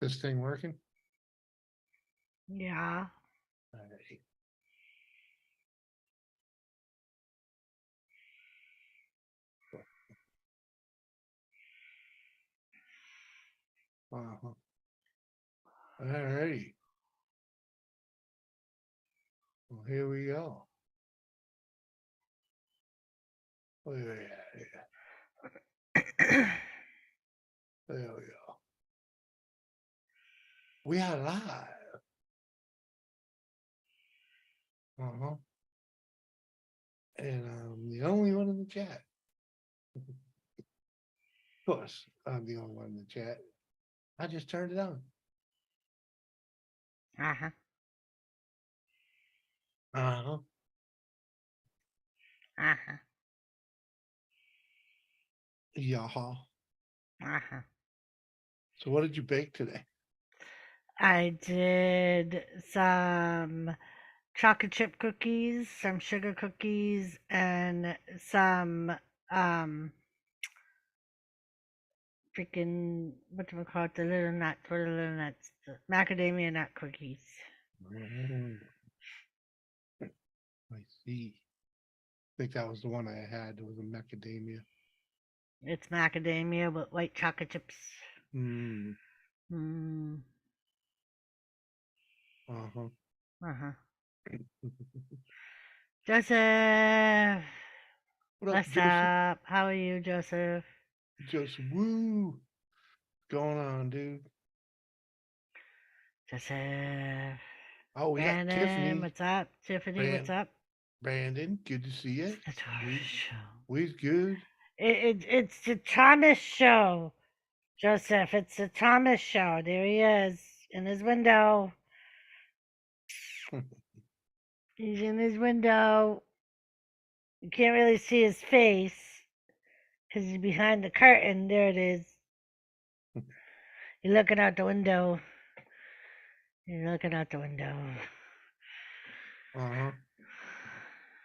This thing working? Yeah. All right. Uh-huh. All right. Well, here we go. Where we at here? There we go. We are live. Uh-huh. And I'm the only one in the chat. Of course, I'm the only one in the chat. I just turned it on. Uh-huh. Uh-huh. Uh-huh. Yaha. Uh-huh. So what did you bake today? I did some chocolate chip cookies, some sugar cookies, and some um freaking whatchamacallit, the little nuts, what are the little nuts? The macadamia nut cookies. Oh, I see. I think that was the one I had. It was a macadamia. It's macadamia with white chocolate chips. Mm. Mm. Uh-huh. Uh-huh. Joseph! What up, What's Joseph? up? How are you, Joseph? Joseph, woo. What's going on, dude? Joseph. Oh, we got Brandon, Tiffany. what's up? Tiffany, what's up? Brandon, good to see you. It's the Thomas We Show. we's good. It's the Thomas Show, Joseph. It's the Thomas Show. There he is in his window. He's in his window. You can't really see his face because he's behind the curtain. There it is. You're looking out the window. You're looking out the window. Uh-huh.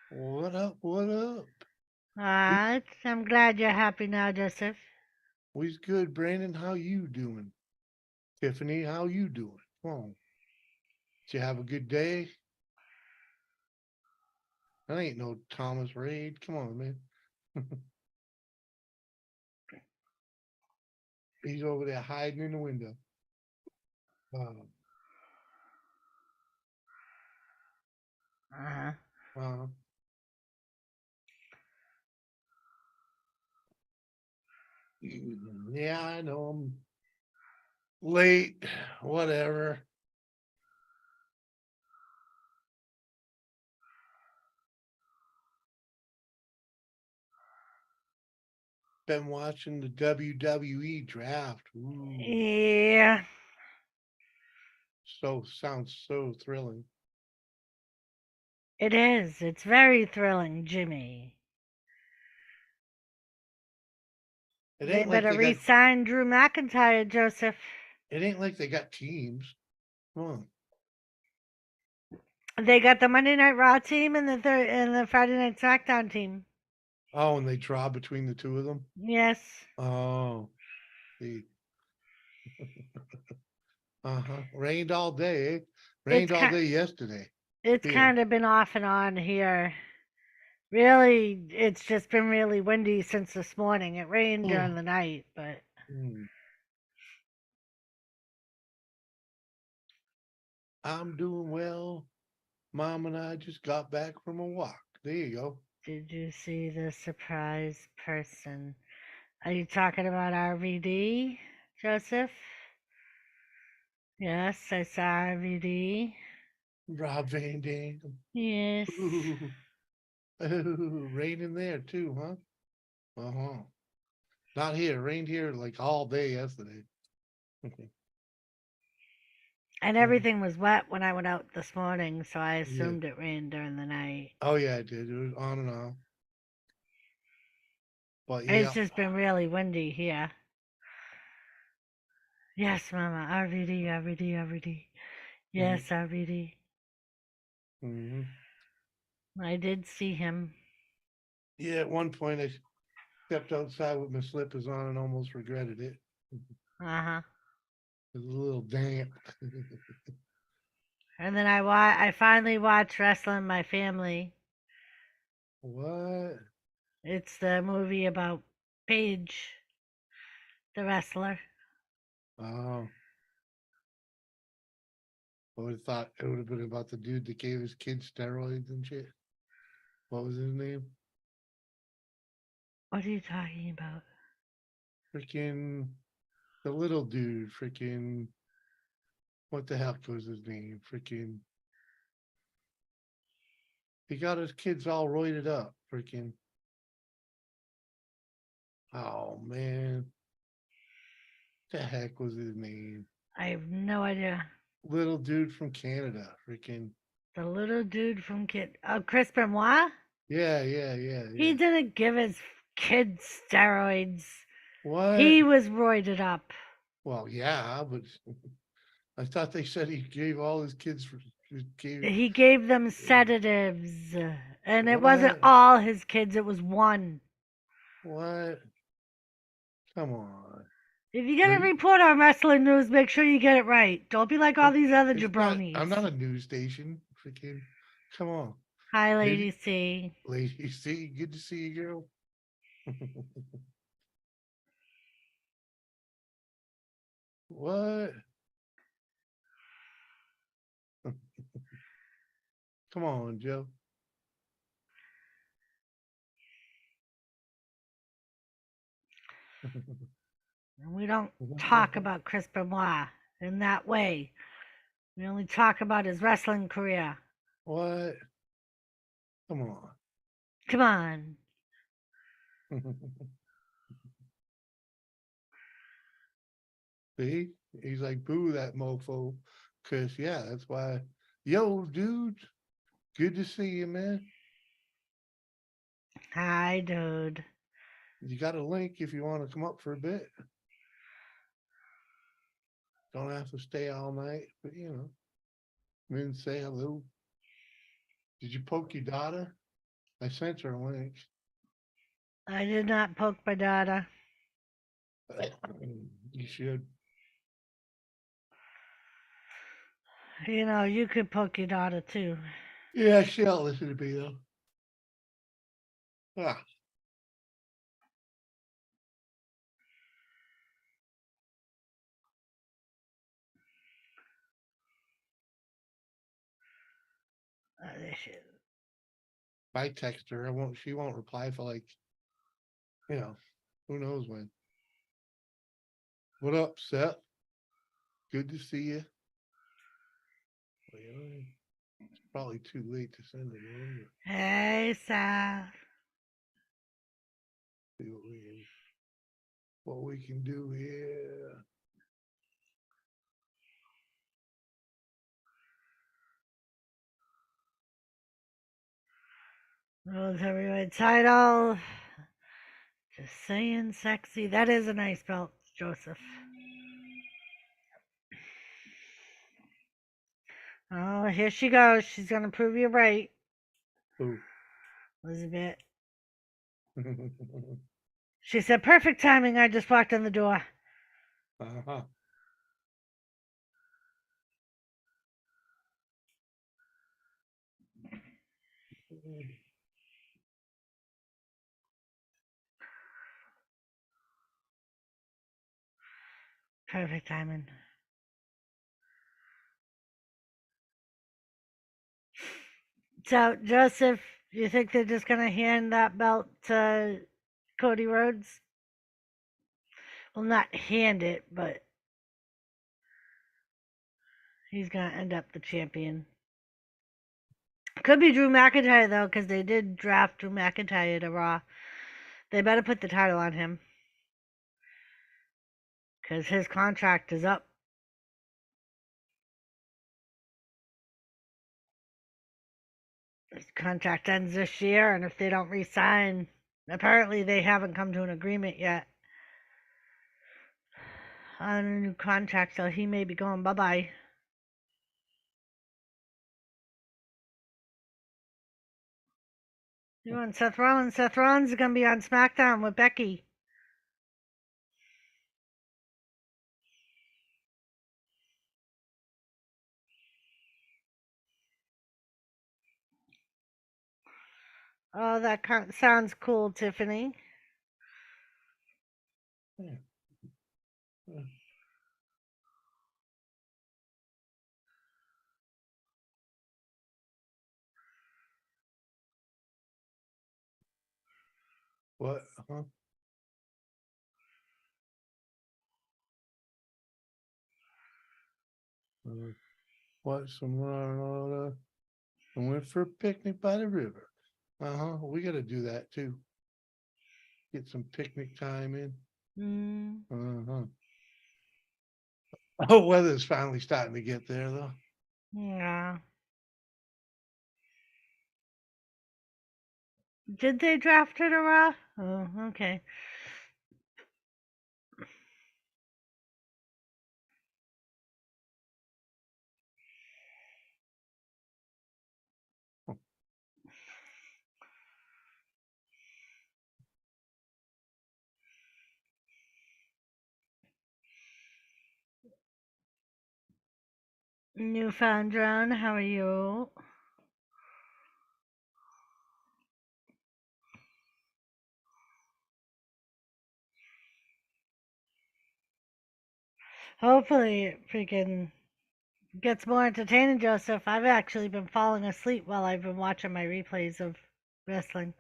What up? What up? We I'm glad you're happy now, Joseph. we's good, Brandon. How you doing? Tiffany, how you doing? Come on. Did you have a good day? That ain't no Thomas Raid. Come on, man. He's over there hiding in the window. Uh, Uh-huh. uh, yeah, I know I'm late. Whatever. Been watching the WWE draft. Ooh, Yeah, so sounds so thrilling. it is. It's very thrilling, Jimmy. It They ain't like better they got re-sign Drew McIntyre, Joseph. it ain't like they got teams. Come on. They got the Monday Night Raw team and the Friday Night SmackDown team. Oh, and they draw between the two of them. Yes, Oh, see. Uh-huh. Rained all day. Eh? it's Rained all kind day yesterday it's here. kind of been off and on here. Really, it's just been really windy since this morning. It rained during Oh, the night, but mm. I'm doing well. Mom and I just got back from a walk. There you go. did you see the surprise person? Are you talking about RVD, Joseph? Yes, I saw RVD. Rob Van Dam. Yes. Ooh, ooh, rain in there too, huh? Uh-huh. Not here. Rained here like all day yesterday. And Yeah. everything was wet when I went out this morning, so I Yeah. assumed it rained during the night. Oh yeah, it did. It was on and off. But It's yeah. just been really windy here. Yes, Mama. RVD, RVD, RVD. Yes, RVD. Mm-hmm. I did see him. Yeah, at one point I stepped outside with my slippers on and almost regretted it. Uh huh. It's a little damp. And then I finally watched Wrestling My Family. What? It's the movie about Paige, the wrestler. Oh, I would have thought it would have been about the dude that gave his kids steroids and shit. What was his name? What are you talking about? Freaking the little dude. Freaking what the heck was his name? Freaking he got his kids all roided up. Freaking oh man, the heck was his name? I have no idea. Little dude from Canada. Freaking The little dude from Chris Benoit? yeah, yeah, yeah, He yeah. didn't give his kids steroids. What? He was roided up. Well, yeah, but I thought they said he gave all his kids gave He gave them sedatives. And it wasn't what? all his kids, it was one. What? Come on. If you get a Really? report on wrestling news, make sure you get it right. Don't be like all these other It's not. jabronis. I'm not a news station. Freaking, come on, Hi, lady, Lady C. lady. See, good to see you, girl. What? Come on, Joe. And we don't talk about Chris Benoit in that way. We only talk about his wrestling career. What? Come on. Come on. See, he's like, boo that mofo. Cause yeah, that's why. Yo, dude, good to see you, man. Hi, dude. You got a link if you want to come up for a bit. Don't have to stay all night, but come in and say hello. Did you poke your daughter? I sent her a link. I did not poke my daughter. You should. You could poke your daughter too. Yeah, she'll listen to me though. Ah, They should. if I text her, I won't. She won't reply for like, you know, who knows when. What up, Seth? Good to see you. Well, it's probably too late to send it in, but Hey, Sal. see what we can do here. Rose heavyweight title. Just saying, sexy. That is a nice belt, Joseph. Oh, here she goes. She's gonna prove you right, Who? Elizabeth. She said, "Perfect timing. I just walked in the door." Uh-huh. Perfect timing. So, Joseph, you think they're just gonna hand that belt to Cody Rhodes? Well, not hand it, but he's gonna end up the champion. Could be Drew McIntyre though, because they did draft Drew McIntyre to Raw. They better put the title on him, because his contract is up. His contract ends this year, and if they don't re-sign, apparently they haven't come to an agreement yet on a new contract, so he may be going bye-bye. You want Seth Rollins? Seth Rollins is gonna be on SmackDown with Becky. Oh, that sounds cool, Tiffany. Yeah. Yeah. What? Huh? What? Someone and went for a picnic by the river. We got to do that too. Get some picnic time in. Mm, Oh, weather's finally starting to get there though. yeah. Did they draft it or raw? Oh, okay. Newfoundland, how are you? Hopefully it freaking gets more entertaining, Joseph. I've actually been falling asleep while I've been watching my replays of wrestling.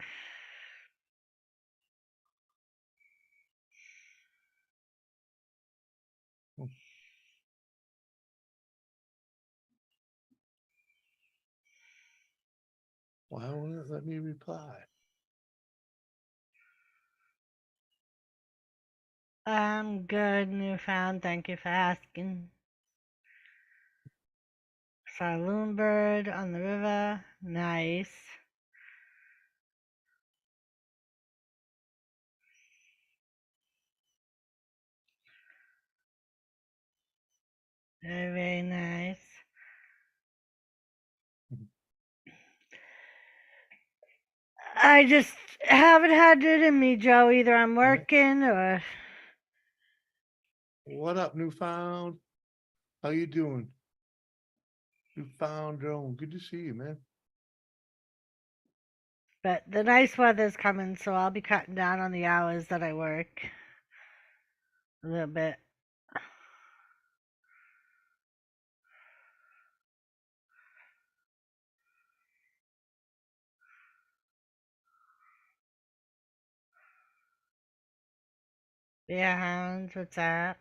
Why won't it let me reply? I'm good, Newfound. Thank you for asking. Saloon bird on the river. Nice. Very, very nice. I just haven't had it in me, Joe. Either I'm working or. What up, Newfound? How you doing? Newfound drone. Good to see you, man. But the nice weather's coming, so I'll be cutting down on the hours that I work. A little bit. Yeah, Hans, what's up?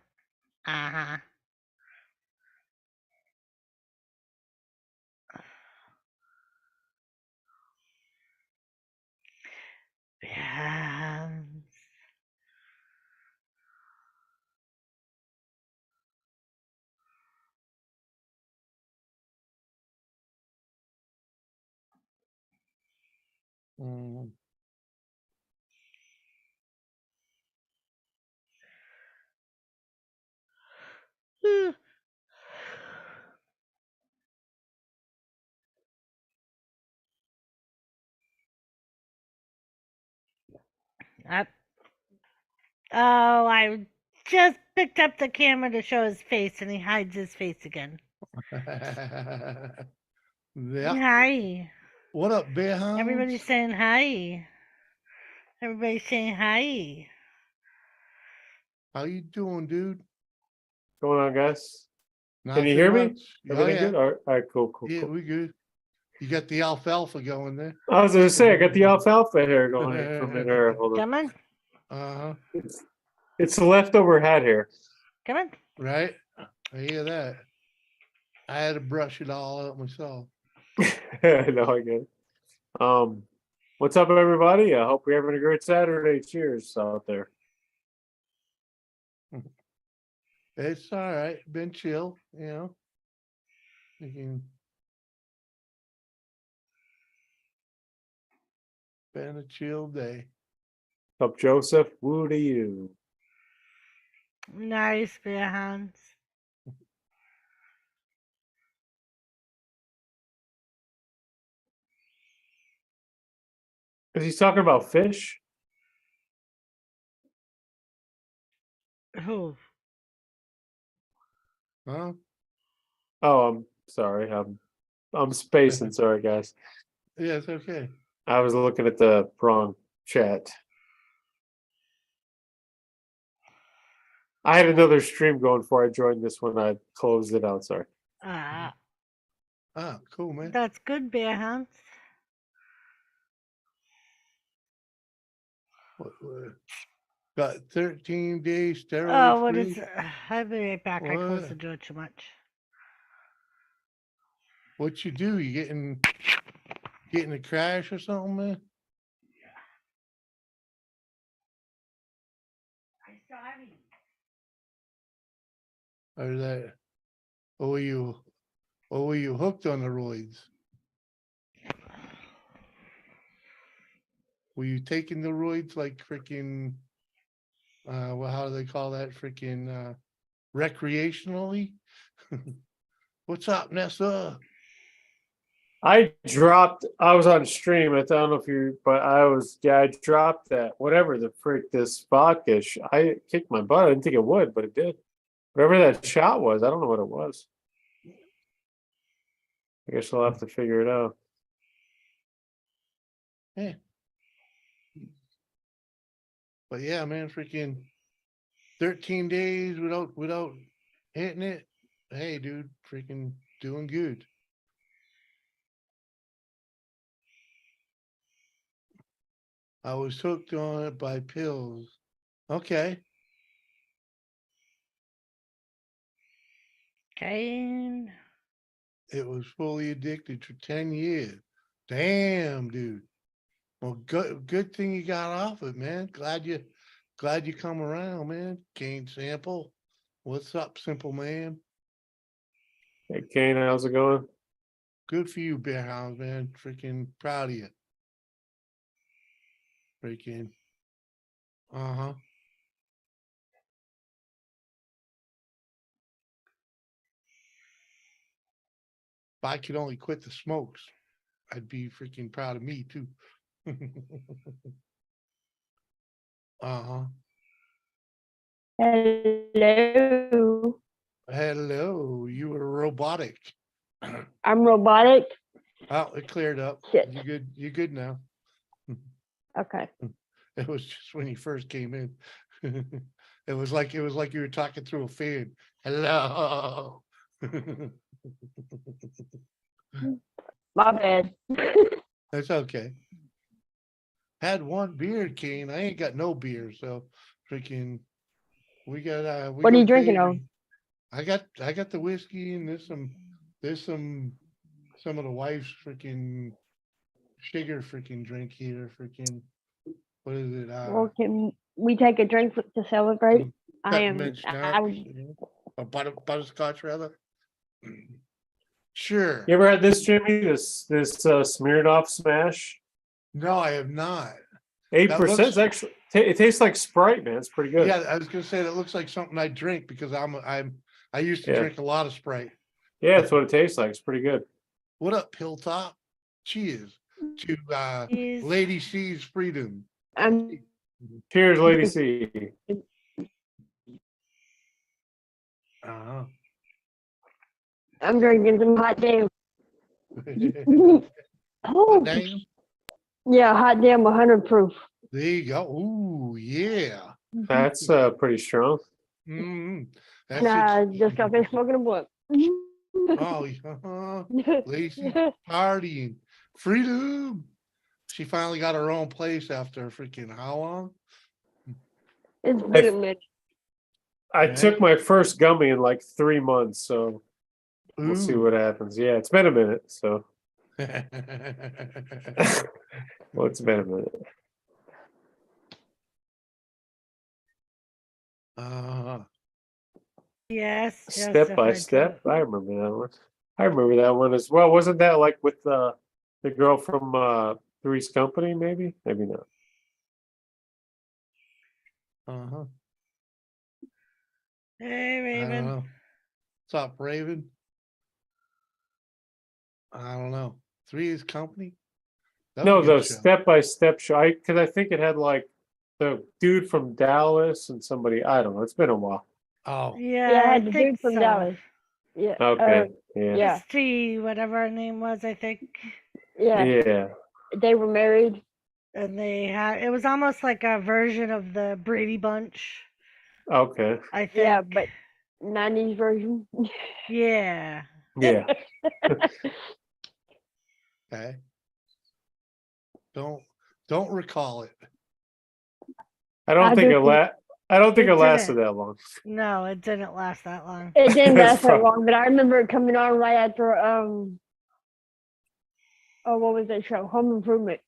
Uh-huh. Yeah. Mm. Up. Oh, I just picked up the camera to show his face, and he hides his face again. Yeah. Hi. What up, Bear Hounds? Everybody's saying hi. Everybody's saying hi. How you doing, dude? Going on, guys? Can Nothing you hear me? much. Everything good? All right, cool. Yeah, we good. You got the alfalfa going there. I was gonna say I got the alfalfa hair going from it. Hold on. Come on. Uh-huh. It's the leftover hat hair. Come on. Right? I hear that. I had to brush it all out myself. No, I get it. What's up, everybody? I hope you're having a great Saturday. Cheers out there. It's all right. Been chill, you know. Been a chill day. Up, Joseph. Woo to you. Nice, Bear Hans. Is he talking about fish? Who? Huh? Oh, I'm sorry. I'm spacing. Sorry, guys. Yeah, it's okay. I was looking at the wrong chat. I had another stream going before I joined this one. I closed it out. Sorry. Ah, Ah, cool, man. that's good, Bear Hounds. Got 13 days steroid Oh, what free. is? I'll be right back. I closed What? the door too much. What you do? You getting a crash or something, man? Or that? Or were you hooked on the roids? Were you taking the roids like freaking? Well, how do they call that? Freaking recreationally? What's up, Nessa? I was on stream. I don't know if you, but I dropped that, whatever the frick this vodka. I kicked my butt. I didn't think it would, but it did. Whatever that shot was, I don't know what it was. I guess I'll have to figure it out. Yeah. But yeah, man, freaking 13 days without hitting it. Hey, dude, freaking doing good. I was hooked on it by pills. Okay. Okay. It was fully addicted for 10 years. Damn, dude. Well, good thing you got off it, man. Glad you come around, man. Kane Sample. What's up, simple man? Hey, Kane, how's it going? Good for you, Bear Hounds, man. Freaking proud of you. Freaking. Uh-huh. If I could only quit the smokes, I'd be freaking proud of me too. Uh-huh. Hello. Hello, you were robotic. I'm robotic. Oh, it cleared up. Shit. You good? You good now? Okay. It was just when you first came in. It was like you were talking through a fan. Hello. My bad. That's okay. Had one beer, Kane. I ain't got no beer, so freaking we got we What are go you drinking crazy. on? I got the whiskey and there's some of the wife's freaking sugar freaking drink here. Freaking what is it? Well, can we take a drink to celebrate? I am. Peppermint schnapps, or butterscotch rather. Sure. You ever had this, Jimmy? This smeared off smash? No, I have not. 8%. looks- It's actually it tastes like Sprite, man. It's pretty good. Yeah, I was gonna say that looks like something I drink because I used to Yeah. drink a lot of Sprite. Yeah, that's what it tastes like. It's pretty good. What up, Hilltop? Cheers to Cheers. Lady C's freedom. I'm. Cheers, Lady C. Uh-huh. I'm drinking some hot damn. Hot Oh, damn. yeah, hot damn 100 proof. There you go. Ooh, yeah. That's pretty strong. Mm, And I it. just got finished smoking a blunt. Oh, Lacey partying. Freedom. She finally got her own place after freaking how long? It's been a minute. I Yeah. took my first gummy in like 3 months, so we'll see Ooh. what happens. Yeah, it's been a minute, so well, it's been a minute. Yes. Step by step. I remember that one. I remember that one as well. Wasn't that like with the girl from Three's Company? Maybe not. Uh-huh. Hey, I don't Raven. know. What's up, Raven? I don't know. Three's Company? That No, was a good the show. step by step show. Because I think it had like the dude from Dallas and somebody. I don't know. It's been a while. Oh, Yeah, Yeah, I I had the think dude from so. Dallas. Yeah. Okay. Yeah. Yeah. Misty, whatever her name was, I think. Yeah. Yeah. they were married. and they had it was almost like a version of the Brady Bunch, Okay. I think. Yeah, but 90s version. Yeah. Yeah. Okay. Don't recall it. I don't I think do it think- I don't think It it lasted didn't. that long. No, it didn't last that long. It didn't That's last that probably- long, but I remember it coming on right after oh, what was that show? Home Improvement.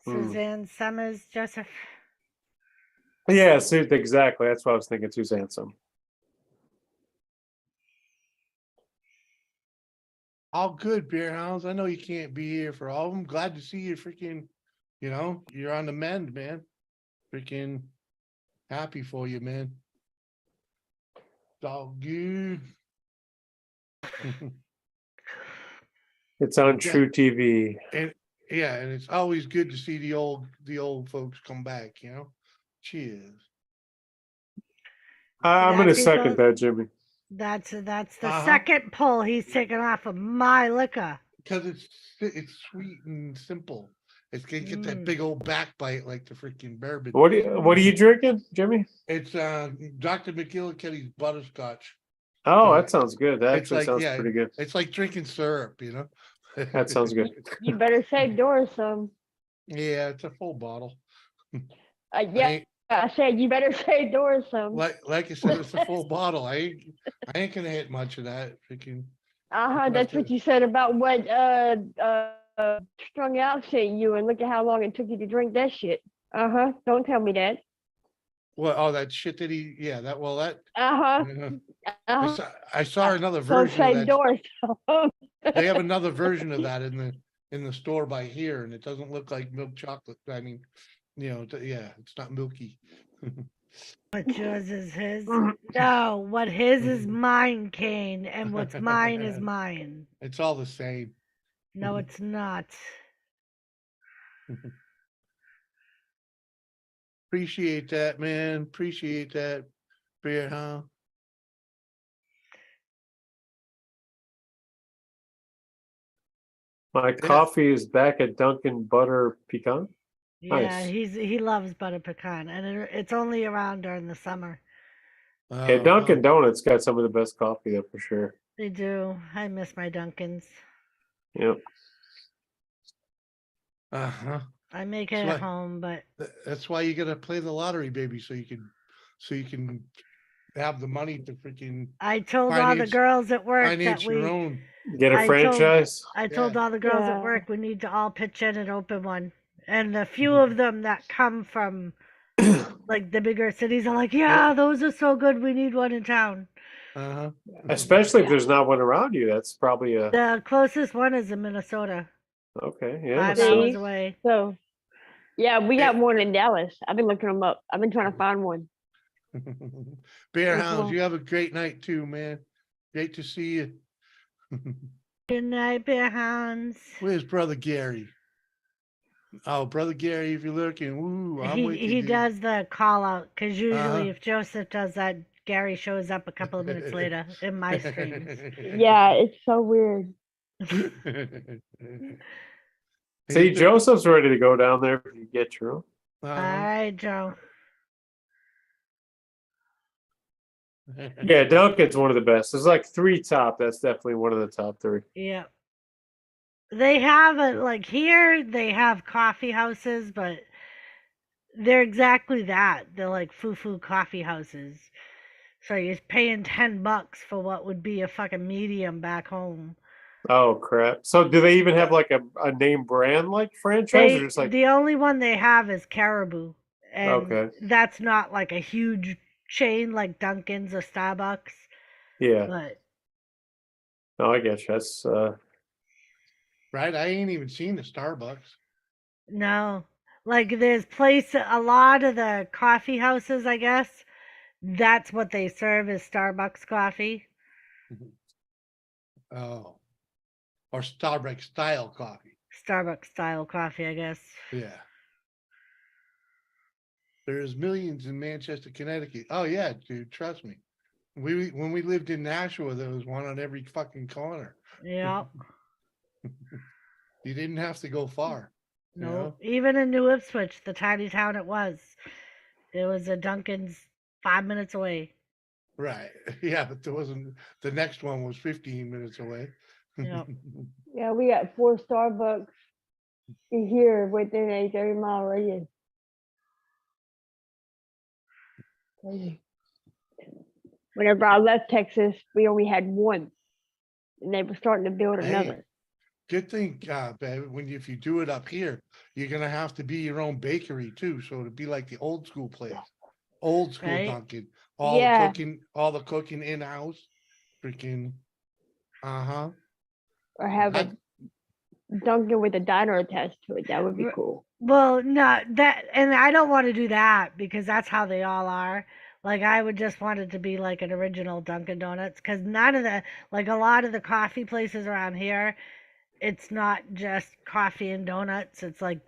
Suzanne Summers, Joseph. Yeah, exactly. That's what I was thinking. Suzanne. All good, Beer Hounds. I know you can't be here for all of them. Glad to see you freaking, you're on the mend, man. Freaking happy for you, man. It's all good. It's on Yeah. True TV. Yeah, and it's always good to see the old folks come back, Cheers. I'm Yeah, gonna people- second that, Jimmy. That's the Uh-huh. second pull he's taken off of my liquor. Because it's sweet and simple. It's gonna get that Mm. big old backbite like the freaking bourbon. What are you drinking, Jimmy? It's Dr. McGillicuddy's butterscotch. Oh, Yeah. that sounds good. That It's actually like, sounds yeah, pretty good. It's like drinking syrup, That sounds good. You better save Doris some. Yeah, it's a full bottle. Yeah, I said you better save Doris some. Like I said, it's a full bottle. I ain't gonna hit much of that. Freaking That's what you said about what strung out sent you, and look at how long it took you to drink that shit. Don't tell me that. well, oh, that shit that that Uh-huh. I saw another So version of save that. Doris. They have another version of that in the store by here, and it doesn't look like milk chocolate. I mean, it's not milky. What yours is his? No, what his is mine, Kane, and what's mine is mine. It's all the same. No, it's not. Appreciate that, man. Appreciate that, Beer, huh? My coffee is back at Dunkin' Butter Pecan. Yeah, Nice. he loves butter pecan, and it's only around during the summer. Yeah, Dunkin' Donuts got some of the best coffee there for sure. They do. I miss my Dunkins. Yep. Uh-huh. I make it at home, but That's why you gotta play the lottery, baby, so you can have the money to freaking I told all the finance- girls at work that finance your we. own. Get a I told- franchise. I told all the girls at work we need to all pitch in and open one. And the few of them that come from like the bigger cities are like, yeah, those are so good. We need one in town. Uh-huh. Especially if there's not one around you. That's probably a The closest one is in Minnesota, okay. Yeah. 5 so- hours away. So, yeah, we got one in Dallas. I've been looking them up. I've been trying to find one. Bear That's Hounds, all. you have a great night too, man. Great to see you. Good night, Bear Hounds. Where's brother Gary? Oh, brother Gary, if you're looking, woo, I'm with you. He dude. does the call out because usually Uh-huh. if Joseph does that, Gary shows up a couple of minutes later in my streams. Yeah, it's so weird. See, Joseph's ready to go down there if you get your own. All right, Joe. Yeah, Dunkin's one of the best. There's like 3 top. That's definitely one of the top 3. Yeah. They have like here they have coffee houses, but they're exactly that. They're like foo-foo coffee houses. So you're paying $10 for what would be a fucking medium back home. Oh crap! So do they even have like a name brand like franchise, or just like The only one they have is Caribou. And Okay. that's not like a huge chain like Dunkin's or Starbucks. yeah? But No, I guess that's Right? I ain't even seen the Starbucks. no. Like there's a lot of the coffee houses, I guess, that's what they serve is Starbucks coffee. Oh. Or Starbucks style coffee. Starbucks style coffee, I guess. Yeah. There's millions in Manchester, Connecticut. Oh yeah, dude, trust me. When we lived in Nashua, there was one on every fucking corner. Yeah. You didn't have to go far. You No, know? even in New Ipswich, the tiny town it was a Dunkin's 5 minutes away. Right. Yeah, but there wasn't, the next one was 15 minutes away. Yep. Yeah, we got 4 Starbucks here within a 30-mile radius. Crazy. Whenever I left Texas, we only had one, and they were starting to build Hey, another. good thing, babe, if you do it up here, you're gonna have to be your own bakery too. So it'd be like the old school place, old school Right? Dunkin', Yeah. all the cooking in house, freaking, uh-huh. Or have That, a Dunkin' with a diner attached to it. That would be R- cool. Well, no, that, and I don't want to do that because that's how they all are. Like, I would just want it to be like an original Dunkin' Donuts because none of the, like, a lot of the coffee places around here, it's not just coffee and donuts. It's like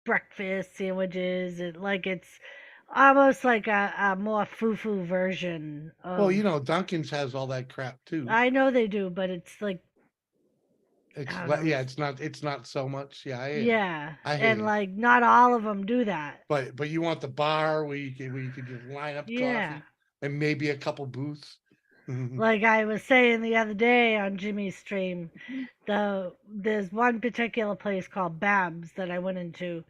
breakfast sandwiches. It's almost like a more foo-foo version well, of. Dunkin's has all that crap too. I know they do, but it's like, It's I don't like, know. yeah, it's not so much. Yeah, Yeah, I hear and you. like not all of them do that. But you want the bar where you can just line up Yeah. coffee and maybe a couple booths. Like I was saying the other day on Jimmy's stream, there's one particular place called Babs that I went into.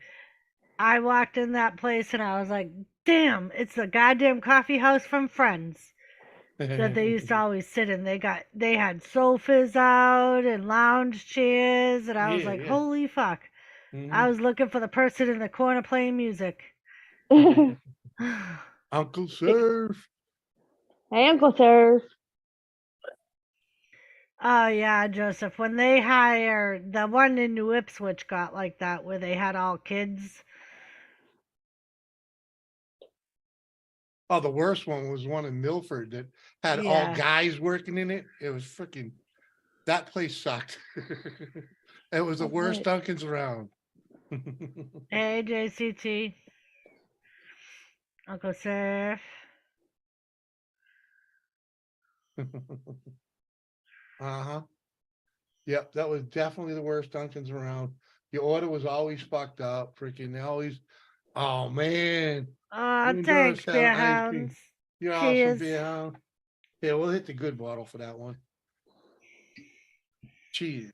I walked in that place and I was like, damn, it's the goddamn coffee house from Friends that they used to always sit in. They had sofas out and lounge chairs, and I was Yeah, like, yeah. holy fuck. I Mhm. was looking for the person in the corner playing music. Uncle Surf. Hey, Uncle Sirs. Oh yeah, Joseph. When they hired the one in New Ipswich got like that where they had all kids. Oh, the worst one was one in Milford that had all Yeah. guys working in it. It was freaking, that place sucked. It was the I worst bet. Dunkin's around. Hey JCT. Uncle Surf. Uh-huh. Yep, that was definitely the worst Dunkin's around. The order was always fucked up. Freaking, they always, oh man, Oh, you enjoy us thanks, having Beer ice cream. Hounds. You're awesome, Cheers. beer hound. Yeah, we'll hit the good bottle for that one. Cheers.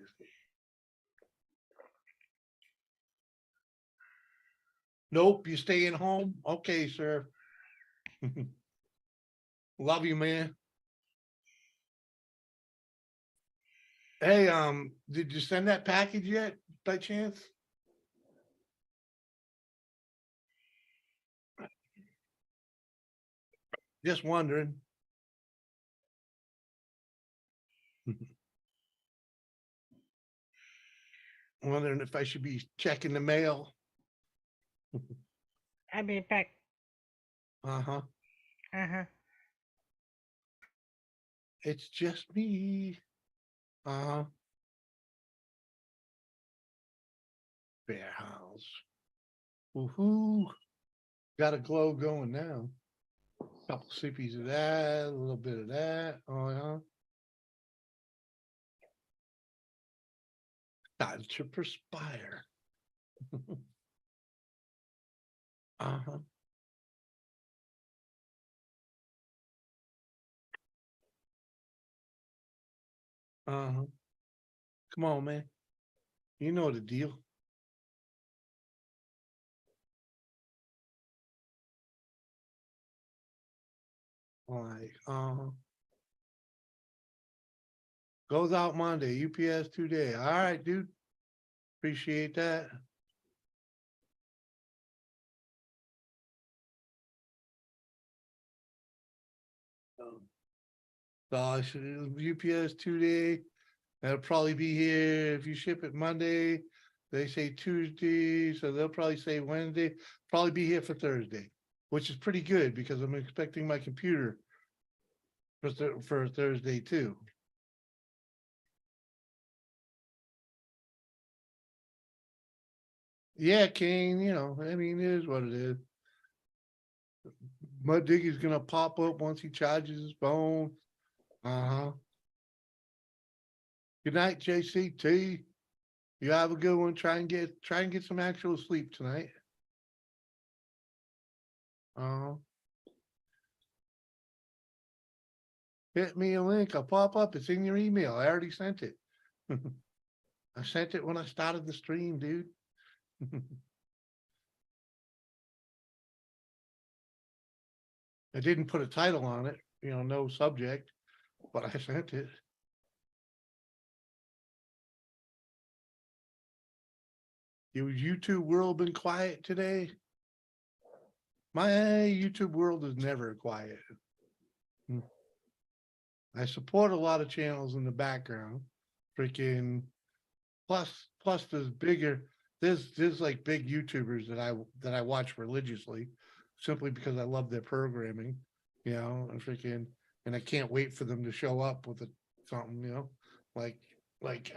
Nope, you staying home? Okay, sir. Love you, man. Hey, did you send that package yet by chance? Just wondering. Wondering if I should be checking the mail. I'll be back. Uh-huh. Uh-huh. It's just me. Uh-huh. Bear house. Woohoo. Got a glow going now. Couple sippies of that, a little bit of that. Oh yeah. Time to perspire. Uh-huh. Uh-huh. Come on, man. You know the deal. Like, goes out Monday, UPS 2 day. All right, dude. Appreciate that. So I should UPS 2 day. That'll probably be here. If you ship it Monday, they say Tuesday, so they'll probably say Wednesday. Probably be here for Thursday, which is pretty good because I'm expecting my computer for Thursday too. Yeah, Kane, I mean, it is what it is. Mud Diggy's gonna pop up once he charges his phone. Uh-huh. Good night, JCT. You have a good one. Try and get some actual sleep tonight. Hit me a link. I'll pop up. It's in your email. I already sent it. I sent it when I started the stream, dude. I didn't put a title on it, no subject, but I sent it. Your YouTube world been quiet today? My YouTube world is never quiet. I support a lot of channels in the background. Freaking plus there's like big YouTubers that I watch religiously simply because I love their programming, and I can't wait for them to show up with something, like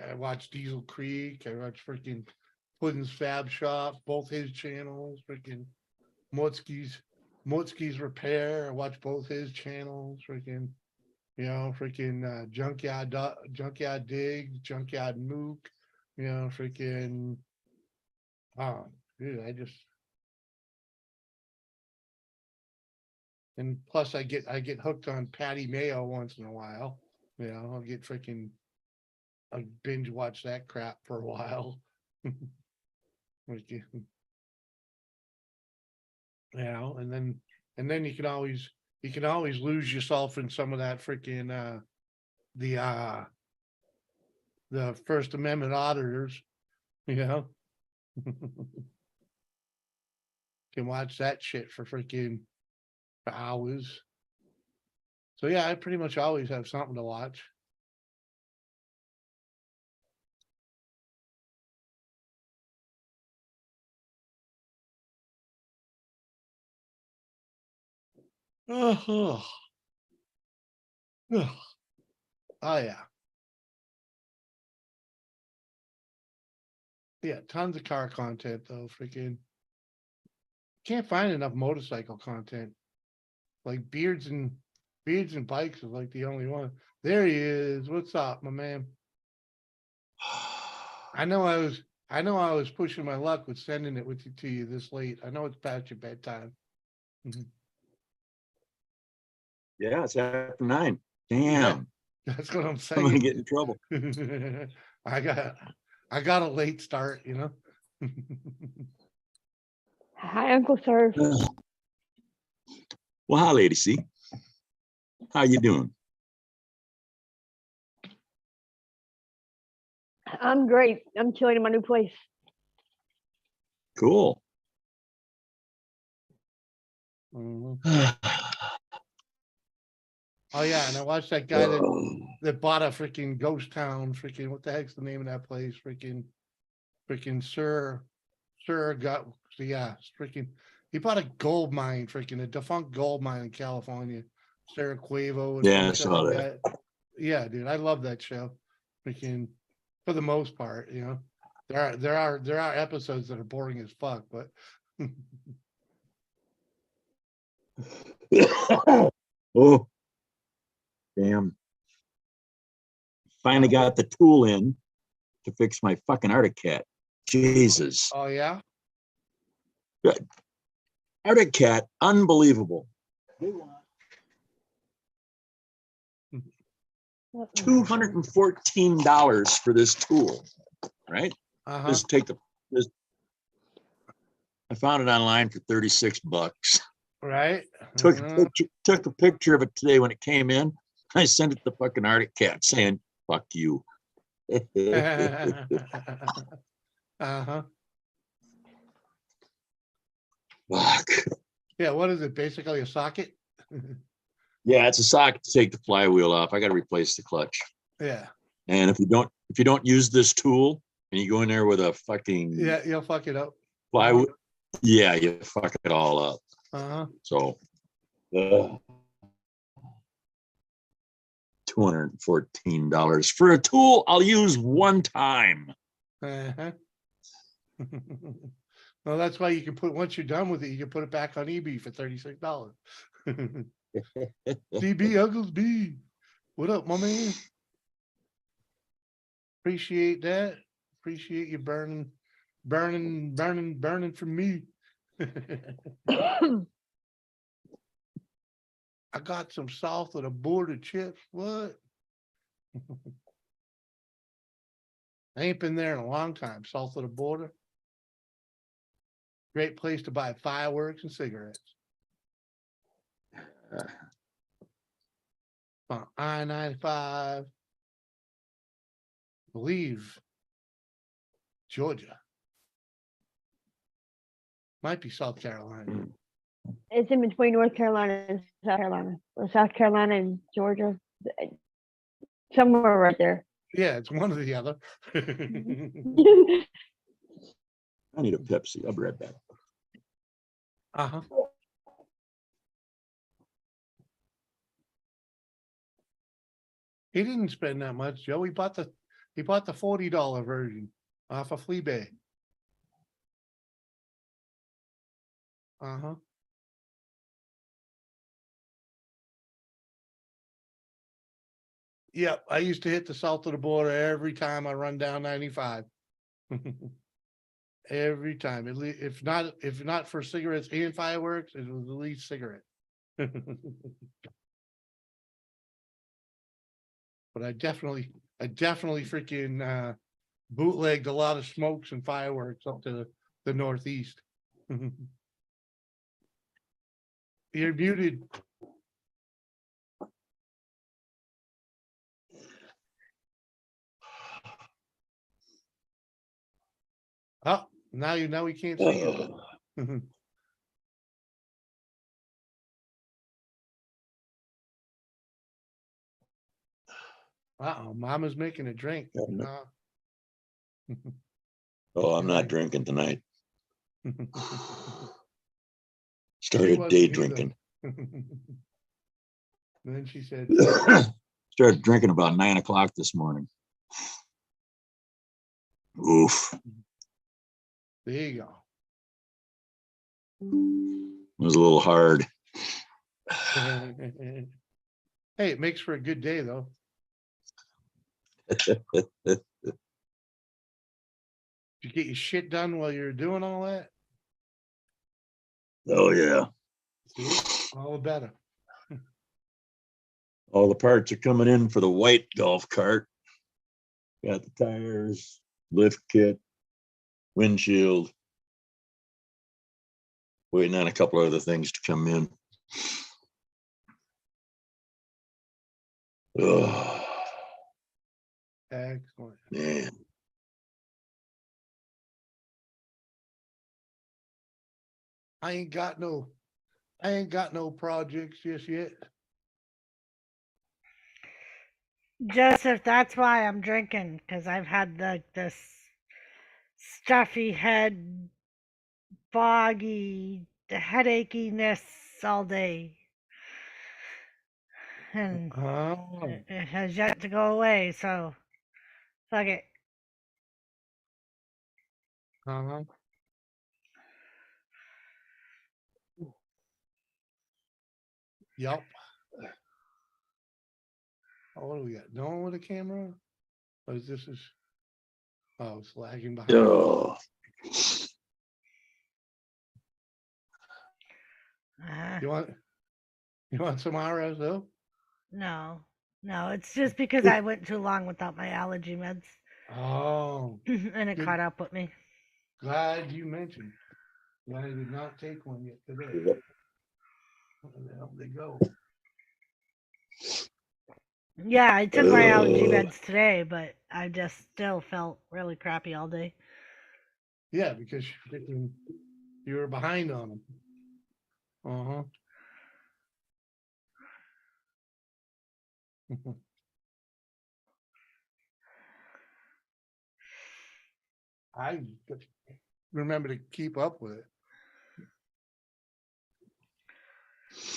I watch Diesel Creek, I watch freaking Puddin's Fab Shop, both his channels, freaking Motzky's Repair, I watch both his channels, freaking Junkyard Dig, Junkyard Mook, freaking dude, and plus I get hooked on Patty Mayo once in a while. I'll binge watch that crap for a while. And then you can always lose yourself in some of that freaking the First Amendment auditors, can watch that shit for freaking hours. So yeah, I pretty much always have something to watch. Oh yeah. Yeah, tons of car content though. Freaking can't find enough motorcycle content. Like beards and bikes is like the only one. There he is. What's up, my man? I know I was pushing my luck with sending it to you this late. I know it's past your bedtime. Yeah, it's after 9. Damn. That's what I'm I'm saying. gonna get in trouble. I got a late start, Hi, Uncle Sir. Well, hi, Lady C. How you doing? I'm great. I'm chilling in my new place. Cool. Mhm. Oh yeah, and I watched that guy that bought a freaking ghost town. Freaking what the heck's the name of that place? Freaking Sir got freaking he bought a gold mine, freaking a defunct gold mine in California. Sarah Quavo and Yeah, I shit saw like that. Yeah, dude, I love that show. Freaking for the most part, there are episodes that are boring as fuck, but Oh, damn. Finally got the tool in to fix my fucking Arctic cat. Jesus. oh yeah. Arctic cat, unbelievable. $214 for this tool, right? Uh-huh. Just take I found it online for $36. Right. Took a picture of it today when it came in. I sent it to fucking Arctic Cat saying, fuck you. Uh-huh. Fuck. Yeah, what is it? Basically a socket? Yeah, it's a socket to take the flywheel off. I gotta replace the clutch. Yeah. And if you don't use this tool and you go in there with a fucking Yeah, you'll fuck it up. flywheel, yeah, you fuck it all up. Uh-huh. So $214 for a tool I'll use one time. Uh-huh. Well, that's why you can once you're done with it, you can put it back on eBay for $36. DB Uncle's B. What up, my man? Appreciate that. appreciate you burning for me. I got some south of the border chips. What? I ain't been there in a long time. South of the border. Great place to buy fireworks and cigarettes. On I-95. Believe Georgia. Might be South Carolina. It's in between North Carolina and South Carolina, or South Carolina and Georgia, somewhere right there. Yeah, it's one or the other. I need a Pepsi. I'll be right back. Uh-huh. He didn't spend that much, Joe. He bought the $40 version off of Fleabag. Uh-huh. Yep, I used to hit the south of the border every time I run down 95. Every time. If not for cigarettes and fireworks, it was at least cigarette. But I definitely freaking bootlegged a lot of smokes and fireworks up to the northeast. You're muted. Oh, now we can't see you. Uh-oh, Mama's making a drink. Oh, I'm not drinking tonight. She Started wasn't day either. drinking. Then she said, Started drinking about 9 o'clock this morning. Oof. there you go. It was a little hard. Hey, it makes for a good day though. Did you get your shit done while you're doing all that? Oh, yeah. See, all the better. All the parts are coming in for the white golf cart. Got the tires, lift kit, windshield. Waiting on a couple other things to come in. Oh, Excellent. man. I ain't got no projects just yet. Joseph, that's why I'm drinking, because I've had this stuffy head, foggy, the headachiness all day. And Oh, it has yet to go away, so fuck it. uh-huh. Yup. Oh, what do we got? No one with a camera? Oh, oh, it's lagging behind. Oh, You want some RS though? No, it's just because I went too long without my allergy meds, Oh, and it Good. caught up with me. glad you mentioned. I did not take one yet today. Yep. Where the hell they go? Yeah, I took my allergy Ugh. meds today, but I just still felt really crappy all day. Yeah, because you were behind on them. Uh-huh. I remember to keep up with it.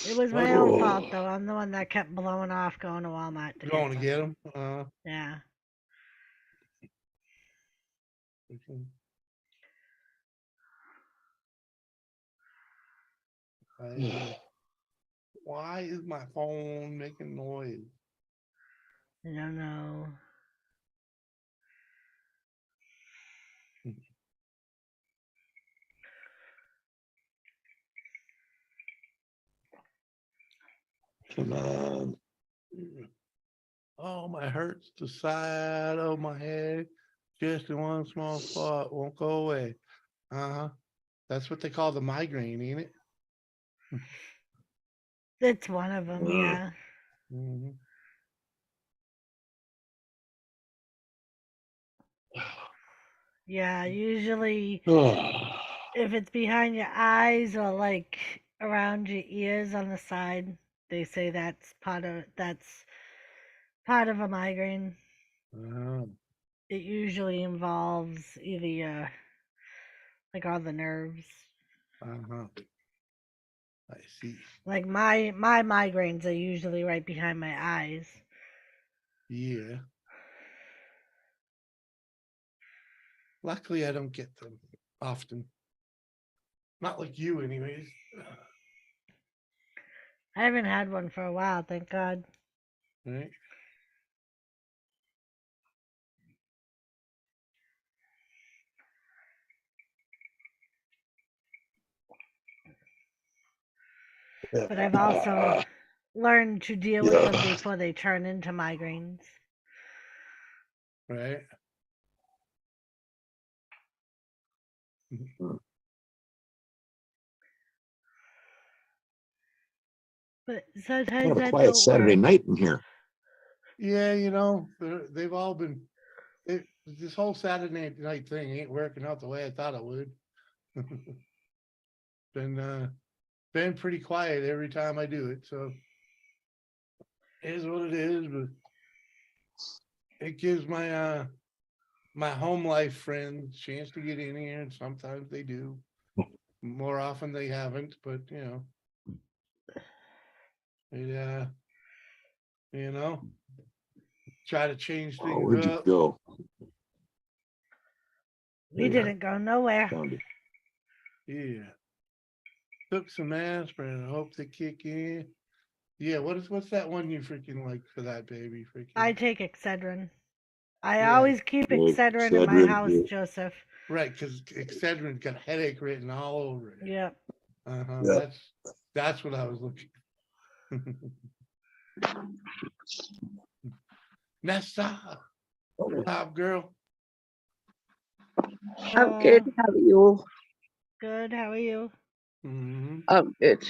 It was my own fault, though. I'm the one that kept blowing off going to Walmart today. Going to so- get them. Yeah. Why is my phone making noise? I don't know. Come on. Oh, my hurts the side of my head. Just in one small spot, won't go away. Uh-huh. That's what they call the migraine, ain't it? It's one of them, Ugh. yeah. Mhm. Yeah, usually Oh, if it's behind your eyes or like around your ears on the side, they say that's part of a migraine. Uh-huh. It usually involves either your like all the nerves. Uh-huh. I see. Like my migraines are usually right behind my eyes. Yeah. Luckily, I don't get them often. Not like you, anyways. I haven't had one for a while, thank God. Right? But I've also learned to deal with them yeah. before they turn into migraines. Right? But Kind sometimes of a that quiet don't Saturday work. night in here. Yeah, they've all been. This whole Saturday night thing ain't working out the way I thought it would. Been pretty quiet every time I do it, so it is what it is. But it gives my home life friends a chance to get in here, and sometimes they do. More often they haven't, but it you know, try to change Oh, things where'd you up. go? We There you are. didn't go nowhere. Found you. Yeah. Took some aspirin. I hope they kick in. Yeah, what's that one you freaking like for that baby? I Freaking take Excedrin. I yeah, always keep Excedrin in my Excedrin, house, yeah. Joseph. right, because Excedrin's got headache written all over it. Yep. Uh-huh. Yeah. That's what I was looking. Nessa, top girl. I'm good. How are you? Good. How are you? Mm-hmm. I'm good.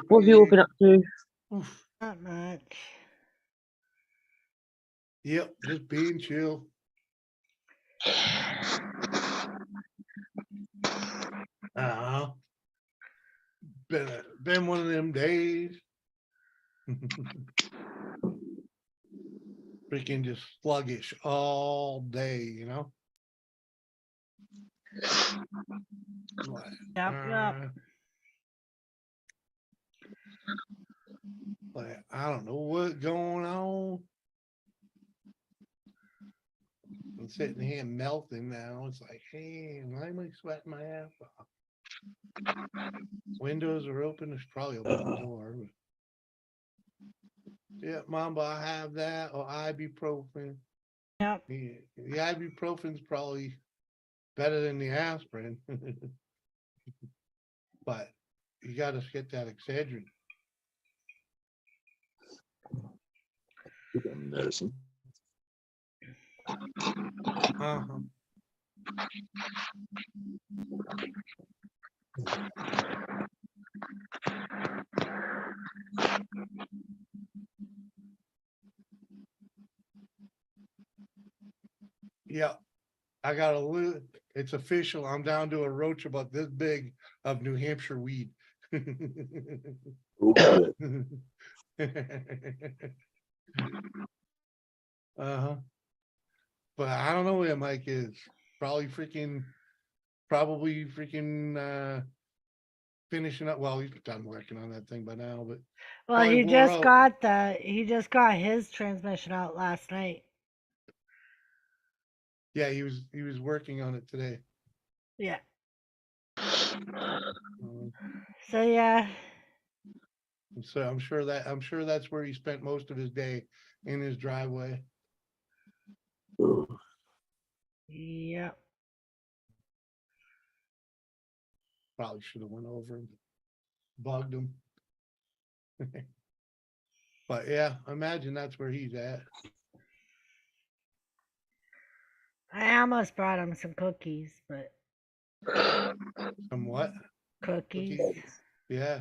What have you all been up to? Oof. Not much. Yep, just being chill. Uh-huh. Been one of them days. Freaking just sluggish all day. Like, Yep. like, I don't know what's going on. I'm sitting here melting now. It's like, hey, why am I sweating my ass off? Windows are open. There's probably a lot more. But yeah, Mamba, I have that or ibuprofen. Yep. The ibuprofen's probably better than the aspirin, but you got to get that Excedrin. Get that medicine. Uh-huh. Yeah, I got a little. It's official. I'm down to a roach about this big of New Hampshire weed. Oh, shit. Uh-huh. But I don't know where Mike is. Probably finishing up. Well, he's done working on that thing by now, but Well, probably he wore just out. got his transmission out last night. Yeah, he was working on it today. Yeah. Um, So yeah. So I'm sure that's where he spent most of his day, in his driveway. Oh, Yep. Probably should have went over and bugged him. But yeah, I imagine that's where he's at. I almost brought him some cookies, but Somewhat. cookies. Yeah.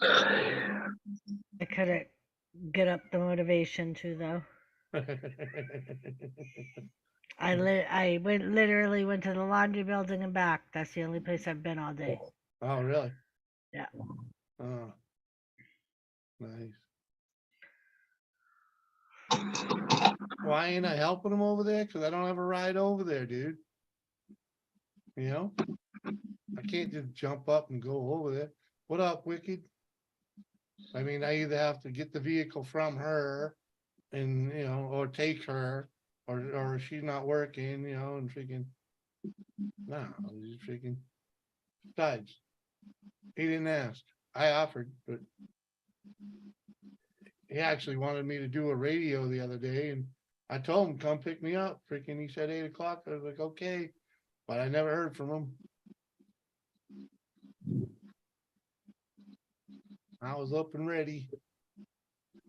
I couldn't get up the motivation to though. I literally went to the laundry building and back. That's the only place I've been all day. Oh, really? Yeah. Oh, nice. Why ain't I helping him over there? Because I don't have a ride over there, dude. You know? I can't just jump up and go over there. What up, Wicked? I mean, I either have to get the vehicle from her and, you know, or take her, or she's not working, you know, and freaking, no, he's freaking, besides, he didn't ask. I offered, but he actually wanted me to do a radio the other day, and I told him, come pick me up. Freaking, he said 8 o'clock. I was like, okay, but I never heard from him. I was up and ready.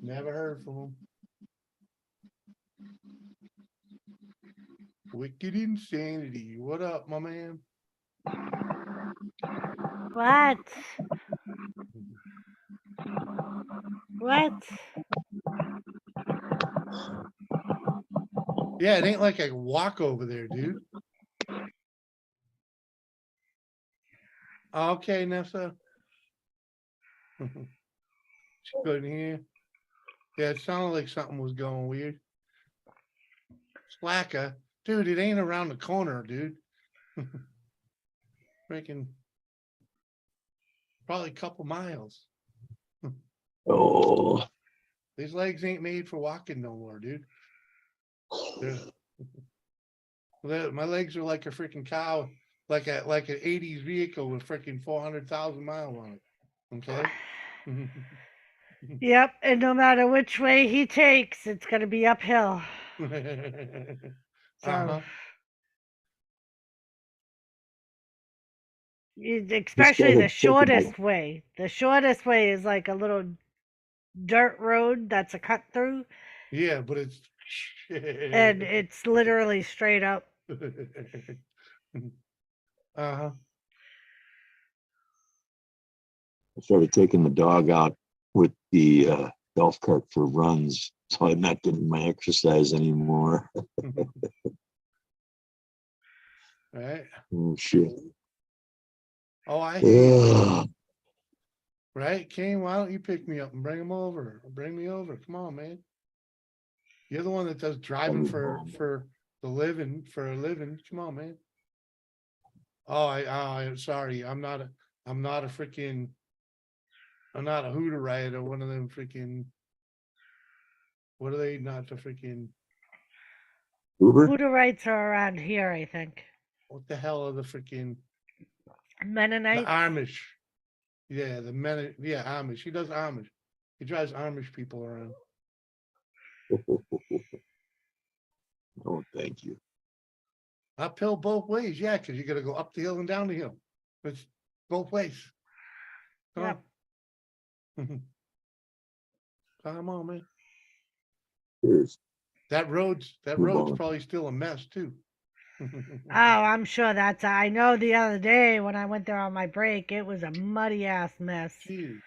Never heard from him. Wicked insanity. What up, my man? What? What? Yeah, it ain't like I can walk over there, dude. Okay, Nessa. She couldn't hear. Yeah, it sounded like something was going weird. Slacker. Dude, it ain't around the corner, dude. Freaking probably a couple miles. Oh, These legs ain't made for walking no more, dude. My legs are like a freaking cow, like an 80s vehicle with freaking 400,000 miles on it. Okay. Yep, and no matter which way he takes, it's gonna be uphill. So Uh-huh. especially the had taken my- shortest way. The shortest way is like a little dirt road that's a cut through, Yeah, but it's and it's literally straight up. uh-huh. I started taking the dog out with the golf cart for runs, so I'm not getting my exercise anymore. Right. Oh shit! Oh, I hate Ugh. right, Kane, why don't you pick me up and bring him over? Bring me over. Come on, man. You're the one that does driving for a living. Come on, man. Oh, I'm sorry. I'm not a freaking, I'm not a Hooter Riot or one of them freaking, what are they, not the freaking, Uber? Hooterites are around here, I think. what the hell are the freaking, the Mennonites. Amish. Yeah, Amish. He does Amish. He drives Amish people around. Oh, thank you. Uphill both ways, yeah, because you gotta go up the hill and down the hill. It's both ways. Come Yep. on. Come on, man. Cheers. That road's Move on. probably still a mess too. Oh, I'm sure that's. I know the other day when I went there on my break, it was a muddy ass mess. Jeez.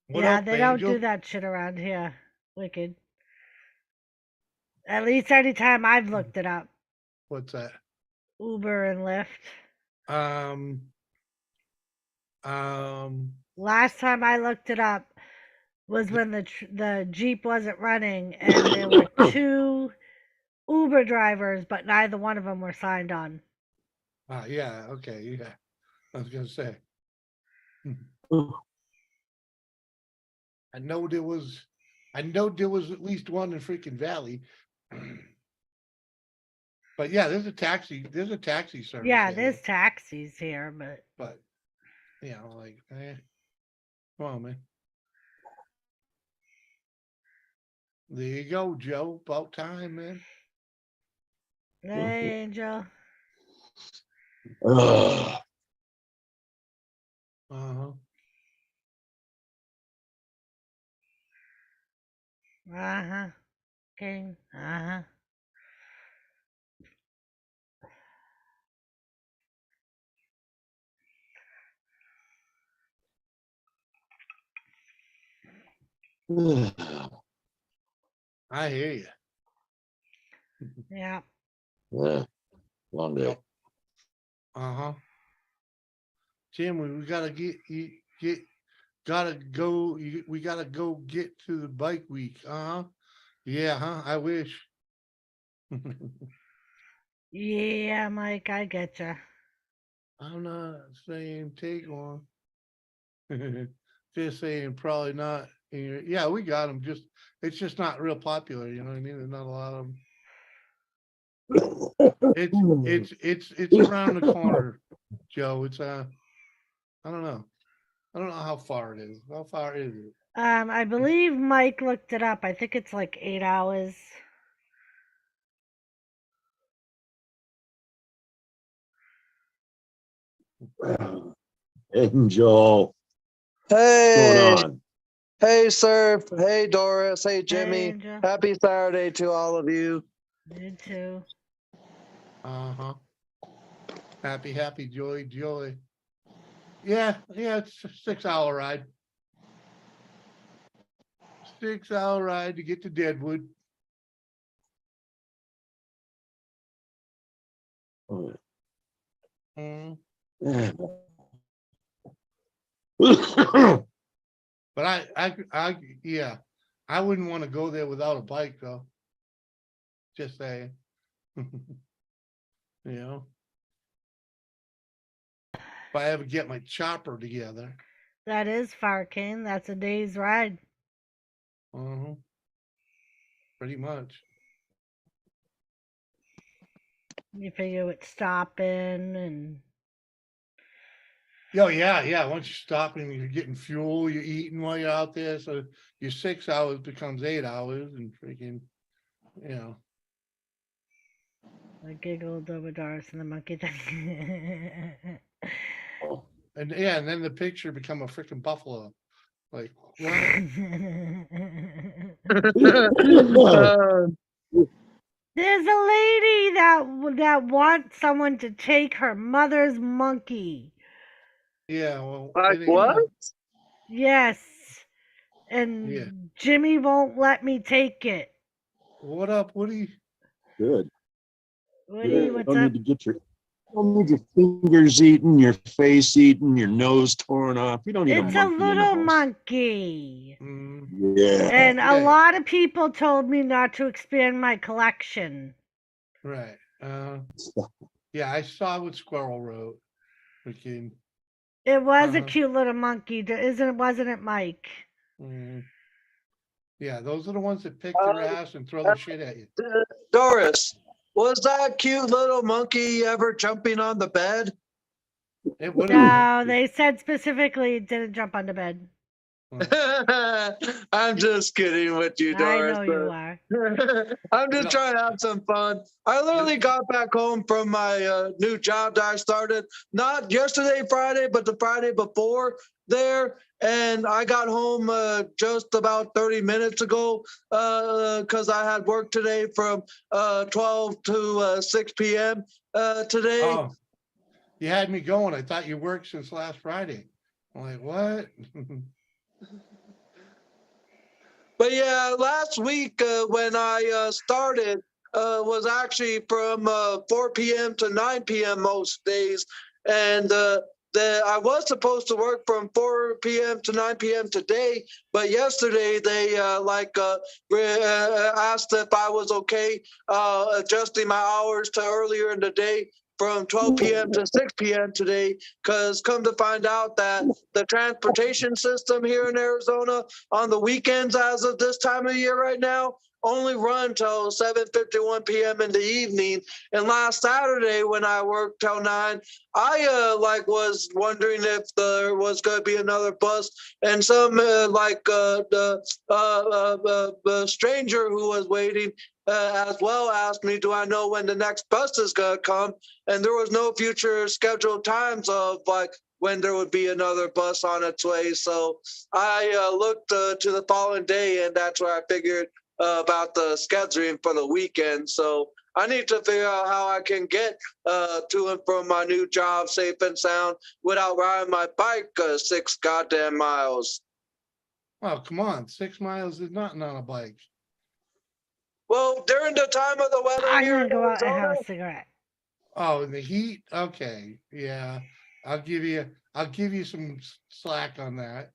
What Yeah, up, they don't Angel? do that shit around here. Wicked. At least anytime I've looked it up. What's that? Uber and Lyft. Last time I looked it up was when the Jeep wasn't running and there were 2 Uber drivers, but neither one of them were signed on. Yeah, okay, yeah. I was gonna say. Oh, I know there was at least one in freaking Valley. But yeah, there's a taxi service. Yeah, there, there's taxis here, but you know, like, come on, man. There you go, Joe. About time, man. Hey, Angel. Ugh. Uh-huh. Uh-huh. King. Uh-huh. I hear you. Yeah. Yeah, long day. Yep. Uh-huh. Jim, we gotta gotta go. We gotta go get to the bike week. Uh-huh. Yeah, huh? I wish. Yeah, Mike, I getcha. I'm not saying take one. Just saying probably not. Yeah, we got them. Just it's just not real popular. You know what I mean? There's not a lot of them. It's around the corner, Joe. It's I don't know. I don't know how far it is. How far is it? I believe Mike looked it up. I think it's like 8 hours. Angel, what's going Hey, on? hey, Surf. Hey, Doris. Hey, Hey, Jimmy. Angel. Happy Saturday to all of you. You too. Uh-huh. Happy, joy. Yeah, it's a 6 hour ride. 6 hour ride to get to Deadwood. Oh, Mm. yeah. But yeah, I wouldn't want to go there without a bike though. Just saying. You know, if I ever get my chopper together. That is far, King. That's a day's ride. Uh-huh. Pretty much. You figure with stopping and Oh, yeah. Once you stop and you're getting fuel, you're eating while you're out there. So your 6 hours becomes 8 hours and freaking, you know. I giggled over Doris and the monkey thing. And yeah, and then the picture become a freaking buffalo. Like, what? Uh, There's a lady that wants someone to take her mother's monkey. Yeah, well, like it ain't what? mine. Yes. Yeah. And Jimmy won't let me take it. What up, Woody? Good. Woody, You what's don't up? need to get don't need your fingers eaten, your face eaten, your nose torn off. You don't need a It's a monkey in the little house. monkey. Mm, Yeah. And a Yeah. lot of people told me not to expand my collection. right. Yeah, I saw what Squirrel wrote. Freaking, It was a Uh-huh. cute little monkey, wasn't it, Mike? mm. Yeah, those are the ones that pick your ass and throw the shit at you. Doris, was that cute little monkey ever jumping on the bed? It would have. No, they said specifically it didn't jump on the bed. I'm just kidding with you, I Doris. know you are. I'm just No. trying to have some fun. I literally got back home from my new job that I started, not yesterday, Friday, but the Friday before there. And I got home just about 30 minutes ago because I had work today from 12 to 6 p.m. Today. Oh, you had me going. I thought you worked since last Friday. I'm like, what? But yeah, last week when I started was actually from 4 p.m. to 9 p.m. most days, and I was supposed to work from 4 p.m. to 9 p.m. today, but yesterday they asked if I was okay adjusting my hours to earlier in the day from 12 p.m. to 6 p.m. today, because come to find out that the transportation system here in Arizona on the weekends as of this time of year right now only run till 7:51 p.m. in the evening. And last Saturday when I worked till 9, I was wondering if there was going to be another bus, and some the stranger who was waiting, as well asked me, do I know when the next bus is going to come? And there was no future scheduled times of like when there would be another bus on its way. So I looked to the following day, and that's where I figured about the scheduling for the weekend. So I need to figure out how I can get to and from my new job safe and sound without riding my bike 6 goddamn miles. Oh, come on, 6 miles is nothing on a bike. Well, during the time of the weather I'm here gonna in go out and have Arizona, a cigarette. Oh, in the heat? Okay, yeah. I'll give you some slack on that.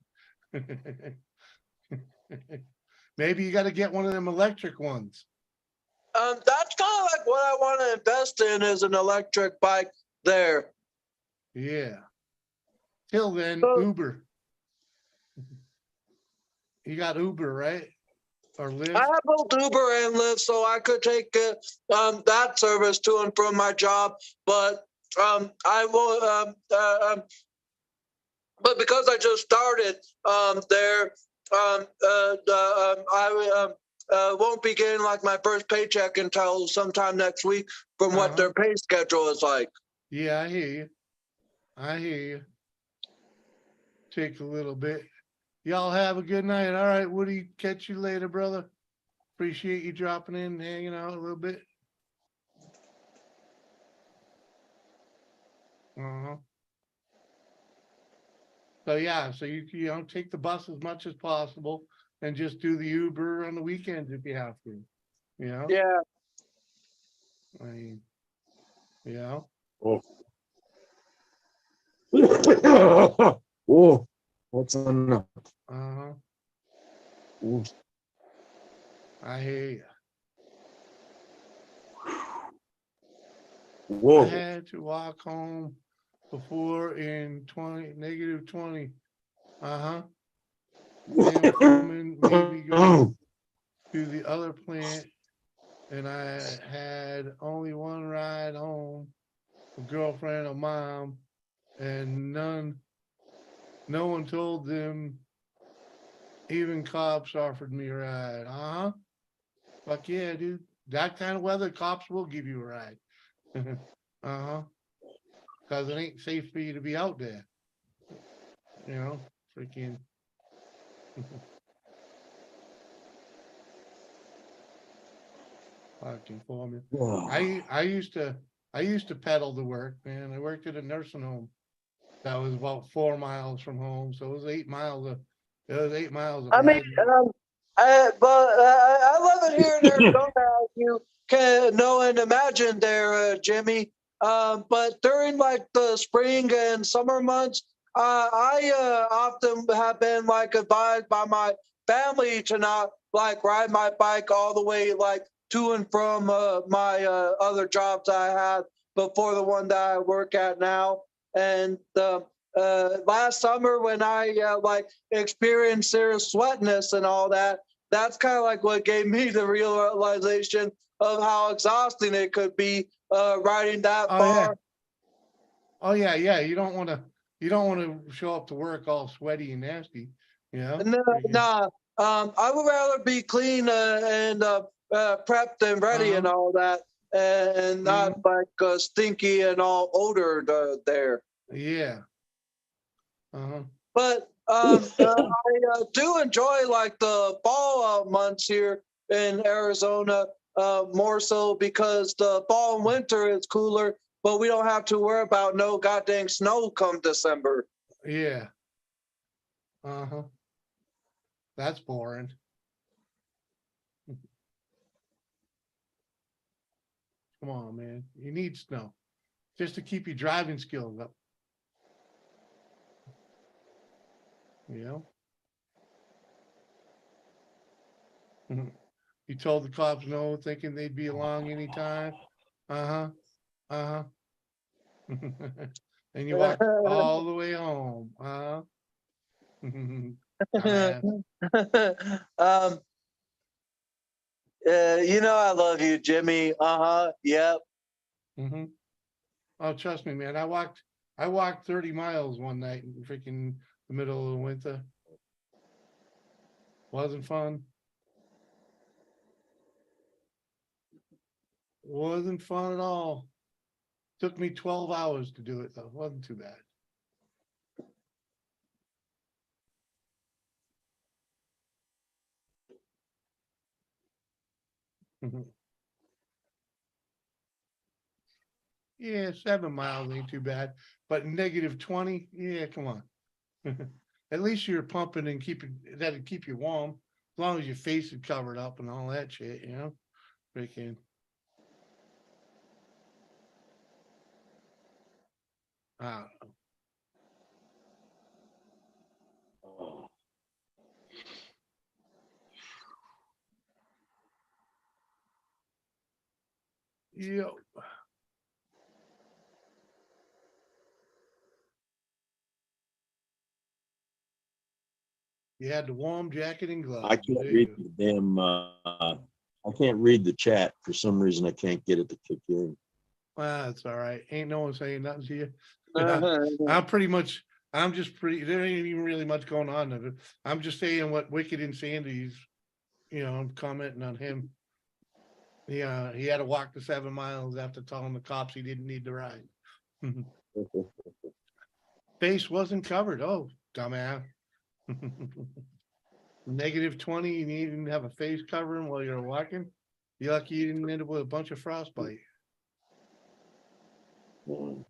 Maybe you gotta get one of them electric ones. that's kind of like what I want to invest in is an electric bike there. Yeah. Till then, So Uber. You got Uber, right? Or I Lyft? have both Uber and Lyft, so I could take that service to and from my job. But I will. But because I just started there, I won't be getting like my first paycheck until sometime next week from what Uh-huh. their pay schedule is like. Yeah, I hear you. I hear you. Take a little bit. Y'all have a good night. All right, Woody, catch you later, brother. Appreciate you dropping in and hanging out a little bit. Uh-huh. So yeah, so you know, take the bus as much as possible and just do the Uber on the weekends if you have to. You know? Yeah. I mean, you know? Oh. Oh, what's enough? Uh-huh. Ooh. I hear you. I Whoa. had to walk home before in -20. Uh-huh. Him coming made me go to the other plant, and I had only one ride home, a girlfriend, a mom, and no one told them, even cops offered me a ride. Uh-huh. Fuck yeah, dude. That kind of weather, cops will give you a ride. Uh-huh. Because it ain't safe for you to be out there. You know, freaking. Fucking for me. I used to pedal to work, man. I worked at a nursing home that was about 4 miles from home, so it was 8 miles of I mean, riding. I love it here in Arizona, as you can know and imagine there, Jimmy. But during like the spring and summer months, I often have been like advised by my family to not like ride my bike all the way like to and from my other jobs I had before the one that I work at now. And last summer when I like experienced serious sweatness and all that, that's kind of like what gave me the realization of how exhausting it could be riding that Oh yeah. far. Oh yeah, yeah. You don't want to show up to work all sweaty and nasty, you know? No, Freaking. nah, I would rather be clean and prepped and ready and Uh-huh. all that, and not Mhm. like stinky and all odored there. Yeah. Uh-huh. But I do enjoy like the fall months here in Arizona more so because the fall and winter is cooler, but we don't have to worry about no goddamn snow come December. Yeah. Uh-huh. That's boring. Come on, man. You need snow just to keep your driving skills up, you know? Mhm. You told the cops no, thinking they'd be along anytime. Uh-huh. Uh-huh. And you walked all the way home. Uh-huh. Dumbass. um, you know I love you, Jimmy. Uh-huh. Yep. Hmm. Oh, trust me, man. I walked 30 miles one night in freaking the middle of the winter. Wasn't fun. Wasn't fun at all. Took me 12 hours to do it though. Wasn't too bad. Yeah, 7 miles ain't too bad, but -20, yeah, come on. At least you're pumping and that'd keep you warm, as long as your face is covered up and all that shit, you know? Freaking. I don't know. Yep. You had the warm jacket and gloves. I can't There read you the damn, I can't read the chat. For some reason, I can't get it to kick in. Well, that's all right. Ain't no one saying nothing to you. Uh-huh. I'm just pretty, there ain't even really much going on of it. I'm just saying what Wicked and Sandy's, I'm commenting on him. Yeah, he had to walk the 7 miles after telling the cops he didn't need to ride. Face wasn't covered. Oh, dumbass. -20, you didn't even have a face covering while you're walking. You're lucky you didn't end up with a bunch of frostbite. No,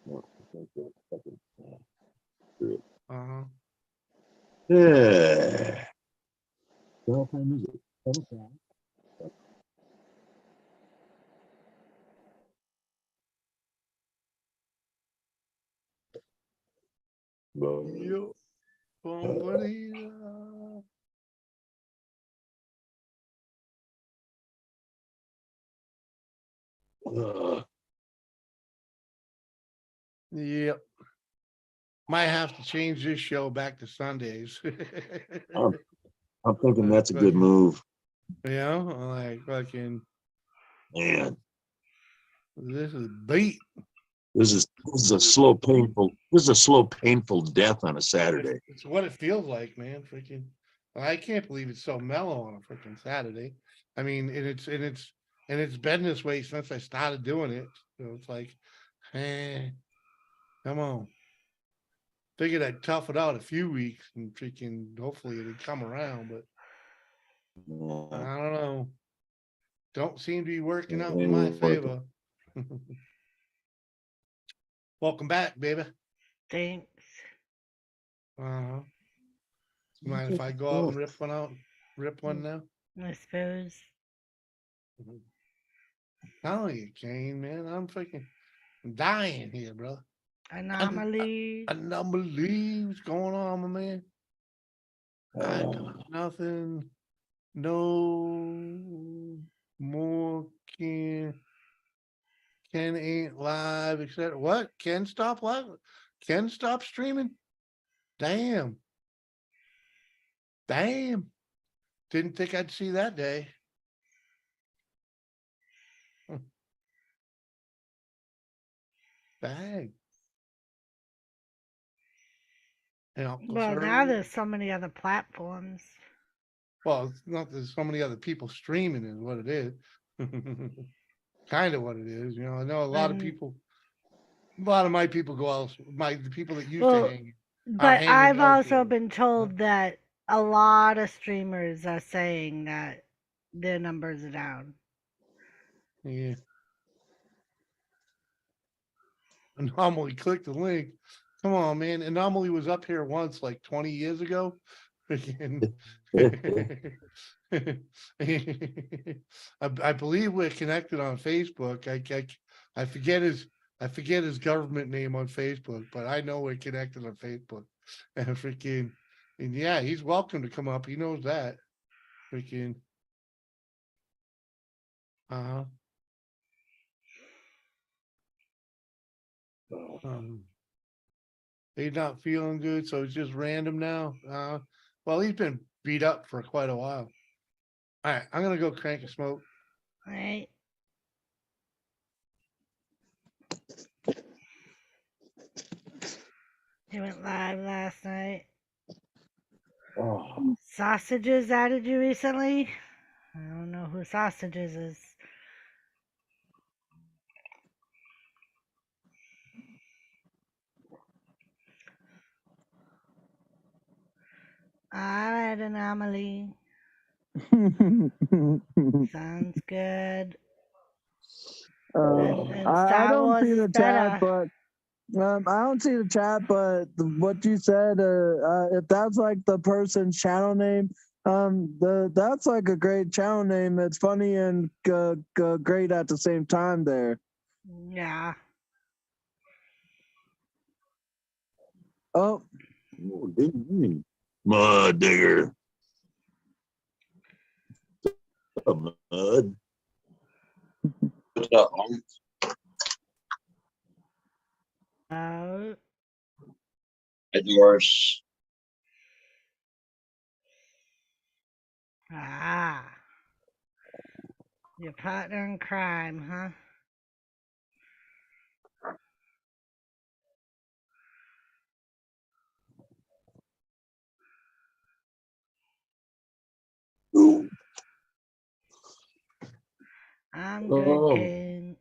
I think that's fucking, screw Uh-huh. it. Yeah. What time is it? 10 o'clock. Well, Yep. Boom-ba-dee-da. Yep. Might have to change this show back to Sundays. I'm thinking that's a good move. Like fucking, Man, this is beat. this is a slow, painful death on a Saturday. It's what it feels like, man. Freaking, I can't believe it's so mellow on a freaking Saturday. I mean, and it's been this way since I started doing it. So it's like, come on. Figured I'd tough it out a few weeks and freaking hopefully it'd come around, but I don't know. Don't seem to be working out in my favor. Welcome back, baby. Thanks. Uh-huh. Mind if I go out and rip one now? I suppose. Telling you, Kane, man, I'm freaking dying here, bro. Anomaly. Anomaly, what's going on, my man? I got nothing. No more Ken ain't live, etc. What? Ken stop live? Ken stop streaming? Damn. Didn't think I'd see that day. Dang. And Uncle Well, Sir- now there's so many other platforms. Well, it's not there's so many other people streaming is what it is. Kind of what it is, I know a lot of people, a lot of my people go out, the people that used to Well, hang. but hanging I've out also there. been told that a lot of streamers are saying that their numbers are down. Yeah. Anomaly, click the link. Come on, man. Anomaly was up here once like 20 years ago. Freaking- I believe we're connected on Facebook. I forget his government name on Facebook, but I know we're connected on Facebook. And yeah, he's welcome to come up. He knows that. Freaking uh-huh. He's not feeling good, so it's just random now. Well, he's been beat up for quite a while. All right, I'm gonna go crank a smoke. Right? He went live last night. Oh, Sausages added you recently? I don't know who sausages is. Alright, Anomaly. Sounds good. And I Star don't Wars see is the chat, better. but I don't see the chat. But what you said, if that's like the person's channel name, that's like a great channel name. It's funny and great at the same time. There. Yeah. Oh, Oh, good morning, Mud digger. Mud. What's up, Mom? Uh, Hi, Doris. ah. Your partner in crime, huh? Ooh. I'm good, Kane.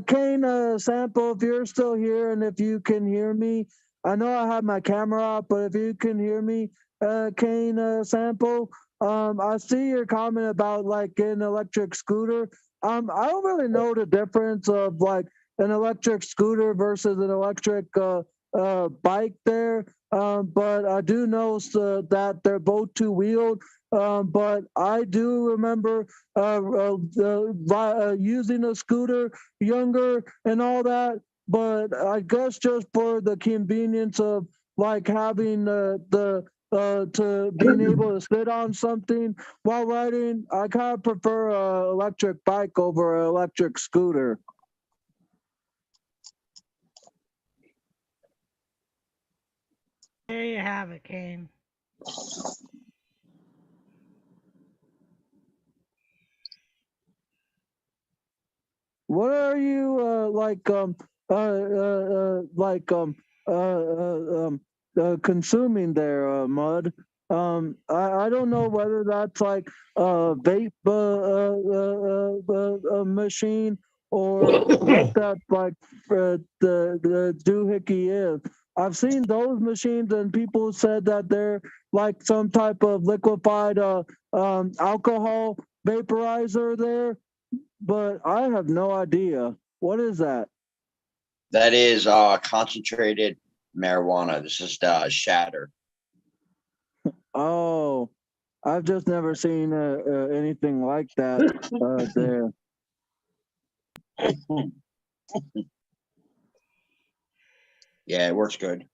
Kane, Sample, if you're still here and if you can hear me, I know I have my camera off, but if you can hear me, Kane, Sample, I see your comment about like an electric scooter. I don't really know the difference of like an electric scooter versus an electric bike there. But I do know that they're both two-wheeled. But I do remember using a scooter younger and all that. But I guess just for the convenience of like having to being able to sit on something while riding, I kind of prefer a electric bike over an electric scooter. There you have it, Kane. What are you consuming there, Mud? I don't know whether that's like a vape machine or what that like the doohickey is. I've seen those machines and people said that they're like some type of liquefied alcohol vaporizer there, but I have no idea. What is that? That is concentrated marijuana. This is shatter. Oh, I've just never seen anything like that there. Yeah, it works good.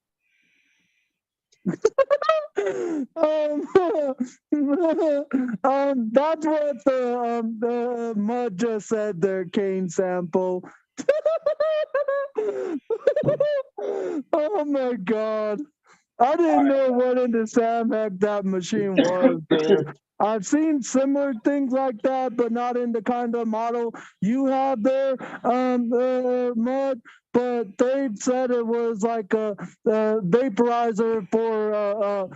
That's what the Mud just said there, Kane Sample. Oh my God. I didn't know what in the Sam heck that machine was there. I've seen similar things like that, but not in the kind of model you have there, Mud. But they said it was like a vaporizer for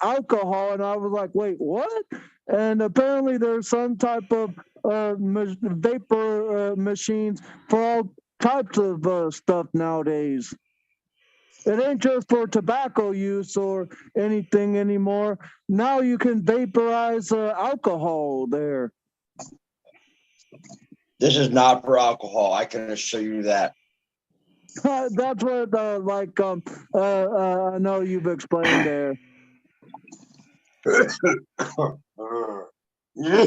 alcohol, and I was like, wait, what? And apparently there's some type of vapor machines for all types of stuff nowadays. It ain't just for tobacco use or anything anymore. Now you can vaporize alcohol there. This is not for alcohol. I can assure you that. That's what I know you've explained there. Yeah.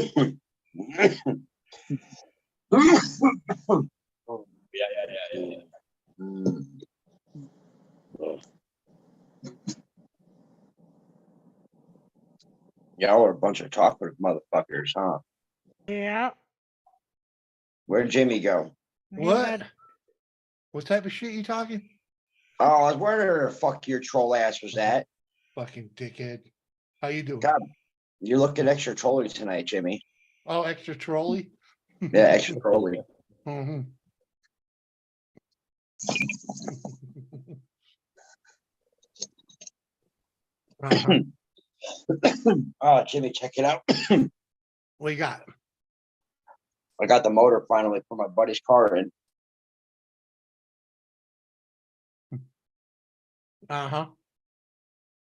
Y'all are a bunch of talkative motherfuckers, huh? Yeah. Where'd Jimmy go? What? What type of shit you talking? Oh, I was wondering where the fuck your troll ass was at. Fucking dickhead. How you doing? God, you're looking extra trolly tonight, Jimmy. Oh, extra trolley? Yeah, extra trolly. Mhm. Uh-huh. Oh, Jimmy, check it out. What you got? I got the motor finally for my buddy's car in. Uh-huh.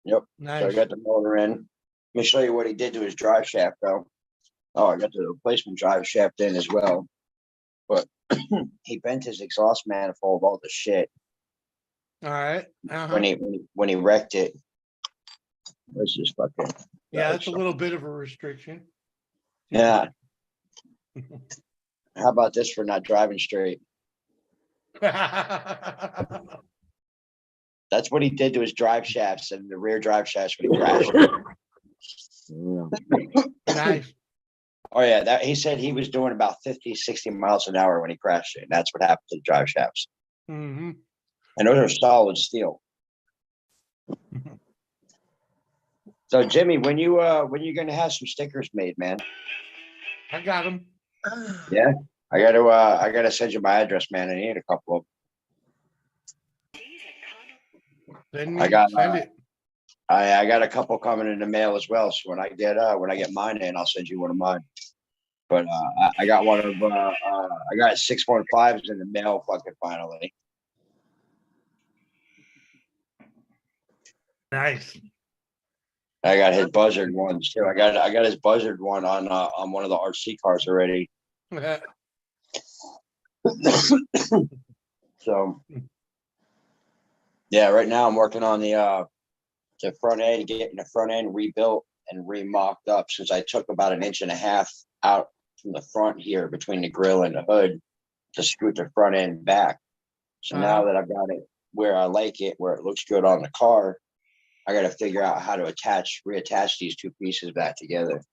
Yep. Nice. So I got the motor in. Let me show you what he did to his drive shaft, though. Oh, I got the replacement drive shaft in as well. But he bent his exhaust manifold, all the shit, All right. Uh-huh. when he wrecked it. This is fucking. Yeah, that's a little bit of a restriction. Yeah. How about this for not driving straight? That's what he did to his drive shafts and the rear drive shafts when he crashed. Yeah. Nice. Oh yeah, that he said he was doing about 50, 60 miles an hour when he crashed it. And that's what happened to the drive shafts. Mm-hmm. And those are solid steel. So Jimmy, when you gonna have some stickers made, man? I got him. Yeah. I gotta send you my address, man. I need a couple of Send I got send it. I got a couple coming in the mail as well. So when I get mine in, I'll send you one of mine. But I got one of I got 615s in the mail fucking finally. Nice. I got his buzzard ones too. I got his buzzard one on one of the RC cars already. So yeah, right now I'm working on the front end, getting the front end rebuilt and remocked up since I took about 1.5 inches out from the front here between the grill and the hood to scoot the front end back. So now that I've got it where I like it, where it looks good on the car, I got to figure out how to reattach these two pieces back together.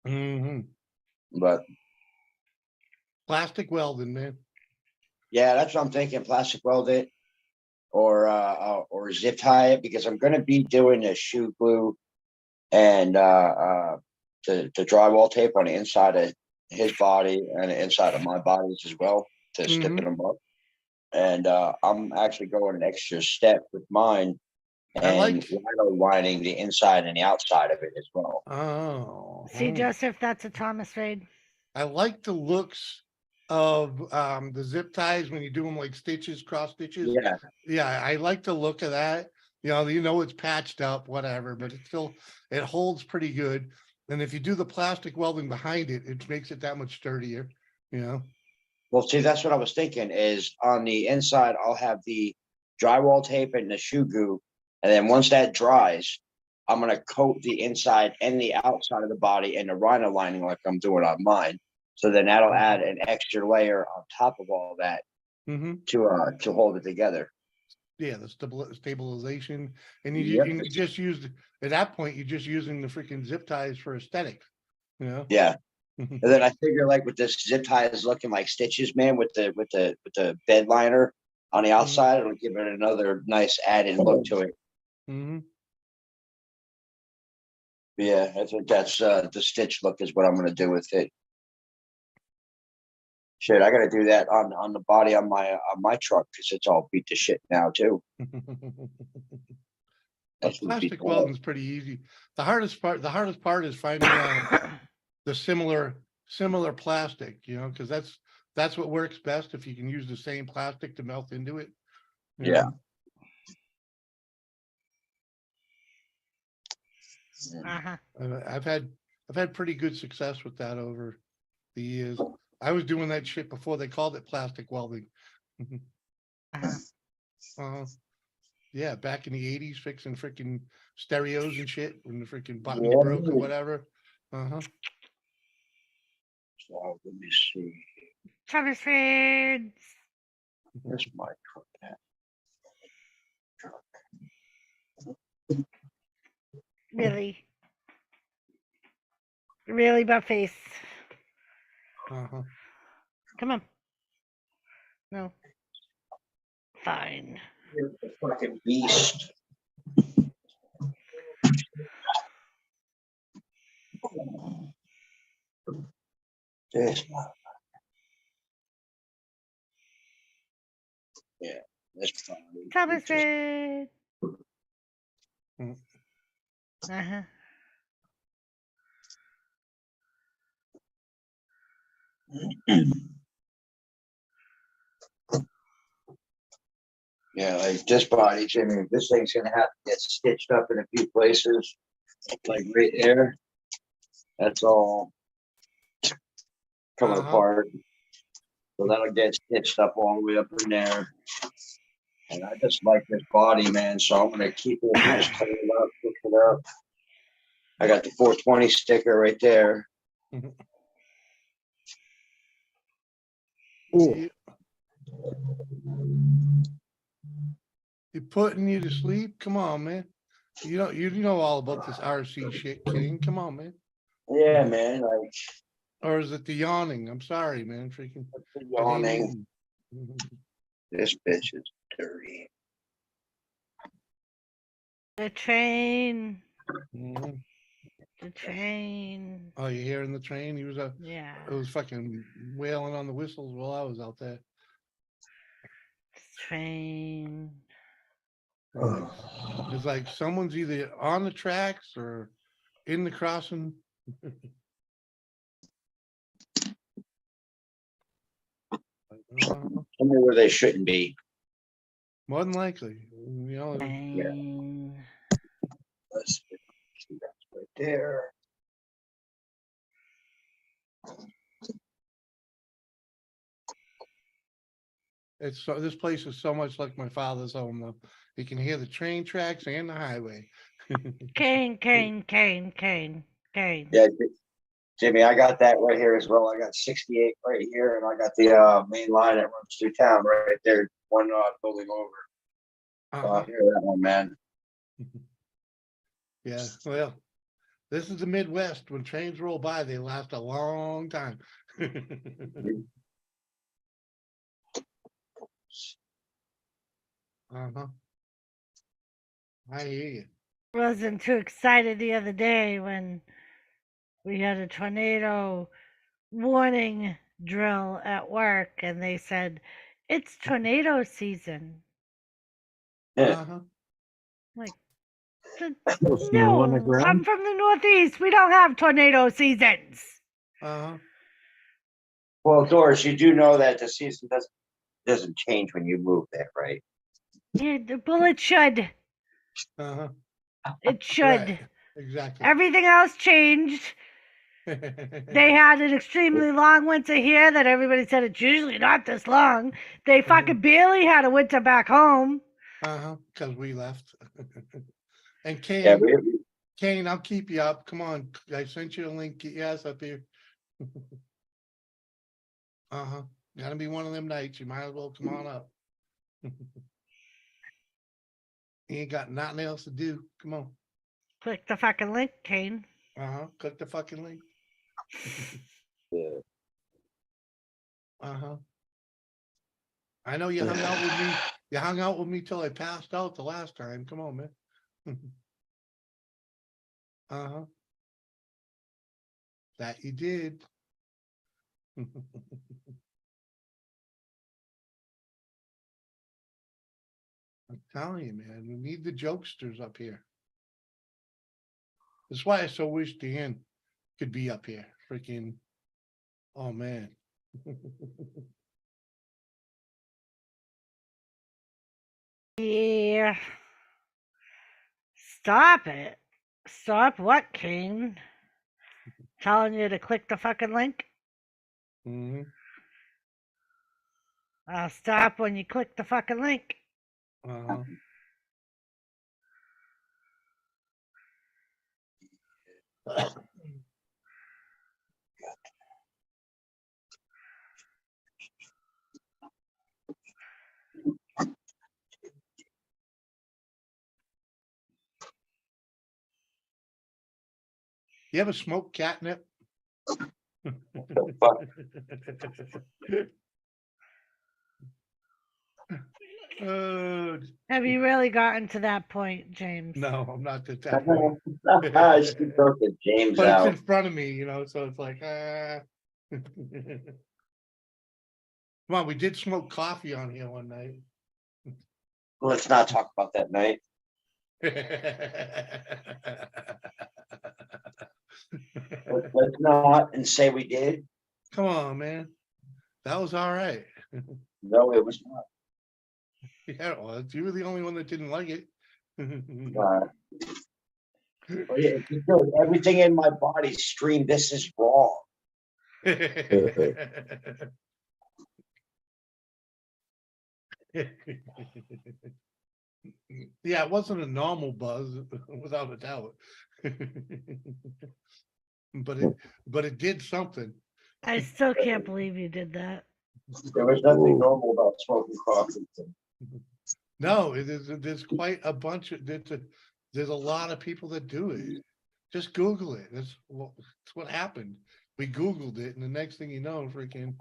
Mm-hmm. But Plastic welding, man. yeah, that's what I'm thinking. Plastic weld it or zip tie it, because I'm going to be doing a shoe glue and the drywall tape on the inside of his body and the inside of my bodies as well to stiffen them up. And I'm actually going an extra step with mine and lining the inside and the outside of it as well. Oh. See, Joseph, that's a Thomas raid. I like the looks of the zip ties when you do them like stitches, cross stitches. Yeah. Yeah, I like the look of that. You know it's patched up, whatever, but it holds pretty good. And if you do the plastic welding behind it, it makes it that much sturdier, you know. Well, see, that's what I was thinking is on the inside, I'll have the drywall tape and the shoe glue. And then once that dries, I'm going to coat the inside and the outside of the body in the rhino lining like I'm doing on mine. So then that'll add an extra layer on top of all that to hold it together. Yeah, the stabilization. And you just used, at that point, you're just using the freaking zip ties for aesthetics, you know? Yeah. And then I figure like with this zip tie is looking like stitches, man, with the bed liner on the outside, it'll give it another nice added look to it. Yeah, I think that's the stitch look is what I'm gonna do with it. Shit, I gotta do that on the body on my truck because it's all beat to shit now too. Plastic welding's pretty easy. The hardest part is finding the similar plastic, you know, because that's what works best if you can use the same plastic to melt into it. Yeah. I've had pretty good success with that over the years. I was doing that shit before they called it plastic welding. Yeah, back in the 80s, fixing freaking stereos and shit when the freaking buttons broke or whatever. So let me see. Thomas raids. Where's my truck at? Really? Really, Buttface? Uh-huh. Come on. No. Fine. You're a fucking beast. This. Yeah, that's fine. Thomas Red. Mm. Uh-huh. Yeah, like this body, Jimmy, this thing's gonna have to get stitched up in a few places, like right there. That's all coming Uh-huh. apart. So that'll get stitched up all the way up in there. And I just like this body, man. So I'm gonna keep it, just tighten it up, fix it up. I got the 420 sticker right there. You putting you to sleep? Come on, man. You know all about this RC shit, King. Come on, man. Yeah, man. Like Or is it the yawning? I'm sorry, man. Freaking yawning. Mhm. This bitch is dirty. The train. Mhm. The train. Oh, you hearing the train? It Yeah. was fucking wailing on the whistles while I was out there. Train. It's like someone's either on the tracks or in the crossing. Somewhere where they shouldn't be. More than likely, Train. Let's see, that's right there. This place is so much like my father's home though. You can hear the train tracks and the highway. Cane, cane, cane, cane, cane. Yeah, Jimmy, I got that right here as well. I got 68 right here, and I got the main line that runs through town right there, one building over. So I hear that one, man. Yeah, well, this is the Midwest. When trains roll by, they last a long time. Uh-huh. I hear you. Wasn't too excited the other day when we had a tornado warning drill at work and they said, it's tornado season. Uh-huh. Like, Snow on the no, ground? I'm from the Northeast. We don't have tornado seasons. Uh-huh. Well, Doris, you do know that the season doesn't change when you move there, right? Yeah, well, it should. Uh-huh. It should. Right. Exactly. Everything else changed. They had an extremely long winter here that everybody said it's usually not this long. They fucking barely had a winter back home. Uh-huh. Because we left. And Yeah, Kane, I'll keep you up. Come on. I sent you a link. Get your ass up here. Uh-huh. Gotta be one of them nights. You might as well come on up. You ain't got nothing else to do. Come on. Click the fucking link, Kane. Uh-huh. Click the fucking link. Yeah. Uh-huh. I know you hung out with me. You hung out with me till I passed out the last time. Come on, man. Uh-huh. That you did. I'm telling you, man, we need the jokesters up here. That's why I so wish Dan could be up here. Freaking, oh man. Yeah. Stop it. Stop what, Kane? Telling you to click the fucking link? Hmm. I'll stop when you click the fucking link. Uh-huh. You ever smoke catnip? The fuck? Have you really gotten to that point, James? No, I'm not at that point. She broke the James But it's out. in front of me, so it's like, Come on, we did smoke coffee on here one night. Let's not talk about that night. Let's not and say we did. Come on, man. That was all right. No, it was not. Yeah, it was. You were the only one that didn't like it. Dude, everything in my body screamed, "This is wrong." Yeah, it wasn't a normal buzz, without a doubt. But it did something. I still can't believe you did that. There was nothing normal about smoking coffee. No, there's quite a bunch of there's a lot of people that do it. Just Google it. That's what happened. We Googled it, and the next thing you know, freaking,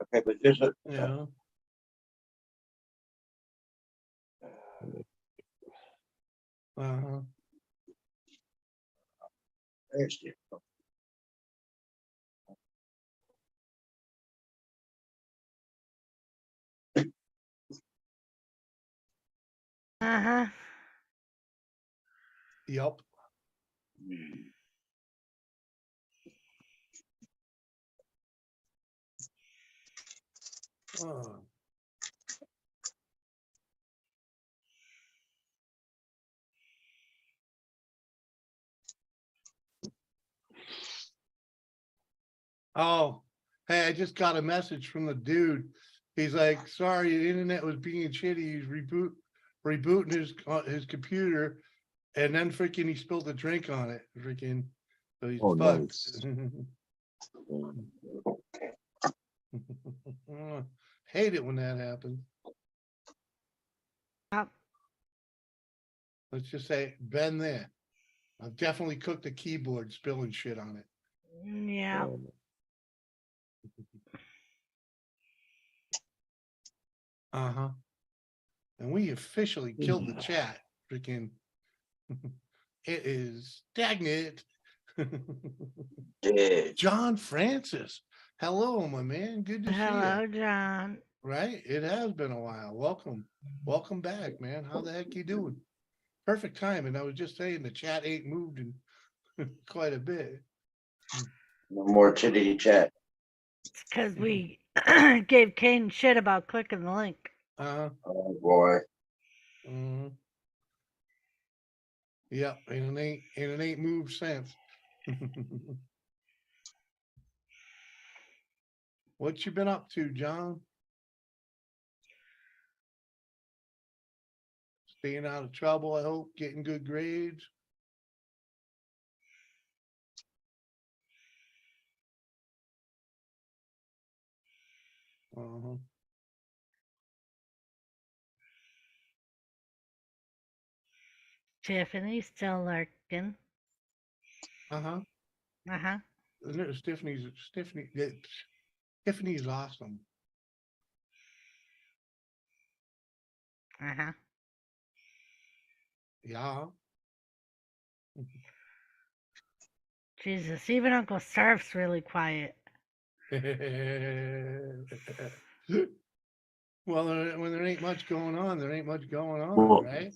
Okay, but there's a uh-huh. there's the- Uh-huh. Yep. Oh. Oh, hey, I just got a message from the dude. He's like, sorry, the internet was being shitty. He's rebooting his computer, and then freaking he spilled a drink on it. Freaking, so he's Oh, fucked. nice. Hate it when that happens. Yep. Let's just say, been there. I've definitely cooked a keyboard spilling shit on it. Yeah. Uh-huh. And we officially killed the chat. Freaking, it is stagnant. Dude, John Francis. Hello, my man. Good to see Hello, you. John. Right? It has been a while. Welcome. Welcome back, man. How the heck you doing? Perfect time. And I was just saying the chat ain't moved in quite a bit. no more chitty chat. It's because we gave Kane shit about clicking the link. Oh boy. Yep, and it ain't moved since. What you been up to, John? Staying out of trouble, I hope, getting good grades. Uh-huh. Tiffany's still lurking. Uh-huh. Uh-huh. Tiffany's awesome. Uh-huh. Yeah. Jesus, even Uncle Surf's really quiet. Well, when there ain't much going on, there ain't much going on, Well, right?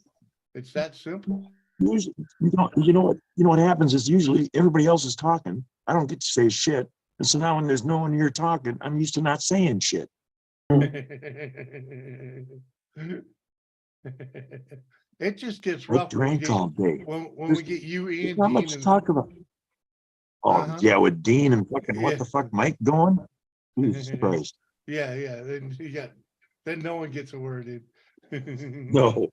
It's that simple. Usually, you know what happens is usually everybody else is talking. I don't get to say shit. And so now when there's no one here talking, I'm used to not saying shit. It just gets I rough drank all day. when we get you There's and not Dean much to and talk about. Oh, Uh-huh. yeah, with Dean and fucking what Yeah. the fuck, Mike going? Jesus Christ. yeah, then no one gets a word in. No.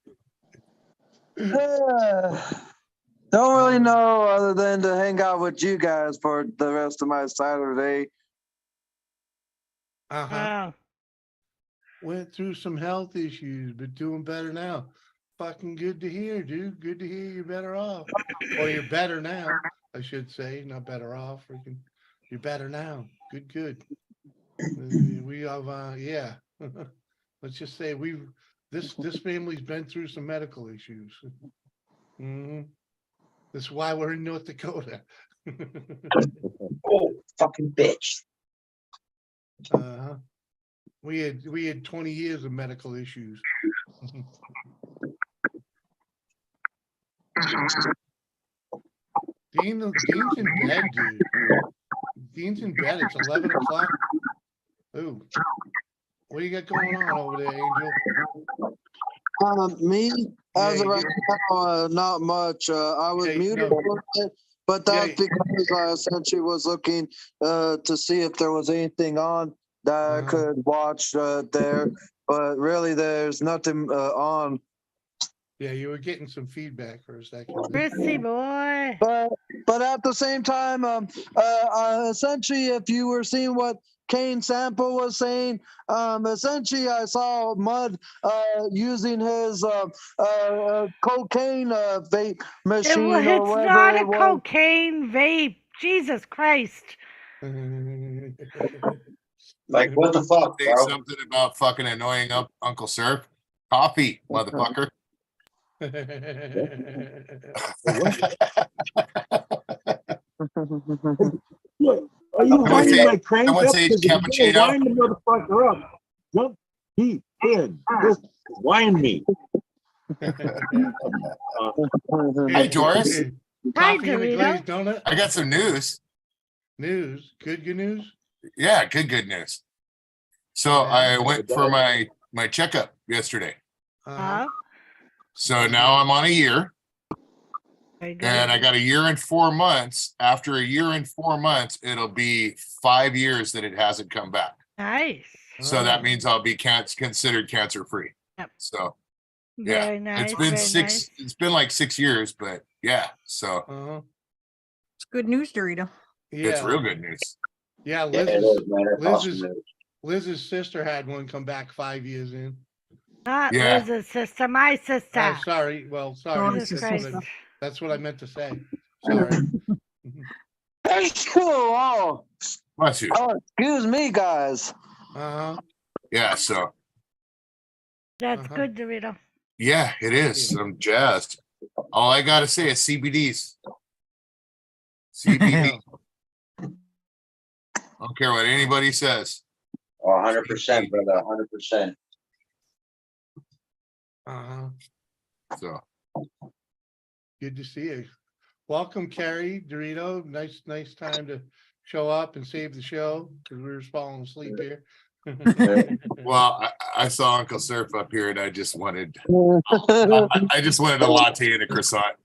Don't really know other than to hang out with you guys for the rest of my Saturday. Uh-huh. Oh, Went through some health issues, but doing better now. Fucking good to hear, dude. Good to hear you're better off. Or you're better now. I should say, not better off. You're better now. Good. We have, yeah. Let's just say this family's been through some medical issues. That's why we're in North Dakota. Oh, fucking bitch. We had 20 years of medical issues. Dean's in bed, dude. Dean's in bed. It's 11 o'clock. Ooh. What do you got going on over there, Angel? Me, as Yeah, of right now, not much. I was Yeah, muted no. a little bit, but Yeah, that's because I essentially was looking to see if there was anything on that I could watch there. But really, there's nothing on. Yeah, you were getting some feedback for a second. Chrissy boy. But at the same time, essentially, if you were seeing what Kane Sample was saying, essentially, I saw Mud using his cocaine vape machine or It's whatever not a it was. cocaine vape. Jesus Christ. Like, what the fuck, Say bro? something about fucking annoying up Uncle Surf. Coffee, motherfucker. Look, are you Someone winding say- my crank someone up? say 'Cause if you're gonna cappuccino. wind the motherfucker up. Jump deep in. Just wind me. Hey, Doris. Hi, Coffee and a Dorito. glazed donut. I got some news. News. Good news. Yeah, good news. So I went for my checkup yesterday. Uh, So now I'm on a year, very good. and I got a year and 4 months. After a year and 4 months, it'll be 5 years that it hasn't come back. Nice. So that means I'll be considered cancer free. Yep. So yeah, Very nice. it's been very six. nice. It's been like 6 years, but yeah. So It's good news, Dorito. it's Yeah. real good news. Yeah, Yeah, it is, man. It's awesome Liz's, news. Liz's sister had one come back 5 years in. Not Yeah. Liz's sister, my sister. Sorry. Well, sorry. Jesus Christ. That's what I meant to say. Sorry. Oh, Bless you. excuse me, guys. Yeah. So That's good, Dorito. yeah, it is. I'm jazzed. All I gotta say is CBDs. CBD. I don't care what anybody says. Oh, 100%, brother. 100%. So Good to see you. Welcome, Carrie, Dorito. Nice time to show up and save the show because we were falling asleep here. well, I saw Uncle Surf up here, and I just wanted a latte and a croissant.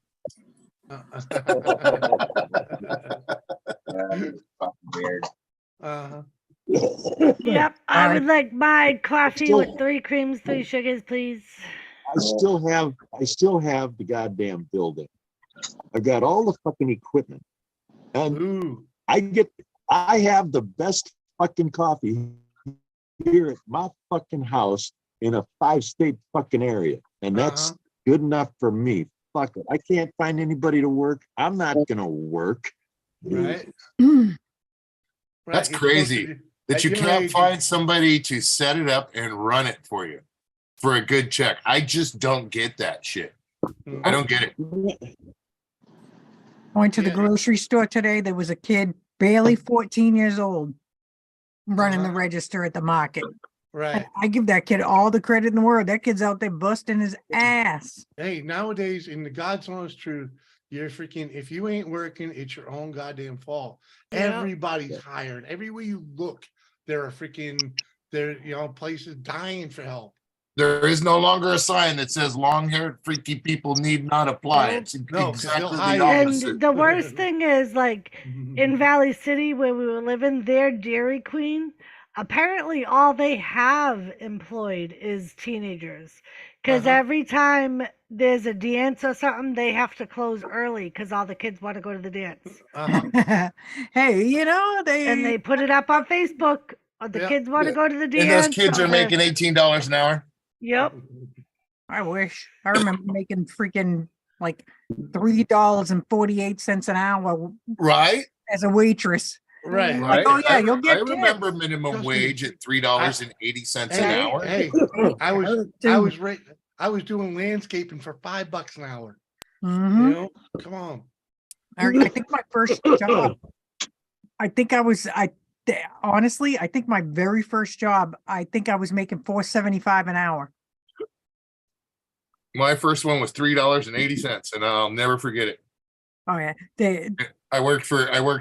It's fucking weird. Yep, I would like my coffee with 3 creams, 3 sugars, please. I still have the goddamn building. I got all the fucking equipment. And I have the best fucking coffee here at my fucking house in a 5-state fucking area. And that's good enough for me. Fuck it. I can't find anybody to work. I'm not gonna work. Right. That's You're crazy supposed to- that at you your can't age, find somebody to set it up and run it for you for a good check. I just don't get that shit. I don't get it. I went to the grocery store today. There was a kid, barely 14 years old, running the register at the market. Right. I give that kid all the credit in the world. That kid's out there busting his ass. Hey, nowadays, in the God's honest truth, you're freaking, if you ain't working, it's your own goddamn fault. Yeah. Everybody's hired. Everywhere you look, there are freaking, places dying for help. There is no longer a sign that says long-haired freaky people need not apply. It's No, 'cause exactly they'll the hire you. opposite. And the worst thing is, like, in Valley City where we were living, their Dairy Queen, apparently all they have employed is teenagers. Because every time there's a dance or something, they have to close early because all the kids want to go to the dance. Hey, you know, And they put it up on Facebook. The kids want to go to the dance. And those kids or are the- making $18 an hour. Yep. I wish. I remember making freaking like $3.48 an hour Right? as a waitress. Right. Right. oh, yeah, I, you'll get I remember tips. minimum Trust me. wage at $3.80 an Hey, hour. hey, I was doing landscaping for $5 an hour. Mhm. You know, come on. I think my first job, honestly, I think my very first job, I think I was making $4.75 an hour. My first one was $3.80, and I'll never forget it. Oh yeah. I worked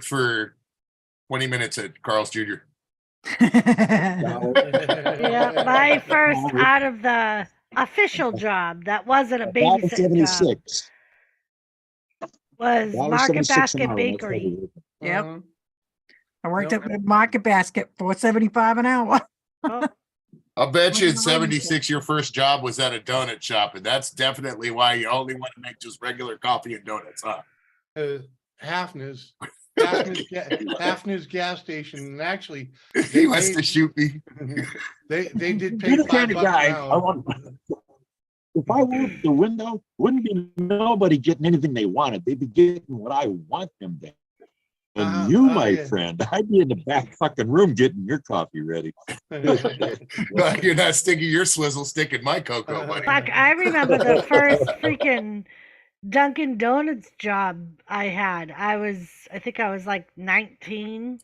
for 20 minutes at Carl's Jr. Yeah, my first out of the official job that wasn't a babysit job $1.76. was Market $1.76 an Basket hour. That's Bakery. heavy. Yep. Uh-huh. I worked Yep. at Market Basket, $4.75 an hour. Oh, I'll bet you in Unbelievable. 76 your first job was at a donut shop, and that's definitely why you only want to make just regular coffee and donuts, huh? Hafner's gas station, and actually, He wants to shoot me. they did pay You're the kind $5 of guy an I hour. want. If I were the window, wouldn't be nobody getting anything they wanted. They'd be getting what I want them to. And you, my yeah. friend, I'd be in the back fucking room getting your coffee ready. No, you're not sticking your swizzle stick in my cocoa, buddy. fuck, I remember the first freaking Dunkin' Donuts job I had. I think I was like 19.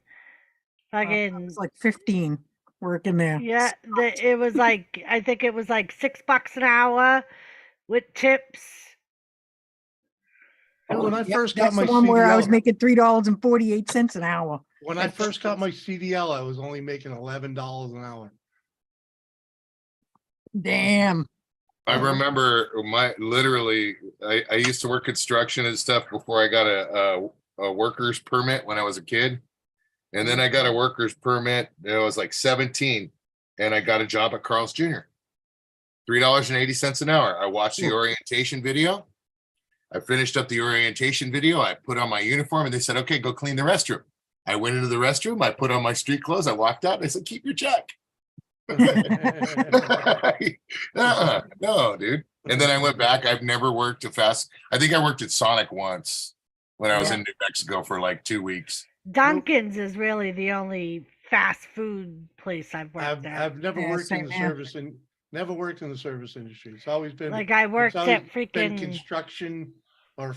I Fucking, was like 15 working there. yeah, it was like, I think it was like $6 an hour with tips. When I Yep, first got that's my the one where I was CDL, making $3.48 an hour. when I first got my CDL, I was only making $11 an hour. Damn. I remember I used to work construction and stuff before I got a worker's permit when I was a kid. And then I got a worker's permit. I was like 17, and I got a job at Carl's Jr. $3.80 an hour. I watched the orientation video. I finished up the orientation video. I put on my uniform, and they said, "Okay, go clean the restroom." I went into the restroom. I put on my street clothes. I walked out, and I said, "Keep your check." No, dude. And then I went back. I've never worked I think I worked at Sonic once when I was in New Mexico for like 2 weeks. Dunkin's is really the only fast food place I've worked at. I've never Yeah, worked in same the here. service industry. It's always been Like I worked always at been freaking, construction or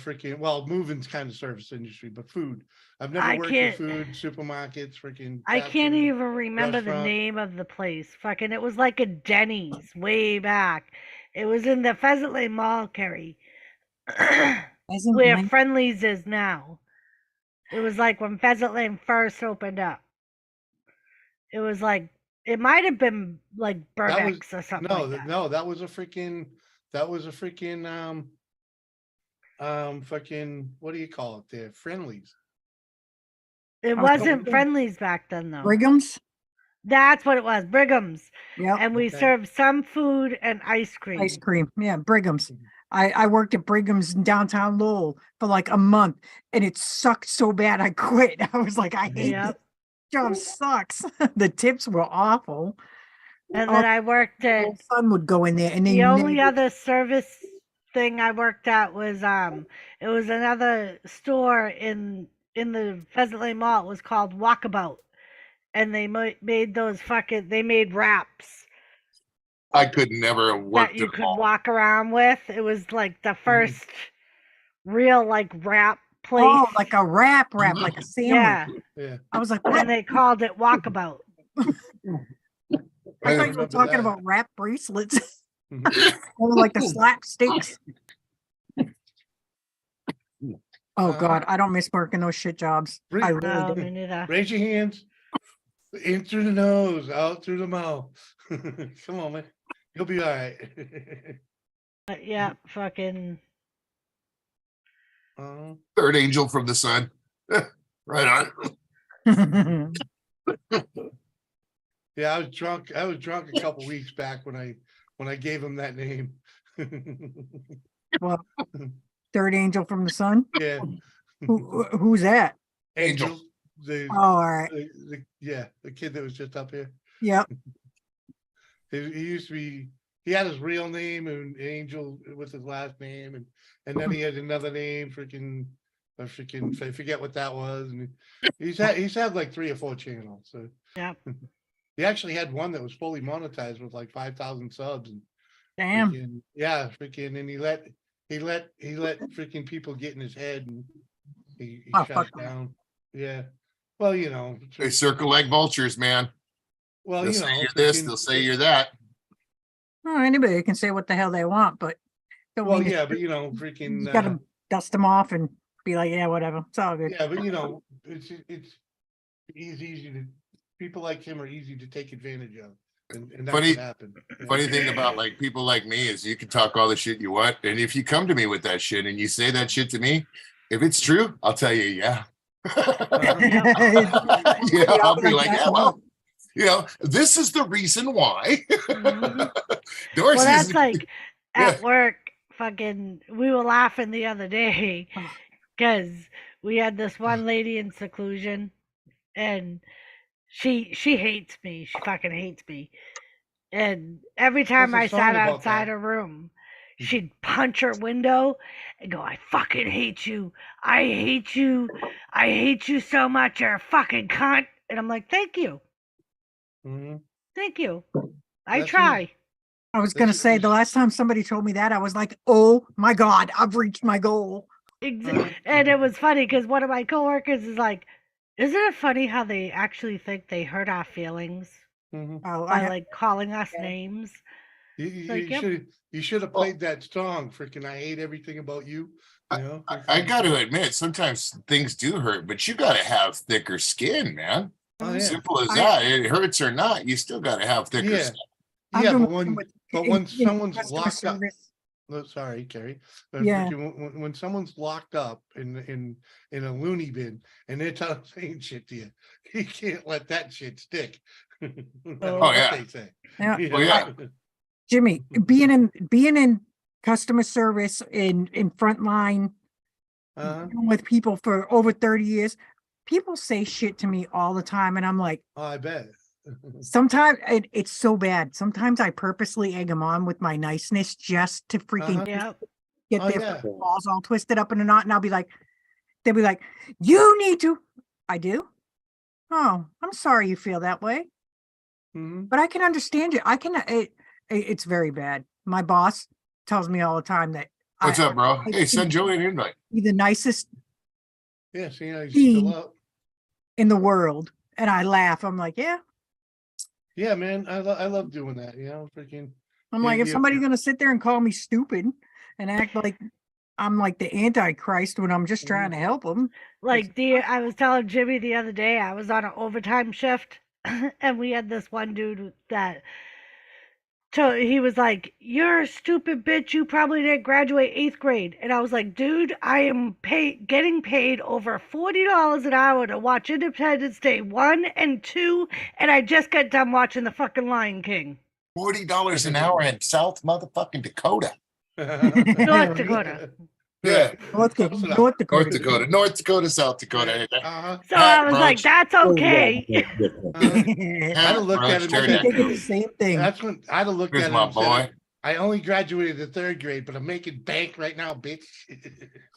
moving's kind of service industry, but food. I've never I worked in can't- food, supermarkets, freaking. I fast can't food. even remember the restaurant. name of the place. Fucking, it was like a Denny's way back. It was in the Pheasant Lane Mall, Kerry, Pheasant where Lane? Friendly's is now. It was like when Pheasant Lane first opened up. It was like, it might have been like That was Burbeck's or something no, like that. no, that was a freaking fucking what do you call it there? Friendlies. It Oh, wasn't okay. Friendly's back then though. Brigham's? That's what it was, Brigham's. Yep. And we Okay. served some food and ice cream. Ice cream. Yeah, Brigham's. I worked at Brigham's in downtown Lowell for like a month, and it sucked so bad I quit. I was like, I hate Yep. this job sucks. The tips were awful. And Oh, then I worked My at, son would go in there and they the only never- other service thing I worked at was it was another store in the Pheasant Lane Mall. It was called Walkabout, and they made those they made wraps I could never have that worked you at could all. walk around with. It was like the first real like wrap place. Oh, like a wrap, like a sandwich. yeah, Yeah. I was like, what? and they called it Walkabout. I thought you were remember talking that. about wrap bracelets. Or like the slapsticks. Oh God, I don't miss working those shit jobs. I really No, do. me neither. Raise your hands. In through the nose, out through the mouth. Come on, man. You'll be all right. But yeah, fucking. Third angel from the sun. Right on. Yeah, I was drunk. I was drunk a couple weeks back when I gave him that name. Well, third angel from the sun. Yeah. Who's that? Angel. Oh, all right. The kid that was just up here. Yep. He he had his real name and Angel with his last name, and then he had another name, I forget what that was. And he's had like 3 or 4 channels. So Yeah. he actually had one that was fully monetized with like 5,000 subs. And Damn. and he let freaking people get in his head, and he Oh, shut fuck that. down. Yeah. Well, you know. They circle like vultures, man. Well, They'll you say know, you're this, freaking- they'll say you're that. Oh, anybody can say what the hell they want, but don't well, mean yeah, to, but you know, you freaking. just gotta dust them off and be like, yeah, whatever. It's all good. Yeah, but you know, it's easy to people like him are easy to take advantage of, and that's Funny- what happened. Yeah. Funny thing about like people like me is you can talk all the shit you want, and if you come to me with that shit and you say that shit to me, if it's true, I'll tell you, yeah. Yeah, I'll be like, yeah, well, you know, this is the reason why. Mhm. Doris Well, that's is like Yeah. at work. Fucking, we were laughing the other day because we had this one lady in seclusion, and she hates me. She fucking hates me. And every time There's a I song sat about outside that. her room, she'd punch her window and go, "I fucking hate you. I hate you. I hate you so much. You're a fucking cunt." And I'm like, "Thank you. Mhm. Thank you. I That's try." I was gonna say the last time somebody told me that, I was like, oh my God, I've reached my goal. And it was funny because one of my coworkers is like, "Isn't it funny how they actually think they hurt our feelings Mhm. Oh, by like calling us names?" Like, yep. You should have played that song. Freaking, I hate everything about you. You know, I got to admit, sometimes things do hurt, but you got to have thicker skin, man. Oh, yeah. Simple as that. It hurts or not, you still got to have thicker Yeah. skin. I've Yeah, been but working when in someone's customer locked up. service. Oh, sorry, Carrie. But Yeah. when someone's locked up in a loony bin and they're saying shit to you, you can't let that shit stick. No matter Oh, what yeah. they say. Yeah. You Oh, yeah. know? Jimmy, being in customer service in frontline dealing with people for over 30 years, people say shit to me all the time, and I'm like, Oh, I bet. sometimes it's so bad. Sometimes I purposely egg them on with my niceness just to freaking Yep. get Oh, their yeah. fucking balls all twisted up in a knot, and they'll be like, you need to. I do. Oh, I'm sorry you feel that way, Mhm. but I can understand you. I can. It's very bad. My boss tells me all the time that What's up, bro? I Hey, send Joey an invite. be the nicest Yeah, see how he's Being- still up. in the world, and I laugh. I'm like, yeah. Yeah, man, I love doing that. You know, freaking. I'm Yeah, like, if yeah. somebody's gonna sit there and call me stupid and act like I'm like the Antichrist when I'm just trying to help them. Like, I was telling Jimmy the other day, I was on an overtime shift, and we had this one dude that he was like, "You're a stupid bitch. You probably didn't graduate 8th grade." And I was like, "Dude, I am getting paid over $40 an hour to watch Independence Day 1 and 2, and I just got done watching the fucking Lion King." $40 an hour in South motherfucking Dakota. North Dakota. Yeah. North Dakota. North Dakota, South Dakota. So I was like, "That's okay." I'd have looked at him and Thinking said, the same thing. that's when I'd have looked Here's at him my and said, boy. I only graduated the 3rd grade, but I'm making bank right now, bitch.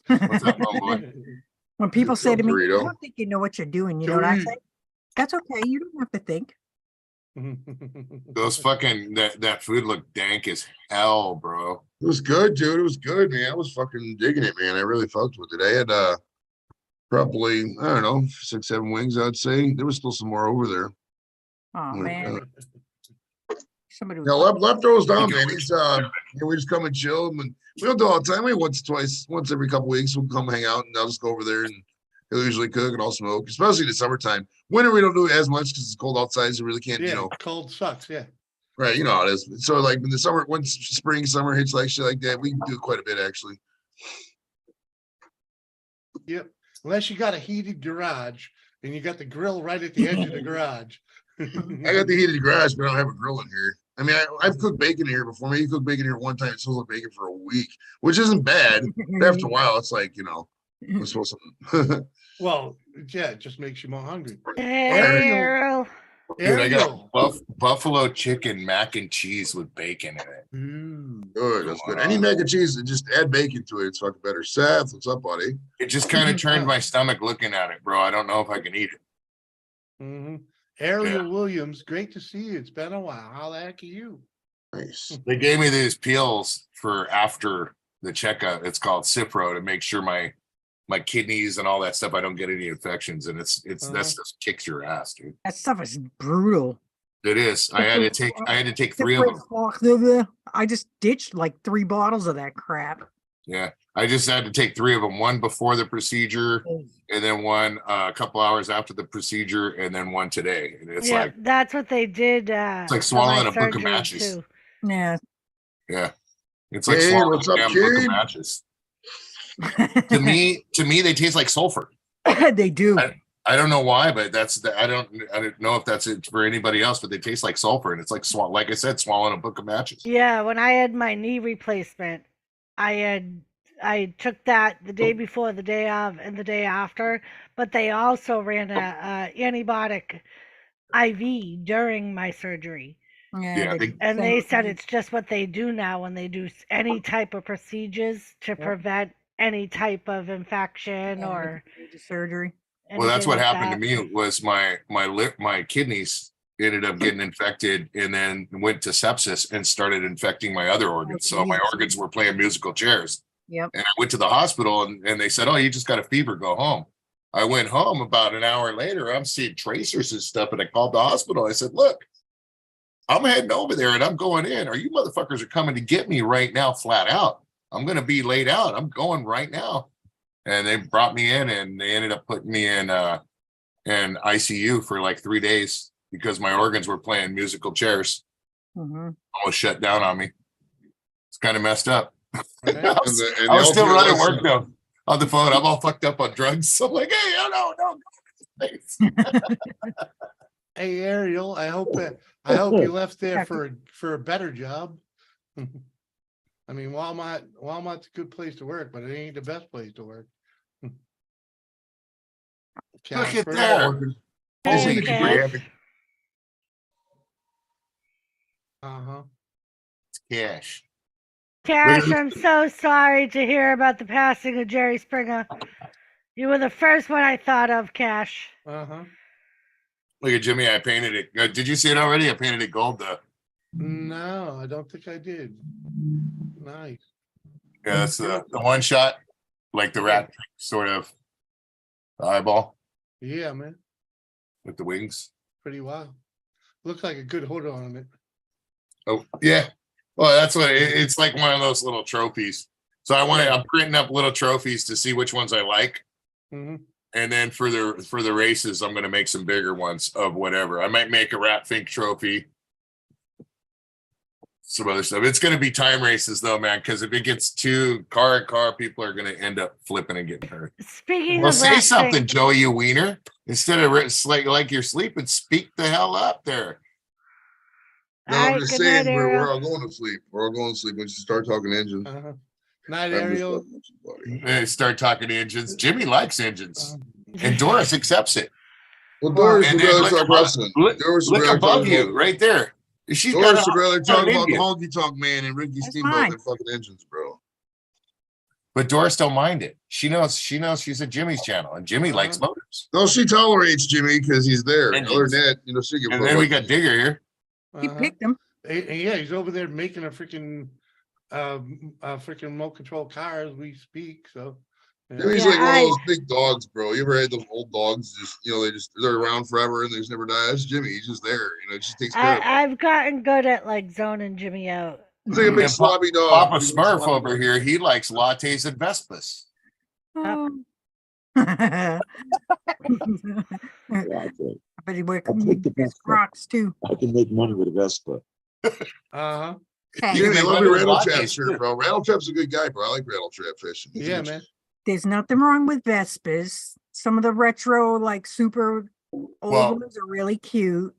What's up, homeboy? When people say to me, Burrito. "I don't think you know what you're doing," you know what I say? That's okay. You don't have to think. Those fucking that food looked dank as hell, bro. It was good, dude. It was good, man. I was fucking digging it, man. I really fucked with it. I had probably, I don't know, 6, 7 wings, I'd say. There was still some more over there. Oh man. Somebody Yeah, leftovers down, man. He's we just come and chill, and we don't do it all the time. Maybe once every couple weeks, we'll come hang out, and I'll just go over there, and he'll usually cook, and I'll smoke, especially in the summertime. Winter, we don't do it as much because it's cold outside, so we really can't, Yeah, you know. cold sucks. Yeah. Right, you know how it is. So like in the summer, once spring, summer hits like shit like that, we do quite a bit actually. Yep. Unless you got a heated garage and you got the grill right at the edge of the garage. I got the heated garage, but I don't have a grill in here. I mean, I've cooked bacon here before. Maybe you cook bacon here one time, it smells like bacon for a week, which isn't bad. But after a while, it's like, you know, it smells something. Well, yeah, it just makes you more hungry. Hey, Earl. Dude, I got Ariel. buffalo chicken mac and cheese with bacon in it. Good, that's good. Any mac and cheese, just add bacon to it. It's fucking better. Seth, what's up, buddy? It just kind of turned my stomach looking at it, bro. I don't know if I can eat it. Ariel Williams, great to see you. It's been a while. How the heck are you? Nice. They gave me these pills for after the checkup. It's called Cipro to make sure my kidneys and all that stuff, I don't get any infections. And it's that stuff kicks your ass, dude. That stuff is brutal. It is. I had to take 3 of them. I just ditched like 3 bottles of that crap. Yeah. I just had to take 3 of them, one before the procedure, and then one a couple hours after the procedure, and then one today. And it's like that's what they did. it's like swallowing a book of matches. Too. Yeah. Yeah. It's like Hey, swallowing what's a up, damn book kid? of matches. To me, they taste like sulfur. They do. I don't know why, but I don't know if that's it for anybody else, but they taste like sulfur, and it's like like I said, swallowing a book of matches. Yeah, when I had my knee replacement, I took that the day before, the day of, and the day after, but they also ran a antibiotic IV during my surgery. Yeah. They said it's just what they do now when they do any type of procedures to prevent any type of infection or surgery. Well, that's what like happened that. to me was my kidneys ended up getting infected and then went to sepsis and started infecting my other organs. So my organs were playing musical chairs. Yep. And I went to the hospital and they said, "Oh, you just got a fever, go home." I went home about an hour later. I'm seeing tracers and stuff. And I called the hospital. I said, "Look, I'm heading over there and I'm going in. Are you motherfuckers are coming to get me right now, flat out? I'm going to be laid out. I'm going right now." And they brought me in and they ended up putting me in ICU for like 3 days because my organs were playing musical chairs. Almost shut down on me. It's kind of messed up. I was still running work though on the phone. I'm all fucked up on drugs. So I'm like, hey, no. Hey Ariel, I hope you left there for a better job. I mean, Walmart's a good place to work, but it ain't the best place to work. Look at that. Hey, Cash. It's Cash. Cash, I'm so sorry to hear about the passing of Jerry Springer. You were the first one I thought of, Cash. Look at Jimmy. I painted it. Did you see it already? I painted it gold though. No, I don't think I did. Nice. Yeah, that's the one shot, like the rat sort of eyeball Yeah, man. with the wings. Pretty wild. Looks like a good hood on it. Oh yeah. Well, that's what it's like, one of those little trophies. So I'm printing up little trophies to see which ones I like. And then for the races, I'm going to make some bigger ones of whatever. I might make a Rat Fink trophy. Some other stuff. It's going to be time races though, man, because if it gets too car, people are going to end up flipping and getting hurt. Speaking Well, of say Rat something, Fink, Joey, you wiener. Instead of like you're sleeping, speak the hell up there. No, All I'm right, just good saying night, we're Ariel. all going to sleep. We're all going to sleep when you start talking engines. Night, Ariel. They start talking engines. Jimmy likes engines, and Doris accepts it. Well, Doris And would then rather look talk above- wrestling. Doris would Look rather above talk you, about- right there. She's got Doris would rather talk about the Indian. honky tonk man and Ricky Steamboat mine. than fucking engines, bro. But Doris don't mind it. She knows she's at Jimmy's channel, and Jimmy likes motors. No, she tolerates Jimmy because he's there. Engines. Other than that, she can. And then we got Digger here. He picked them. Yeah, he's over there making a freaking remote control car as we speak. So Jimmy's like one of those big dogs, bro. You ever had those old dogs? They're around forever and they just never die. That's Jimmy. He's just there. He just takes care of it. I've gotten good at like zoning Jimmy out. He's like a big And sloppy dog. Papa He's a Smurf sloppy over dog. here, he likes lattes and Vespas. I bet he wear I'll take the Vespa. Crocs too. I can make money with a Vespa. Jimmy, I love your Rattle lattes, Trap too. shirt, bro. Rattle Trap's a good guy, bro. I like Rattle Trap fishing. yeah, man. There's nothing wrong with Vespas. Some of the retro, like super old Well- ones are really cute.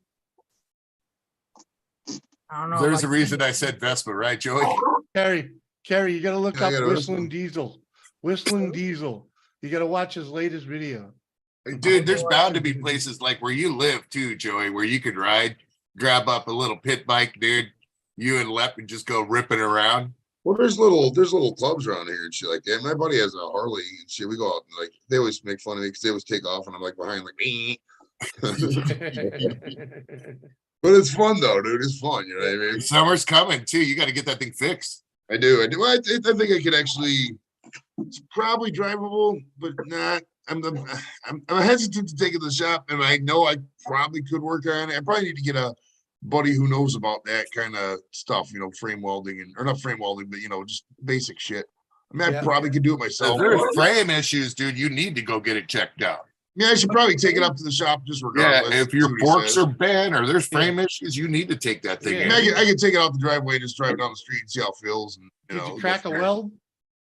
I don't know. There's like- a reason I said Vespa, right, Joey? Carrie, you gotta look Yeah, I up gotta Whistling listen. Diesel. Whistling Diesel. You gotta watch his latest video. Dude, there's bound to be places like where you live too, Joey, where you could grab up a little pit bike, dude. You and Lep and just go ripping around. Well, there's little clubs around here and shit like that. My buddy has a Harley and shit. We go out and like they always make fun of me because they always take off and I'm like behind like me. But it's fun though, dude. It's fun, you know what I mean? Summer's coming too. You got to get that thing fixed. I do. I think I could actually. It's probably drivable, but not. I'm hesitant to take it to the shop, and I know I probably could work on it. I probably need to get a buddy who knows about that kind of stuff, you know, frame welding or not frame welding, but you know, just basic shit. I mean, I probably could do it myself. If there's frame issues, dude, you need to go get it checked out. Yeah, I should probably take it up to the shop just regardless. Yeah, if your forks are bent or there's frame issues, you need to take that thing in. I can take it out the driveway and just drive it down the street and see how it feels. And, Did you crack a weld?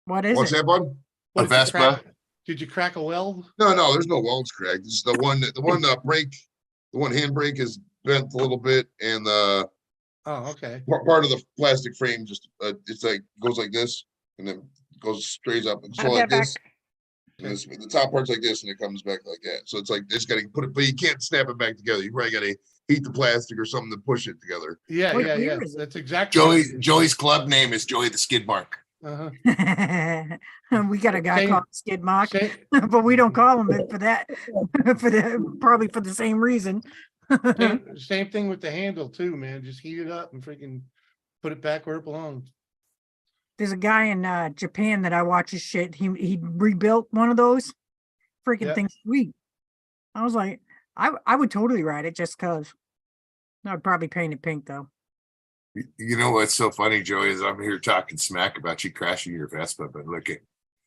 What's that, bud? A Vespa. Did you crack a weld? No, there's no welds cracked. It's the one brake, the one handbrake is bent a little bit, and oh, okay. Part of the plastic frame just it's like goes like this, and then goes straight up and so like this. And the top part's like this, and it comes back like that. So it's like just got to put it, but you can't snap it back together. You probably got to heat the plastic or something to push it together. Yeah. That's exactly. Joey's club name is Joey the Skid Mark. We got a guy called Skid Mark, but we don't call him it for that. Probably for the same reason. Same thing with the handle too, man. Just heat it up and freaking put it back where it belongs. There's a guy in Japan that I watch his shit. He rebuilt one of those freaking things. Sweet. I was like, I would totally ride it just cause. I'd probably paint it pink though. You know what's so funny, Joey, is I'm here talking smack about you crashing your Vespa, but look at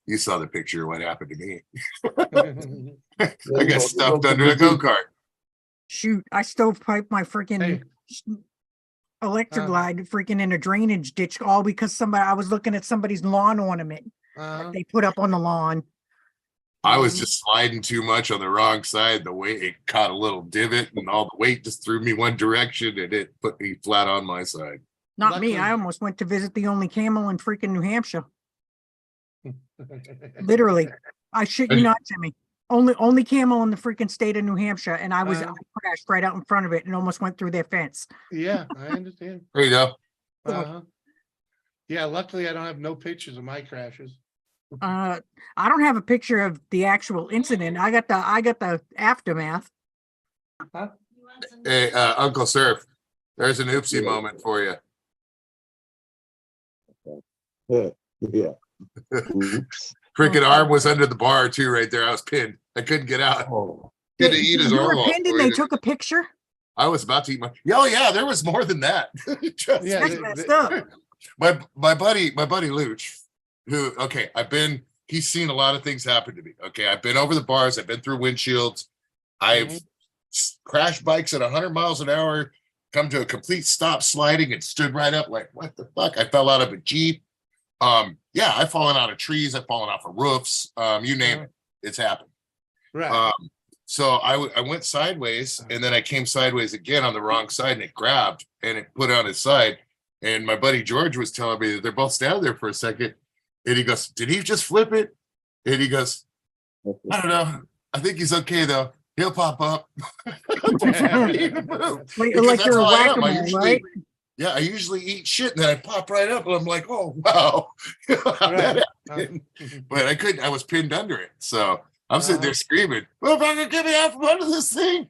you saw the picture of what happened to me. I got stuffed under a go-kart. Shoot, I stovepiped my freaking electric glide freaking in a drainage ditch, all because I was looking at somebody's lawn ornament that they put up on the lawn. I was just sliding too much on the wrong side. The weight, it caught a little divot, and all the weight just threw me one direction, and it put me flat on my side. Not me. I almost went to visit the only camel in freaking New Hampshire. Literally, I shit you not, Jimmy. Only camel in the freaking state of New Hampshire, and I crashed right out in front of it and almost went through their fence. Yeah, I understand. There you go. Yeah, luckily I don't have no pictures of my crashes. I don't have a picture of the actual incident. I got the aftermath. Hey, Uncle Surf, there's an oopsie moment for you. Yeah. Freaking arm was under the bar too, right there. I was pinned. I couldn't get out. Had to eat his You arm were off. pinned and they took a picture? I was about to eat my. Oh yeah, there was more than that. That's messed up. My buddy Luch, who he's seen a lot of things happen to me. Okay, I've been over the bars, I've been through windshields, I've crashed bikes at 100 miles an hour, come to a complete stop sliding and stood right up like, what the fuck? I fell out of a Jeep. I've fallen out of trees, I've fallen off of roofs, you name it, it's happened. Right. So I went sideways, and then I came sideways again on the wrong side, and it grabbed and it put on its side. And my buddy George was telling me that they're both standing there for a second, and he goes, "Did he just flip it?" And he goes, "I don't know. I think he's okay though. He'll pop up." Like you're a whack-a-mole, right? Yeah, I usually eat shit and then I pop right up, and I'm like, "Oh wow!" That happened. But I couldn't. I was pinned under it, so I'm sitting there screaming, "Motherfucker, get me out from under this thing!"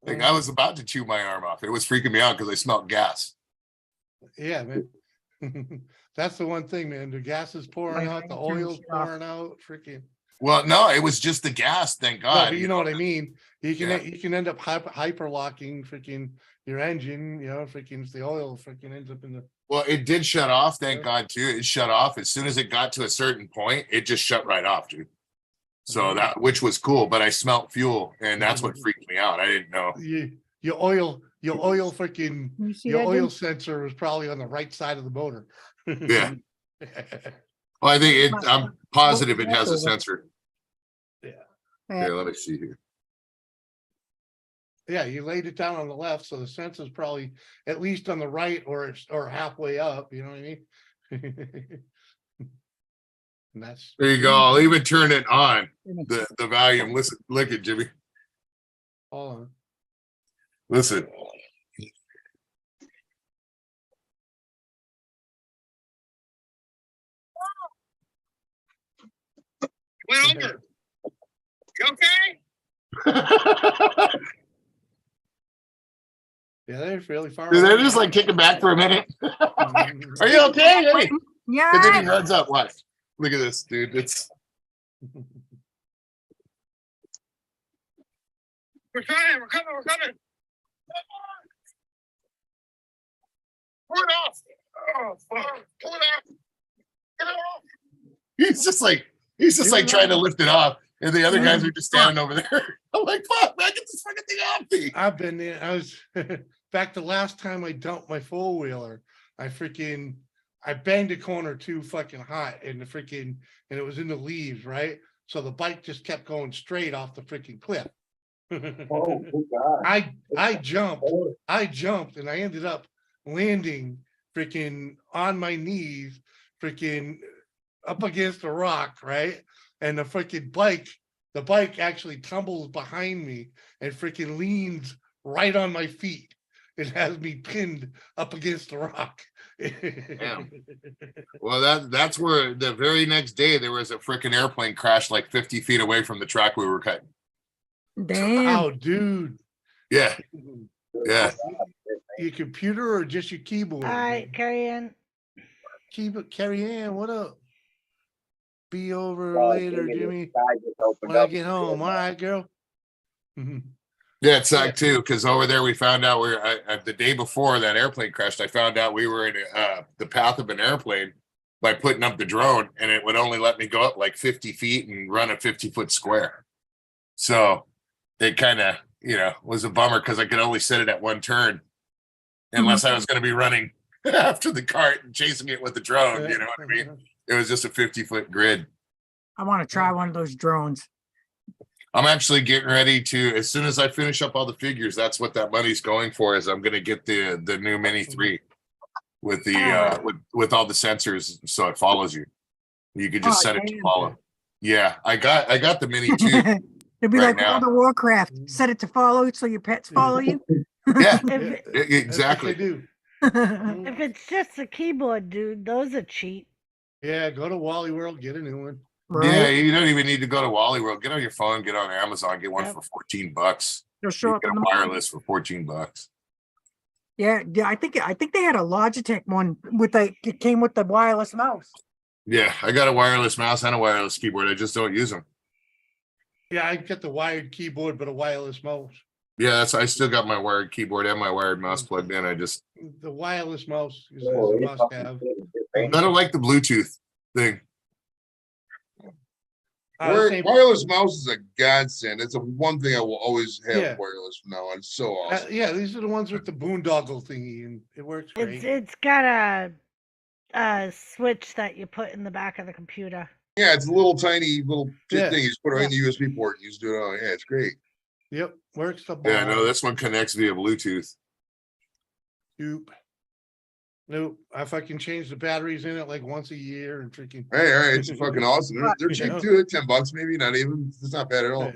Like I was about to chew my arm off. It was freaking me out because I smelled gas. Yeah, man. That's the one thing, man. The gas is pouring out, the oil's pouring out, freaking. Well, no, it was just the gas, thank God. No, but you know what I mean. You can end up hyperlocking freaking your engine, freaking the oil freaking ends up in the. Well, it did shut off, thank God too. It shut off as soon as it got to a certain point, it just shut right off, dude. So which was cool, but I smelt fuel, and that's what freaked me out. I didn't know. Your oil freaking oil sensor was probably on the right side of the motor. Yeah. Well, I think I'm positive it has a sensor. Yeah. Here, let me see here. Yeah, you laid it down on the left, so the sensor's probably at least on the right or halfway up. You know what I mean? And that's There you go. I'll even turn it on. The volume. Listen, look at Jimmy. all on. Listen. Went under. You okay? Yeah, they're fairly far They're away. just like kicking back for a minute. Mhm. Are you okay? Hey. Yeah. And then he runs up. Watch. Look at this, dude. It's we're coming. We're coming. Pull it off. Oh, fuck. Pull it off. Get it off. He's just like trying to lift it off. And the other guys are just standing over there. I'm like, fuck, man, get this fucking thing off me. I've been there. I was back the last time I dumped my four wheeler. I banged a corner too fucking hot and and it was in the leaves, right? So the bike just kept going straight off the freaking cliff. Oh, God. I jumped and I ended up landing freaking on my knees, freaking up against a rock, right? And the bike actually tumbles behind me and freaking leans right on my feet. It has me pinned up against the rock. Damn. Well, that's where the very next day there was a freaking airplane crash like 50 feet away from the track we were cutting. Damn. Oh, dude. Yeah. Yeah. Your computer or just your keyboard? All right, carry on. Carrie Ann, what up? Be over Oh, later, Jimmy. When I get home. All right, girl. Yeah, it sucked too, because over there we found out the day before that airplane crashed, I found out we were in the path of an airplane by putting up the drone, and it would only let me go up like 50 feet and run a 50-foot square. So it kind of, was a bummer because I could only set it at one turn unless I was going to be running after the cart and chasing it with the drone. You know what I mean? It was just a 50-foot grid. I want to try one of those drones. I'm actually getting ready to, as soon as I finish up all the figures, that's what that money's going for, is I'm going to get the new Mini 3 with the with all the sensors, so it follows you. You can just set it to follow. Yeah, I got the Mini 2. It'd be right like now. World of Warcraft. Set it to follow so your pets follow you. Yeah, If, exactly. Do. if it's just a keyboard, dude, those are cheap. Yeah, go to Wally World, get a new one. Yeah, you don't even need to go to Wally World. Get on your phone, get on Amazon, get one for $14. They'll show You up get in a the wireless for $14. Yeah, I think they had a Logitech one it came with the wireless mouse. Yeah, I got a wireless mouse and a wireless keyboard. I just don't use them. Yeah, I get the wired keyboard, but a wireless mouse. Yeah, I still got my wired keyboard and my wired mouse plugged in. The wireless mouse is a must have. I don't like the Bluetooth thing. Wireless mouse is a godsend. It's a one thing I will always have Yeah. wireless from now on. It's so awesome. Yeah, these are the ones with the boondoggle thingy, and it works great. It's got a switch that you put in the back of the computer. Yeah, it's a little tiny little Yeah. thing. You just put it right in the USB port and you just do it on. Yeah, it's great. Yep, works the Yeah, no, this one connects via Bluetooth. Nope. If I can change the batteries in it like once a year and freaking. Hey, all right, it's fucking awesome. They're cheap too, $10 maybe, not even. It's not bad at all.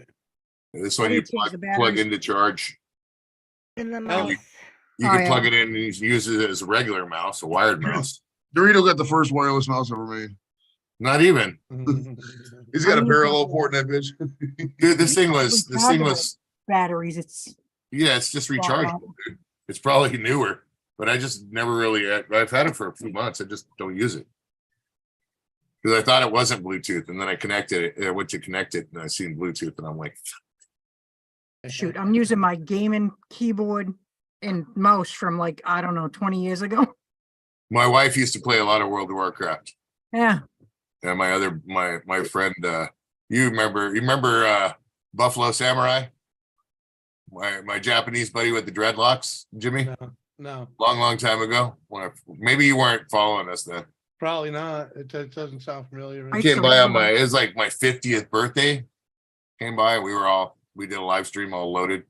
This one you plug into charge. In the mouse. You can plug it in and use it as a regular mouse, a wired mouse. Dorito got the first wireless mouse ever made. Not even. He's got a parallel port in that bitch. Dude, this thing was batteries. It's just rechargeable, dude. It's probably newer, but I just never really. I've had it for a few months. I just don't use it because I thought it wasn't Bluetooth, and then I connected it. I went to connect it, and I seen Bluetooth, and I'm like, shoot, I'm using my gaming keyboard and mouse from 20 years ago. my wife used to play a lot of World of Warcraft. Yeah. And my friend, you remember Buffalo Samurai? My Japanese buddy with the dreadlocks, Jimmy? No. Long time ago. Maybe you weren't following us then. Probably not. It doesn't sound familiar. He came by it was like my 50th birthday. Came by, we did a live stream all loaded.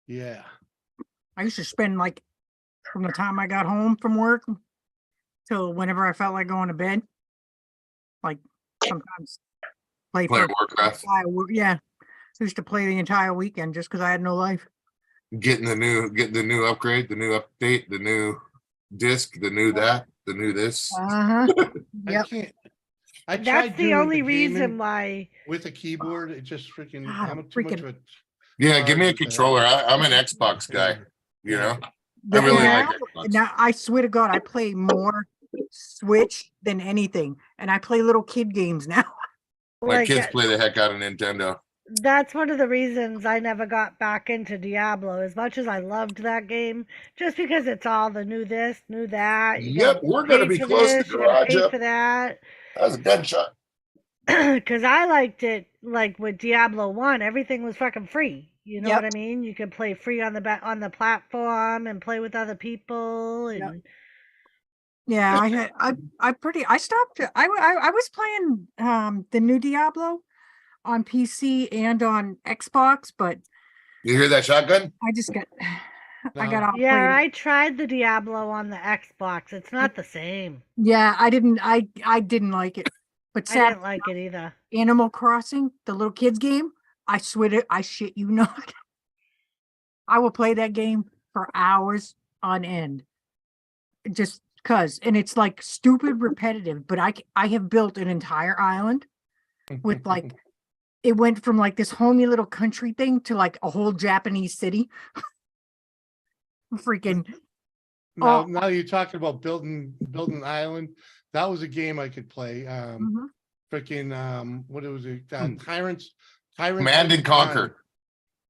Yeah. I used to spend from the time I got home from work till whenever I felt like going to bed. Like sometimes play Play for Warcraft, yeah. I used to play the entire weekend just because I had no life. getting the new upgrade, the new update, the new disc, the new that, the new this. Uh-huh. I Yep. can't. I That's tried the doing only gaming reason why. with a keyboard. It just freaking. God, I'm too much freaking- of a. Yeah, give me a hard with that. controller. I'm an Xbox guy. You know, I Yeah, really now, like Xbox. now I swear to God, I play more Switch than anything, and I play little kid games now. My Like, kids play the heck out of Nintendo. that's one of the reasons I never got back into Diablo, as much as I loved that game, just because it's all the new this, new that. You Yep, gotta we're gonna pay be for close to this, you gotta garage pay up. for that. That was a gunshot. Because I liked it, like with Diablo 1, everything was fucking free. You know Yep. what I mean? You could play free on the platform and play with other people, and Yeah, I stopped. I was playing the new Diablo on PC and on Xbox, but You hear that shotgun? I just got I No. got all yeah, played. I tried the Diablo on the Xbox. It's not the same. Yeah, I didn't like it. But I sad didn't like it either. Animal Crossing, the little kids game, I swear to I shit you not. I will play that game for hours on end. Just cuz, and it's like stupid repetitive, but I have built an entire island with like it went from like this homey little country thing to like a whole Japanese city. Freaking Now, oh. now you're talking about building island. That was a game I could play. Mhm. Freaking what was it? Tyrants. Command and Through Time.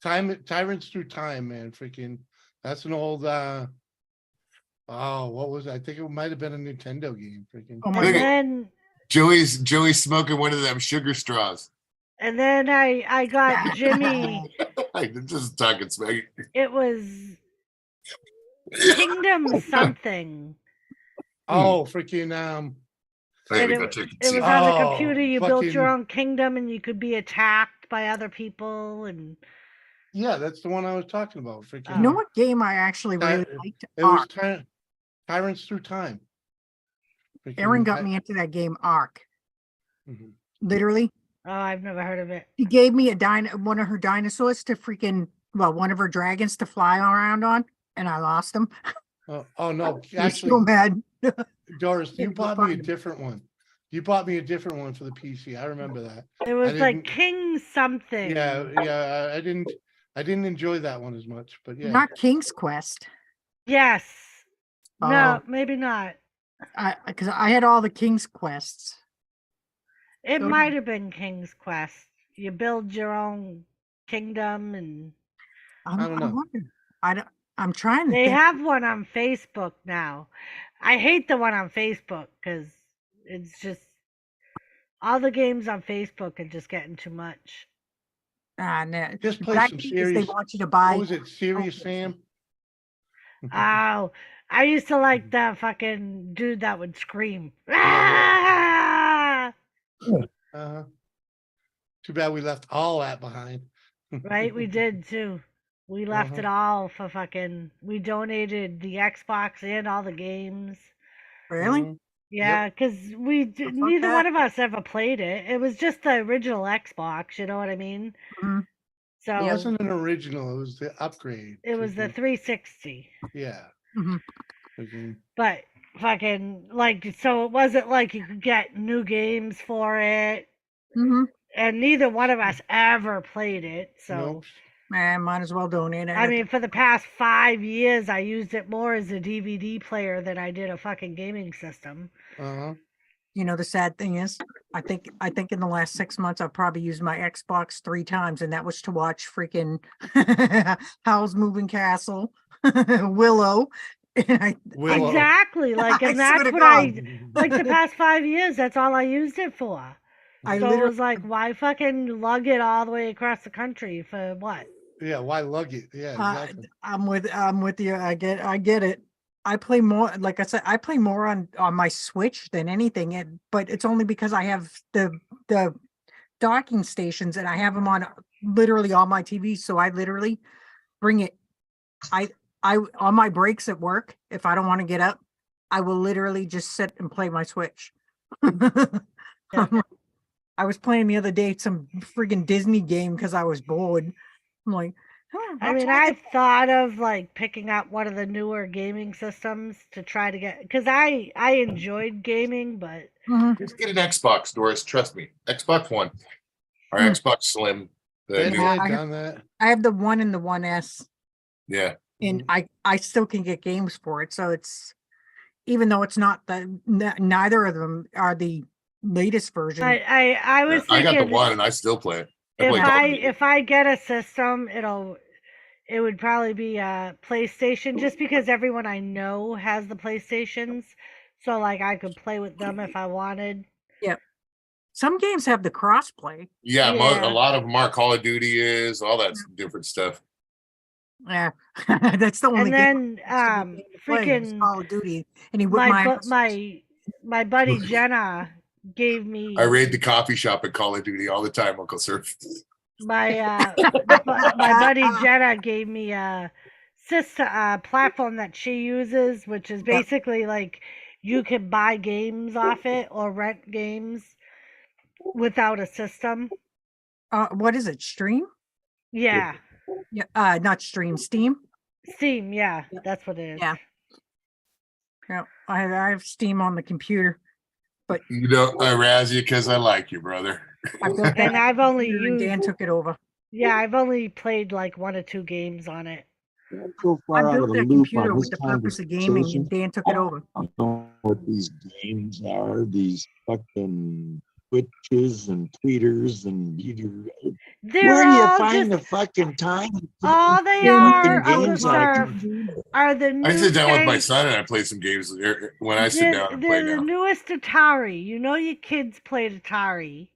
Conquer. Tyrants Through Time, man. Freaking. That's an old. Oh, what was it? I think it might have been a Nintendo game. Freaking. Oh my Look And at- then Joey's smoking one of them sugar straws. I got Jimmy. I'm just talking smack. It was Kingdom something. Oh, freaking. Hey, And we it, gotta take a it seat. was on the Oh, computer. You built your fucking- own kingdom, and you could be attacked by other people. And Yeah, that's the one I was talking about. Freaking. You know what game I actually really liked? It was Ark. Tyrants Through Time. Erin Freaking- got me into that game, Ark. Mhm. Literally, oh, I've never heard of it. she gave me one of her dinosaurs to freaking, well, one of her dragons to fly around on, and I lost him. Oh no! I was so Actually, mad. Doris, you Couldn't bought me a find it. different one. You bought me a different one for the PC. I remember that. It was like didn't- King something. Yeah. I didn't enjoy that one as much, but yeah. Not King's Quest. Yes. No, Oh. maybe not. Because I had all the King's Quests. It So- might have been King's Quest. You build your own kingdom, and I don't know. wonder. I'm trying to they think. have one on Facebook now. I hate the one on Facebook because it's just all the games on Facebook are just getting too much. No. Just But play I some think is they serious. want you to buy. What was it? Serious Sam? Oh, I used to like the fucking dude that would scream. Ah! Uh-huh. Too bad we left all that behind. Right, we did too. We left it all for fucking. We donated the Xbox and all the games. Really? Mhm. Yeah, because neither that. one of us ever played it. It was just the original Xbox. You know what I mean? Mhm. So It wasn't an original. It was the upgrade. it was the freaking- 360. Yeah. Mhm. Freaking- But fucking like, so it wasn't like you could get new games for it, Mhm. and neither one of us ever played it. So Nope. Man, might as well donate it. I mean, for the past 5 years, I used it more as a DVD player than I did a fucking gaming system. Uh-huh. You know, the sad thing is, I think in the last 6 months, I've probably used my Xbox 3 times, and that was to watch freaking Howl's Moving Castle, Willow. And Willow. Exactly. Like, I and swear that's to what God. like the past 5 years, that's all I used it for. I So it literally, was like, why fucking lug it all the way across the country for what? Yeah, why lug it? Yeah, exactly. I'm with you. I get it. I play more, like I said, I play more on my Switch than anything, but it's only because I have the docking stations and I have them on literally all my TVs. So I literally bring it. I on my breaks at work, if I don't want to get up, I will literally just sit and play my Switch. I was playing the other day some friggin' Disney game because I was bored. I'm like, I mean, I've thought of like picking up one of the newer gaming systems to try to get, because I enjoyed gaming, but Just get an Xbox, Doris. Trust me. Xbox One or Xbox Slim. The new, I done that. I have the One and the 1S, yeah. and I still can get games for it. So it's, even though it's not neither of them are the latest version. I was I thinking got the One and I still play it. I play Call of Duty. if I get a system, it would probably be a PlayStation, just because everyone I know has the PlayStations, so like I could play with them if I wanted. Yep. Some games have the crossplay. Yeah, a lot of them are. Call of Duty is all that different stuff. Yeah, that's the only. And then freaking Call of Duty, and he my buddy Jenna gave me. I raid the coffee shop at Call of Duty all the time, Uncle Sir. My buddy Jenna gave me a platform that she uses, which is basically like you can buy games off it or rent games without a system. What is it? Stream? Yeah. Yeah. Not Stream. Steam. Steam. Yeah, that's what it is. Yeah. Yeah. I have Steam on the computer, but you know I razz you because I like you, brother. And I've only used. Dan took it over. Yeah, I've only played like 1 or 2 games on it. So I far out built of the that loop computer on with this the purpose of gaming, and Dan took it over. I don't know what these games are, these fucking Twitches and tweeters and where do you find the fucking time? All they are, Uncle Surf, are the new I sit down with my son and I play some games when I sit down and play They're the newest Atari. You know your kids played Atari.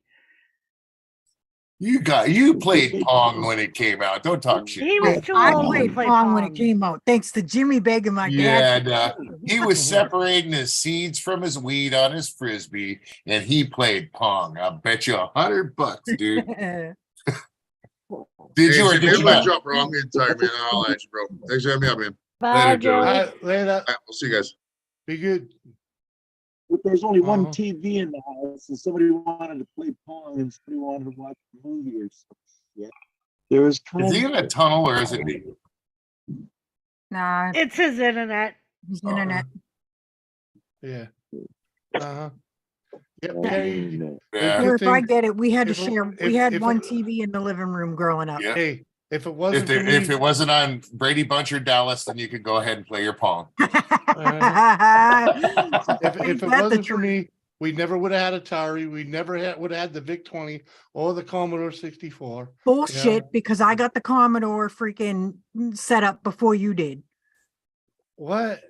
You played Pong when it came out. Don't talk shit. He was too old to play Pong when it came out, thanks to Jimmy begging my dad. Yeah, he was separating his seeds from his weed on his frisbee, and he played Pong. I'll bet you $100, dude. Did you or did you not? Jump wrong entire man. I'll let you, bro. Thanks for having me out, man. Bye, Later, Joe. Later. We'll see you guys. Be good. But there's only one TV in the house, and somebody wanted to play Pong, and somebody wanted to watch a movie or something. Yeah. There was Is he in a tunnel or is it me? Nah, it's his internet. His internet. Yeah. Yep. Hey, If I get it, we had to share. We had if one TV in the living room growing up. Yeah. Hey, if it wasn't if it wasn't on Brady Bunch or Dallas, then you could go ahead and play your Pong. if it wasn't for me, we never would have had Atari. We never would have had the VIC-20 or the Commodore 64. Bullshit, because I got the Commodore freaking set up before you did. What?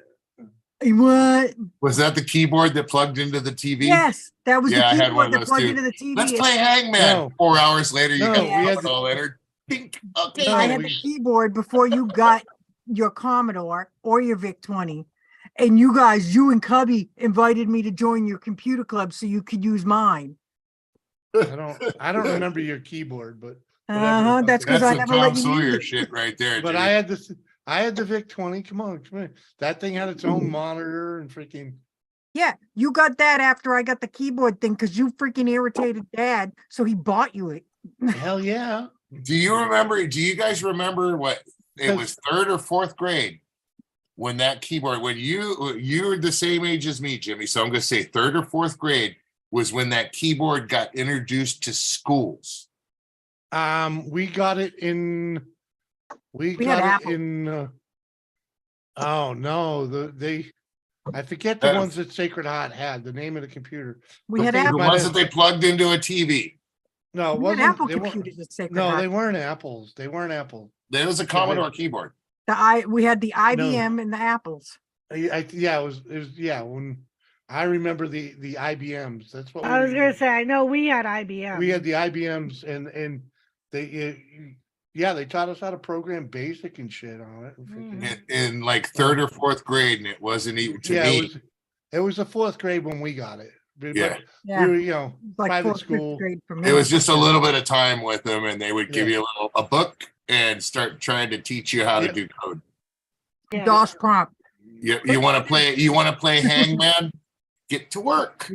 What? Was that the keyboard that plugged into the TV? Yes, that was Yeah, I the had one keyboard of that those plugged too. into the TV. Let's play Hangman. No. 4 hours later, you No, got we had it all entered. Pink. Okay. No, I had the keyboard before you got your Commodore or your VIC-20. And you and Cubby invited me to join your computer club so you could use mine. I don't remember your keyboard, but whatever. That's because I some never let Tom you use Sawyer it. shit right there. But dude. I had the VIC-20. Come on. That thing had its own monitor and freaking. Yeah, you got that after I got the keyboard thing because you freaking irritated Dad, so he bought you it. Hell yeah. Do you guys remember what it was, 3rd or 4th grade when that keyboard, when you're the same age as me, Jimmy, so I'm gonna say 3rd or 4th grade was when that keyboard got introduced to schools. We got it in oh no, I forget the ones that Sacred Heart had, the name of the computer. We had The Apple. ones that they plugged into a TV. No, it We had wasn't. Apple They weren't, computers at Sacred no, Heart. they weren't apples. They weren't Apple. There was a Commodore keyboard. We had the IBM and the Apples. Yeah, it was when I remember the IBMs. That's what I was gonna say. I know we had IBM. we had the IBMs and they taught us how to program BASIC and shit on it. In like 3rd or 4th grade, and it wasn't even to me. It was the 4th grade when we got it. But Yeah. we were, Like private 4th, 5th school. grade for me. It was just a little bit of time with them, and they would give Yeah. you a book and start trying to teach you how to Yeah. do code. Yeah. DOS prompt. You want to play hangman? Get to work.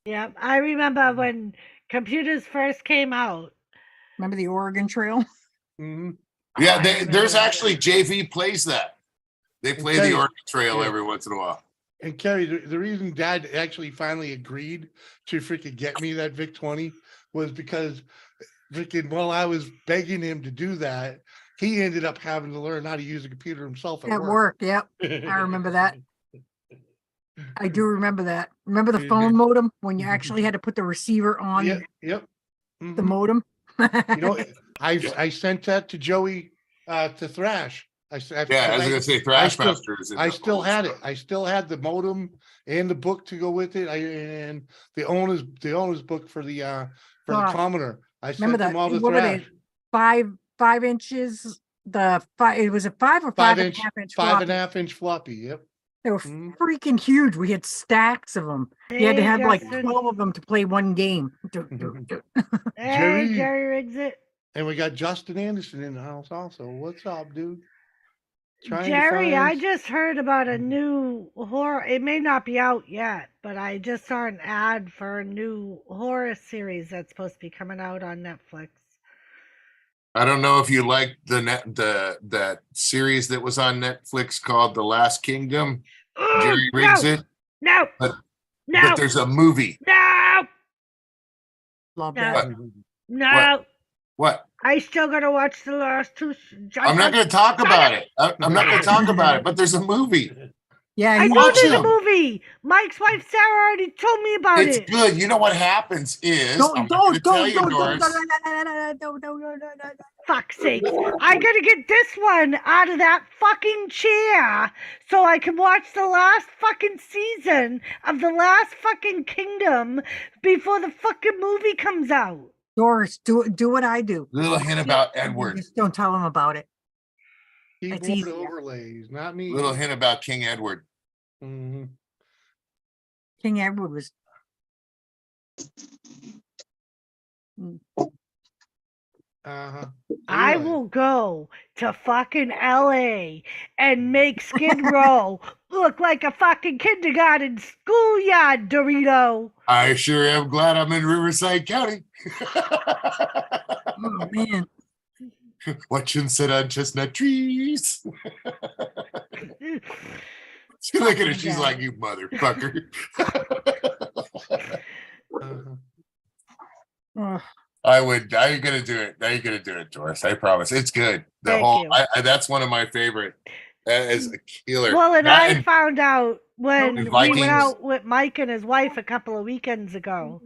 Yeah, I remember when computers first came out. Remember the Oregon Trail? Mhm. Yeah, there's actually JV plays that. They play the Oregon Trail yeah. every once in a while. And Kerry, the reason Dad actually finally agreed to freaking get me that VIC 20 was because freaking while I was begging him to do that, he ended up having to learn how to use a computer himself At work, yep. I remember that. I do remember that. Remember the phone modem when you actually had to put the receiver on Yep. the modem? You know, I sent that to Joey to Thrash. I was gonna say Thrashmaster is in I the still old had stuff. it. I still had the modem and the book to go with it. And the owner's book for the Commodore. I Remember sent them that? all to What were Thrash. they? 5 inches. It was a 5 or 5.5 inch floppy. 5.5 inch floppy. Yep. They were freaking huge. We had stacks of them. You had to Hey, have like Justin. 12 of them to play one game. Hey, Jerry Riggs it. And we got Justin Anderson in the house also. What's up, dude? Jerry, I just heard about a new horror. It may not be out yet, but I just saw an ad for a new horror series that's supposed to be coming out on Netflix. I don't know if you like that series that was on Netflix called The Last Kingdom. Ooh, Jerry Riggs it. No. But there's a movie. No. Love that. What? No. What? I still gotta watch the last two. I'm not going to talk about it. I'm not going to talk about it, but there's a movie. Yeah, I know there's a movie. Mike's wife Sarah already told me about it. It's good. You know what happens is I'm going to tell you, Doris. Fuck's sake. I gotta get this one out of that fucking chair so I can watch the last fucking season of The Last Fucking Kingdom before the fucking movie comes out. Doris, do what I do. Little hint about Edward. Just don't tell him about it. Keyboard easy. overlays, not me. Little hint about King Edward. Mhm. King Edward was. Uh-huh. I will go to fucking LA and make Skid Row look like a fucking kindergarten schoolyard, Dorito. I sure am glad I'm in Riverside County. Oh man. Watching sit on chestnut trees. She look at her, she's like, you motherfucker. I ain't gonna do it. I ain't gonna do it, Doris. I promise. It's good. That's one of my favorite. That is a killer. Well, and I found out when we Vikings. went out with Mike and his wife a couple of weekends ago,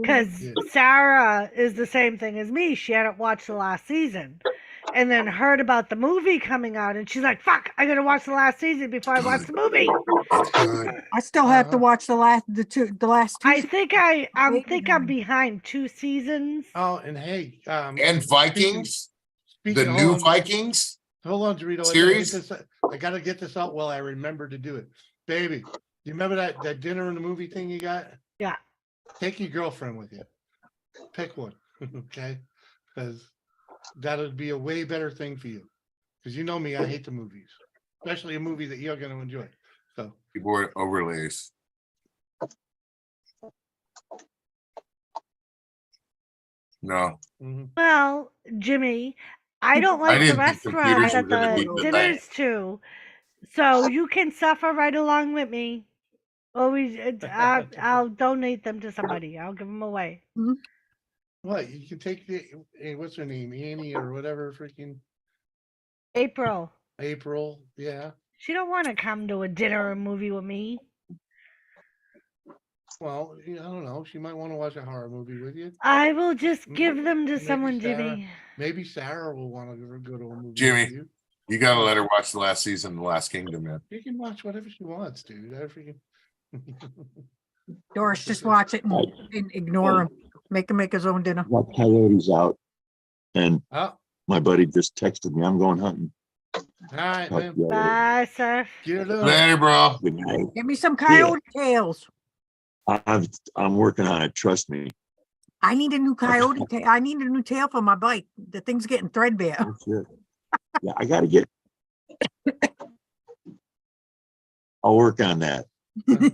because Sarah is the same thing as me. She hadn't watched the last season, and then heard about the movie coming out, and she's like, "Fuck, I gotta watch the last season before I watch the movie." I still have to watch the last two. I think I'm behind 2 seasons. Oh, and hey, and Vikings, speaking the new Vikings. Hold on, Dorito. Series? I gotta get this out while I remember to do it. Baby, do you remember that dinner and the movie thing you got? Yeah. Take your girlfriend with you. Pick one, okay? Because that would be a way better thing for you. Because you know me, I hate the movies, especially a movie that you're gonna enjoy. So Keyboard overlays. No. Well, Jimmy, I don't like the didn't think computers restaurant were that gonna the beat the dinner's to, so you can suffer right along with me. Always, I'll donate them to somebody. I'll give them away. what? You can take what's her name, Annie or whatever, freaking April. Yeah. She don't want to come to a dinner or movie with me. Well, I don't know. She might want to watch a horror movie with you. I will just give them to someone, Jimmy. Maybe Sarah will want to go to a movie. Jimmy, with you. You gotta let her watch the last season of The Last Kingdom, man. She can watch whatever she wants, dude. Doris, just watch it and ignore him. Make him make his own dinner. Got coyotes out, and Oh. my buddy just texted me. I'm going hunting. All right, Talk man. to you later. Bye, sir. Get it up. Later, bro. Good night. Give me some coyote tails. I'm working on it. Trust me. I need a new coyote tail. I need a new tail for my bike. The thing's getting threadbare. Oh, shit. Yeah, I got to get I'll work on that.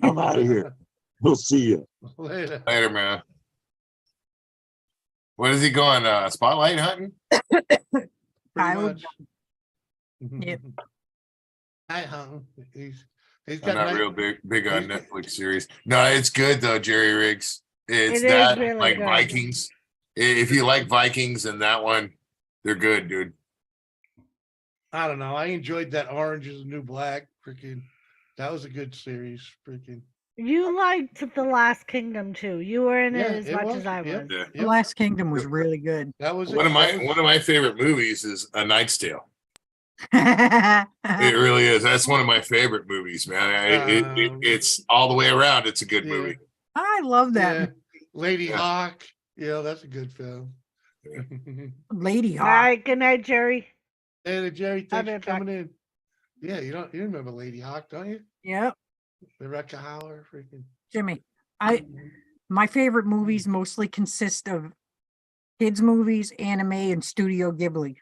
I'm out of here. We'll see you. Later. Later, man. What is he going? Spotlight hunting? Pretty I would- much. Yep. I hung. He's I'm got not nice, real big on he's- Netflix series. No, it's good though, Jerry Riggs. It's It is that really like good. Vikings. If you like Vikings and that one, they're good, dude. I don't know. I enjoyed that Orange is the New Black. Freaking, that was a good series. Freaking, You liked The Last Kingdom too. You were in yeah, it as it much was. as I Yep, was. Yeah. The yep. Last Kingdom was really good. That was One of that my favorite movies is A Knight's Tale. I It really is. That's one of my favorite movies, man. It's all the way around. It's a good Yeah. movie. love that. Yeah, Lady Yeah. Hawk. Yeah, that's a good film. Lady All Hawk. right, good night, Jerry. Hey, Jerry, I'll thanks be for right back. coming in. Yeah, you remember Lady Hawk, don't you? Yep, The Rebecca Howler, freaking. Jimmy. My favorite movies mostly consist of kids movies, anime, and Studio Ghibli.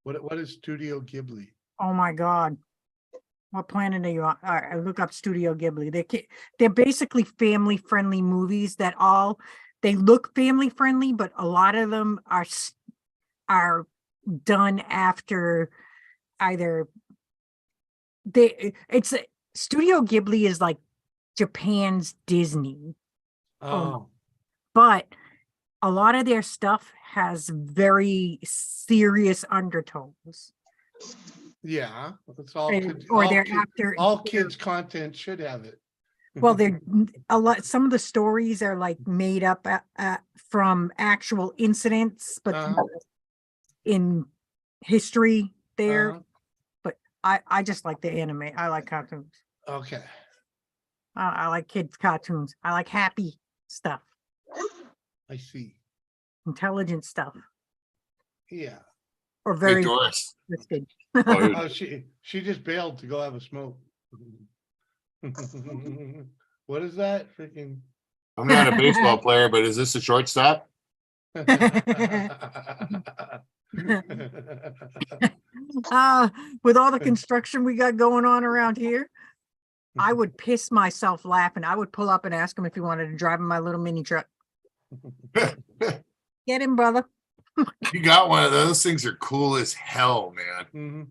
What is Studio Ghibli? Oh my God. What planet are you on? All right, I look up Studio Ghibli. They're basically family friendly movies that they look family friendly, but a lot of them are done after either Studio Ghibli is like Japan's Disney, Oh, but a lot of their stuff has very serious undertones. yeah. It's all And- kids, or all they're kid- after all kids content should have it. well, they're a lot. Some of the stories are like made up from actual incidents, but Uh-huh. in history there. Uh-huh. But I just like the anime. I like cartoons. Okay. I like kids cartoons. I like happy stuff, I see. intelligent stuff, Yeah. or Hey, very Doris. twisted. Oh, Oh, she just bailed to go have a smoke. What is that? Freaking. I'm not a baseball player, but is this a shortstop? With all the construction we got going on around here, I would piss myself laughing. I would pull up and ask him if he wanted to drive in my little mini truck. Get him, brother. You got one of those things are cool as hell, man. Mhm.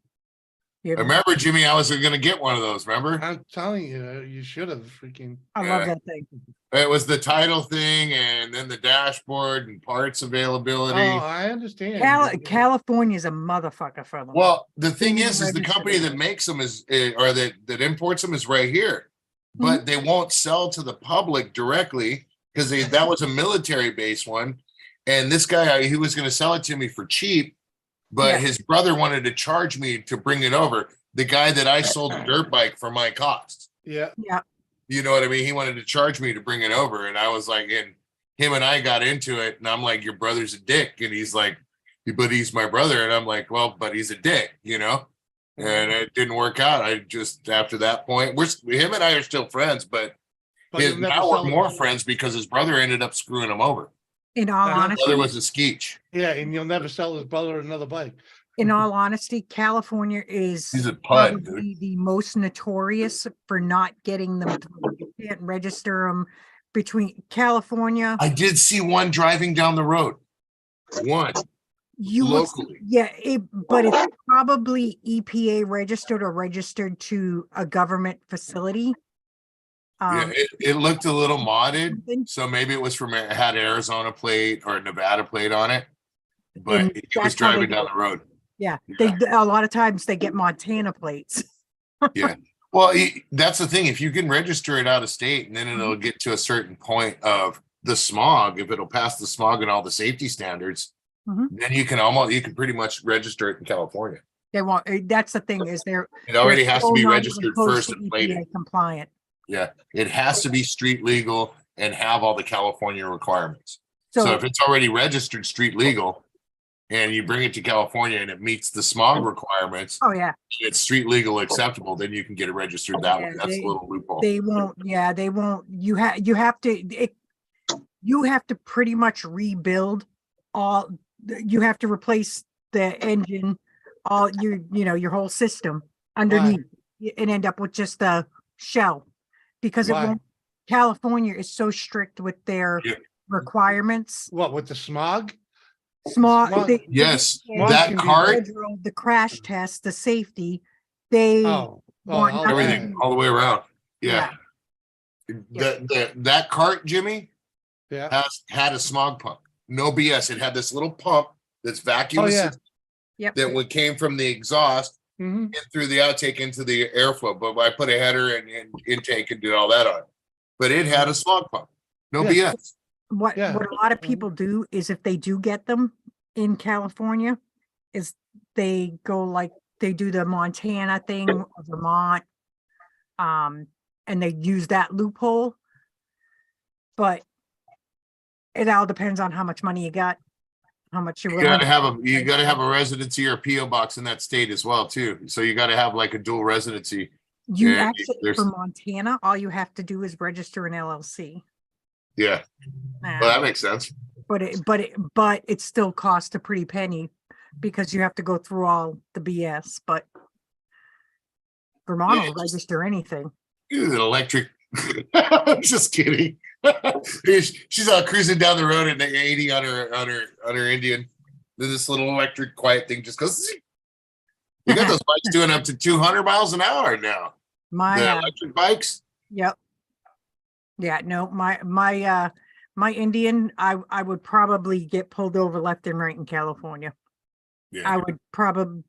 I remember, Jimmy, I was going to get one of those. Remember? I'm telling you, you should have freaking. I love that thing. It was the title thing and then the dashboard and parts availability. Oh, I understand. California's a motherfucker for them. Well, the thing Being is the registered. company that makes them is, or that imports them is right here, but they won't sell to the public directly because that was a military based one. And this guy, he was going to sell it to me for cheap, but Yeah. his brother wanted to charge me to bring it over. The guy that I sold the dirt bike for my cost. Yeah. Yeah. You know what I mean? He wanted to charge me to bring it over. And I was like, and him and I got into it. And I'm like, your brother's a dick. And he's like, but he's my brother. And I'm like, well, but he's a dick, you know? And it didn't work out. I just, after that point, him and I are still friends, but you'll never now we're sell it. more friends because his brother ended up screwing him over. In all Uh-huh. honesty, Brother was a skeech. Yeah, and you'll never sell his brother another bike. California is He's a pud, probably the most notorious for not getting them through. You can't register them between California. I did see one driving down the road. One. You would, locally. yeah, but it's probably EPA registered or registered to a government facility. Yeah, it looked a little modded, so maybe it was it had Arizona plate or Nevada plate on it, but And it was that's how they driving down do the road. Yeah, they a lot of times they get Montana plates. Yeah, well, that's the thing. If you can register it out of state, and then Mm-hmm. it'll get to a certain point of the smog, if it'll pass the smog and all the safety standards, Mhm. then you can pretty much register it in California. They want. That's the thing is they're. It already they're has to so be not even registered close first to and plated. EPA compliant. Yeah, it has to be street legal and have all the California requirements. So if it's already registered street legal and you bring it to California and it meets the smog requirements, Oh yeah. it's street legal acceptable, then you can get it registered that way. Yeah, That's a little loophole. They won't. Yeah, they won't. You have to. You have to pretty much rebuild all. You have to replace the engine, all your whole system underneath. and end up with just the shell because it Why? won't. California is so strict with their Yeah. requirements. What, with the smog? Small, Smog- Yes, Smog that can be cart, the crash test, the safety, they Oh, want all nothing that. everything all the way around. Yeah. Yeah. That cart, Jimmy, Yeah. had a smog pump. No BS. It had this little pump that's vacuum Oh, yeah. assisted Yep. that would came from the exhaust Mhm. and through the outtake into the airflow. But I put a header and intake and did all that on it. But it had a smog pump. No Yeah. BS. What Yeah. a lot of people do is if they do get them in California, is they go like they do the Montana thing or Vermont, and they use that loophole. But it all depends on how much money you got, how much you're You willing. gotta have a residency or a PO box in that state as well too. So you gotta have like a dual residency. You Yeah, actually there's- for Montana, all you have to do is register an LLC. Yeah, Nah, well, that makes sense. but it still costs a pretty penny because you have to go through all the BS. But Vermont will register anything. An electric. Just kidding. She's cruising down the road at 80 on her Indian. Then this little electric quiet thing just goes. Zing. You got those bikes doing up to 200 miles an hour now. The My electric bikes. yep. Yeah, no, my Indian, I would probably get pulled over left and right in California. Yeah. I would probably,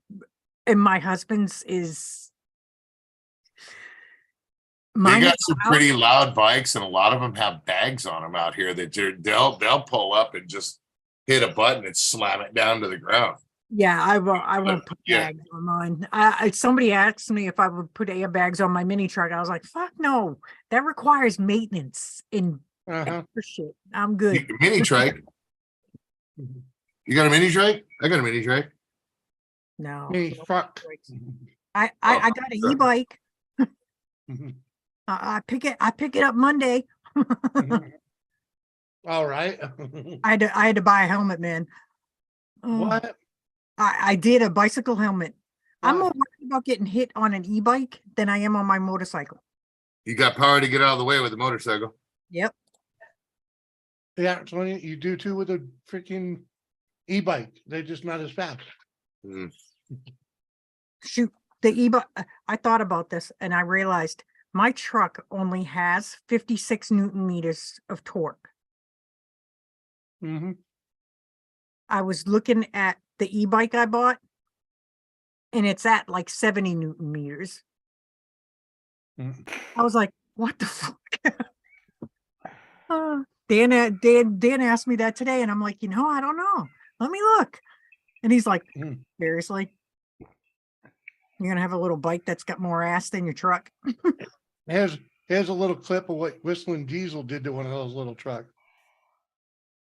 and my husband's is. They Mine got is some out. pretty loud bikes, and a lot of them have bags on them out here that they'll pull up and just hit a button and slam it down to the ground. Yeah, I won't put Yeah. bags on mine. Somebody asked me if I would put airbags on my mini truck. I was like, fuck no, that requires maintenance and Uh-huh. extra shit. I'm good. Mini trike. You got a mini trike? I got a mini trike. No, Hey, no fuck. brakes. I got an e-bike. Mhm. I pick it up Monday. All right. I had to buy a helmet, man. Oh, What? I did a bicycle helmet. I'm Why? more worried about getting hit on an e-bike than I am on my motorcycle. You got power to get out of the way with a motorcycle. Yep. Yeah, it's funny. You do too with a freaking e-bike. They're just not as fast. Mm. Shoot, the e-bike. I thought about this and I realized my truck only has 56 Newton meters of torque. Mm-hmm. I was looking at the e-bike I bought and it's at like 70 Newton meters. Mm. I was like, what the fuck? Dan asked me that today and I'm like, I don't know. Let me look. And he's like, Mm. seriously? You're going to have a little bike that's got more ass than your truck? Here's a little clip of what Whistling Diesel did to one of those little trucks.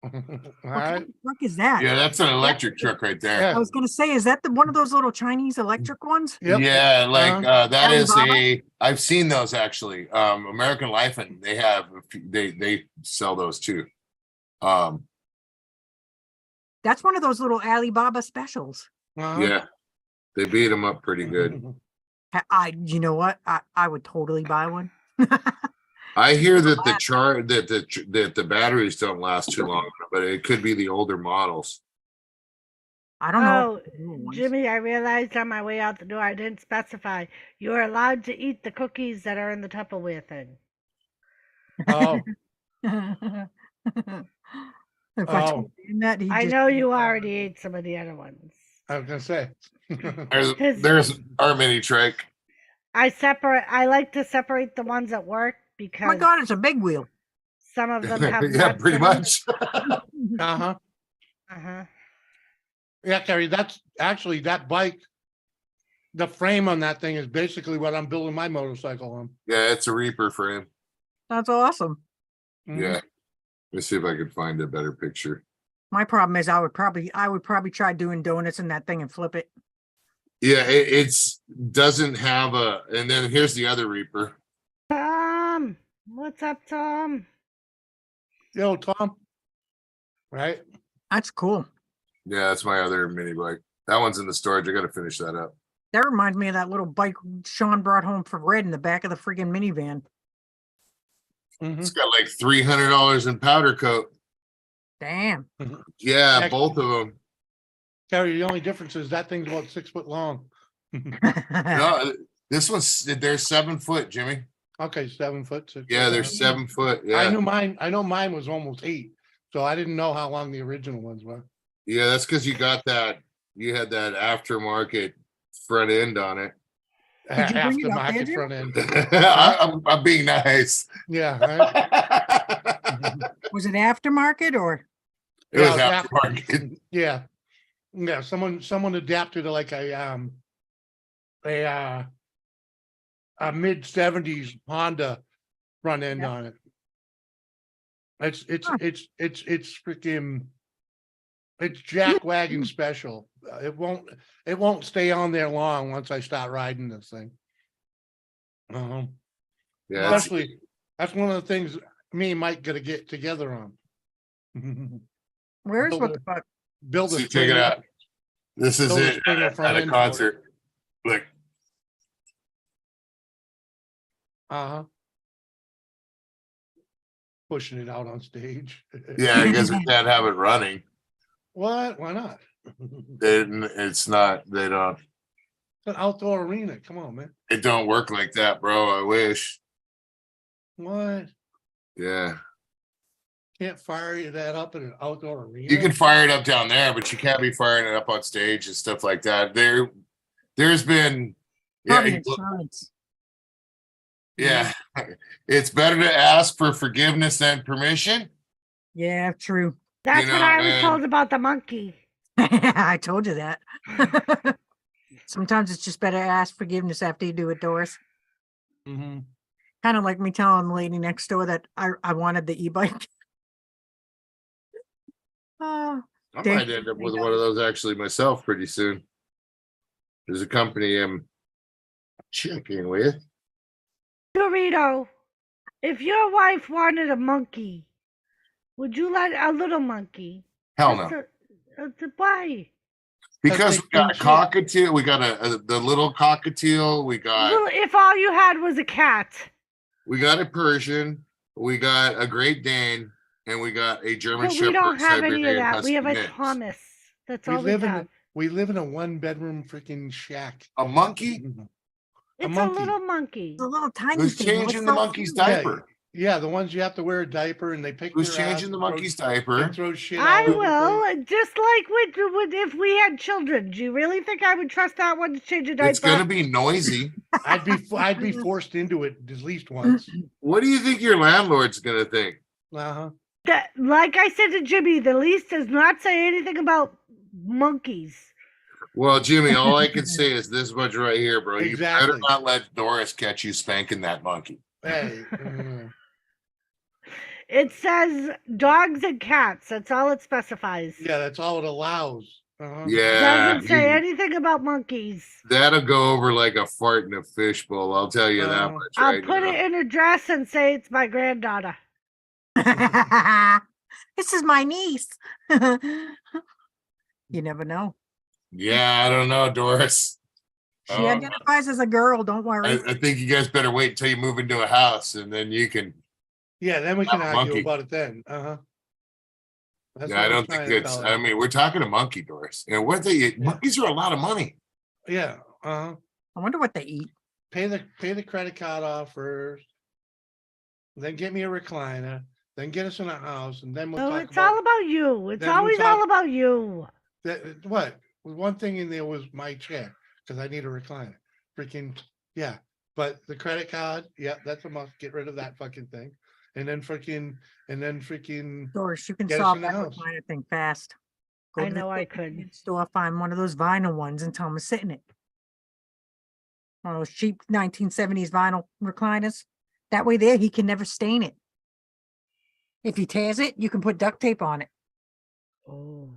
All What right. kind of truck is that? Yeah, that's an electric truck right there. Yeah. I was going to say, is that one of those little Chinese electric ones? Yep. Yeah, like that is Alibaba? I've seen those actually. American Life, and they have they sell those too. That's one of those little Alibaba specials. Uh-huh. Yeah, they beat them up pretty good. You know what? I would totally buy one. I hear that the batteries don't last too long, but it could be the older models. I don't know. Oh, if the new ones. Jimmy, I realized on my way out the door I didn't specify. You're allowed to eat the cookies that are in the Tupperware thing. Oh, If I Oh. told him that, I know you already ate some of the other ones. I was gonna say. There's our mini trike. I like to separate the ones at work Oh because my God, it's a big wheel. some of them have Yeah, nuts pretty in them. much. Uh-huh. Uh-huh. Yeah, Carrie, that's actually that bike. The frame on that thing is basically what I'm building my motorcycle on. Yeah, it's a Reaper frame. That's awesome. Mhm. Yeah. Let's see if I could find a better picture. My problem is I would probably try doing donuts in that thing and flip it. Yeah, it's doesn't have a, and then here's the other Reaper. Tom, what's up, Tom? Yo, Tom. Right? That's cool. Yeah, that's my other mini bike. That one's in the storage. I got to finish that up. That reminds me of that little bike Sean brought home for Red in the back of the friggin' minivan. It's got like $300 in powder coat. Damn. Yeah, Heck. both of them. Carrie, the only difference is that thing's about 6 foot long. No, this one's they're 7 foot, Jimmy. Okay, 7 foot. Yeah, they're 7 foot. I Yeah, knew mine. I know mine was almost 8, so I didn't know how long the original ones were. yeah. That's because you got that. You had that aftermarket front end on it. Did you bring it up there, Aftermarket Jim? front end. I'm being nice. Yeah. Right? Was it aftermarket or? It was Yeah, aftermarket. Yeah. Yeah. Someone adapted to like a mid 70s Honda front end on it. It's freaking it's jack wagon special. It won't stay on there long once I start riding this thing. Yeah, it's- Especially that's one of the things me and Mike gotta get together on. Where's Build what a- the fuck? Build a see, check spring- it out. This is build a it springer at front a end for it. concert. Look, Uh-huh. Pushing it out on stage. yeah, I guess we can't have it running. What? Why not? It's not. They don't. It's an outdoor arena. Come on, man. It don't work like that, bro. I wish. What? Yeah, Can't fire that up in an outdoor arena. you can fire it up down there, but you can't be firing it up on stage and stuff like that. There's been. Probably Yeah, insurance. yeah. It's better to ask for forgiveness than permission. Yeah, true. That's You what know, I was and- told about the monkey. I told you that. Sometimes it's just better to ask forgiveness after you do it, Doris. Mm-hmm. Kind of like me telling the lady next door that I wanted the e-bike. Oh, I Dang. might end up with one of those actually myself pretty soon. There's a company I'm checking with. Dorito, if your wife wanted a monkey, would you let a little monkey? Hell Just no. Why? Because they we got a think shit. cockatiel, we got the little cockatiel, we got Well, if all you had was a cat. a Persian, we got a Great Dane, and we got a German But Shepherd. we don't have any of Siberian that. We Husky have a mix. Thomas. That's We all we live in have. we live in a 1-bedroom freaking shack. A monkey? It's a monkey. little monkey. it's a little tiny Who's thing. changing the monkey's Yeah, diaper? Yeah, the ones you have to wear a diaper and they pick Who's their ass changing the and throw- monkey's They diaper? throw shit I all over the will, place. just like with if we had children. Do you really think I would trust that one to change a diaper? It's gonna be noisy. I'd be forced into it at least once. What do you think your landlord's gonna think? Uh-huh. Like I said to Jimmy, the lease does not say anything about monkeys. Well, Jimmy, all I can say is this much right here, bro. You better Exactly. not let Doris catch you spanking that monkey. Hey. It says dogs and cats. That's all it specifies. Yeah, that's all it allows. Uh-huh. Yeah, Doesn't say anything about monkeys. that'll go over like a fart in a fishbowl. I'll tell you that much I'll right put now. it in a dress and say it's my granddaughter. This is my niece. You never know. Yeah, I don't know, Doris. She Um, identifies as a girl. Don't worry. I think you guys better wait until you move into a house, and then you can. Yeah, then we can Not a argue monkey. about it then. Uh-huh. That's Yeah, what I I'm don't trying think to it's. tell I her. mean, we're talking a monkey, Doris, and what they monkeys are a lot of money. Yeah. Uh-huh. I wonder what they eat. Pay the credit card off first. Then get me a recliner. Then get us in a house, and then we'll No, talk it's about all about you. It's then we'll always talk- all about you. that. What? One thing in there was my chair because I need a recliner. Freaking yeah. But the credit card, yeah, that's a must. Get rid of that fucking thing, and then freaking Doris, you can Get us solve in the that house. recliner thing fast. Go I to the know I secondhand could. store, find one of those vinyl ones and tell them to sit in it. One of those cheap 1970s vinyl recliners. That way there, he can never stain it. If he tears it, you can put duct tape on it. Oh.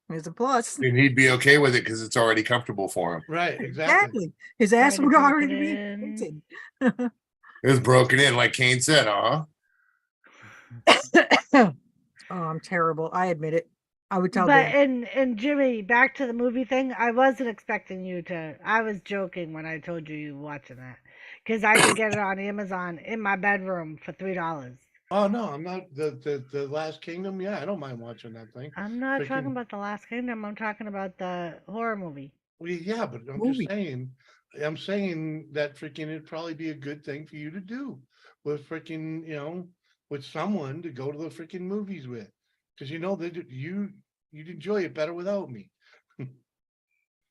There's a plus. I mean, he'd be okay with it because it's already comfortable for him. right. Exactly. Exactly. His ass Trying would to break already it be in. painted. It was broken in, like Kane said, Oh, I'm terrible. I admit it. I would tell But Dan. and Jimmy, back to the movie thing. I wasn't expecting you to. I was joking when I told you were watching that, because I could get it on Amazon in my bedroom for $3. Oh no, I'm not the Last Kingdom. Yeah, I don't mind watching that thing. I'm not talking Freaking about the Last Kingdom. I'm talking about the horror movie. well, yeah, but I'm just Movie. saying. I'm saying that freaking it'd probably be a good thing for you to do with freaking with someone to go to the freaking movies with, because that you'd enjoy it better without me.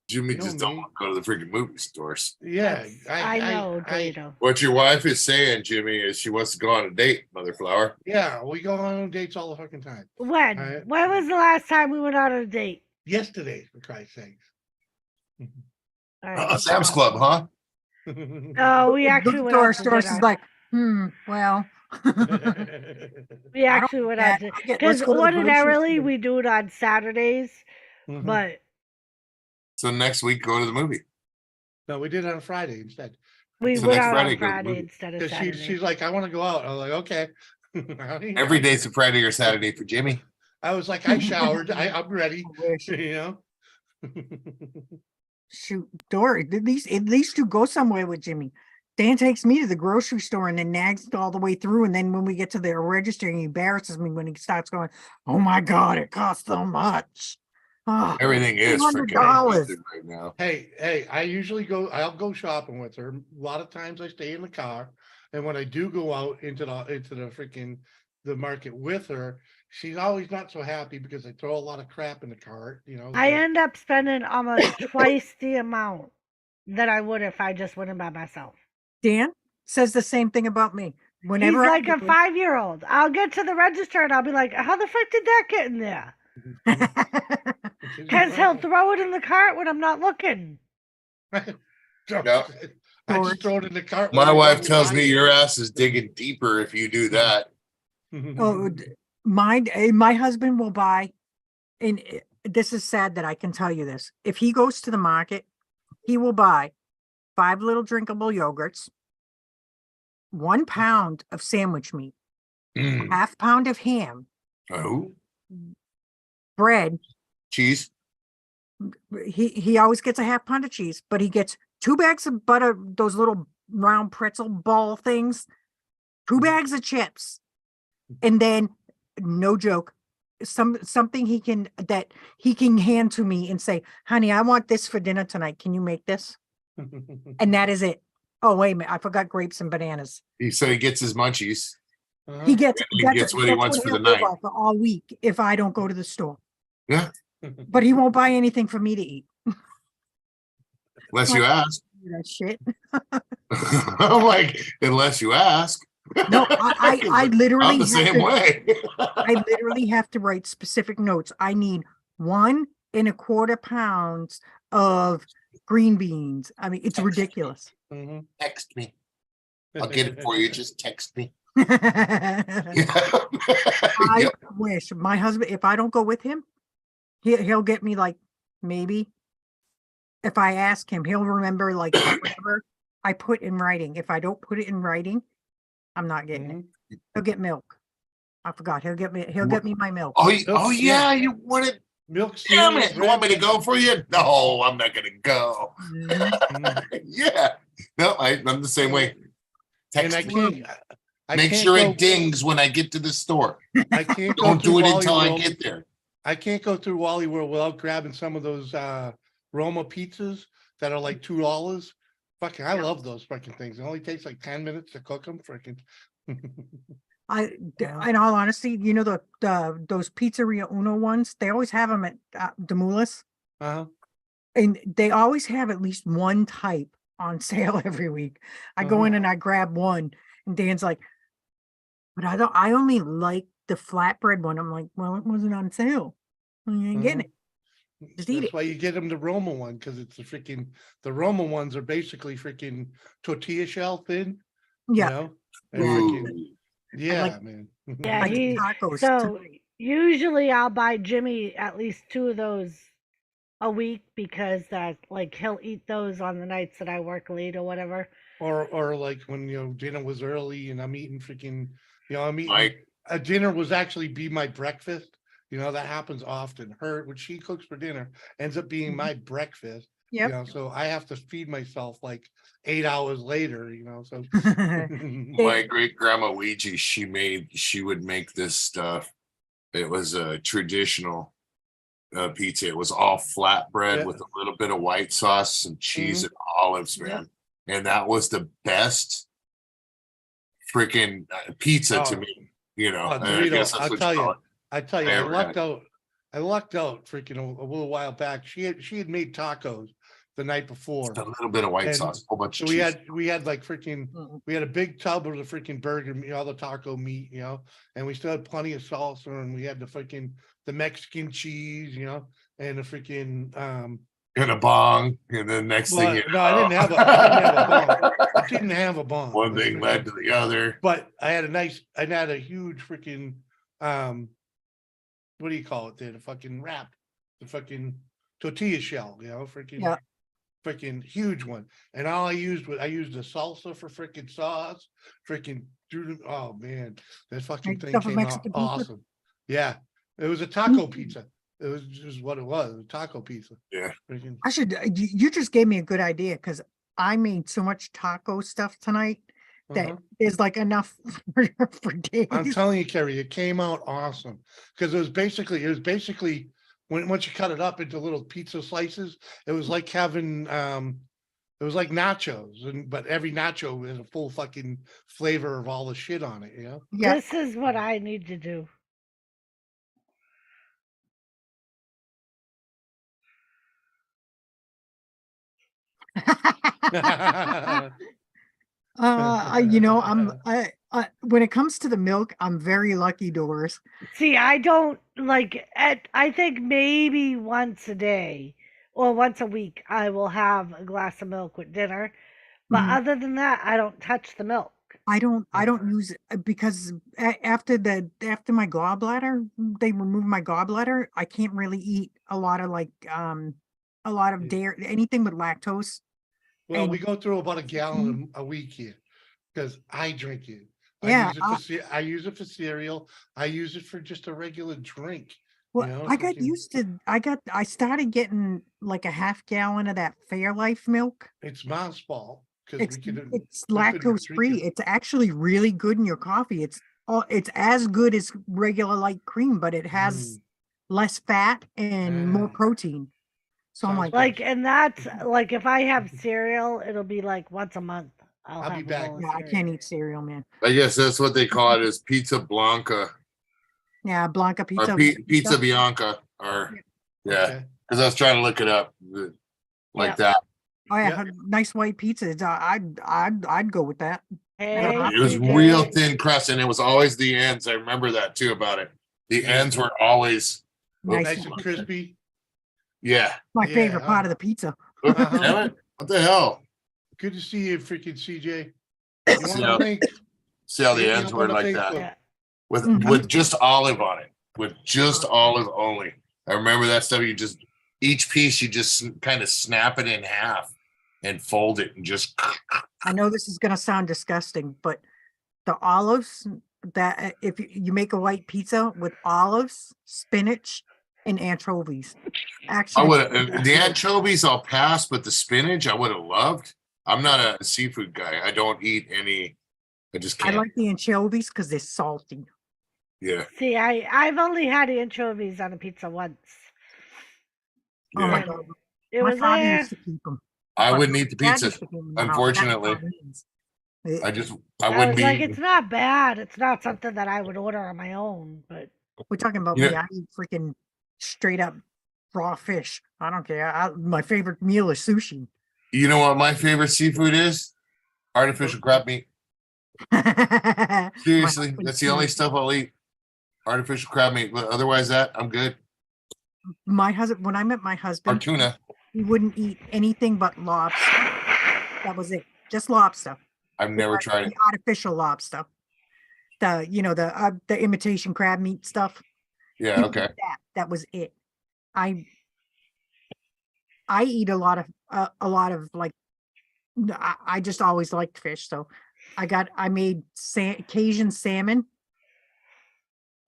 Jimmy You know just don't me. want to go to the freaking movie stores. Yeah, I know, Dorito. What your wife is saying, Jimmy, is she wants to go on a date, Mother Flower. Yeah, we go on dates all the fucking time. When? Alright. When was the last time we went on a date? Yesterday, for Christ's sakes. All right. Sam's Club, huh? Oh, we actually went out to Doris is dinner. like, well. We I don't actually went get- out to I get, let's because go to the grocery ordinarily store. we do it on Saturdays, Mhm. but So next week, go to the movie. No, we did it on Friday instead. we So went next out Friday, on go to the Friday movie. instead of Because Saturday. she's like, I want to go out. I was like, okay. Every day's a Friday or Saturday for Jimmy. I was like, I showered. I'm ready. I wish. Shoot, Dory, at least you go somewhere with Jimmy. Dan takes me to the grocery store and then nags all the way through. And then when we get to the register, he embarrasses me when he starts going, "Oh my God, it costs so much." Oh, Everything is freaking $200. expensive right now. Hey, I'll go shopping with her. A lot of times I stay in the car. And when I do go out into the freaking the market with her, she's always not so happy because I throw a lot of crap in the cart, I so- end up spending almost twice the amount that I would if I just went in by myself. Dan says the same thing about me. Whenever He's I like a do 5-year-old. I'll get to the register and I'll be like, how the frick did that get in there? Because he'll throw it in the cart when I'm not looking. Yeah. I just throw it in the cart. My when I wife don't tells buy me it. your ass is digging deeper if you do that. Oh, my husband will buy, and this is sad that I can tell you this. If he goes to the market, he will buy 5 little drinkable yogurts, 1 pound of sandwich meat, Mm. 1/2 pound of ham, Oh, bread. cheese. He always gets a 1/2 pound of cheese, but he gets 2 bags of butter, those little round pretzel ball things, 2 bags of chips, and then, no joke, something he can hand to me and say, "Honey, I want this for dinner tonight. Can you make this?" And that is it. Oh, wait a minute, I forgot grapes and bananas. So he gets his munchies. He gets And he gets what he wants for the he'll live night. off of all week if I don't go to the store. Yeah, But he won't buy anything for me to eat. unless you ask. That shit. I'm like, unless you ask. No, I literally I'm the have same to- way. I literally have to write specific notes. I need 1 1/4 pounds of green beans. I mean, it's ridiculous. Mhm. Text me. I'll get it for you. Just text me. I Yep. wish my husband, if I don't go with him, he'll get me like maybe. If I ask him, he'll remember like whatever I put in writing. If I don't put it in writing, I'm not getting it. He'll get milk. I forgot. He'll get me my milk. Oh yeah, you wanted milk. Damn it! You want me to go for you? No, I'm not gonna go. Yeah, no, I'm the same way. And Text I me. can't. I Make can't sure go- it dings when I get to the store. I can't. Don't go do it through until Wally I World. get there. I can't go through Wally World without grabbing some of those Roma pizzas that are like $2. Fucking, I love those fucking things. It only takes like 10 minutes to cook them. Freaking. In all honesty, those Pizzeria Uno ones, they always have them at Demoulas. And they always have at least one type on sale every week. I go in and I grab one, and Dan's like, "But I only like the flatbread one." I'm like, "Well, it wasn't on sale. You ain't getting it. Just eat That's it." why you get them the Roma one, because it's the Roma ones are basically freaking tortilla shell thin. Yeah. And freaking, yeah, like- man. Yeah, Like he, tacos so tonight. usually I'll buy Jimmy at least 2 of those a week because that like he'll eat those on the nights that I work late or whatever. Or like when dinner was early and I'm eating freaking I'm eating Mike. dinner was actually be my breakfast You know, that happens often. What she cooks for dinner ends up being my breakfast. Yep. You know, so I have to feed myself like 8 hours later, you know, so. My great grandma Ouija, she would make this stuff. It was a traditional pizza. It was all flatbread Yeah. with a little bit of white sauce, some cheese and olives, man. And that was the best freaking pizza to Oh. me, you know. I Dorito, guess that's I'll what tell call you, it. I tell you, I I ever lucked had. out. I lucked out freaking a little while back. She had made tacos the night before. Just a little bit of white And sauce, a whole bunch So of we cheese. had like freaking, we had a big tub of the freaking burger, you know, all the taco meat, you know, and we still had plenty of salsa, and we had the Mexican cheese, you know, and the freaking And a bong, and then next thing well, you no, I know, didn't have a bong. I didn't have a bong. one That's thing for led sure. to the other. But I had a huge freaking what do you call it there? The fucking wrap, the fucking tortilla shell, you know, Yeah. freaking huge one. And all I used the salsa for freaking sauce, oh man, that fucking Make thing stuff a came out Mexican pizza? awesome. Yeah, it was a taco pizza. It was just what it was, a taco pizza. Yeah. Freaking, I should, you just gave me a good idea because I made so much taco stuff tonight that uh-huh. there's like enough for days. I'm telling you, Kerry, it came out awesome because it was basically once you cut it up into little pizza slices, it was like having it was like nachos, but every nacho has a full fucking flavor of all the shit on it, you know? Yeah. This is what I need to do. You know, I when it comes to the milk, I'm very lucky, Doris. See, I don't like I think maybe once a day or once a week I will have a glass of milk with dinner. But Mhm. other than that, I don't touch the milk. I don't use it because after my gallbladder, they removed my gallbladder. I can't really eat a lot of a lot of dairy, anything with lactose. Well, we And go through about a gallon a week here because I drink it. Yeah, I use it for cereal. I use it for just a regular drink. well, You know, I got freaking- used to, I started getting like a half gallon of that Fairlife milk. It's mom's fault because It's we could. lactose free. It's actually really good in your coffee. It's as good as regular light cream, but it has less fat and more protein. So I'm Sounds like, And that's like if I have cereal, it'll be like once a month. I'll be have a back. bowl of yeah, I cereal. can't eat cereal, man. I guess that's what they call it, is pizza blanca Yeah, Blanca or pizza. pizza bianca, or yeah. Okay. Because I was trying to look it up, like Yeah. that. Oh yeah, Yep. nice white pizza. I'd go with that. Hey, It was CJ. real thin crust, and it was always the ends. I remember that too about it. The ends were always Nice and crispy. yeah. My Yeah, favorite huh? part of the pizza. Oops, damn it. What the hell? Good to see you, freaking CJ. You See want how, a link? see how the Hit me ends up were on the like Facebook. that Yeah. with Mhm. with just olive on it, with just olive only. I remember that stuff. Each piece you just kind of snap it in half and fold it and just. I know this is gonna sound disgusting, but the olives that if you make a white pizza with olives, spinach, and anchovies, I actually, would the anchovies I'll pass, but the spinach I would have loved. I'm not a seafood guy. I don't eat any. I just I can't. like the anchovies because they're salty. Yeah. See, I've only had anchovies on a pizza once. Oh my Yeah. god, It my was father there. used to keep them. I wouldn't eat the Dad pizza. used to keep 'em in the house. That's Unfortunately, sardines. I I wouldn't was like, be. it's not bad. It's not something that I would order on my own, but We're talking about Yeah. me. I eat freaking straight up raw fish. I don't care. My favorite meal is sushi. You know what my favorite seafood is? Artificial crab meat. My Seriously, husband that's the only too. stuff I'll eat. Artificial crab meat. But otherwise, I'm good. My husband, when I met my Or husband, tuna. he wouldn't eat anything but lobster. That was it. Just lobster. I've never tried The it. artificial lobster. The imitation crab meat stuff. He Yeah. would Okay. eat that was it. I eat a lot of like, I just always liked fish. So I made Cajun salmon,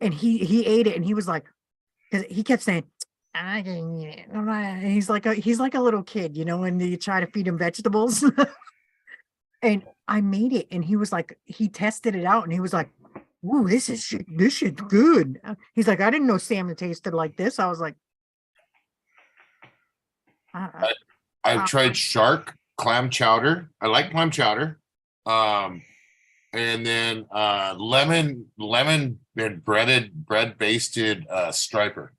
and he ate it and he was like, because he kept saying, I can eat it. He's like a little kid, you know, when you try to feed him vegetables. And I made it, and he was like, he tested it out, and he was like, "Ooh, this shit's good." He's like, "I didn't know salmon tasted like this." I was like, I've tried shark clam chowder. I like clam chowder. And then lemon and bread basted striper.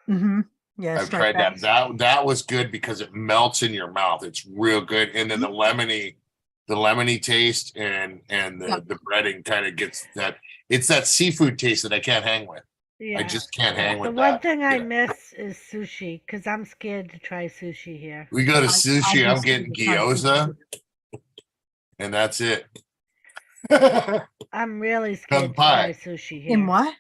mm-hmm. Yeah, I've tried that. That was good because it melts in your mouth. It's real good. And then the lemony taste and the breading kind of gets that. It's that seafood taste that I can't hang with. Yeah. I just can't hang with The that. one thing I miss is sushi because I'm scared to try sushi here. We go to sushi. I'm getting gyoza, and that's it. I'm really scared to try sushi here. In what?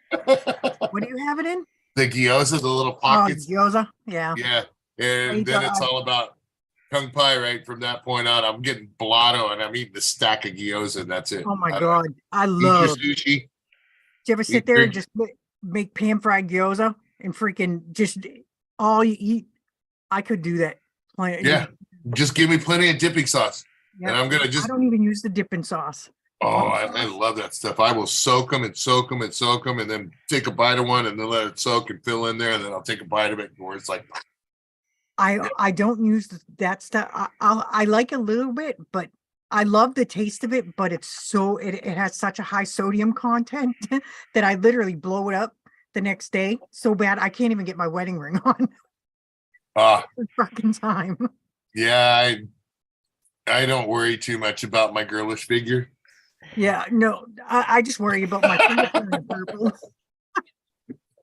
What do you have it in? The gyoza, the little pockets. Oh, gyoza, yeah. Yeah, and then it's all about kung pie. Right from that point on, I'm getting blotto, and I'm eating the stack of gyoza, and that's it. Oh my god, I love sushi. Did you ever sit there and just make pan fried gyoza and freaking just all you eat? I could do that. Yeah, just give me plenty of dipping sauce, and I'm gonna just. I don't even use the dipping sauce. Oh, I love that stuff. I will soak them and soak them and soak them, and then take a bite of one, and then let it soak and fill in there, and then I'll take a bite of it, where it's like. I don't use that stuff. I like a little bit, but I love the taste of it. But it's so it has such a high sodium content that I literally blow it up the next day so bad I can't even get my wedding ring on. Fucking time. Yeah, I don't worry too much about my girlish figure. Yeah, no, I just worry about my fingerprint purple.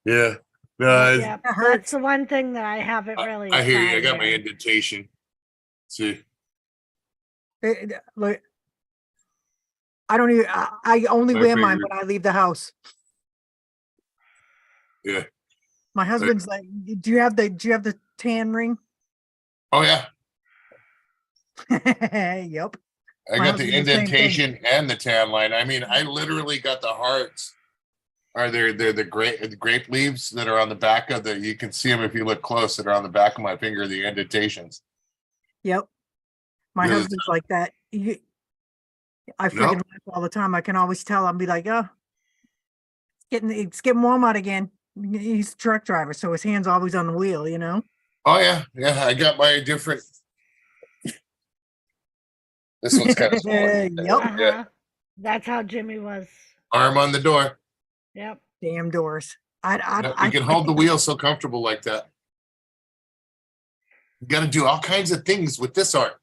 Yeah. Yeah, that's the one thing that I haven't really. I hear you. I got my indentation. See. Like, I don't even. I only wear mine when I leave the house. Yeah. My husband's like, "Do you have the tan ring?" Oh yeah. Yep. I got the indentation and the tan line. I mean, I literally got the hearts. They're the grape leaves that are on the back of the. You can see them if you look close. That are on the back of my finger. The indentations. Yep. My husband's like that. I freaking laugh all the time. I can always tell. I'll be like, "Oh, it's getting warm out again." He's a truck driver, so his hand's always on the wheel. You know. Oh yeah. I got my different. This one's kind of small. Yep. Yeah. That's how Jimmy was. Arm on the door. Yep. Damn doors. You can hold the wheel so comfortable like that. You got to do all kinds of things with this arm.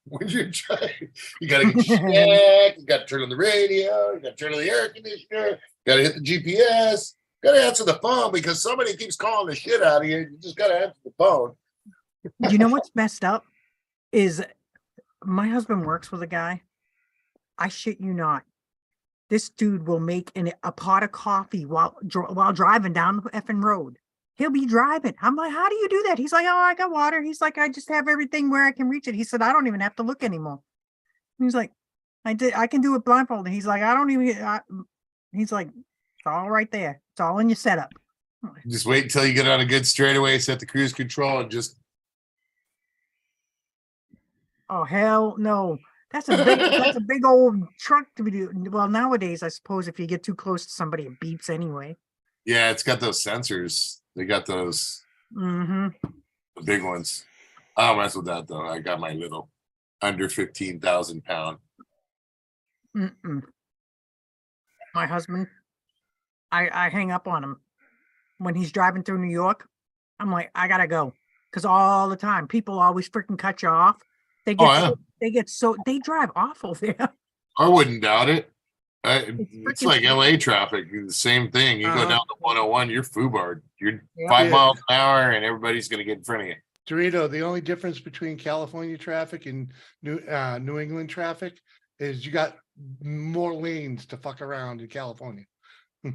When you're trying, you got to get your snack. You got to turn on the radio. You got to turn on the air conditioner. Got to hit the GPS. Got to answer the phone because somebody keeps calling the shit out of you. You just got to answer the phone. You know what's messed up is my husband works with a guy. I shit you not. This dude will make a pot of coffee while driving down the effing road. He'll be driving. I'm like, how do you do that? He's like, oh, I got water. He's like, I just have everything where I can reach it. He said, I don't even have to look anymore. He's like, I can do it blindfolded. He's like, I don't even. He's like, it's all right there. It's all in your setup. Just wait until you get on a good straightaway, set the cruise control, and just. Oh hell no. That's a big old truck to be doing. Well, nowadays, I suppose if you get too close to somebody, it beeps anyway. Yeah, it's got those sensors. They got those the big ones. I don't mess with that though. I got my little under 15,000 pound. My husband, I hang up on him when he's driving through New York. I'm like, I gotta go because all the time people always freaking cut you off. They drive awful there. I wouldn't doubt it. It's like LA traffic. The same thing. You go down to 101, you're foobarred. You're 5 miles an hour, and everybody's going to get in front of you. Dorito, the only difference between California traffic and New England traffic is you got more lanes to fuck around in California.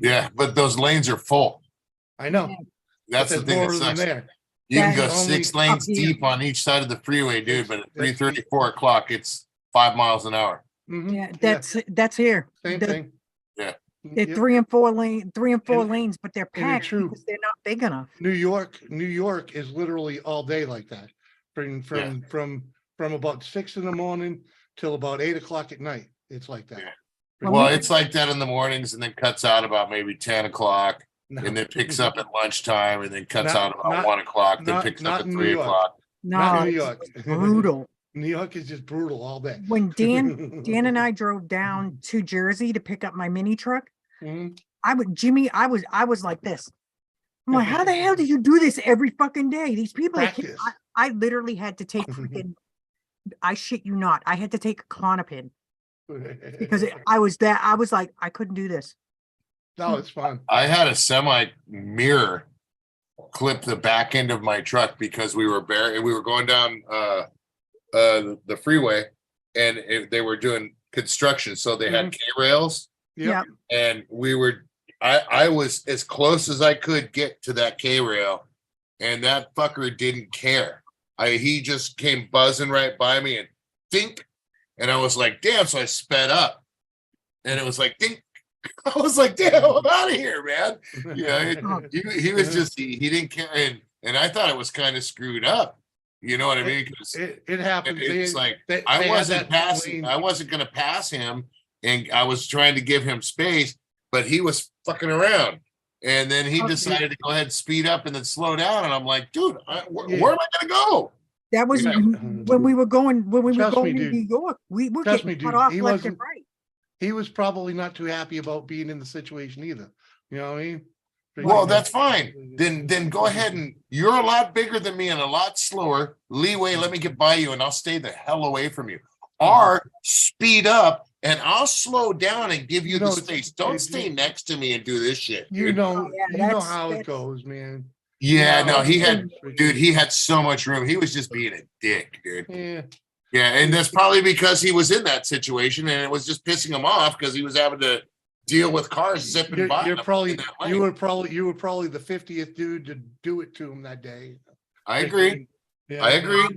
Yeah, but those lanes are full. I know. That's the thing that sucks. You can go 6 lanes deep on each side of the freeway, dude. But at 3:30, 4 o'clock, it's 5 miles an hour. Yeah, that's here. Same thing. Yeah. They're Yep. 3 and 4 lanes, but they're And packed true. because they're not big enough. New York is literally all day like that. From about 6 in the morning till about 8 o'clock at night. It's like that. Well, Well, me- it's like that in the mornings and then cuts out about maybe 10 o'clock No. and then picks up at lunchtime and then cuts Not- out about not- 1 o'clock, then not- picks not up at in New 3 York. o'clock. Not No, in New it's York. brutal. New York is just brutal all day. When Dan and I drove down to Jersey to pick up my mini truck, Mhm. I was like this. I'm like, how the hell do you do this every fucking day? These people are kidding. Practice. I literally had to take freaking, I shit you not, I had to take a Clonopin because I was like, I couldn't do this. No, it's fun. I had a semi mirror clip the back end of my truck because we were going down the freeway and they were doing construction, so they had K rails. Yep. Yeah. And I was as close as I could get to that K rail, and that fucker didn't care. He just came buzzing right by me and think, and I was like, damn. So I sped up, and it was like, think. I was like, damn, I'm out of here, man. Yeah, he was just he didn't care, and I thought it was kind of screwed up. You know what I mean? 'Cause It happens. it's like they I had wasn't that passing. lane. I wasn't going to pass him, and I was trying to give him space, but he was fucking around. And then he decided to go ahead and speed up and then slow down. And I'm like, dude, where am I going to go? That was Yeah. when we were going Trust me, to dude. New York. We were Trust getting me, cut dude. off He left and wasn't- right. He was probably not too happy about being in the situation either. You know what I mean? Well, that's fine. Then go ahead and you're a lot bigger than me and a lot slower. Leeway, let me get by you and I'll stay the hell away from you. Or speed up and I'll slow down and give you the space. Don't stay next to me and do this shit. You dude. know, yeah, you know that's- how it that's- goes, man. Yeah, You know no, he how it had, goes. dude, he had so much room. He was just being a dick, dude. Yeah. Yeah, and that's probably because he was in that situation and it was just pissing him off because he was having to deal with cars zipping by. You're him probably in that lane. you were probably the 50th dude to do it to him that day. I agree. Yeah. I agree.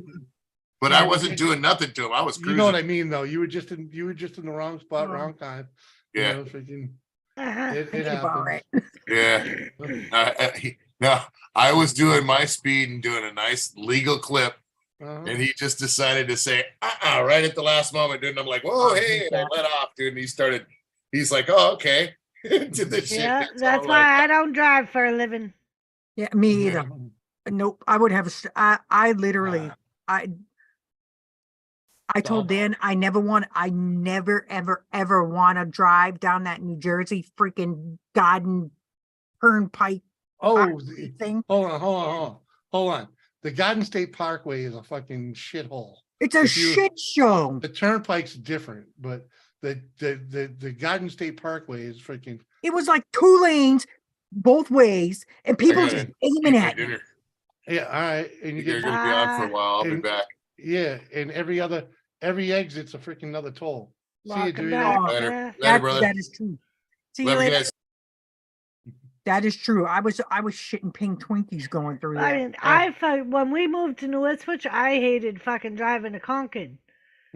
But I Yeah, wasn't it- doing nothing to him. I was You cruising. know what I mean, though. You were just in the wrong spot, Oh. wrong time. Yeah. You know, freaking, I it keep all right. happens. Yeah. No, I was doing my speed and doing a nice legal clip, Uh-huh. and he just decided to say, right at the last moment, dude. And I'm like, whoa, hey, and I let off, dude. And he's like, oh, okay. Did this shit. Yeah, dude. So that's I'm why like, I don't drive for a living. Yeah, me either. Nope. I would have. I literally. I told Dan I never ever want to drive down that New Jersey freaking Garden Turnpike Oh, thing. hold on. The Garden State Parkway is a fucking shithole. It's a shit show. The Turnpike's different, but the Garden State Parkway is freaking. It was like 2 lanes both ways, and people gotta just aiming eat at me. dinner. Yeah, all right, and you You're get gonna be on for a while. I'll be and- back. yeah, and every exit's a freaking another toll. See you, Walking dude. back, Later. yeah. Later, brother. That is true. See you Love you later. guys. That is true. I was shitting pink Twinkies going through I there. mean, when we moved to New Ipswich, I hated fucking driving to Concord.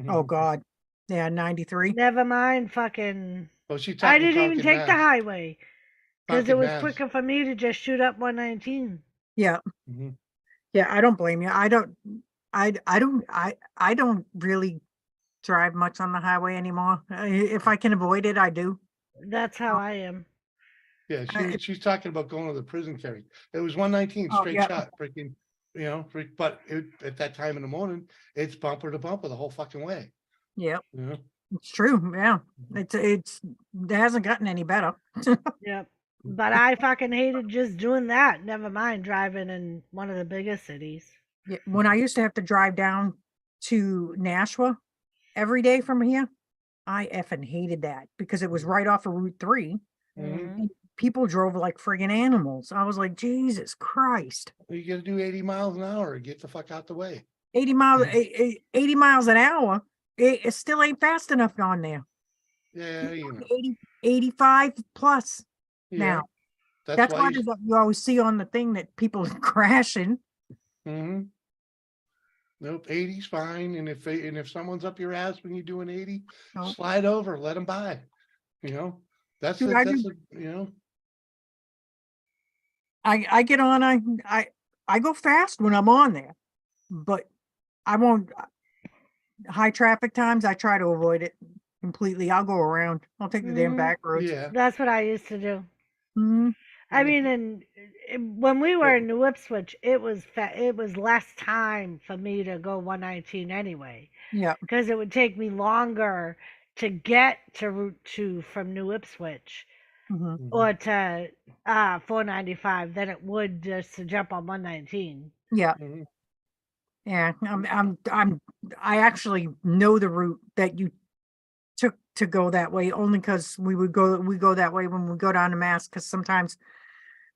Oh God. Yeah, 93. Never mind fucking. Oh, she I talking didn't even Concord, take the Mass. highway because it Concord, was Mass. quicker for me to just shoot up 119. Yeah. Mhm. Yeah, I don't blame you. I don't really drive much on the highway anymore. If I can avoid it, I do. That's how I am. Yeah, I- she's talking about going to the prison carry. It was 119 Oh, straight yeah. shot, freaking, but at that time in the morning, it's bumper to bumper the whole fucking way. Yep. You know? It's true. Yeah. It hasn't gotten any better. Yep. But I fucking hated just doing that. Never mind driving in one of the biggest cities. Yeah, when I used to have to drive down to Nashua every day from here, I effing hated that because it was right off of Route 3. Mhm. And people drove like friggin' animals. I was like, Jesus Christ. You gotta do 80 miles an hour to get the fuck out the way. 80 miles an hour. It still ain't fast enough on there. Yeah, you know. 80, 85 plus Yeah, now. That's That's why you. you always see on the thing that people are crashing. Mhm. Nope, 80's fine. And if someone's up your ass when you're doing 80, Nope. slide over, let them by. That's Dude, it, I that's do- a, you know, I get on, I go fast when I'm on there, but I won't, high traffic times, I try to avoid it completely. I'll go around. I'll take the damn Mhm. back roads. yeah. That's what I used to do. Mhm. I Yeah. mean, when we were But- in New Ipswich, it was less time for me to go 119 anyway, Yeah. because it would take me longer to get to Route 2 from New Ipswich Mhm. Mhm. or to 495 than it would just to jump on 119. Yeah. Mhm. Yeah. I actually know the route that you took to go that way only because we go that way when we go down to Mass, because sometimes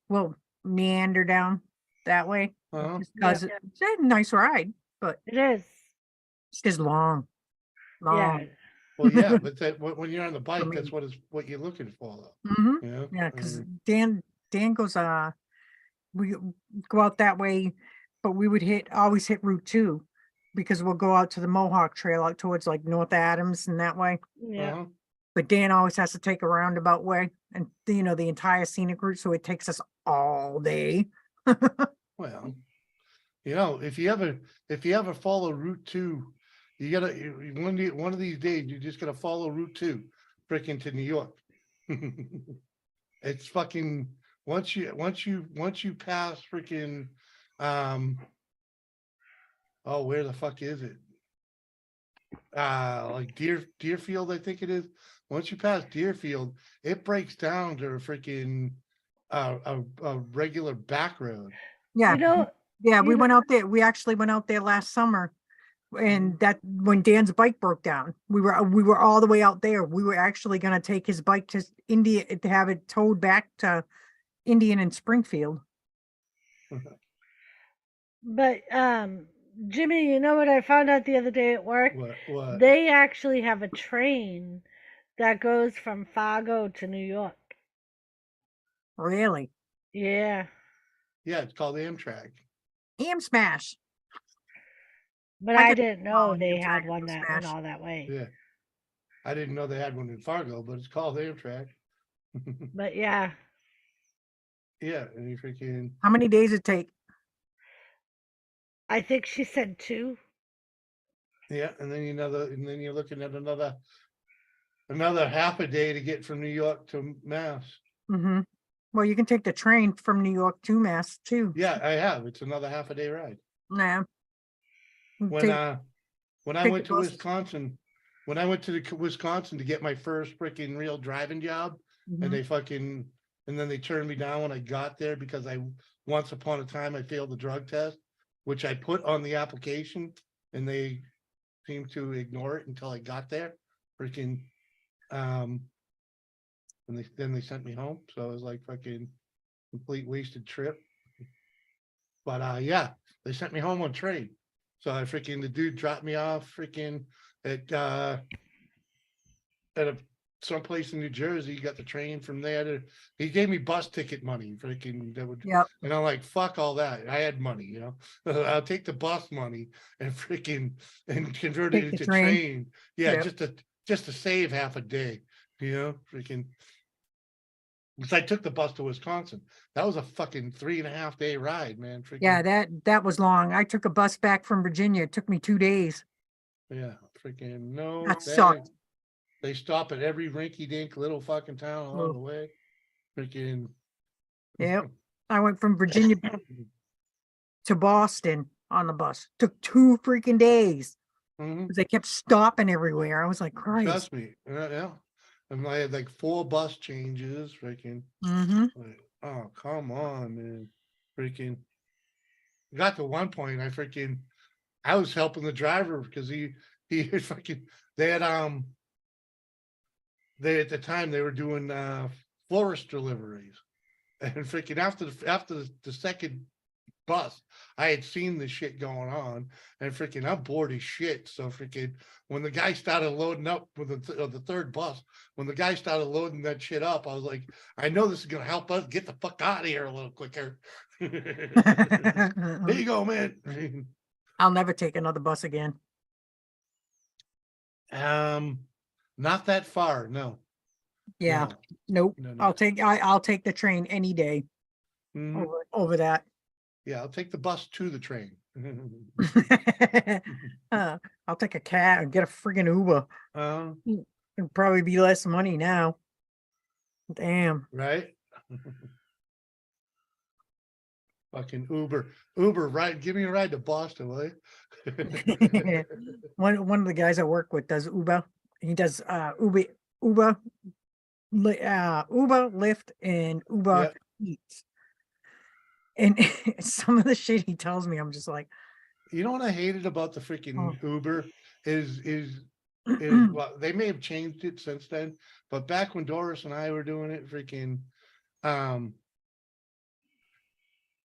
we'll meander down that way. Uh-huh. Just because it's a nice ride, but It is. it's just long. Yeah. Well, yeah, but that, when you're on the bike, me. that's what you're looking for, though, Mhm. you know? Yeah, I because mean, Dan goes, we go out that way, but we would always hit Route 2 because we'll go out to the Mohawk Trail out towards like North Adams and that way. Yeah. uh-huh. But Dan always has to take a roundabout way and the entire scenic route, so it takes us all day. Well, you know, if you ever follow Route 2, you gotta, one of these days, you just gotta follow Route 2, freaking to New York. It's fucking, once you pass freaking, oh, where the fuck is it? Like Deerfield, I think it is. Once you pass Deerfield, it breaks down to a freaking, a regular back road. Yeah. You know, Yeah, we you went know- out there. We actually went out there last summer, and that when Dan's bike broke down, we were all the way out there. We were actually going to take his bike to India to have it towed back to Indian and Springfield. But Jimmy, you know what I found out the other day at work? What? They actually have a train that goes from Fargo to New York. Really? Yeah. Yeah, it's called Amtrak. Am Smash. But I I could didn't follow know they Amtrak had and one that went Smash. all that way. Yeah. I didn't know they had one in Fargo, but it's called Amtrak. But yeah, Yeah, and you freaking, How many days it take? I think she said 2. yeah, and then you're looking at another half a day to get from New York to Mass. Mm-hmm. Well, you can take the train from New York to Mass too. Yeah, I have. It's another half a day ride. Nah. You When take- I take went the to bus. Wisconsin, when I went to Wisconsin to get my first freaking real driving job, Mhm. and then they turned me down when I got there because once upon a time I failed the drug test, which I put on the application, and they seemed to ignore it until I got there. Freaking, and then they sent me home, so it was like fucking complete wasted trip. But yeah, they sent me home on train. So the dude dropped me off freaking at someplace in New Jersey. Got the train from there he gave me bus ticket money, Yep. and I'm like, fuck all that. I had money, I'll take the bus money and convert it Take the into train. train. Yeah, Yep. just to save half a day, because I took the bus to Wisconsin. That was a fucking 3.5 day ride, man. Yeah, that was long. I took a bus back from Virginia. It took me 2 days. Yeah, freaking no. That sucked. They stop at every rinky dink little fucking town along Ugh. the way. Freaking. Yep. I went from Virginia to Boston on the bus. Took 2 freaking days. Mhm. 'Cause they kept stopping everywhere. I was like, Christ. Trust me. Yeah. And I had like 4 bus changes. Freaking. Mm-hmm. Like, oh, come on, man. Freaking. Got to one point, I was helping the driver because he fucking, they had, at the time they were doing, florist deliveries. And freaking after the second bus, I had seen the shit going on, and freaking I'm bored as shit. So freaking when the guy started loading up with the third bus, when the guy started loading that shit up, I was like, I know this is gonna help us get the fuck out of here a little quicker. There you go, man. I'll never take another bus again. Not that far, no. Yeah. No. Nope. No, no. I'll take the train any day Mhm. over that. Yeah, I'll take the bus to the train. I'll take a cab and get a friggin' Uber. It'll probably be less money now. Damn. Right? Fucking Uber, right? Give me a ride to Boston, will you? One of the guys I work with does Uber. He does Uber, Lyft, and Uber Yep. Eats. And some of the shit he tells me, I'm just like, You know what I hated about the freaking Uber is well, they may have changed it since then, but back when Doris and I were doing it, freaking,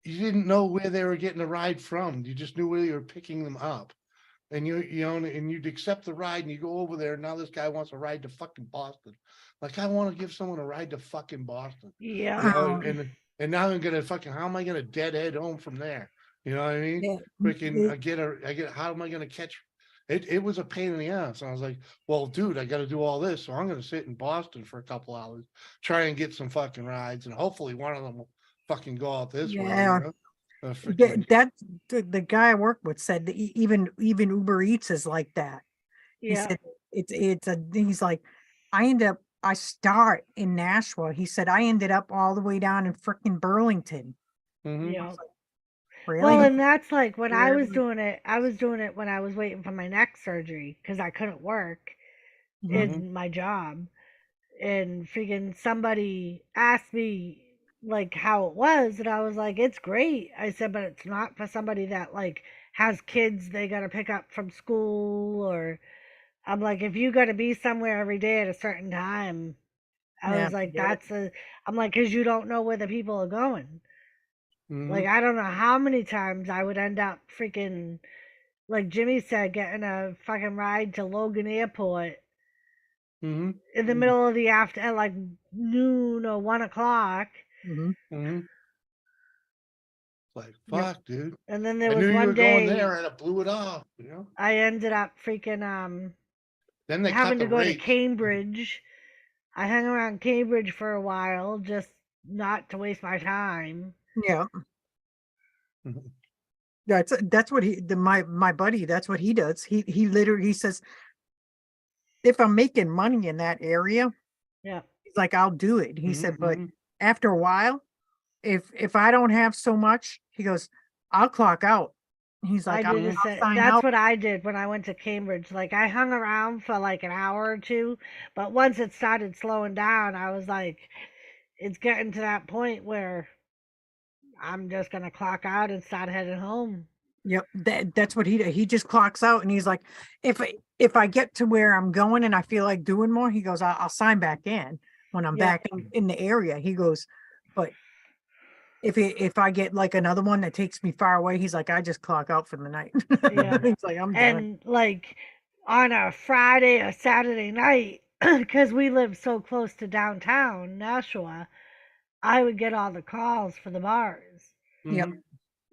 you didn't know where they were getting a ride from. You just knew where you were picking them up. And you know, and you'd accept the ride and you go over there. Now this guy wants a ride to fucking Boston. Like, I want to give someone a ride to fucking Boston. Yeah. You know, and now I'm gonna fucking, how am I gonna deadhead home from there? You know what I mean? Yeah. Freaking, how am I gonna catch it? It was a pain in the ass. I was like, well, dude, I gotta do all this. So I'm gonna sit in Boston for a couple hours, try and get some fucking rides, and hopefully one of them will fucking go out this way. Yeah. You know? Freaking, The guy I work with said that even Uber Eats is like that. He Yeah. said he's like, I start in Nashua. He said I ended up all the way down in frickin' Burlington. mhm. Yeah. Really? Well, and that's like when I was Really? doing it when I was waiting for my neck surgery because I couldn't work in my job. And freaking somebody asked me like how it was, and I was like, it's great. I said, but it's not for somebody that like has kids they gotta pick up from school, or I'm like, if you gotta be somewhere every day at a certain time, I Yeah. was like, I'm like, because you don't know where the people are going. Like, Mhm. I don't know how many times I would end up freaking, like Jimmy said, getting a fucking ride to Logan Airport Mhm. in the middle of the after at like noon or 1 o'clock. Mhm. Like, fuck, dude. And then there I was knew you one were going day there and it blew it off, you know? I ended up freaking Then they cut having the to go to rates. Cambridge. I hung around Cambridge for a while just not to waste my time. Yeah. Mhm. That's what my buddy, that's what he does. He literally says, if I'm making money in that area, Yeah. he's like, I'll do it. He Mhm, said, but mhm. after a while, if I don't have so much, he goes, I'll clock out. He's I like, did I'll the same. sign That's out. what I did when I went to Cambridge. Like I hung around for like an hour or two, but once it started slowing down, I was like, it's getting to that point where I'm just gonna clock out and start heading home. Yep, that's what he just clocks out, and he's like, if I get to where I'm going and I feel like doing more, he goes, I'll sign back in when I'm Yeah. back in the area. He goes, but if I get like another one that takes me far away, he's like, I just clock out for the night. Yeah. He's like, I'm done. And like on a Friday or Saturday night, because we live so close to downtown Nashua, I would get all the calls for the bars. Yep. Mhm.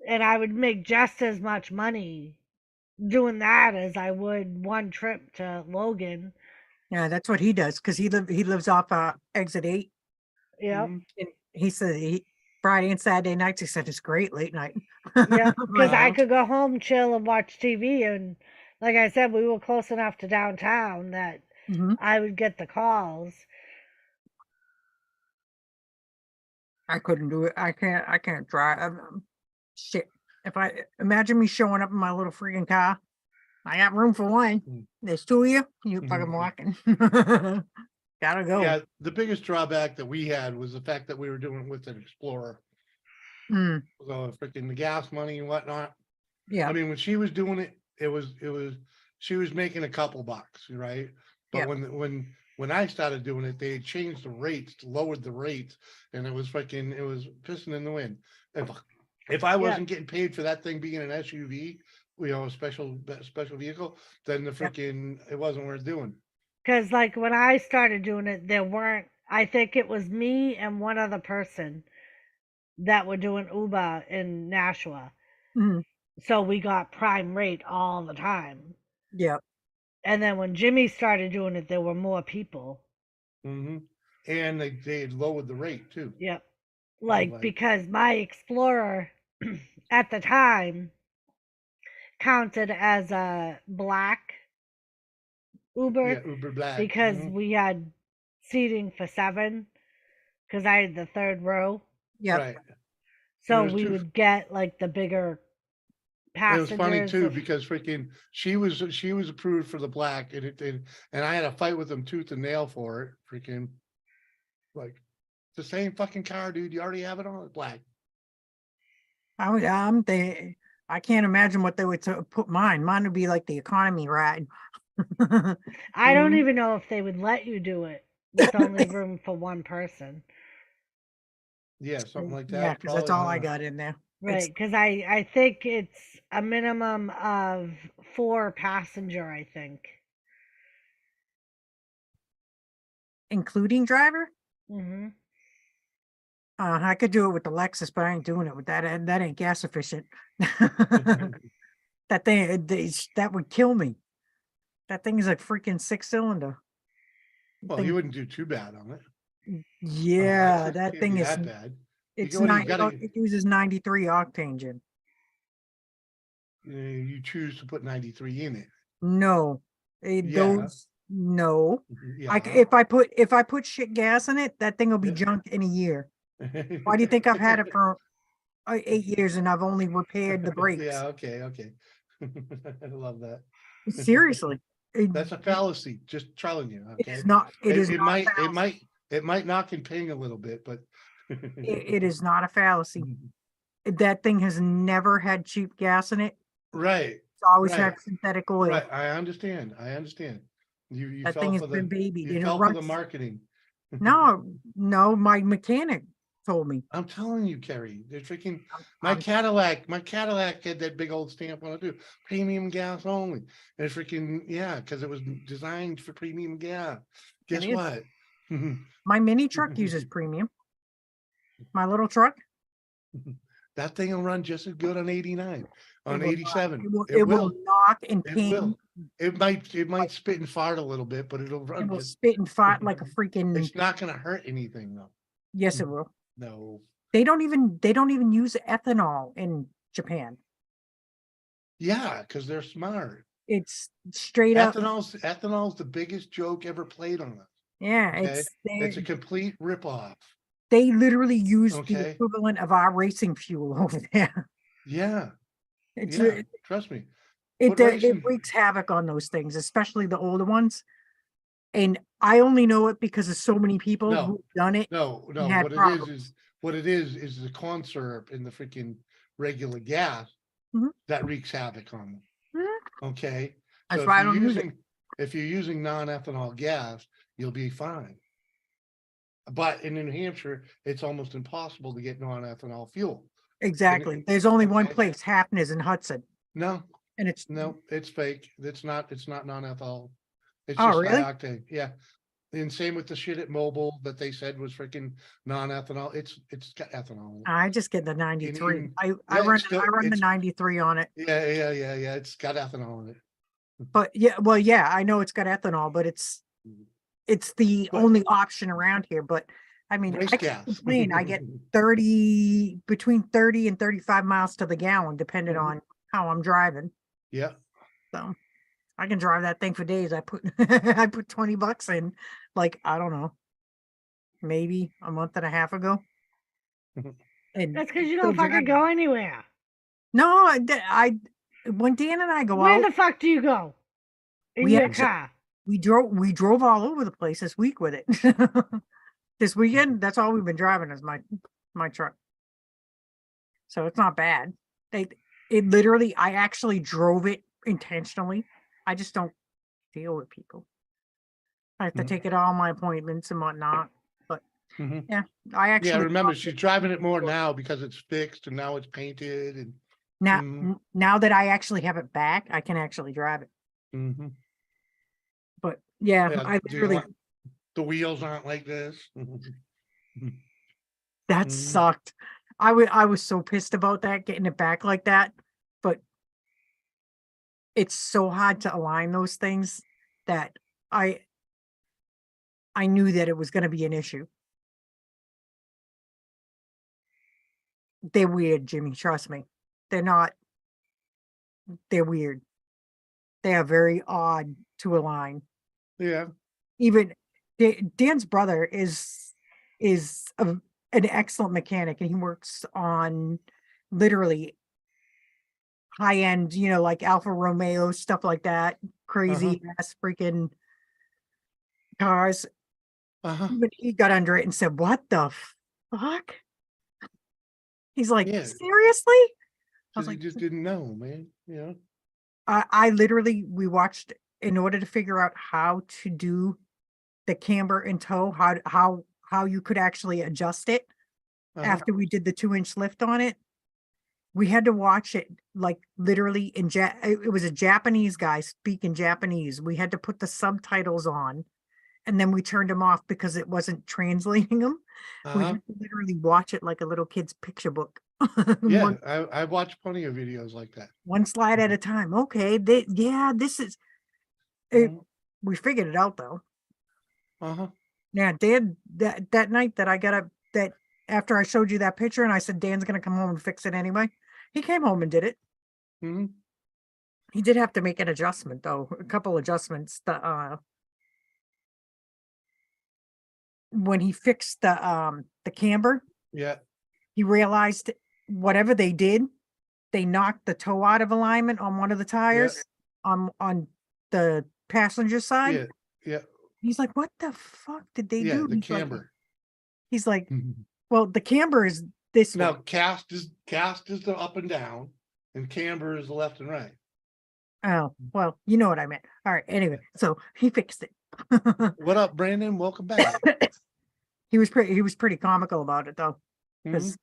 And I would make just as much money doing that as I would one trip to Logan. Yeah, that's what he does because he lives off exit 8. Yep. Mhm. And he said Friday and Saturday nights, he said it's great late night. Yep. Because I Uh-huh. could go home, chill, and watch TV. And like I said, we were close enough to downtown that Mhm. I would get the calls. I couldn't do it. I can't drive. Shit. If I imagine me showing up in my little freaking car, I got room for one. Mm. There's two of you. You fucking Mhm. walking. Gotta go. Yeah, the biggest drawback that we had was the fact that we were doing it with an Explorer. Mm, So freaking the gas money and whatnot. yeah. I mean, when she was doing it, it was she was making a couple bucks, right? But Yep. when I started doing it, they had changed the rates, lowered the rates, and it was pissing in the wind. If I wasn't getting paid for that thing being an SUV, you know, a special vehicle, then the freaking it wasn't worth doing. Because like when I started doing it, there weren't. I think it was me and one other person that were doing Uber in Nashua. Mm, So we got prime rate all the time. yeah. And then when Jimmy started doing it, there were more people. Mm-hmm. And they had lowered the rate too. Yep. like- Because my Explorer at the time counted as a black Uber Yeah, Uber Black. because mhm. we had seating for 7 because I had the 3rd row. Yep. Right. So was we two- would get like the bigger It was passengers. funny too of- because freaking she was approved for the black and I had a fight with them tooth and nail for it. Freaking like the same fucking car, dude. You already have it on black. I can't imagine what they would put mine. Mine would be like the economy ride. I don't Mhm. even know if they would let you do it with only room for one person. Yeah, something like that. Yeah, because that's all I probably, got in there. Right, because I think it's a minimum of 4 passenger, I think. Including driver? Hmm I could do it with the Lexus, but I ain't doing it with that. And that ain't gas efficient. That thing, that would kill me. That thing is like freaking 6-cylinder. Well, you wouldn't do too bad on it. Yeah, Lexus that can't thing be is. that bad. It's what do you not. gotta- It uses 93 octane, Jim. You choose to put 93 in it. No, Yeah. those no. Yeah. If I put shit gas in it, that thing will be Yeah. junk in a year. Why do you think I've had it for 8 years and I've only repaired the brakes? Yeah. Okay. I love that. Seriously, That's a fallacy. Just telling you. it Okay. is not. It is not. might. a fallacy. It might knock and ping a little bit, but It is not a fallacy. That thing has never had cheap gas in it. right. It's always Right. had synthetic oil. Right. I understand. You That fell thing has for been the babied. you and it fell for the runs- marketing. No, my mechanic told me. I'm telling you, Kerry, they're freaking my Cadillac had that big old stamp on it too. Premium gas only. And freaking because it was designed for premium gas. Guess is. what? My mini truck uses premium. My little truck. That thing will run just as good on 89, on will not. 87. It will knock and It ping. will. It might spit and fart a little bit, but it'll run. It will just- spit and fart like a freaking. It's not going to hurt anything though. Yes, it will. No. They don't even use ethanol in Japan. Yeah, because they're smart. It's straight up. Ethanol's the biggest joke ever played on us. Yeah, Okay? It's a complete ripoff. they literally use the Okay. equivalent of our racing fuel over there. Yeah. It's Yeah. Trust me. it Put racing- wreaks havoc on those things, especially the older ones. And I only know it because of so many people No. who've done it. No. had What it is the corn syrup in the freaking regular gas Mhm. that wreaks havoc on them. Mhm. Okay. That's So why I don't use it. if you're using non-ethanol gas, you'll be fine. But in New Hampshire, it's almost impossible to get non-ethanol fuel. Exactly. There's only one Okay. place, Happness in Hudson, No, and it's it's fake. It's not non-ethanol. It's Oh, just high really? octane. Yeah. And same with the shit at Mobile that they said was freaking non-ethanol. It's got ethanol. in it. I just get the 93. even- I yeah, run it's still- I run the it's- 93 on it. Yeah. It's got ethanol in it. But yeah, I know it's got ethanol, but it's the But- only option around here. But I mean, Race I can't gas. complain. I get between 30 and 35 miles to the gallon, depending Mhm. on how I'm driving. Yeah. So I can drive that thing for days. I put I put $20 in, like, I don't know, maybe a month and a half ago. Mhm. And That's because you still don't fucking driving. go anywhere. No, when Dan and I go Where out, the fuck do you go? In We your actually- car. we drove all over the place this week with it. This weekend, that's all we've been driving is my truck. So it's not bad. It literally, I actually drove it intentionally. I just don't deal with people. I have to Mhm. take it to all my appointments and whatnot. But Mhm. yeah, I actually Yeah, remember, drove she's it driving it more before. now because it's fixed and now it's painted and. Now that I actually have it back, I can actually drive it. Mhm. But yeah, Yeah, I do you literally want- the wheels aren't like this. that Mhm. sucked. I was so pissed about that, getting it back like that. But it's so hard to align those things that I knew that it was going to be an issue. They're weird, Jimmy. Trust me. They're not. They're weird. They are very odd to align. Yeah. Even Dan's brother is an excellent mechanic, and he works on literally high end, like Alfa Romeo stuff like that, crazy ass freaking cars. Even he got under it and said, "What the fuck?" He's like, Yeah. "Seriously?" I was Because he like, just didn't know, man. I literally, we watched in order to figure out how to do the camber and tow, how you could actually adjust it after we did the 2-inch lift on it. We had to watch it like literally in it was a Japanese guy speaking Japanese. We had to put the subtitles on, and then we turned them off because it wasn't translating them. We had to literally watch it like a little kid's picture book. Yeah, I watched plenty of videos like that. One slide at a time. Okay, this is it. We figured it out though. Yeah, Dan, that night that I got up, that after I showed you that picture and I said Dan's gonna come home and fix it anyway, he came home and did it. He did have to make an adjustment though, a couple adjustments. When he fixed the camber, Yeah. he realized whatever they did, they knocked the toe out of alignment on one of the tires on the passenger side. Yeah. Yeah. He's like, "What the fuck did they Yeah. do?" The camber. He's like, "Well, the camber is this Now way." cast is the up and down, and camber is the left and right. Oh, well, you know what I meant. All right. Anyway, so he fixed it. What up, Brandon? Welcome back. He was pretty comical about it though, because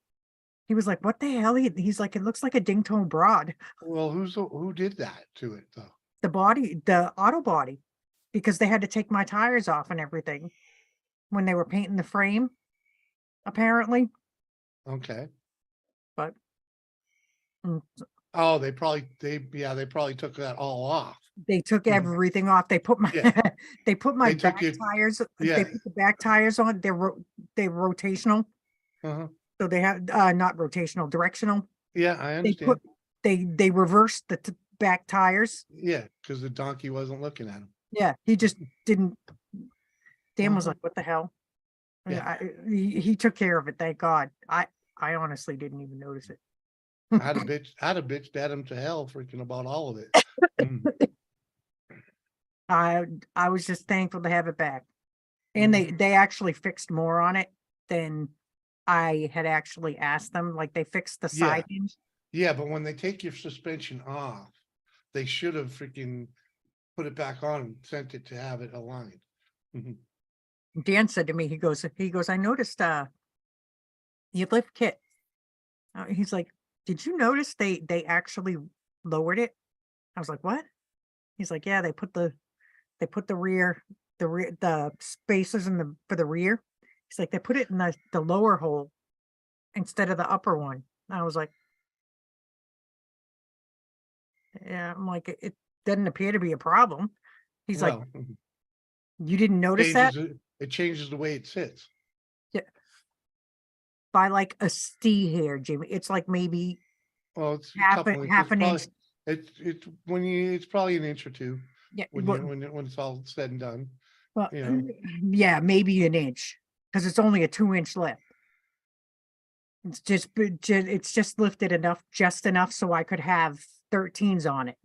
he was like, "What the hell?" He's like, "It looks like a ding-tone broad." Well, who did that to it though? The auto body, because they had to take my tires off and everything when they were painting the frame, apparently. Okay. But oh, they probably took that all off. They took everything off. They put my they put my back tires. They put the back tires on. They're rotational. So they have not rotational, directional. Yeah, I understand. They reversed the back tires. Yeah, because the donkey wasn't looking at him. Yeah, he just didn't. Dan was like, "What the hell?" Yeah. He took care of it. Thank God. I honestly didn't even notice it. I'd have bitched at him to hell freaking about all of it. I was just thankful to have it back. And they actually fixed more on it than I had actually asked them. Like they fixed the side hinge. Yeah, but when they take your suspension off, they should have freaking put it back on and sent it to have it aligned. Dan said to me, he goes, "I noticed your lift kit." He's like, "Did you notice they actually lowered it?" I was like, "What?" He's like, "Yeah, they put the spacers for the rear." He's like, "They put it in the lower hole instead of the upper one." I was like, "Yeah," I'm like, "It doesn't appear to be a problem." He's like, "You didn't notice that?" It changes the way it sits. Yeah. By like a stee hair, Jimmy. It's like maybe it's half an inch. It's probably an inch or two. Yeah, when it's all said and done. Well, yeah, maybe an inch, because it's only a 2-inch lift. It's just lifted just enough so I could have 13s on it.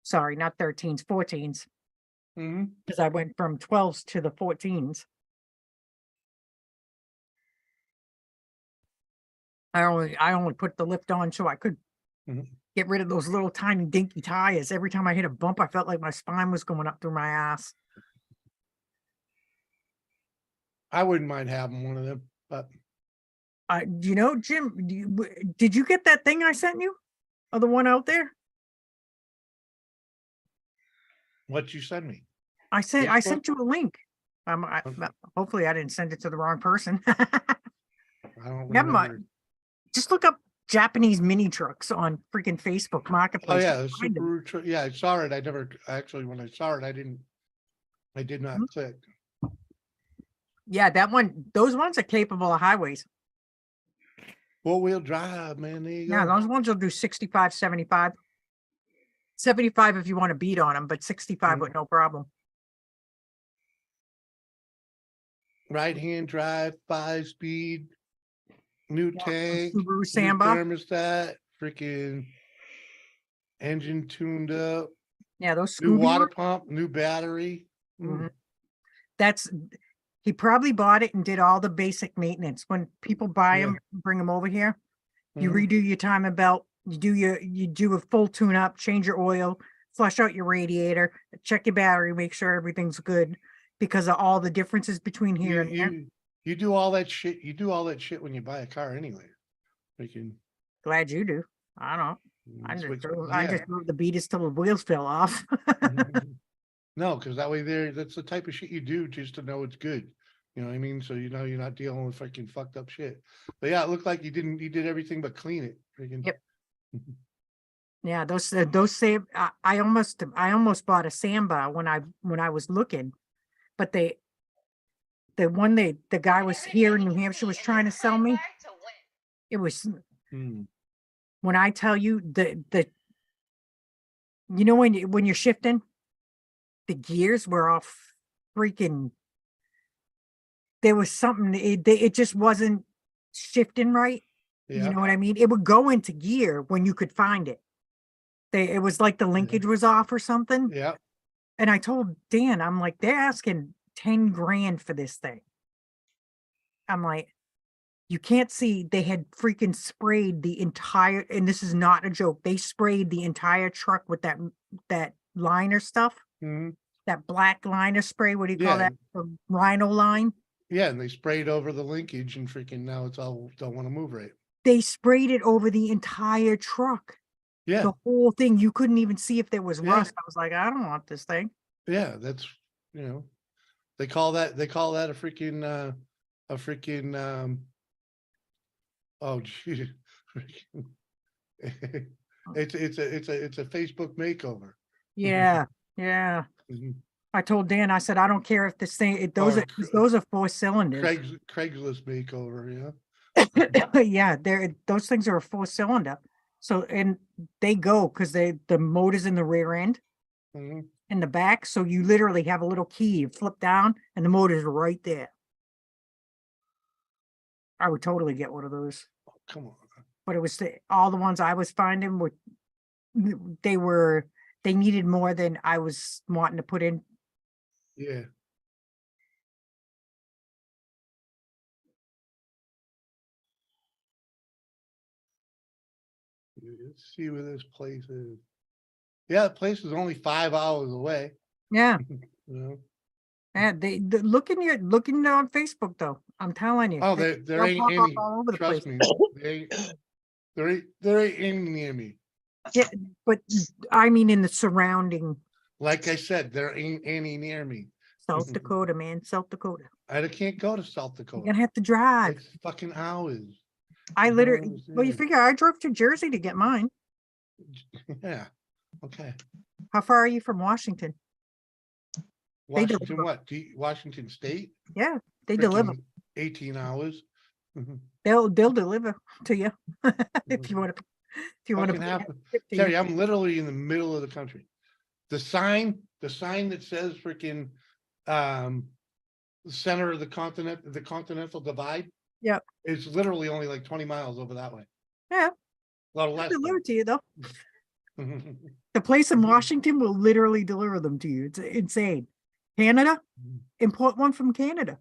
Sorry, not 13s, 14s. Because I went from 12s to the 14s. I only put the lift on so I could get rid of those little tiny dinky tires. Every time I hit a bump, I felt like my spine was going up through my ass. I wouldn't mind having one of them, but Jim, did you get that thing I sent you? Or the one out there? What you send me? I sent you a link. Hopefully I didn't send it to the wrong person. I don't remember. Just look up Japanese mini trucks on freaking Facebook Marketplace. Oh yeah, the Subaru truck. Yeah, I saw it. When I saw it, I didn't I did not click. Yeah, that one, those ones are capable of highways. 4-wheel drive, man. There you Yeah, go. those ones will do 65, 75. 75 if you want to beat on them, but 65 with no problem. Right-hand drive, 5-speed, new tank, Subaru new Samba. thermostat, freaking engine tuned up, Yeah, those new Scooby water ones. pump, new battery. Mhm. He probably bought it and did all the basic maintenance. When people buy Yeah. them, bring them over here, you Mhm. redo your timing belt, you do a full tune up, change your oil, flush out your radiator, check your battery, make sure everything's good because of all the differences between here and there. You do all that shit. You do all that shit when you buy a car anyway. Freaking Glad you do. I don't. I that's just what- drove, I yeah. just drove the Beaters till the wheels fell off. No, because that way that's the type of shit you do just to know it's good. You know what I mean? So you know you're not dealing with fucking fucked up shit. But yeah, it looked like you did everything but clean it. Freaking. Yep. Yeah, those same. I almost bought a Samba when I was looking, but the guy was here in New Hampshire was trying to sell me. It was Hmm. when I tell you you know when you're shifting, the gears were off freaking. There was something it just wasn't shifting right. Yeah. You know what I mean? It would go into gear when you could find it. It was like the linkage was off or something. Yeah. And I told Dan, I'm like, they're asking 10 grand for this thing. I'm like, you can't see, they had freaking sprayed the entire, and this is not a joke. They sprayed the entire truck with that liner stuff, Mhm. that black liner spray. What do you call Yeah. that? The rhino line. Yeah, and they sprayed over the linkage and freaking now it's all don't want to move right. They sprayed it over the entire truck. Yeah. The whole thing. You couldn't even see if there was Yeah. rust. I was like, I don't want this thing. Yeah, that's they call that a freaking oh gee. It's a Facebook makeover. Yeah. Yeah. Mhm. I told Dan, I said, I don't care if this thing, Or those are 4 cylinders. Craigslist makeover, Yeah, those things are a 4-cylinder. So, and they go because the motor's in the rear end, Mhm. in the back. So you literally have a little key, you flip down and the motor's right there. I would totally get one of those. Oh, come on. But it was all the ones I was finding they needed more than I was wanting to put in. Yeah. Let's see where this place is. Yeah, the place is only 5 hours away. Yeah. You know? Yeah, looking on Facebook though. I'm telling you. Oh, there they'll ain't pop up any. all over the Trust place. me, there ain't any near me. Yeah, but I mean in the surrounding Like I said, there ain't any near me. South Dakota, man, South Dakota. I can't go to South You're Dakota. gonna have to drive. It's fucking hours. I You don't literally, well, you understand. figure I drove to Jersey to get mine. Yeah. Okay. How far are you from Washington? They Washington, deliver. what? Washington State? Yeah, they deliver. Freaking 18 hours. They'll deliver to you if you want to. If you want Fucking to happen. Terry, I'm literally in the middle of the country. The sign that says freaking the center of the continental divide. Yep. It's literally only like 20 miles over that way. Yeah. A lot less. Deliver to you though. Though. The place in Washington will literally deliver them to you. It's insane. Canada, import one from Canada.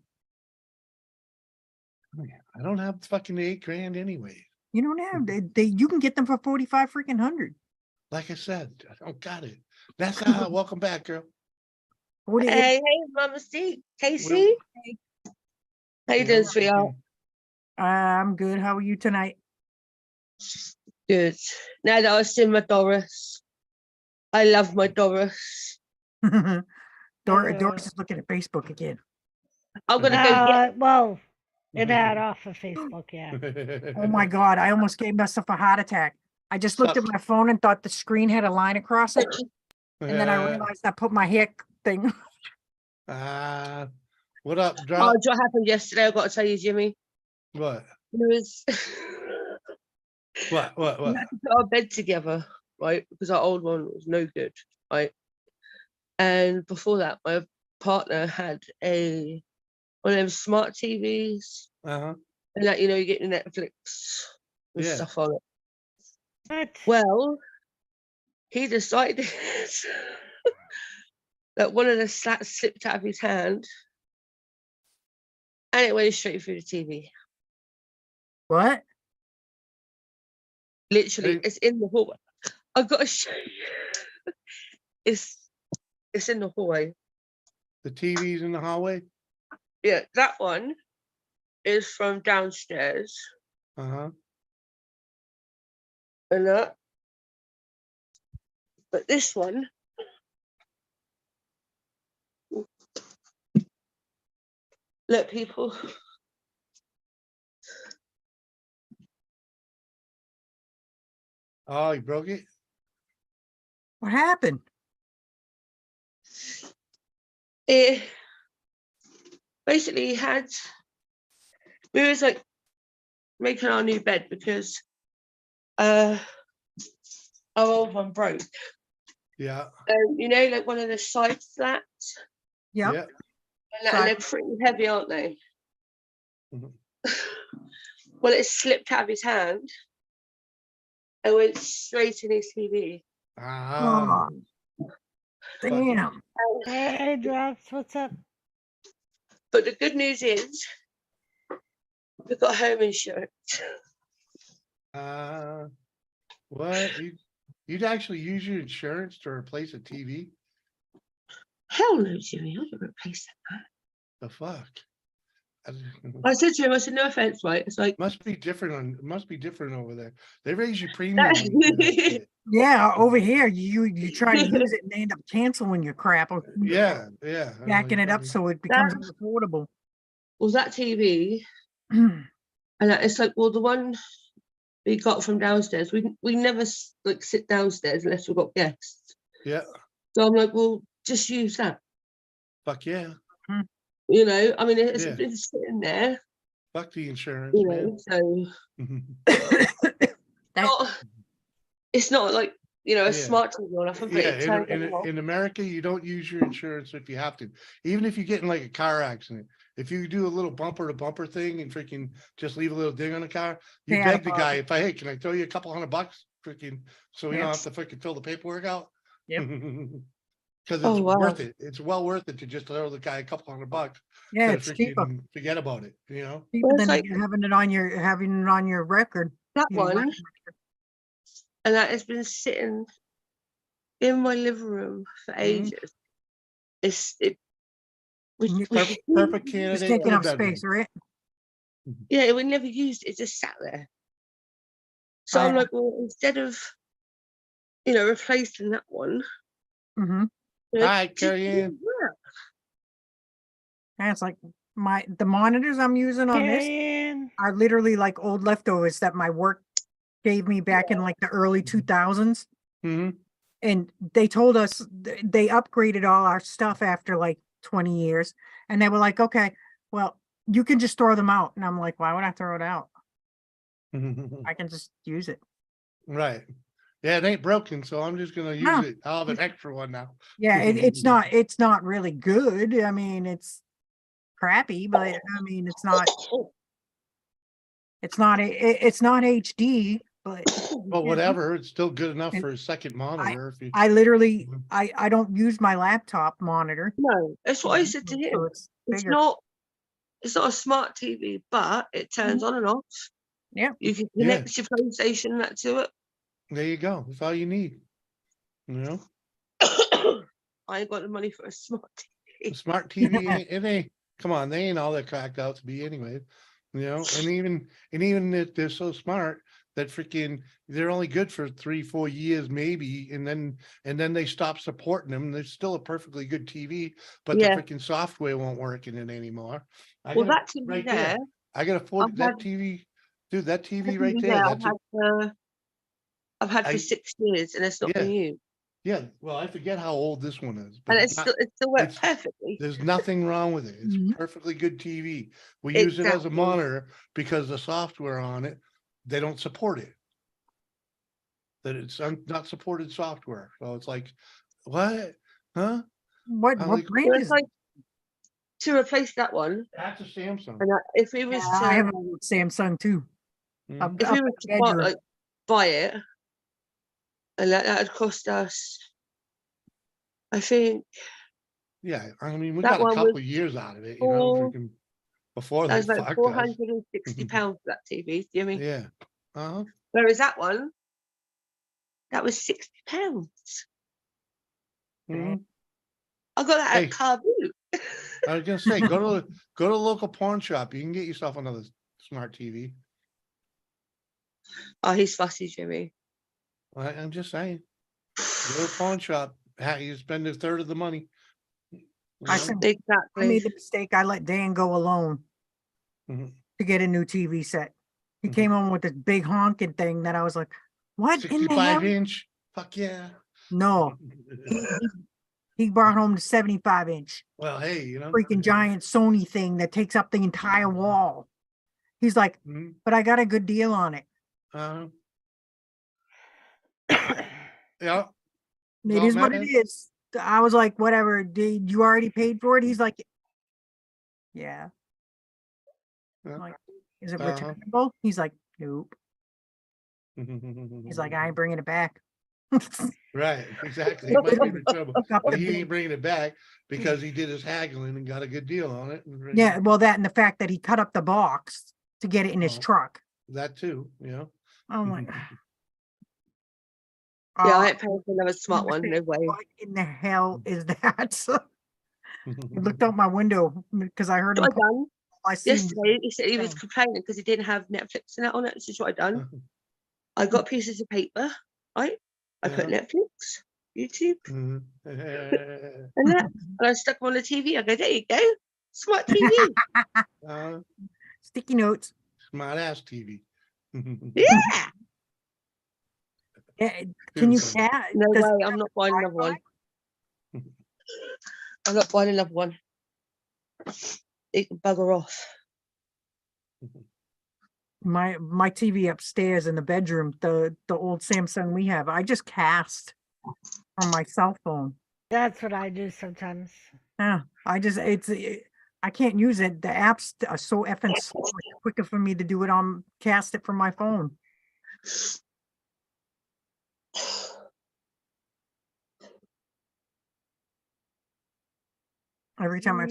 I don't have fucking 8 grand anyway. You don't have you can get them for 45 freaking hundred. Like I said, I don't got it. That's welcome back, girl. Hey, Mama C, Casey. How you doing, sweetheart? I'm good. How are you tonight? Good. Now that I've seen my Doris, I love my Doris. Doris is looking at Facebook again. I'm gonna go get. Well, it had off of Facebook, yeah. Oh my God, I almost gave myself a heart attack. I just looked at my phone and thought the screen had a line across it. And then I realized I put my hair thing. What up, Oh, drop? what happened yesterday? I've got to tell you, Jimmy. What? It was What? we had to put our bed together, right? Because our old one was no good, right? And before that, my partner had one of them smart TVs, Uh-huh. and that, you know, you get your Netflix and Yeah. stuff on it. What? Well, he decided that one of the slats slipped out of his hand, and it went straight through the TV. What? Literally, Hey. it's in the hallway. I've got to show you. It's in the hallway. The TV's in the hallway? Yeah, that one is from downstairs, Uh-huh. and that. But this one, look, people. Oh, you broke it? What happened? It basically we was like making our new bed because our old one broke. Yeah. You know, like one of the side slats, Yep. Yeah. and they're pretty heavy, aren't they? Mhm. Well, it slipped out of his hand and went straight in his TV. Ah. Oh, damn. Hey, drops. What's up? But the good news is we've got home insurance. What? You'd actually use your insurance to replace a TV? Hell no, Jimmy, I don't replace that. The fuck? I said to him, I said, no offense, right? It's like Must be different over there. They raise your premium. when you do that shit. Yeah, over here you try to use it and they end up canceling your crap or Yeah. backing it up so it becomes unaffordable. Well, that TV, and it's like, well, the one we got from downstairs, we never like sit downstairs unless we've got guests. Yeah. So I'm like, well, just use that. Fuck yeah. You know, I mean, it's Yeah. been sitting there. Fuck the insurance, You man. know, so it's not like, you know, a smart TV or nothing, but it turns on. In America, you don't use your insurance if you have to. Even if you get in like a car accident, if you do a little bumper to bumper thing and freaking just leave a little ding on the car, you Pay out beg of the guy, if I, hey, can I throw you a couple $100 freaking so we don't Yep. have to freaking fill the paperwork out? Yep. Because it's Oh, wow. worth it. It's well worth it to just throw the guy a couple $100. Yeah, to it's cheaper. freaking forget about it, you know? Cheaper Well, it's than like having it on your record. that Your one, record. and that has been sitting in my living room for ages. Perfect It's candidate. taking for up the bedroom. space, right? Yeah, we never used it, it just sat there. So I'm like, well, instead of, you know, replacing that one, Mm-hmm. you know, All right, just carry use in. that. And it's like the monitors I'm using on this Carrying. are literally like old leftovers that my work gave me back in like the early 2000s. Mm-hmm. And they told us they upgraded all our stuff after like 20 years. And they were like, okay, well, you can just throw them out. And I'm like, why would I throw it out? I can just use it. Right. Yeah, it ain't broken, so I'm just gonna use No. it. I'll have an extra one now. Yeah, it's not really good. I mean, it's crappy, but I mean, it's not HD, but But whatever, it's still good enough And for a second monitor. If you, I literally I don't use my laptop monitor. No, that's what I said to him. So it's It's bigger. not a smart TV, but it turns on and off. Yeah. You can Yeah. connect your PlayStation and that to it. there you go. That's all you need. You know, I ain't got the money for a smart a TV. smart TV it ain't. Come on, they ain't all that cracked out to be anyway. You know, and even if they're so smart that freaking they're only good for 3-4 years maybe, and then they stop supporting them. They're still a perfectly good TV, but Yeah. the freaking software won't work in it anymore. I Well, got that TV right there, I got a 40 I've that had- TV, dude. That TV that right TV there. there That's I've had for 6 years and it's not been used. Yeah, well, I forget how old this one is, but And it's not, it still works it's, perfectly. there's nothing wrong with it. It's Mhm. perfectly good TV. We use it as a Exactly. monitor because the software on it, they don't support it. That it's not supported software. So it's like, what? Huh? What I'm what like, So brand it's is like to replace that one. that's a Samsung. And if we Yeah, was I have to an old Samsung too. Mhm. Up, if up we in was the to buy, bedroom. buy it, and that would cost us, I think Yeah, I mean, we that got a one was couple of years out of it, you know, four. freaking before That they was like fucked us. £460 for that TV. Do you hear me? Yeah. Uh-huh. Whereas that one, that was £60. Mhm. I got that Hey. at Car Boot. I was gonna say, go to a local pawn shop. You can get yourself another smart TV. Oh, he's fussy, Jimmy. I'm just saying, go to a pawn shop. You spend a third of the money. I You know? I Exactly. made the mistake. I let Dan go alone Mhm. to get a new TV set. He Mhm. came home with this big honking thing that I was like, what in the hell? 65-inch. Fuck yeah. No, he brought home the 75-inch Well, hey, you know. freaking giant Sony thing that takes up the entire wall. He's like, Mhm. but I got a good deal on it. Uh-huh. Yeah. It is what it is. I was like, whatever. Did you already paid for it? He's like, yeah. Yeah. I'm like, is it Uh-huh. returnable? He's like, nope. He's like, I ain't bringing it back. Right, exactly. It might be returnable, Hook up but the he bed. ain't bringing it back because he did his haggling and got a good deal on it. and- Yeah, well, that and the fact that he cut up the box to get it in his Oh. truck. That too, you know. I'm like, Yeah, I ain't paying for another smart one. like, No way. what in the hell is that? I looked out my window because I heard him. What I done I seen yesterday, he said he was thing. complaining because he didn't have Netflix and that on it. This is what I done. I got pieces of paper, right? I put Netflix, YouTube, Mhm. and that, and I stuck them on the TV. I go, there you go, smart TV. Sticky notes. Smart ass TV. Yeah. Can you Beautiful. cat? No does way, it I'm have not buying another one. Wi-Fi? I'm not buying another one. It can bugger off. My TV upstairs in the bedroom, the old Samsung we have, I just cast from my cell phone. That's what I do sometimes. Yeah, I can't use it. The apps are so effing slow. It's quicker for me to do it on cast it from my phone. Every time I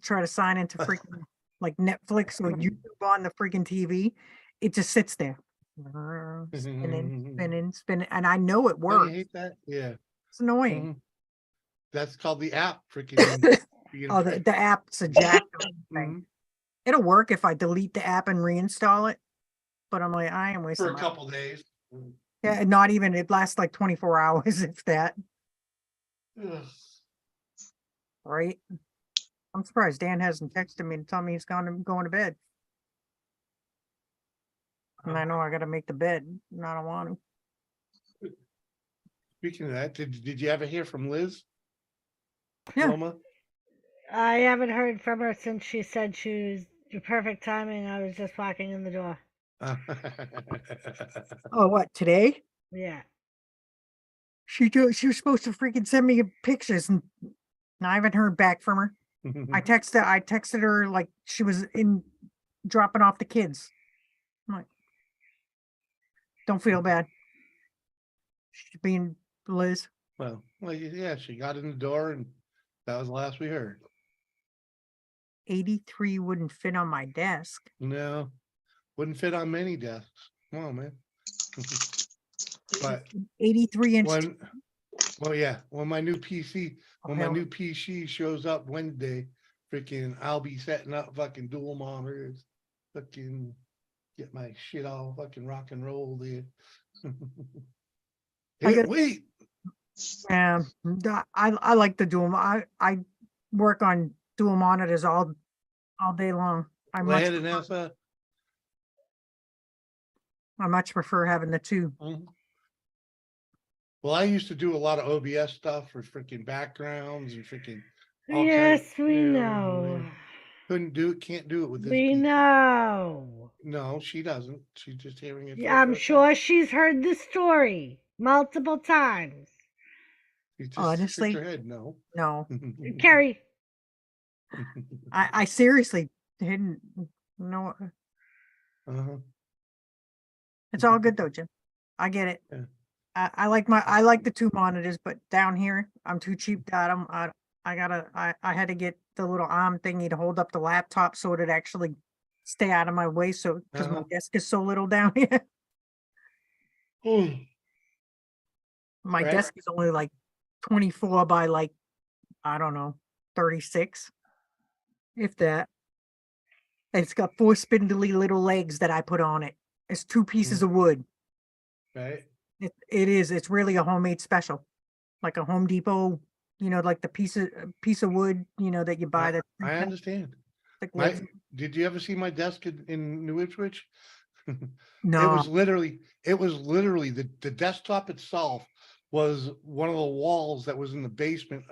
try to sign into freaking like Netflix or YouTube on the freaking TV, it just sits there. Spinning, and I know it Oh, works. you hate that? Yeah. It's annoying. Mhm. That's called the app freaking. Oh, the app's a jack thing. It'll work if I delete the app and reinstall it, but I'm like, I am wasting For a my couple days. yeah, not even it lasts like 24 hours if that. Ugh. Right? I'm surprised Dan hasn't texted me to tell me he's going to bed. And I know I gotta make the bed, and I don't want to. Speaking of that, did you ever hear from Liz? Yeah. Loma? I haven't heard from her since she said she was the perfect timing. I was just walking in the door. Oh, what, today? Yeah. She was supposed to freaking send me pictures, and I haven't heard back from her. I texted her like she was in dropping off the kids. I'm like, don't feel bad. She's being Liz. Well, yeah, she got in the door and that was the last we heard. 83 wouldn't fit on my desk. No, wouldn't fit on many desks. Come on, man. But 83 inch. Well, yeah, when my new PC, when my hell. new PC shows up Wednesday, freaking, I'll be setting up fucking dual monitors, fucking get my shit all fucking rock and roll there. Wait. Yeah, I like the dual. I work on dual monitors all day long. I much prefer having the two. Well, I used to do a lot of OBS stuff for freaking backgrounds and freaking all Yes, we you know. couldn't do it, can't do it with this We PC. know. No, she doesn't. She's just hearing it. Yeah, I'm sure she's heard the story multiple times. She just Honestly, shook her head. No. no. Carrie, I seriously didn't know. Uh-huh. It's all good though, Jim. I get it. Yeah. I like the 2 monitors, but down here I'm too cheap that I had to get the little arm thingy to hold up the laptop so it'd actually stay out of my way. So because my desk is so little down here, my Right. desk is only like 24 by like, I don't know, 36, if that. It's got 4 spindly little legs that I put on it. It's 2 pieces of wood. Right. It is. It's really a homemade special, like a Home Depot. You know, like the piece of wood. You know that you buy. That I understand. legs. Did you ever see my desk in New Ipswich? No. It was literally the desktop itself was one of the walls that was in the basement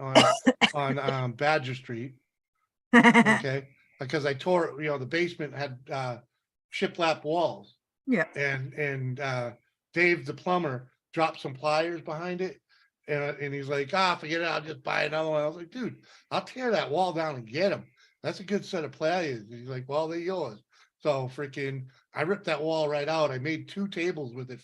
on Badger Street. Okay, because I tore it. You know, the basement had shiplap walls. Yeah. And Dave the plumber dropped some pliers behind it, and he's like, forget it, I'll just buy another one. I was like, dude, I'll tear that wall down and get them. That's a good set of pliers. And he's like, well, they're yours. So freaking, I ripped that wall right out. I made 2 tables with it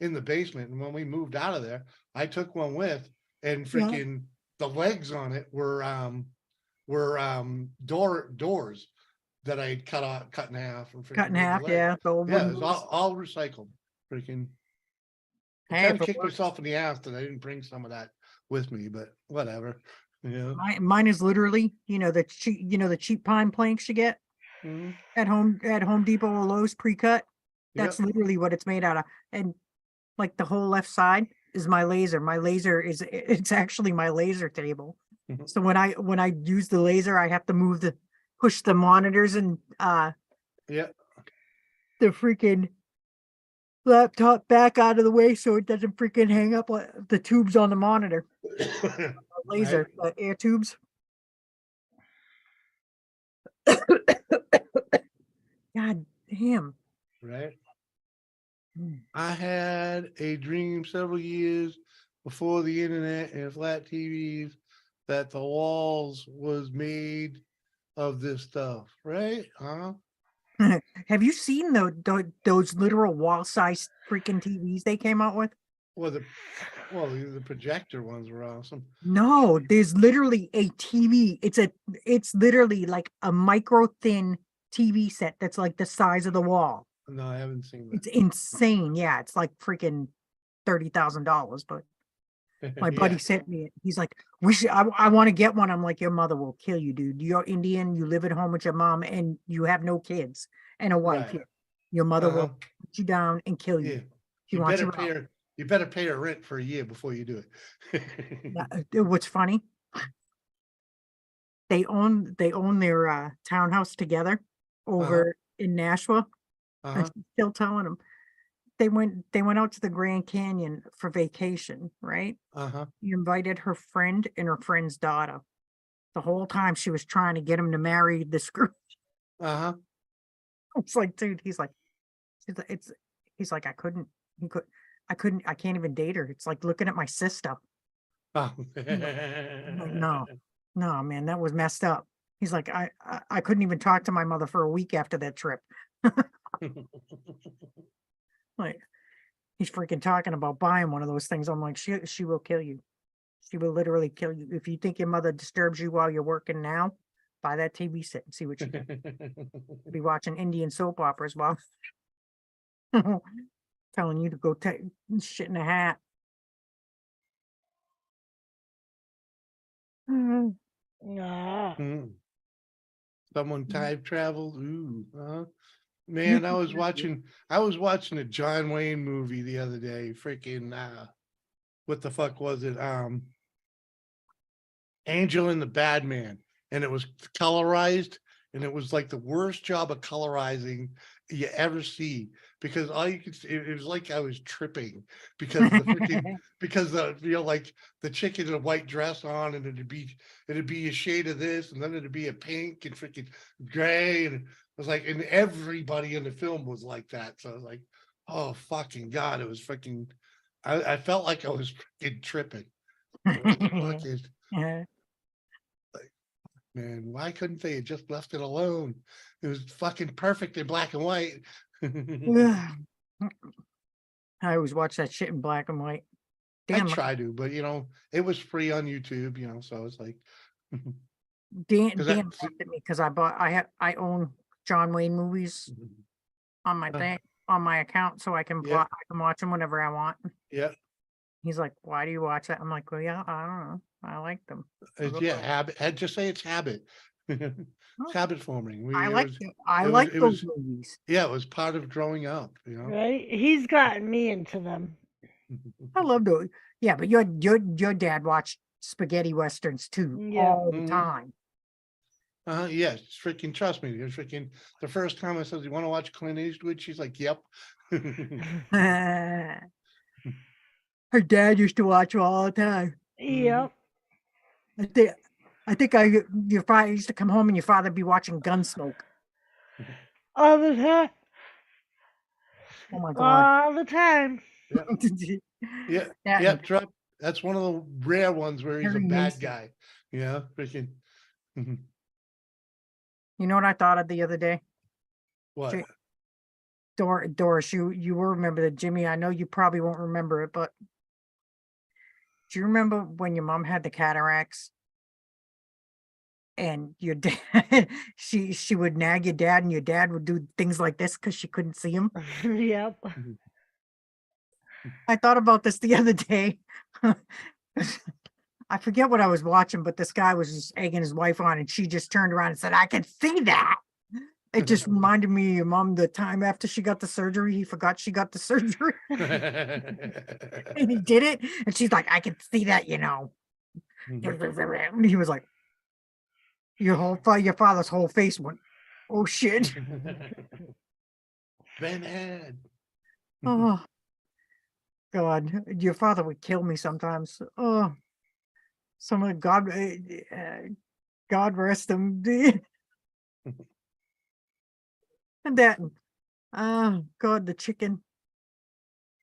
in the basement, and when we moved out of there, I took one with, and freaking the legs on it were doors that I had cut in half and Cut in half, yeah. the old Yeah, wooden it's doors. all recycled. Freaking, I Hey, kind if of it kicked works. myself in the ass that I didn't bring some of that with me, but whatever. Yeah. Mine is literally, the cheap pine planks you get Mhm. at Home Depot or Lowe's pre-cut. That's Yep. literally what it's made out of. And like the whole left side is my laser. My laser it's actually my laser table. Mhm. So when I use the laser, I have to push the monitors and Yeah. the freaking laptop back out of the way so it doesn't freaking hang up the tubes on the monitor. Laser, air tubes. God damn. Right. I had a dream several years before the internet and flat TVs that the walls was made of this stuff, right? Huh? Have you seen those literal wall-sized freaking TVs they came out with? Well, the projector ones were awesome. No, there's literally a TV. It's literally like a micro thin TV set that's like the size of the wall. No, I haven't seen that. It's insane. Yeah, it's like freaking $30,000. But my buddy Yeah. sent me it. He's like, I want to get one. I'm like, your mother will kill you, dude. You're Indian. You live at home with your mom, and you have no kids and a wife. Right. Your mother will Uh-huh. put you down and kill you. Yeah. She You wants better you pay out. her. You better pay her rent for a year before you do it. What's funny? They own their townhouse together over in Nashville. And Uh-huh. she's still telling them they went out to the Grand Canyon for vacation, right? Uh-huh. He invited her friend and her friend's daughter. The whole time she was trying to get him to marry this girl. Uh-huh. It's like, dude, he's like, I can't even date her. It's like looking at my sister. Oh. I'm like, no, man, that was messed up. He's like, I couldn't even talk to my mother for a week after that trip. Like, he's freaking talking about buying one of those things. I'm like, she will kill you. She will literally kill you. If you think your mother disturbs you while you're working now, buy that TV set and see what she does. Be watching Indian soap operas while telling you to go take shit in a hat. Someone time traveled. Ooh, huh? Man, I was watching a John Wayne movie the other day. Freaking what the fuck was it? Angel and the Bad Man. And it was colorized, and it was like the worst job of colorizing you ever see, because all you could see, it was like I was tripping because the freaking because the like the chick in a white dress on, and it'd be a shade of this, and then it'd be a pink and freaking gray, and it was like, and everybody in the film was like that. So I was like, oh fucking god, it was freaking. I felt like I was freaking tripping. Fucking, Yeah. man, why couldn't they have just left it alone? It was fucking perfect in black and white. I always watch that shit in black and white. I Dan, try to, but it was free on YouTube, so it's like Dan 'cause Dan that- laughed at me because I own John Wayne movies on my thing on my account, so I can Yeah. I can watch them whenever I want. yeah, He's like, "Why do you watch that?" I'm like, "Well, yeah, I don't know. I like them." habit. I'd just say it's habit. It's habit forming. I like it those was- movies. Yeah, it was part of growing up, Right? He's gotten me into them. I love those. Yeah, but your dad watched spaghetti westerns too Yeah. all the Mhm. time. Yes, freaking trust me. It's freaking the first time I said, "You want to watch Clint Eastwood?" She's like, "Yep." Her dad used to watch them all the time. Yep. I think your father used to come home and your father be watching Gunsmoke. All the time. Oh my god. All the time. Yeah, That- yeah, Trump. That's one of the rare ones where he's a Harry bad Mason. guy. Yeah, freaking. You know what I thought of the other day? What? J- Doris, you will remember that. Jimmy, I know you probably won't remember it, but do you remember when your mom had the cataracts and your dad she would nag your dad and your dad would do things like this because she couldn't see him? Yep. I thought about this the other day. I forget what I was watching, but this guy was just egging his wife on, and she just turned around and said, "I can see that." It just reminded me of your mom the time after she got the surgery. He forgot she got the surgery. And he did it. And she's like, "I can see that, And he was like, your father's whole face went, "Oh shit." Van Ed. Oh God, your father would kill me sometimes. Oh, some of God rest him. And that, oh God, the chicken.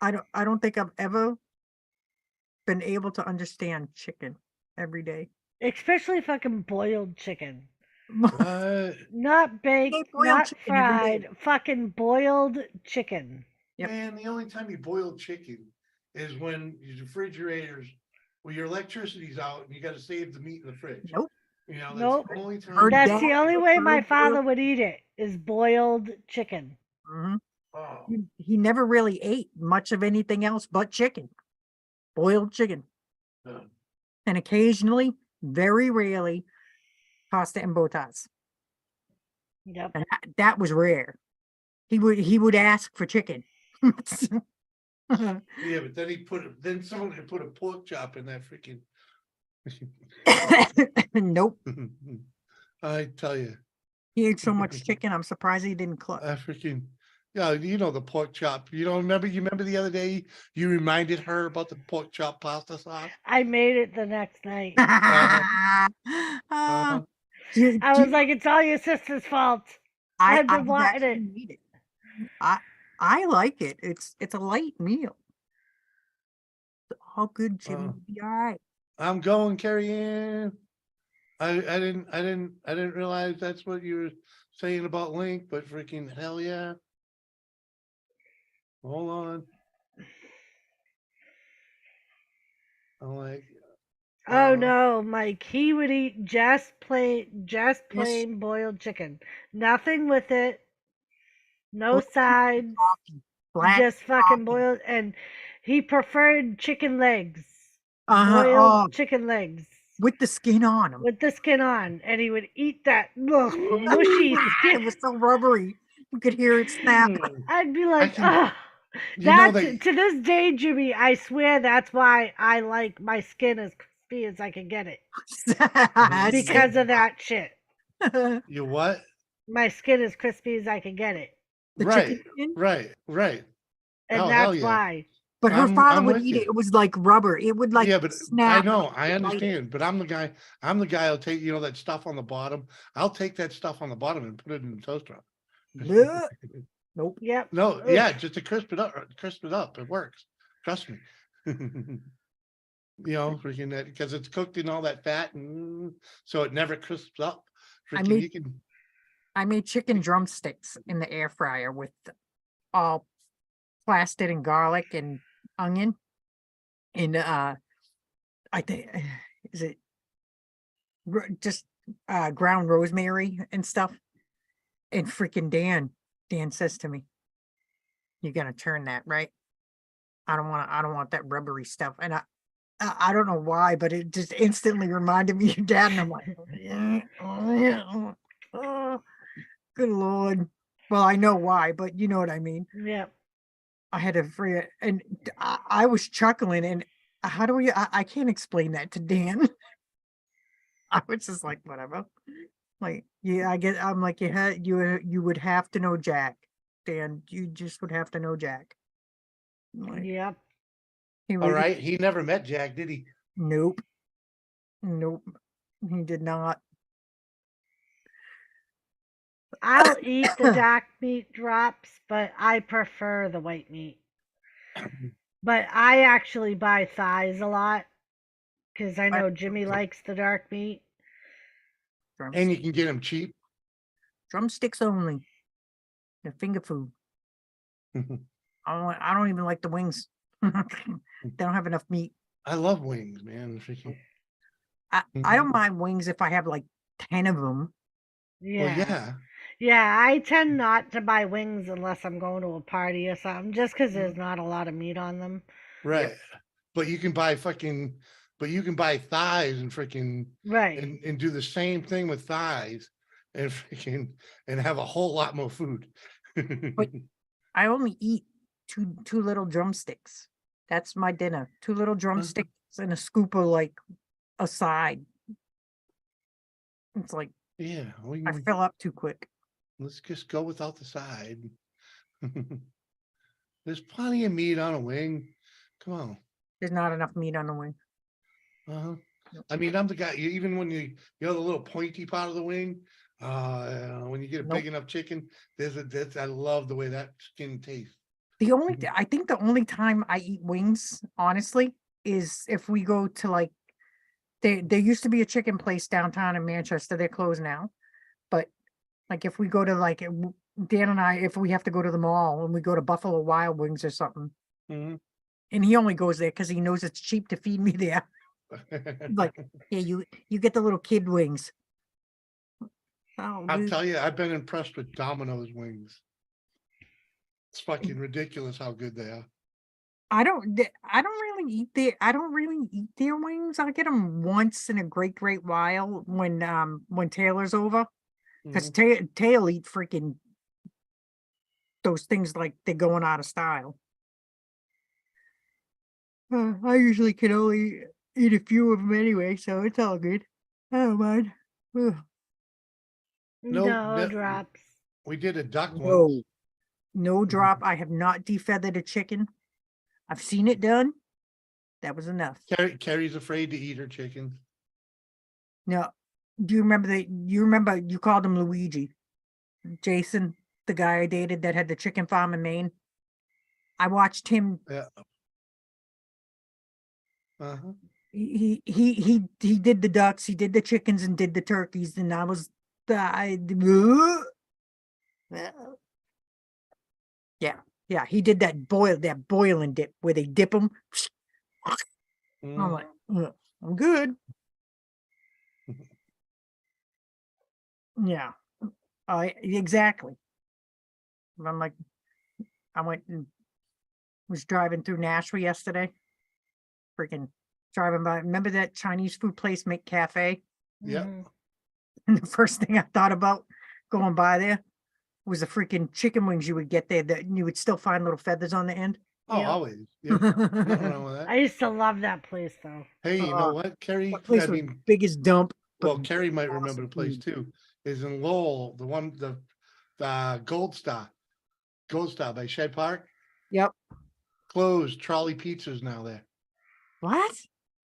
I don't think I've ever been able to understand chicken every day. Especially fucking boiled chicken. What? Not baked, boiled not chicken every day. fried. Fucking boiled chicken. Yep. Man, the only time you boil chicken is when your refrigerators, your electricity's out and you got to save the meat in the fridge. Nope. That's Nope. the only time. Her That's dad the only way my preferred father boiled- would eat it, is boiled chicken. Mhm. Oh. He never really ate much of anything else but chicken, boiled chicken, Yeah. and occasionally, very rarely, pasta and botas. Yep. And that was rare. He would ask for chicken. Yeah, but then someone had put a pork chop in that freaking. Nope. I tell you, He ate so much chicken. I'm surprised he didn't cluck. I freaking. Yeah, the pork chop. You remember the other day you reminded her about the pork chop pasta sauce? I made it the next night. Uh-huh. I was like, it's all your sister's fault. I've been wanting it. Made it. I like it. It's a light meal. It's all good, Jimmy. You'll be all right. I'm going, Carrie Ann. I didn't realize that's what you were saying about Link, but freaking hell yeah. Hold on. I'm like, Oh no, Mike, he would eat just plain boiled chicken. Nothing with it. No sides. Black Just fucking coffee. boiled, and he preferred chicken legs. Uh-huh, Boiled chicken legs. with the skin on them. With the skin on, and he would eat that mushy skin. It was so rubbery. You could hear it snap. I'd be like, can- oh, you know that's to this day, Jimmy. I swear that's why I like my skin as crispy as I can get it, because of that shit. You what? My skin as crispy as I can get it. the Right, chicken skin. right. And Oh, hell that's yeah. why. But her father I'm would with eat you. it. It was like rubber. It would like Yeah, but I snap. know, when I you bite it. understand, but I'm the guy who'll take, that stuff on the bottom. I'll take that stuff on the bottom and put it in the toaster. Bleh. Nope. Yep. No, Ugh. yeah, just to crisp it up. It works. Trust me. Freaking that, because it's cooked in all that fat, and so it never crisps up. I Freaking, made- you can. I made chicken drumsticks in the air fryer with all plastered and garlic and onion. And I think is it just ground rosemary and stuff. And freaking Dan says to me, "You're gonna turn that, right? I don't want that rubbery stuff." And I don't know why, but it just instantly reminded me of Dad, and I'm like, oh, good Lord. Well, I know why, but you know what I mean. Yep. I had to free it, and I was chuckling, and how do I can't explain that to Dan. I was just like, whatever. Like, yeah, I'm like, you would have to know Jack, Dan. You just would have to know Jack. Like, Yep. he All would- right, he never met Jack, did he? Nope. He did not. I'll eat the dark meat drops, but I prefer the white meat. But I actually buy thighs a lot because I know Jimmy likes the dark meat. And you can get them cheap. Drumsticks only. The finger food. I don't even like the wings. They don't have enough meat. I love wings, man. Freaking. I don't mind wings if I have like 10 of them. Yeah. Well, yeah. Yeah, I tend not to buy wings unless I'm going to a party or something, just because there's not a lot of meat on them. Right. But you can buy thighs and freaking Right. and do the same thing with thighs and freaking and have a whole lot more food. But I only eat two little drumsticks. That's my dinner. 2 little drumsticks and a scoop of like a side. It's like, Yeah, I fill up too quick. let's just go without the side. There's plenty of meat on a wing. Come on. There's not enough meat on the wing. Uh-huh. I mean, I'm the guy, even when you the little pointy part of the wing, when you get a Nope. big enough chicken, I love the way that skin tastes. I think the only time I eat wings, honestly, is if we go to like, there used to be a chicken place downtown in Manchester. They're closed now. But like if we go to like, Dan and I, if we have to go to the mall and we go to Buffalo Wild Wings or something, Mhm. and he only goes there because he knows it's cheap to feed me there. He's like, yeah, you get the little kid wings. Oh, I'll dude. tell you, I've been impressed with Domino's wings. It's fucking ridiculous how good they are. I don't really eat their wings. I get them once in a great while when Taylor's over, because Taylor eat freaking those things like they're going out of style. I usually can only eat a few of them anyway, so it's all good. I don't mind. Ugh. No drops. We did a duck No, once. no drop. I have not defeathered a chicken. I've seen it done. That was enough. Carrie's afraid to eat her chickens. No, do you remember you called him Luigi? Jason, the guy I dated that had the chicken farm in Maine. I watched him. Yeah. Uh-huh. He did the ducks, he did the chickens, and did the turkeys, and yeah, he did that boiling dip where they dip them. I'm like, I'm good. Yeah, exactly. I'm like, I was driving through Nashville yesterday. Freaking driving by. Remember that Chinese food place, McCafe? Yeah. And the first thing I thought about going by there was the freaking chicken wings you would get there that you would still find little feathers on the end. Oh, Yeah. always. Yeah. Nothing wrong with that. I used to love that place though. Hey, you know what, Carrie? That place I was mean, biggest dump. well, but Carrie might remember the place food. too. Is in Lowell, the Gold Star. Gold Star by Shed Park. Yep. Closed. Trolley Pizza's now there. What?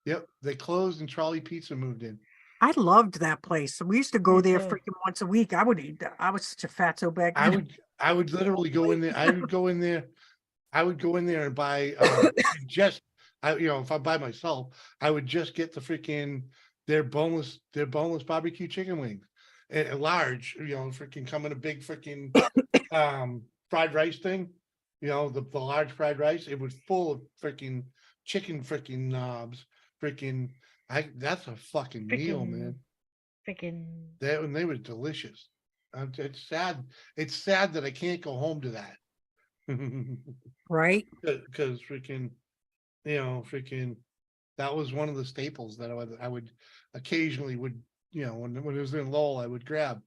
Yep, they closed and Trolley Pizza moved in. I loved that place. We used to go Me there too. freaking once a week. I would eat. I was such a fatso back I then. would literally go in there. I would go in there. I would go in there and buy just if I'm by myself, I would just get the freaking their boneless barbecue chicken wings. And large, freaking come in a big freaking fried rice thing. The large fried rice. It was full of freaking chicken freaking knobs. That's a fucking meal, man. Freaking. They were delicious. It's sad. It's sad that I can't go home to that. Right? Because freaking that was one of the staples that I would occasionally when it was in Lowell, I would grab.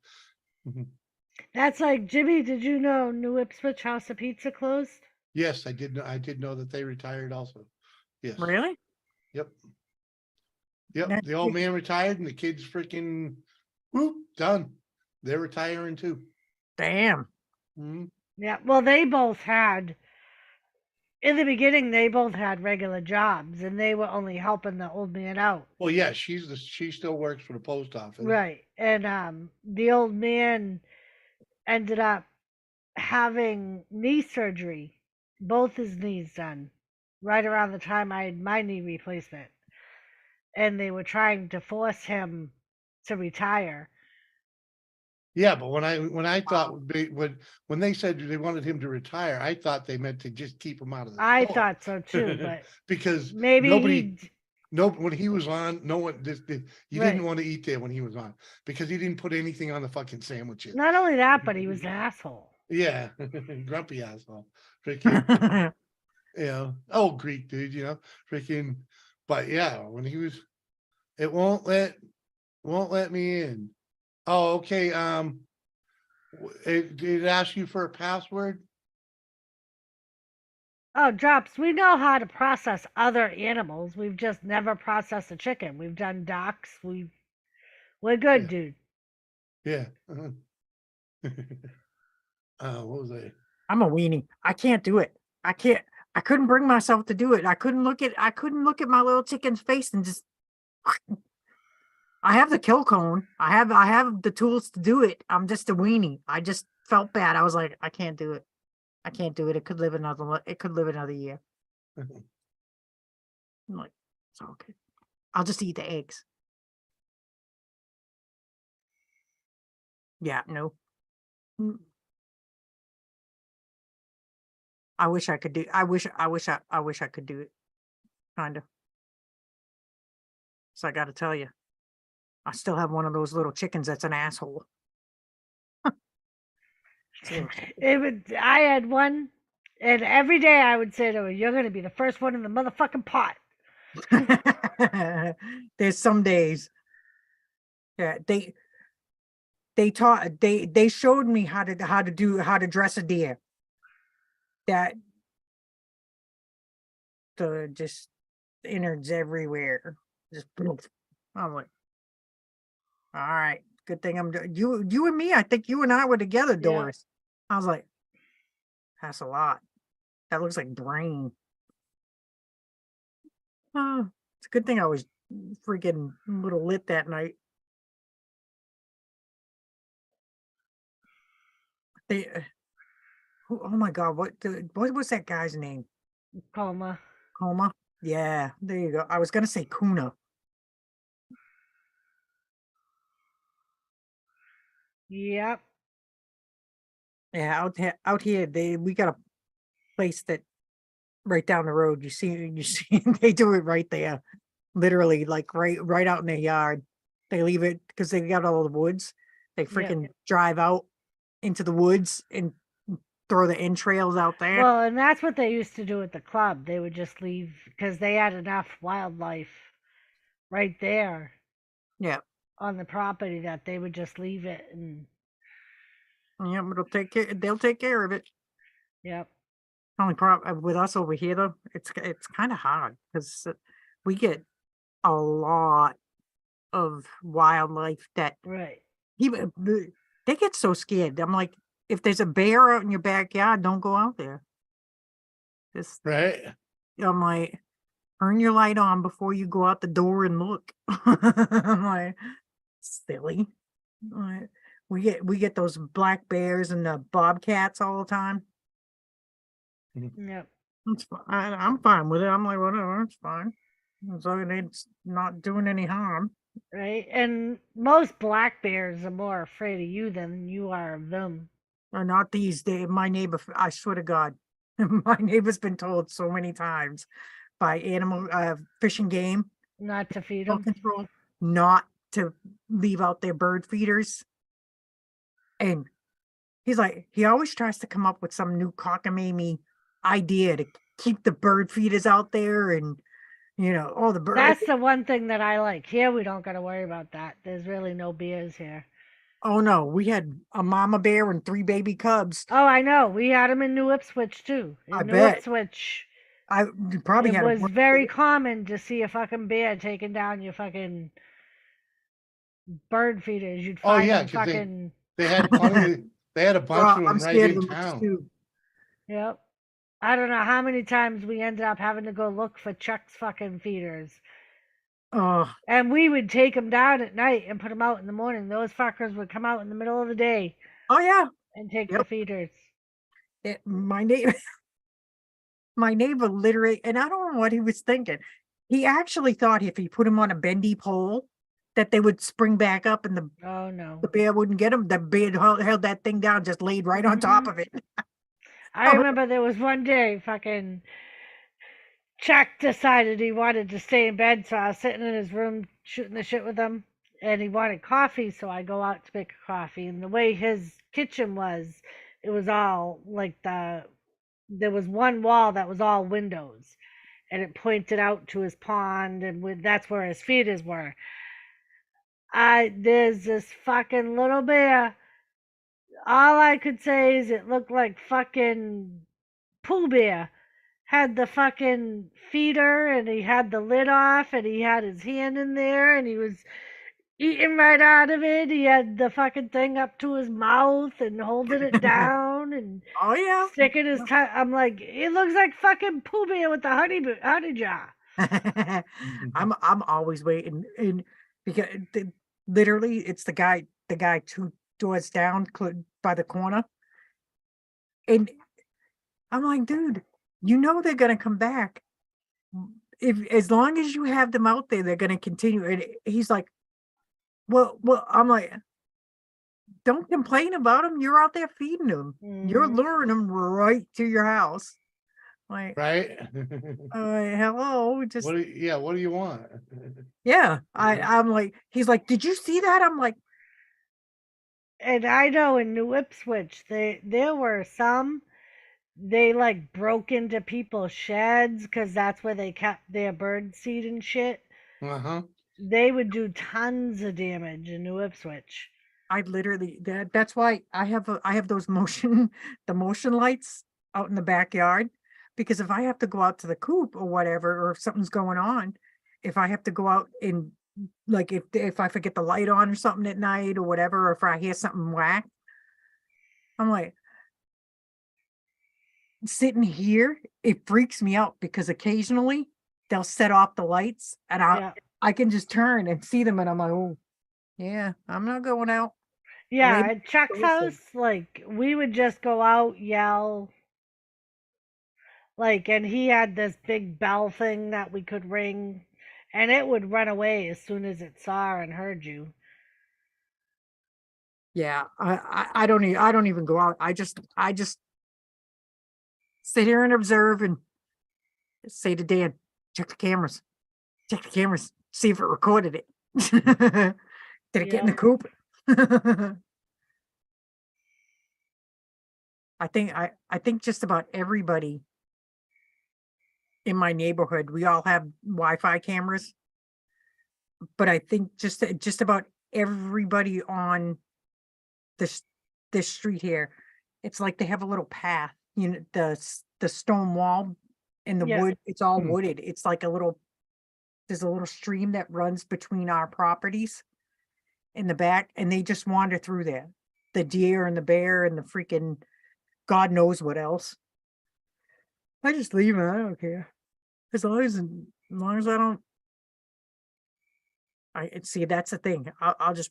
That's like, Jimmy, did you know New Ipswich House of Pizza closed? Yes, I did know that they retired also. Yes. Really? Yep. Yep. That's The old big. man retired and the kids freaking whoop, done. They're retiring too. Damn. Mhm. Yeah, well, they both had, in the beginning, they both had regular jobs and they were only helping the old man out. Well, yeah, she still works for the post office. Right. And the old man ended up having knee surgery, both his knees done, right around the time I had my knee replacement. And they were trying to force him to retire. Yeah, but when I thought when they said they wanted him to retire, I thought they meant to just keep him out of the I store. thought so too, but because maybe nobody he. when he was on, no one you Right. didn't want to eat there when he was on because he didn't put anything on the fucking sandwiches. Not only that, but he was an asshole. Yeah, grumpy asshole. Freaking, old Greek dude, freaking. But yeah, when he was, it won't let me in. Oh, okay. Did it ask you for a password? Oh, Drops, we know how to process other animals. We've just never processed a chicken. We've done ducks. We're good, Yeah. dude. Yeah. What was I? I'm a weenie. I can't do it. I couldn't bring myself to do it. I couldn't look at my little chicken's face and just I have the kill cone. I have the tools to do it. I'm just a weenie. I just felt bad. I was like, I can't do it. I can't do it. It could live another year. I'm like, it's okay. I'll just eat the eggs. Yeah, no. I wish I could do. I wish I could do it. Kind of. So I got to tell you, I still have one of those little chickens that's an asshole. I had one, and every day I would say to her, "You're going to be the first one in the motherfucking pot." There's some days. Yeah, they showed me how to dress a deer. That the just innards everywhere. Just poof. I'm like, all right, good thing I'm doing you and me. I think you and I were together, Doris. I was like, that's a lot. That looks like brain. Oh, it's a good thing I was freaking a little lit that night. They, oh my God, what was that guy's name? Coma. Coma? Yeah, there you go. I was gonna say Kuna. Yep. Yeah, out here, we got a place that right down the road. You see, they do it right there, literally, like right out in their yard. They leave it because they got all the woods. They freaking drive out into the woods and throw the entrails out there. Well, and that's what they used to do at the club. They would just leave because they had enough wildlife right there. Yeah. On the property that they would just leave it and. Yeah, but they'll take care of it. Yep. Only problem with us over here though, it's kind of hard because we get a lot of wildlife that right. They get so scared. I'm like, if there's a bear out in your backyard, don't go out there. Just, Right? I'm like, turn your light on before you go out the door and look. I'm like, silly. Like, we get those black bears and the bobcats all the time. Yep. I'm fine with it. I'm like, whatever, it's fine. As long as it's not doing any harm. Right. And most black bears are more afraid of you than you are of them. Or not these days. My neighbor, I swear to God, my neighbor's been told so many times by animal fish and game Not to feed animal them. control not to leave out their bird feeders. And he's like, he always tries to come up with some new cockamamie idea to keep the bird feeders out there, and all the birds. That's the one thing that I like. Here we don't gotta worry about that. There's really no bears here. Oh no, we had a mama bear and 3 baby cubs. Oh, I know. We had them in New Ipswich too. In I New bet. Ipswich, You probably it had was a very common to see a fucking bear taking down your fucking bird feeders. You'd Oh find yeah, them because fucking. they had plenty. They had a bunch of I'm them right scared in of them town. too. Yep. I don't know how many times we ended up having to go look for Chuck's fucking feeders. Oh, And we would take them down at night and put them out in the morning. Those fuckers would come out in the middle of the day oh yeah. and take the Yep. feeders. My neighbor literally, and I don't know what he was thinking. He actually thought if he put him on a bendy pole, that they would spring back up and Oh no. the bear wouldn't get him. The bear held that thing down, just laid right on top of it. I remember there was one day fucking Chuck decided he wanted to stay in bed, so I was sitting in his room shooting the shit with him, and he wanted coffee, so I go out to make a coffee. And the way his kitchen was, it was all like there was one wall that was all windows, and it pointed out to his pond, and that's where his feeders were. There's this fucking little bear. All I could say is it looked like fucking Pooh Bear. Had the fucking feeder, and he had the lid off, and he had his hand in there, and he was eating right out of it. He had the fucking thing up to his mouth and holding it down and Oh yeah. sticking his tongue. I'm like, it looks like fucking Pooh Bear with the honey jar. I'm always waiting, and because literally it's the guy 2 doors down by the corner, and I'm like, dude, they're gonna come back. If as long as you have them out there, they're gonna continue. And he's like, well, I'm like, don't complain about them. You're out there feeding them. You're luring them right to your house. Like, Right? hello, just What do you want? yeah. I'm like, he's like, did you see that? I'm like, And I know in New Ipswich, there were some, they like broke into people's sheds because that's where they kept their bird seed and shit. Uh-huh. They would do tons of damage in New Ipswich. I literally that's why I have those motion lights out in the backyard, because if I have to go out to the coop or whatever, or if something's going on, if I have to go out and like if I forget the light on or something at night or whatever, or if I hear something whack, I'm like, sitting here, it freaks me out because occasionally they'll set off the lights and I can just turn and see them, and I'm like, oh yeah, I'm not going out. Yeah, at Chuck's house, like we would just go out, yell, like, and he had this big bell thing that we could ring, and it would run away as soon as it saw and heard you. Yeah, I don't even go out. I just sit here and observe and say to Dan, check the cameras, see if it recorded it. Did it get in the coop? I think just about everybody in my neighborhood, we all have Wi-Fi cameras, but I think just about everybody on this street here, it's like they have a little path, the stone wall and the wood, it's all wooded. It's like there's a little stream that runs between our properties in the back, and they just wander through there. the deer and the bear and the freaking God knows what else. I just leave it. I don't care. As long as I don't. See, that's the thing. I'll just,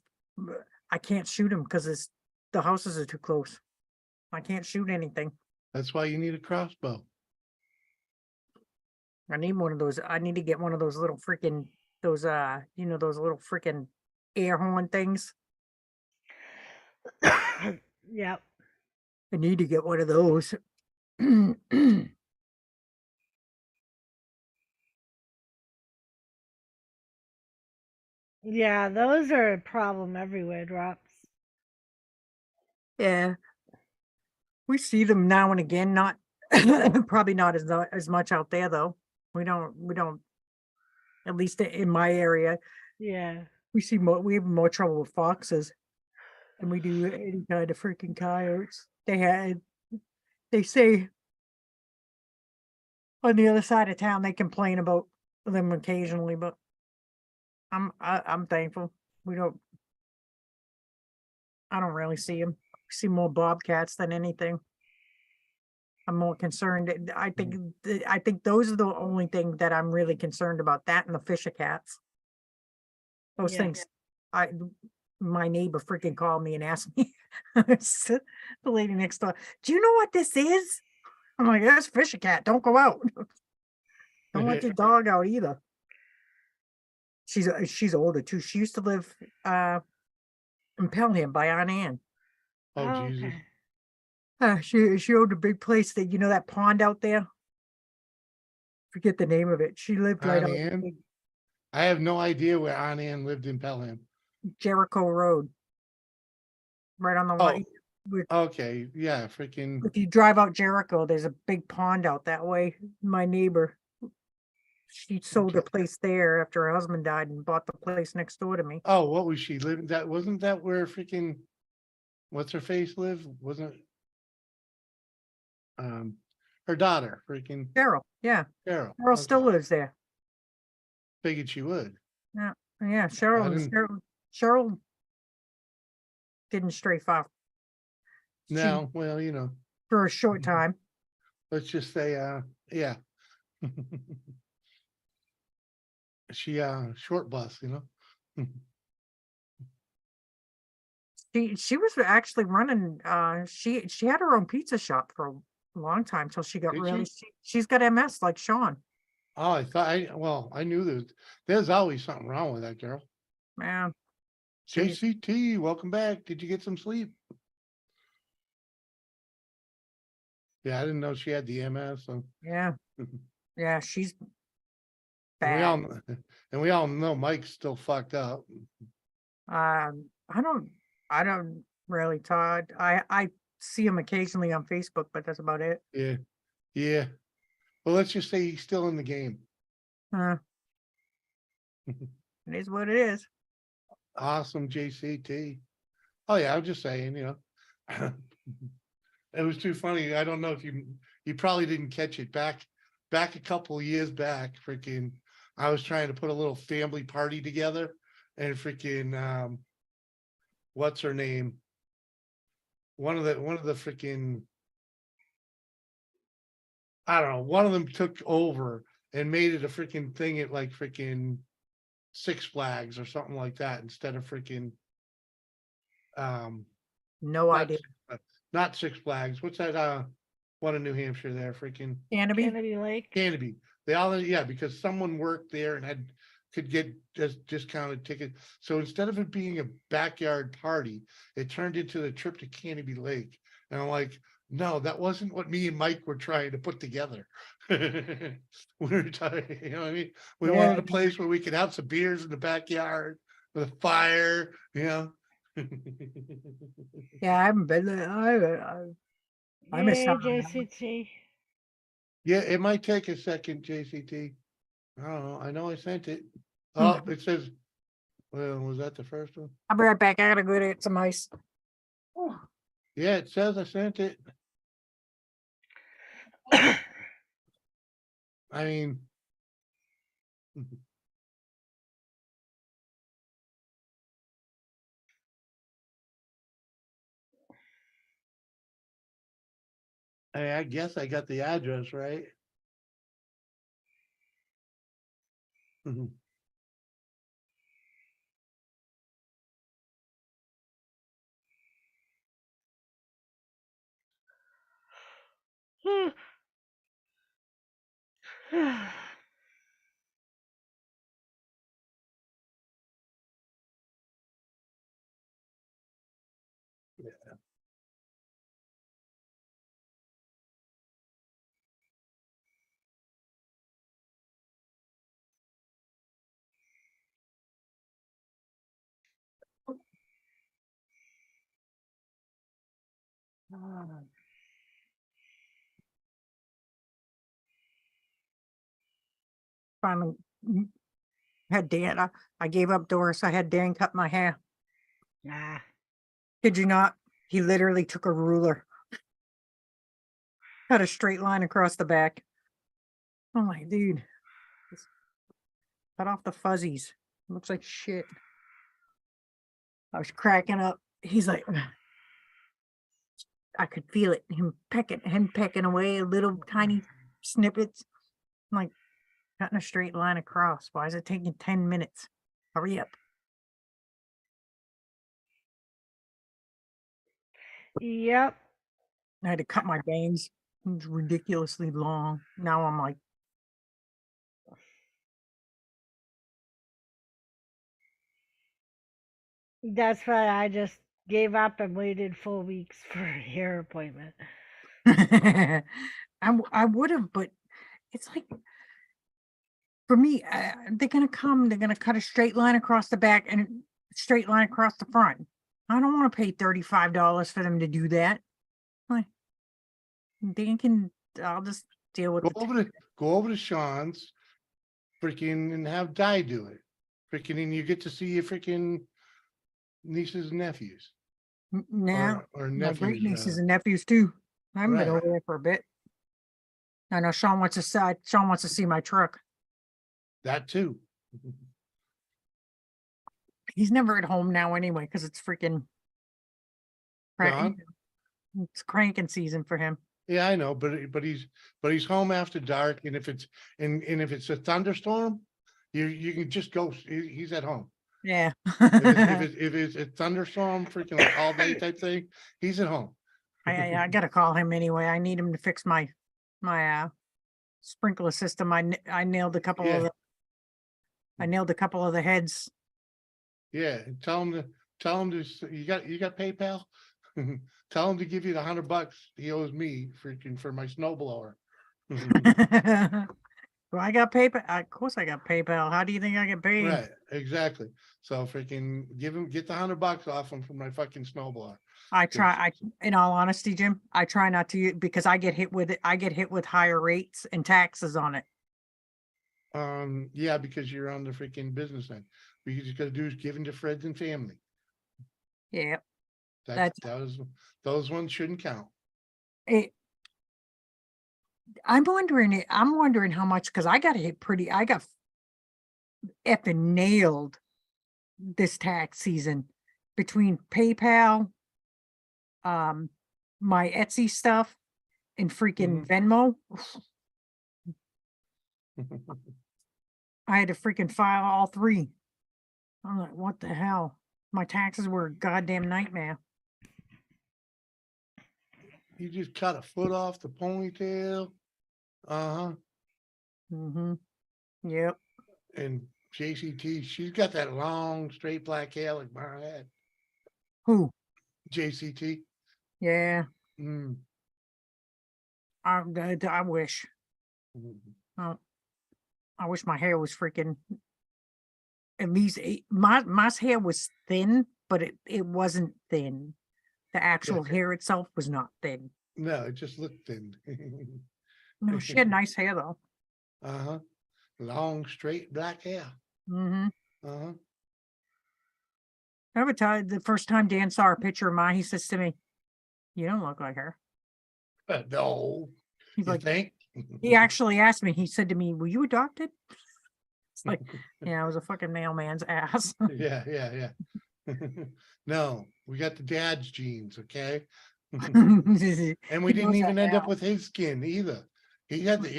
I can't shoot them because the houses are too close. I can't shoot anything. That's why you need a crossbow. I need one of those. I need to get one of those little freaking those those little freaking air horn things. Yep. I need to get one of those. Yeah, those are a problem everywhere, Drops. Yeah. We see them now and again, not probably not as much out there though. We don't at least in my area. Yeah. We have more trouble with foxes than we do any kind of freaking coyotes. They say on the other side of town they complain about them occasionally, but I'm thankful. I don't really see them. I see more bobcats than anything. I'm more concerned. I think those are the only thing that I'm really concerned about. That and the fisher cats. Those Yeah. things. My neighbor freaking called me and asked me, the lady next door, do you know what this is? I'm like, that's fisher cat. Don't go out. Don't let your dog out either. She's older too. She used to live in Pelham by Aunt Ann. Oh, Jesus. Okay. She owned a big place that that pond out there. Forget the name of it. She lived right Aunt on Ann? I have no idea where Aunt Ann lived in Pelham. Jericho Road. Right on the Oh, line. okay. Yeah, freaking. If you drive out Jericho, there's a big pond out that way. My neighbor, she sold her place there after her husband died and bought the place next door to me. Oh, what was she living? Wasn't that where freaking what's her face live? Wasn't her daughter freaking Cheryl, yeah. Cheryl? Cheryl still lives there. Figured she would. Yeah, Cheryl didn't stray far. No, well, For a short time. let's just say yeah. She short bus, She was actually running she had her own pizza shop for a long time till she got Did she's got MS like Sean. Oh, I knew there's always something wrong with that girl. Man. JCT, welcome back. Did you get some sleep? Yeah, I didn't know she had the MS. So. Yeah. Yeah, she's bad. And we all know Mike's still fucked up. I don't really talk. I see him occasionally on Facebook, but that's about it. Yeah. Yeah. Well, let's just say he's still in the game. It is what it is. Awesome, JCT. Oh yeah, I'm just saying, it was too funny. I don't know if you probably didn't catch it back a couple of years back. Freaking, I was trying to put a little family party together, and freaking, what's her name? One of the freaking, I don't know. One of them took over and made it a freaking thing at like freaking Six Flags or something like that instead of freaking. No idea. Not Six Flags. What's that? One in New Hampshire there, freaking Canopy Lake. Canopy. They all because someone worked there and could get just discounted tickets. So instead of it being a backyard party, it turned into a trip to Canopy Lake. And I'm like, no, that wasn't what me and Mike were trying to put together. We were trying, what I mean? We wanted a place where we could have some beers in the backyard with a fire, Yeah, I haven't been there. I miss out on that. JCT. Yeah, it might take a second, JCT. I don't know. I know I sent it. Oh, it says, well, was that the first one? I'll be right back. I gotta go to get some ice. Yeah, it says I sent it. I mean, I guess I got the address right. Mhm. Finally had Dan. I gave up Doris. I had Dan cut my hair. Nah. Did you not? He literally took a ruler, cut a straight line across the back. I'm like, dude, just cut off the fuzzies. Looks like shit. I was cracking up. He's like, I could feel it. Him pecking away little tiny snippets. I'm like, cutting a straight line across. Why is it taking 10 minutes? Hurry up. Yep. I had to cut my bangs. It was ridiculously long. Now I'm like, That's why I just gave up and waited 4 weeks for a hair appointment. I would have, but it's like, for me, they're gonna come. They're gonna cut a straight line across the back and a straight line across the front. I don't want to pay $35 for them to do that. Like, they can. I'll just deal with Go it. over to Sean's, freaking, and have Di do it. Freaking, and you get to see your freaking nieces and nephews. Now, or my nephews. great nieces and nephews too. I haven't been Right. over there for a bit. I know Sean wants to see my truck. That too. He's never at home now anyway because it's freaking. Sean? It's cranking season for him. Yeah, I know, but he's home after dark, and if it's a thunderstorm, you can just go. He's at home. Yeah. If it's a thunderstorm, freaking like all day type thing, he's at home. I gotta call him anyway. I need him to fix my sprinkler system. I nailed a couple of the heads. Yeah, tell him to. You got PayPal. Tell him to give you the $100 he owes me freaking for my snowblower. Well, I got PayPal. Of course, I got PayPal. How do you think I get paid? Right, exactly. So freaking get the $100 off him for my fucking snowblower. In all honesty, Jim, I try not to use because I get hit with it. I get hit with higher rates and taxes on it. Yeah, because you're on the freaking business end. What you just gotta do is give them to friends and family. Yeah. Those ones shouldn't count. I'm wondering how much, because I got effing nailed this tax season between PayPal, my Etsy stuff, and freaking Venmo. I had to freaking file all three. I'm like, what the hell? My taxes were a goddamn nightmare. You just cut a foot off the ponytail. Yep. And JCT, she's got that long, straight black hair like my head. Who? JCT. Yeah. Mm. I wish. Oh, I wish my hair was freaking. At least my hair was thin, but it wasn't thin. The actual hair itself was not thin. No, it just looked thin. No, she had nice hair though. Long, straight black hair. Every time, the first time Dan saw a picture of mine, he says to me, "You don't look like her." No. He's like, think? He actually asked me. He said to me, "Were you adopted?" It's like, yeah, I was a fucking mailman's ass. Yeah. No, we got the dad's genes, okay? And we He didn't knows even that end up now. with his skin either. He had the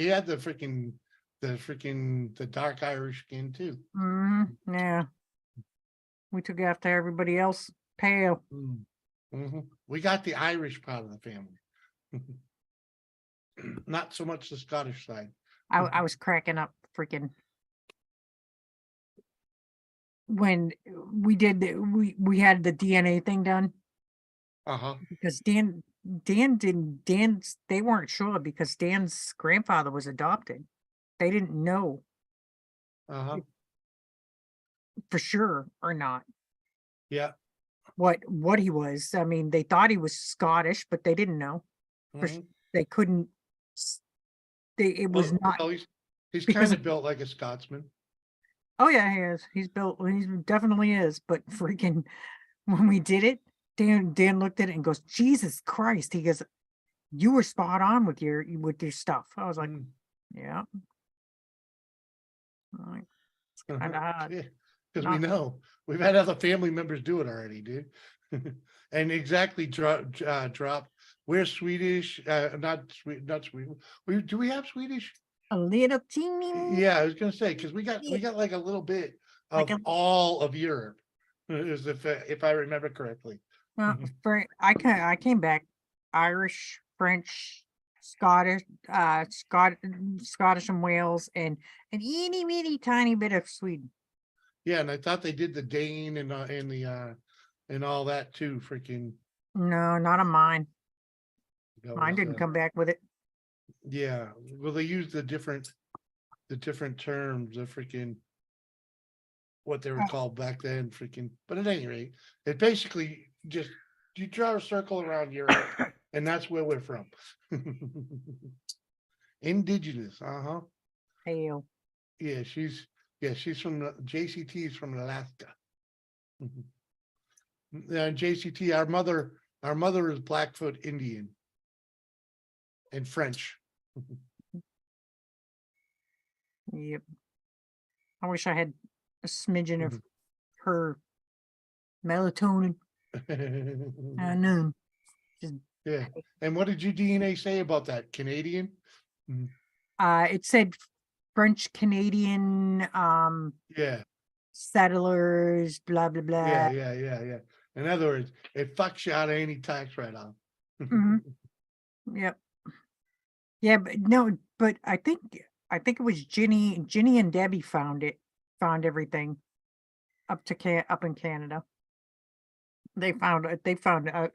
the dark Irish skin too. Yeah. We took after everybody else pale. We got the Irish part of the family. Not so much the Scottish side. I was cracking up freaking when we did we had the DNA thing done because Dan's they weren't sure because Dan's grandfather was adopted. They didn't know for sure or not Yeah. what he was. I mean, they thought he was Scottish, but they didn't know. They couldn't. It was not. Well, he's because kind of built like a Scotsman. Oh yeah, he is. He's built. He definitely is. But freaking, when we did it, Dan looked at it and goes, "Jesus Christ!" He goes, "You were spot on with your stuff." I was like, "Yeah." Like, it's kind of odd. Because we know we've had other family members do it already, dude. And exactly drop. We're Swedish, not Sweden. Do we have Swedish? A little teeny. Yeah, I was gonna say because we got like a little bit of all of Europe, as if I remember correctly. Well, I came back Irish, French, Scottish, Scottish and Wales, and an itty bitty tiny bit of Sweden. Yeah, and I thought they did the Dane and all that too. Freaking no, not on mine. Mine didn't come back with it. Yeah, well, they use the different terms of freaking what they were called back then. Freaking, but at any rate, it basically just you draw a circle around Europe, and that's where we're from. Indigenous, Hail. Yeah, she's from JCT is from Alaska. JCT, our mother is Blackfoot Indian and French. Yep. I wish I had a smidgen of her melatonin. I know. Yeah. And what did your DNA say about that? Canadian? It said French Canadian Yeah. settlers, blah blah blah. Yeah. In other words, it fucks you out of any tax write-off. Yep. Yeah, but I think it was Ginny and Debbie found everything up in Canada. They found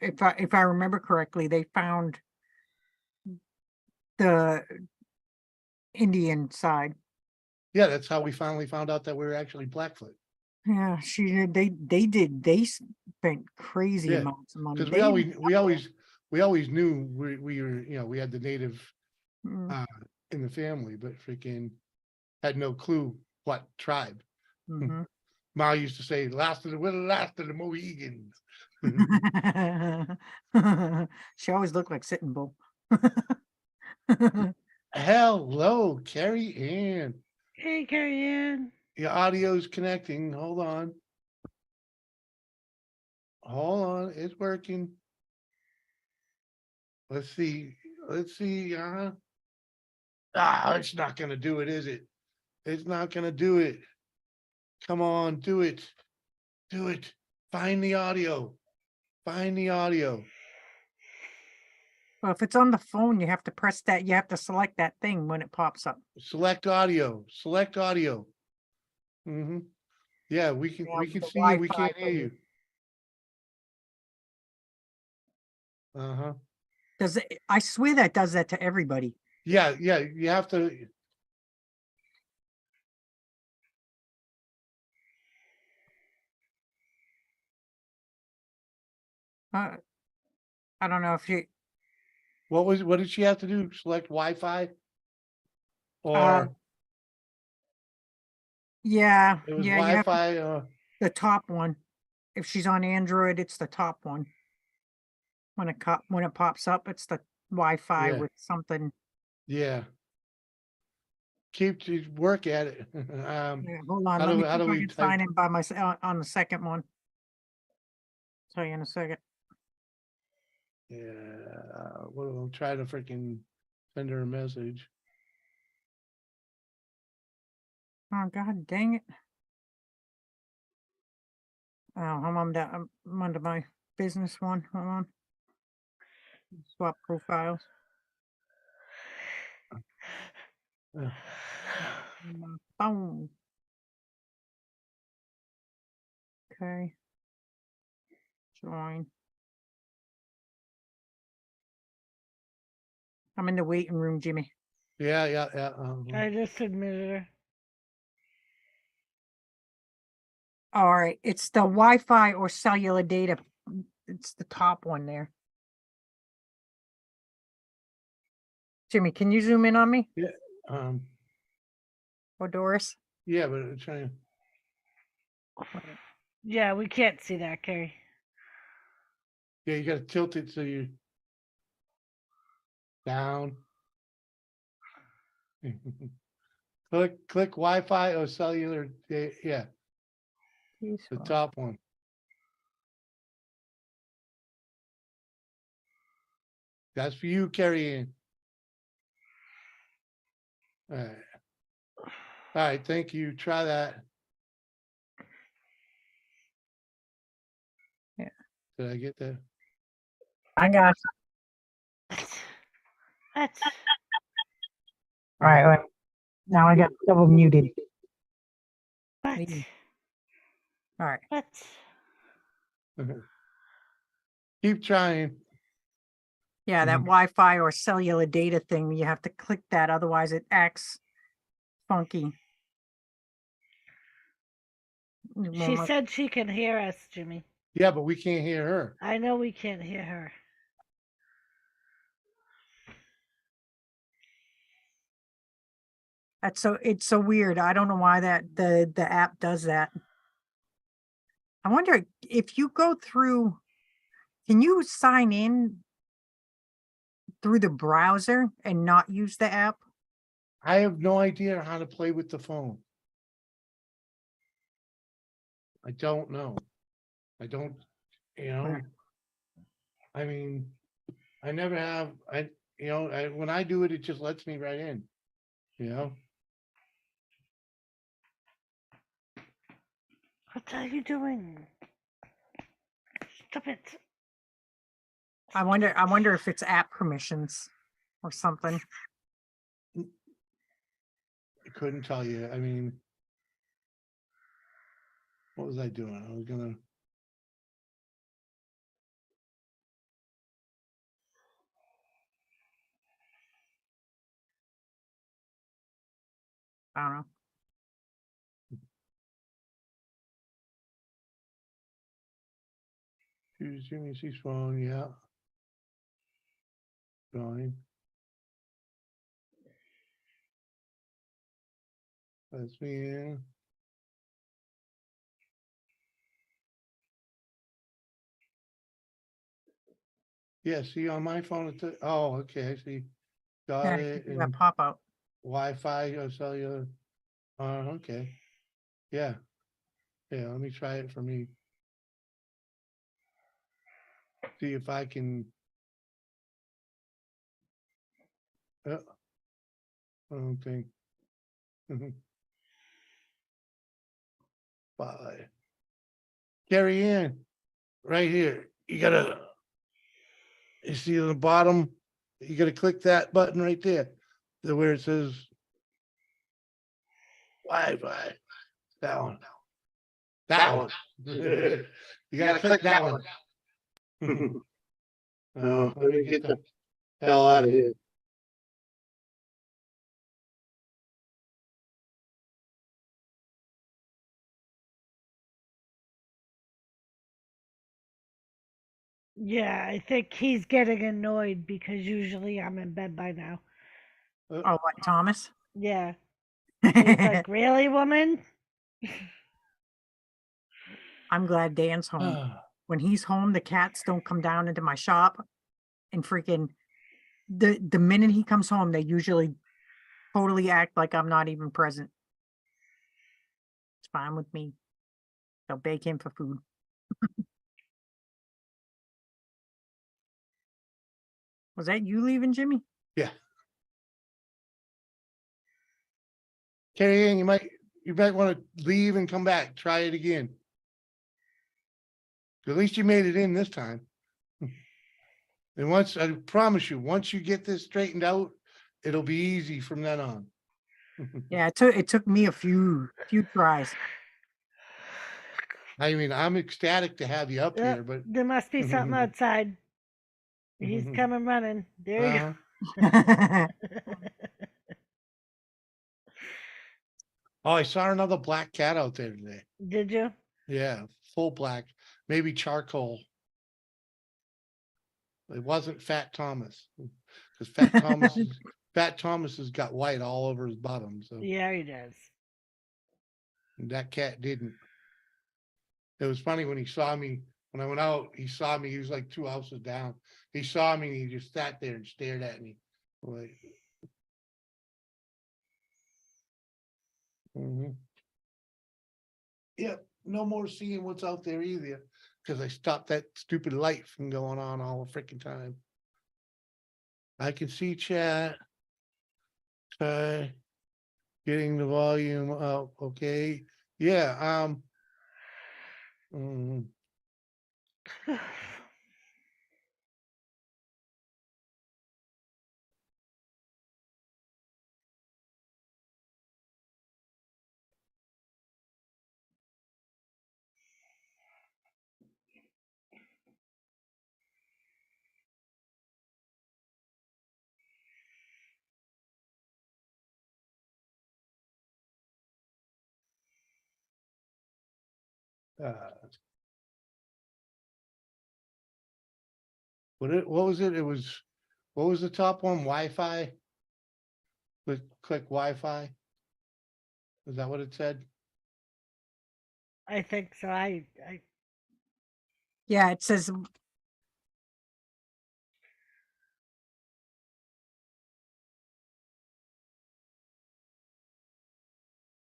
if I remember correctly, they found the Indian side. Yeah, that's how we finally found out that we were actually Blackfoot. Yeah, they spent crazy amounts of money. Because we always knew we were, we had the native in the family, but freaking had no clue what tribe. Ma used to say, we're the last of the Mohegans. She always looked like Sitting Bull. Hello, Carrie Ann. Hey, Carrie Ann. Your audio's connecting. Hold on. It's working. Let's see. It's not gonna do it, is it? It's not gonna do it. Come on, do it. Find the audio. Well, if it's on the phone, you have to press that. You have to select that thing when it pops up. Select audio. Yeah, we can see you. We can't hear you. Does it? I swear that does that to everybody. Yeah. You have to. I don't know if you. What did she have to do? Select Wi-Fi? Or yeah, it was yeah, you have Wi-Fi. the top one. If she's on Android, it's the top one. When it pops up, it's the Wi-Fi with something. Yeah. Keep to work at it. Yeah, hold on. Let me see if I can sign in by myself on the second one. Tell you in a second. Yeah, we'll try to freaking send her a message. Oh, God dang it. Oh, I'm under my business one. Hold on. Swap profiles. Yeah. Boom. Okay. Join. I'm in the waiting room, Jimmy. Yeah. I just admitted her. All right. It's the Wi-Fi or cellular data. It's the top one there. Jimmy, can you zoom in on me? Yeah. Or Doris? Yeah, but it's trying. Yeah, we can't see that, Carrie. Yeah, you gotta tilt it so you down. click Wi-Fi or cellular. Yeah, the top one. That's for you, Carrie Ann. All right. All right, thank you. Try that. Yeah. Did I get that? I got you. What? All right. Now I got double muted. What? All right. What? Keep trying. Yeah, that Wi-Fi or cellular data thing, you have to click that, otherwise it acts funky. She said she can hear us, Jimmy. Yeah, but we can't hear her. I know we can't hear her. It's so weird. I don't know why the app does that. I wonder if you go through, can you sign in through the browser and not use the app? I have no idea how to play with the phone. I don't know. I don't, I mean, I never have, when I do it, it just lets me right in, What are you doing? Stop it. I wonder if it's app permissions or something. I couldn't tell you. I mean, what was I doing? I was gonna. I don't know. Use Jimmy's phone, yeah. Join. That's me in. Yeah, see on my phone, oh, okay, I see. Got it. That And pop out. Wi-Fi or cellular. Okay. Yeah. Yeah, let me try it for me. See if I can. I don't think. Bye. Carry in right here. You see on the bottom, you gotta click that button right there. Where it says Wi-Fi. That one. That one. You gotta click that one. Let me get the hell out of here. Yeah, I think he's getting annoyed because usually I'm in bed by now. Oh, what, Thomas? Yeah. He's like, really, woman? I'm glad Dan's home. When he's home, the cats don't come down into my shop, and freaking the minute he comes home, they usually totally act like I'm not even present. It's fine with me. They'll bake him for food. Was that you leaving, Jimmy? Yeah. Carrie Ann, you might want to leave and come back. Try it again. At least you made it in this time. And I promise you, once you get this straightened out, it'll be easy from then on. Yeah, it took me a few tries. I mean, I'm ecstatic to have you up Yep, here, but there must be something outside. He's coming running. There you go. Oh, I saw another black cat out there today. Did you? Yeah, full black, maybe charcoal. It wasn't Fat Thomas, because Fat Thomas has got white all over his bottom. So Yeah, he does. that cat didn't. It was funny when he saw me when I went out. He saw me. He was like 2 houses down. He saw me and he just sat there and stared at me. Like, Yep, no more seeing what's out there either, because I stopped that stupid light from going on all the freaking time. I can see chat. Okay. Getting the volume up. Okay. Yeah. mm, uh, what was it? It was, what was the top one? Wi-Fi? Click Wi-Fi. Is that what it said? I think so. Yeah, it says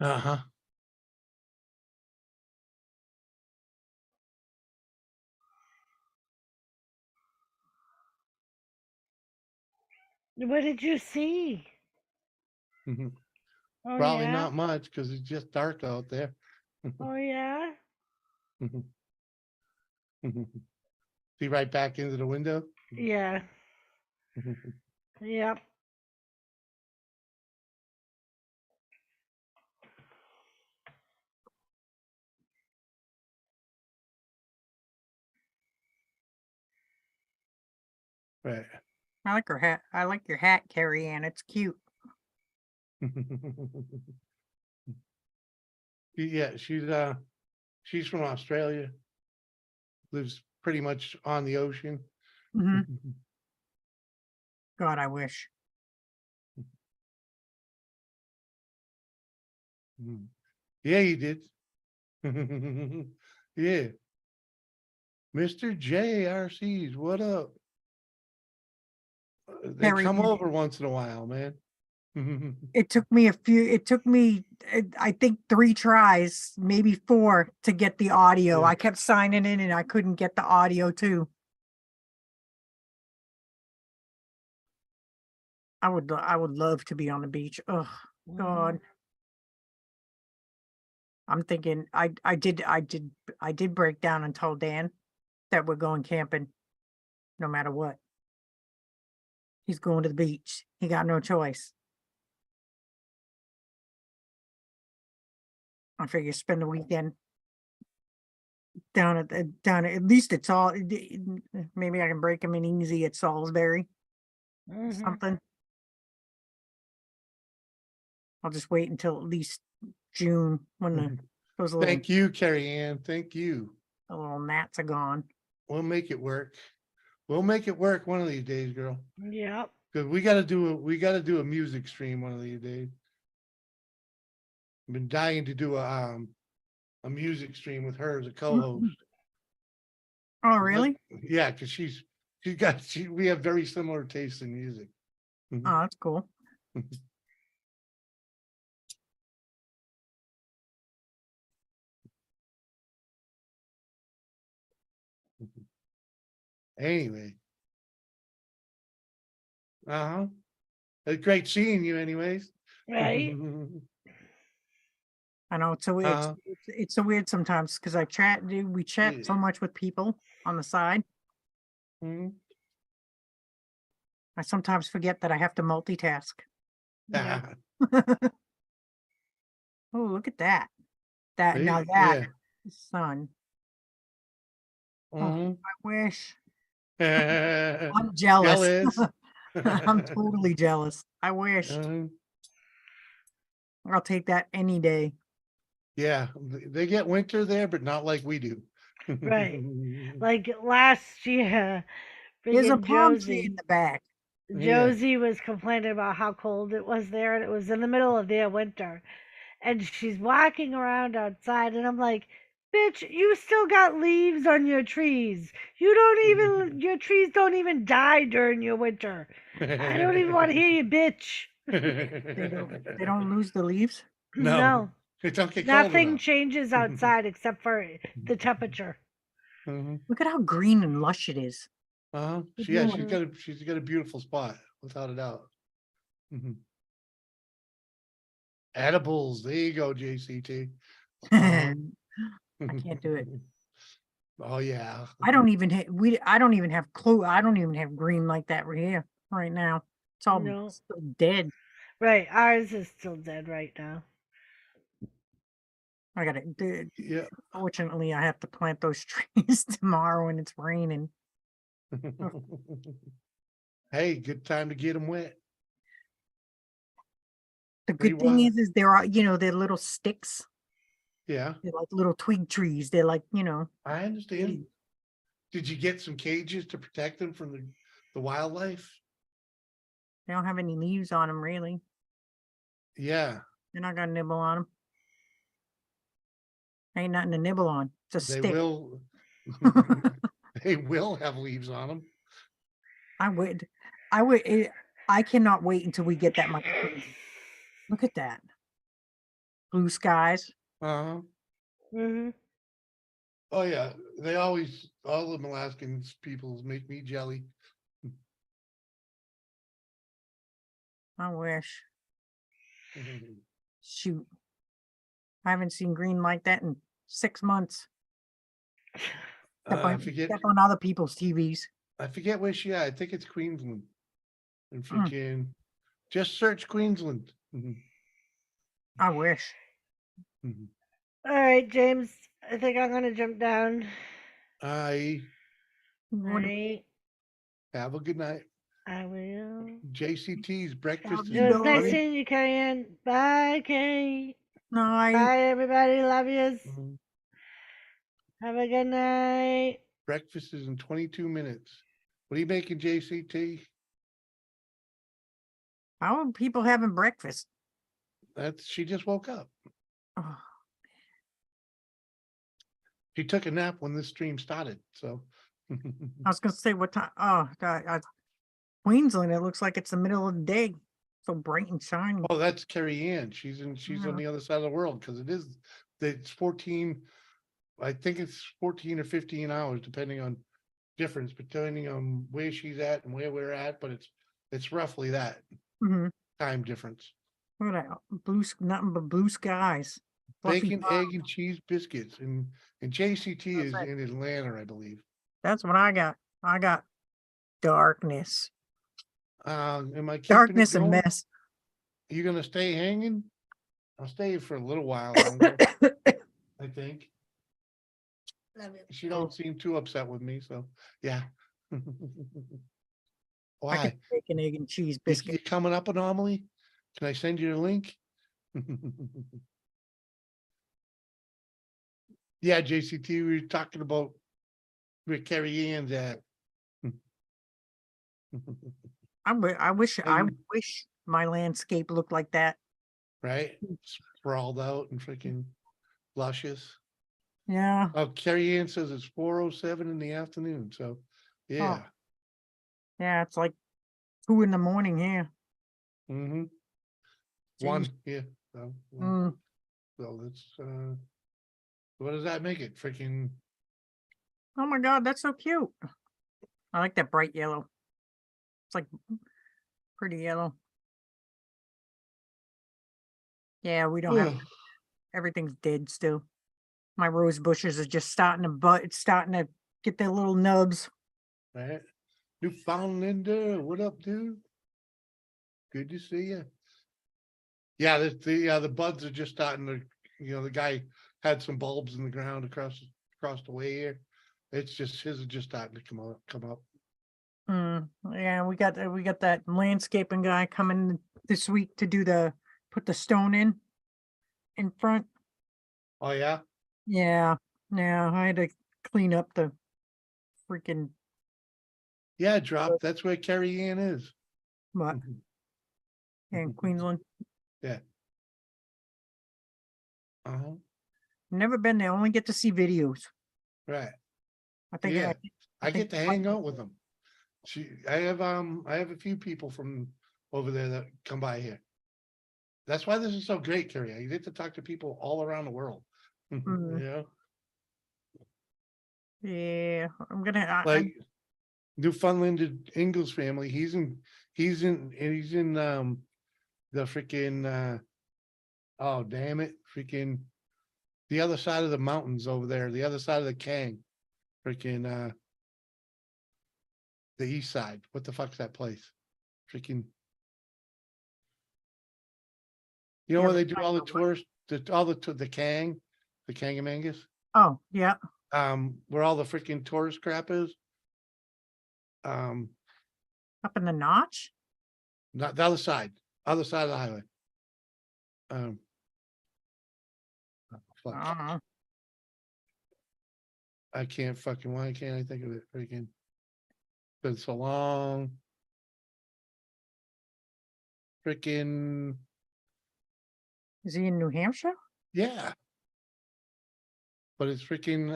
Uh-huh. What did you see? Mhm. Oh Probably yeah. not much because it's just dark out there. Oh yeah. See right back into the window. Yeah. Yep. Right. I like her hat. I like your hat, Carrie Ann. It's cute. Yeah, she's from Australia. Lives pretty much on the ocean. hmm God, I wish. Yeah, you did. Yeah. Mr. JRCs, what up? They Carrie come Ann, over once in a while, man. it took me I think 3 tries, maybe 4 to get the audio. Yeah. I kept signing in and I couldn't get the audio too. I would love to be on the beach. Oh God. I'm thinking I did break down and told Dan that we're going camping no matter what. He's going to the beach. He got no choice. I figure spend the weekend down at least it's all maybe I can break him in easy at Salisbury something. I'll just wait until at least June when those little Thank you, Carrie Ann. Thank you. the little gnats are gone. We'll make it work. We'll make it work one of these days, girl. Yep. Because we gotta do a music stream one of these days. I've been dying to do a music stream with her as a co-host. Oh really? Yeah, because we have very similar tastes in music. Oh, that's cool. Anyway, Uh-huh. It's great seeing you anyways. Right? I know it's so weird. It's so weird sometimes because we chat so much with people on the side. Mhm. I sometimes forget that I have to multitask. Yeah. Oh, look at that. That now See? that Yeah. sun. Oh, Mhm. I wish. I'm I'm jealous. jealous. I'm totally jealous. I wish. I'll take that any day. Yeah, they get winter there, but not like we do. Right. Like last year, There's a freaking palm tree in Josie. the back. Yeah. Josie was complaining about how cold it was there, and it was in the middle of their winter. And she's walking around outside, and I'm like, bitch, you still got leaves on your trees. Your trees don't even die during your winter. I don't even want to hear you, bitch. They don't lose the leaves. No, it don't get cold Nothing enough. changes outside except for the temperature. Look at how green and lush it is. Uh-huh. Good Yeah, Lord. she's got a beautiful spot, without a doubt. Edibles. There you go, JCT. I can't do it. Oh yeah. I don't even have I don't even have clue. I don't even have green like that right here right now. It's all No. still dead. Right, ours is still dead right now. I gotta Yeah. Fortunately, I have to plant those trees tomorrow when it's raining. Hey, good time to get them wet. The good thing is there are, they're little sticks. Yeah, They're like little twig trees. They're like, I understand. Did you get some cages to protect them from the wildlife? they don't have any leaves on them really. Yeah, They're not gonna nibble on them. Ain't nothing to nibble on. It's a they stick. will. They will have leaves on them. I cannot wait until we get that much rain. Look at that. Blue skies. Uh-huh. Mm-hmm. Oh yeah, they always, all the Alaskans people make me jelly. I wish. Shoot. I haven't seen green like that in 6 months. I forget. Except on other people's TVs. I forget where she at. I think it's Queensland. If you Mm. can, just search Queensland. I wish. All right, James. I think I'm gonna jump down. I Right. have a good night. I will. JCT's breakfast It is was nice ready. seeing you, Carrie. Bye, Kate. Night. Bye, everybody. Love yous. Have a good night. Breakfast is in 22 minutes. What are you making, JCT? How are people having breakfast? She just woke up. Oh. She took a nap when this stream started, so. I was gonna say what time. Oh God, Queensland. It looks like it's the middle of the day. So bright and shiny. Oh, that's Carrie Ann. She's on Yeah. the other side of the world because it's 14. I think it's 14 or 15 hours, depending on difference, depending on where she's at and where we're at, but it's roughly that time difference. Look at that. Nothing but blue skies. Fluffy Bacon, clouds. egg, and cheese biscuits, and JCT is in Atlanta, I believe. That's what I got. I got darkness. Am I keeping Darkness it and going? mess. You gonna stay hanging? I'll stay for a little while longer. I think. She don't seem too upset with me, so yeah. I Why? can bacon, egg, and cheese You biscuit. coming up anomaly? Can I send you the link? Yeah, JCT, we were talking about where Carrie Ann's at. I wish my landscape looked like that. Right? Sprawled out and freaking luscious. Yeah. Oh, Carrie Ann says it's 4:07 in the afternoon. So yeah. Oh. Yeah, it's like 2 in the morning here. Mm-hmm. Jeez. 1, yeah. So that's what does that make it? Freaking Oh my God, that's so cute. I like that bright yellow. It's like Pretty yellow. Yeah, we don't have everything's dead still. My rose bushes are just starting to it's starting to get their little nubs. Right. Newfoundlander, what up, dude? Good to see you. Yeah, the buds are just starting to, the guy had some bulbs in the ground across the way here. It's just his are just starting to come up. Yeah, we got that landscaping guy coming this week to put the stone in front. Oh yeah? Yeah, I had to clean up the freaking Yeah, drop. That's where Carrie Ann is. what in Queensland. Yeah. Uh-huh. Never been there. Only get to see videos. Right. I think Yeah. I think get to hang out with them. I have a few people from over there that come by here. That's why this is so great, Carrie. You get to talk to people all around the world. Mhm. You know? Yeah, I'm gonna. Like Newfoundland Ingalls family. He's in the freaking oh damn it, freaking the other side of the mountains over there, the other side of the Kang. Freaking the east side. What the fuck's that place? Freaking you know Yeah, where the they do all the tourists, the Kang, the Kangamangas? Oh yeah. Where all the freaking tourist crap is. Up in the notch. Not the other side of the highway. Fuck. I can't fucking, why can't I think of it? Freaking been so long. Freaking Is he in New Hampshire? yeah. But it's freaking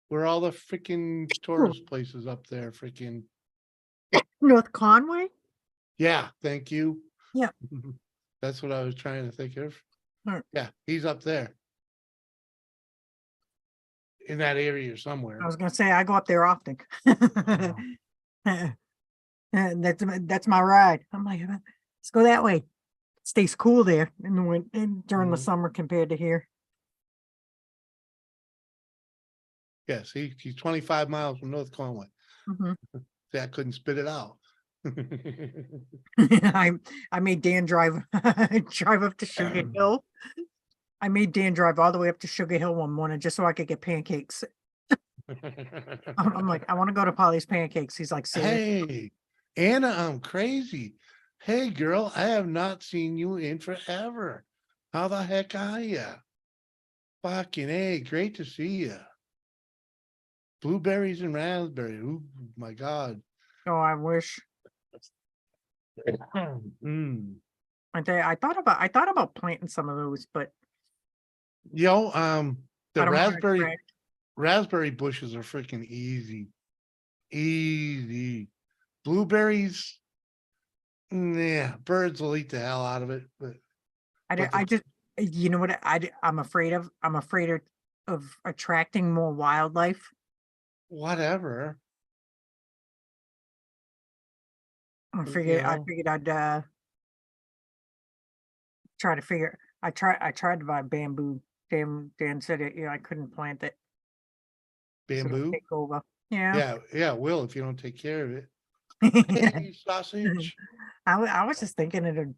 where all the freaking tourist places up there, freaking North Conway. yeah, thank you. Yeah. That's what I was trying to think of. Right. Yeah, he's up there. In that area somewhere. I was gonna say I go up there often. That's my ride. I'm like, let's go that way. It stays cool there in the winter during the summer compared to here. Yes, he's 25 miles from North Conway. Mhm. See, I couldn't spit it out. I made Dan drive drive up to Sugar Hill. I made Dan drive all the way up to Sugar Hill one morning just so I could get pancakes. I'm like, I want to go to Polly's Pancakes. He's like, serious? Hey, Anna, I'm crazy. Hey, girl, I have not seen you in forever. How the heck are you? Fucking A, great to see you. Blueberries and raspberry. Oh my God. Oh, I wish. I thought about planting some of those, but the I don't want raspberry bushes are freaking easy. Easy. Blueberries, yeah, birds will eat the hell out of it. But I just, you know what I'm afraid of? I'm afraid of attracting more wildlife. whatever. I figured I'd try to figure. I tried to buy bamboo. Dan said it. I couldn't plant it. So it'll Bamboo. take over. Yeah. Yeah, it will if you don't take care of it. Hey, sausage. I was just thinking it'd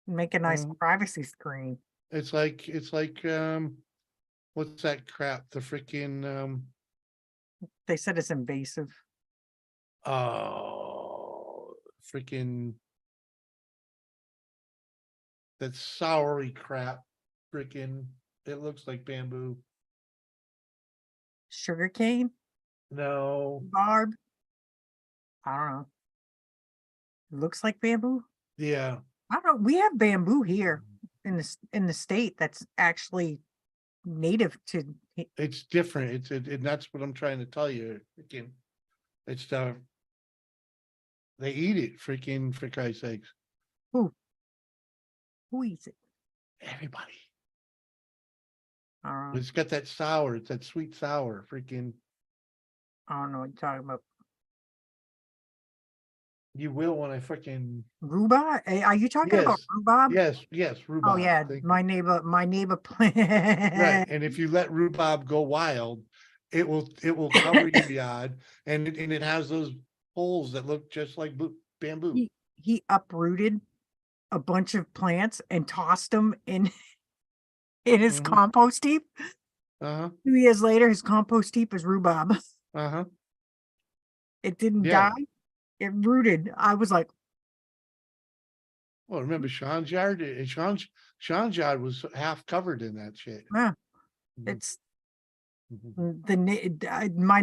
make a nice privacy screen. It's like what's that crap? The freaking They said it's invasive. Freaking that soury crap. Freaking it looks like bamboo. Sugar cane? No. Barb? I don't know. It looks like bamboo. Yeah. I don't know. We have bamboo here in the state that's actually native to. It's different. And that's what I'm trying to tell you. Freaking, it's they eat it. Freaking, for Christ's sakes. Who eats it? Everybody. I don't know. It's got that sour. It's that sweet sour. Freaking. I don't know what you're talking about. You will when I freaking Rhubarb? Are you talking about yes, rhubarb? yes, Oh rhubarb. yeah, Thank my you. neighbor Right, plant. and if you let rhubarb go wild, it will cover your yard, and it has those poles that look just like bamboo. He uprooted a bunch of plants and tossed them in in his Mhm. compost heap. Uh-huh, 2 years later, his compost heap is rhubarb. uh-huh. It didn't Yeah. die. It rooted. I was like, Well, remember Sean's yard? Sean's yard was half covered in that shit. yeah, Mhm. it's Mhm. my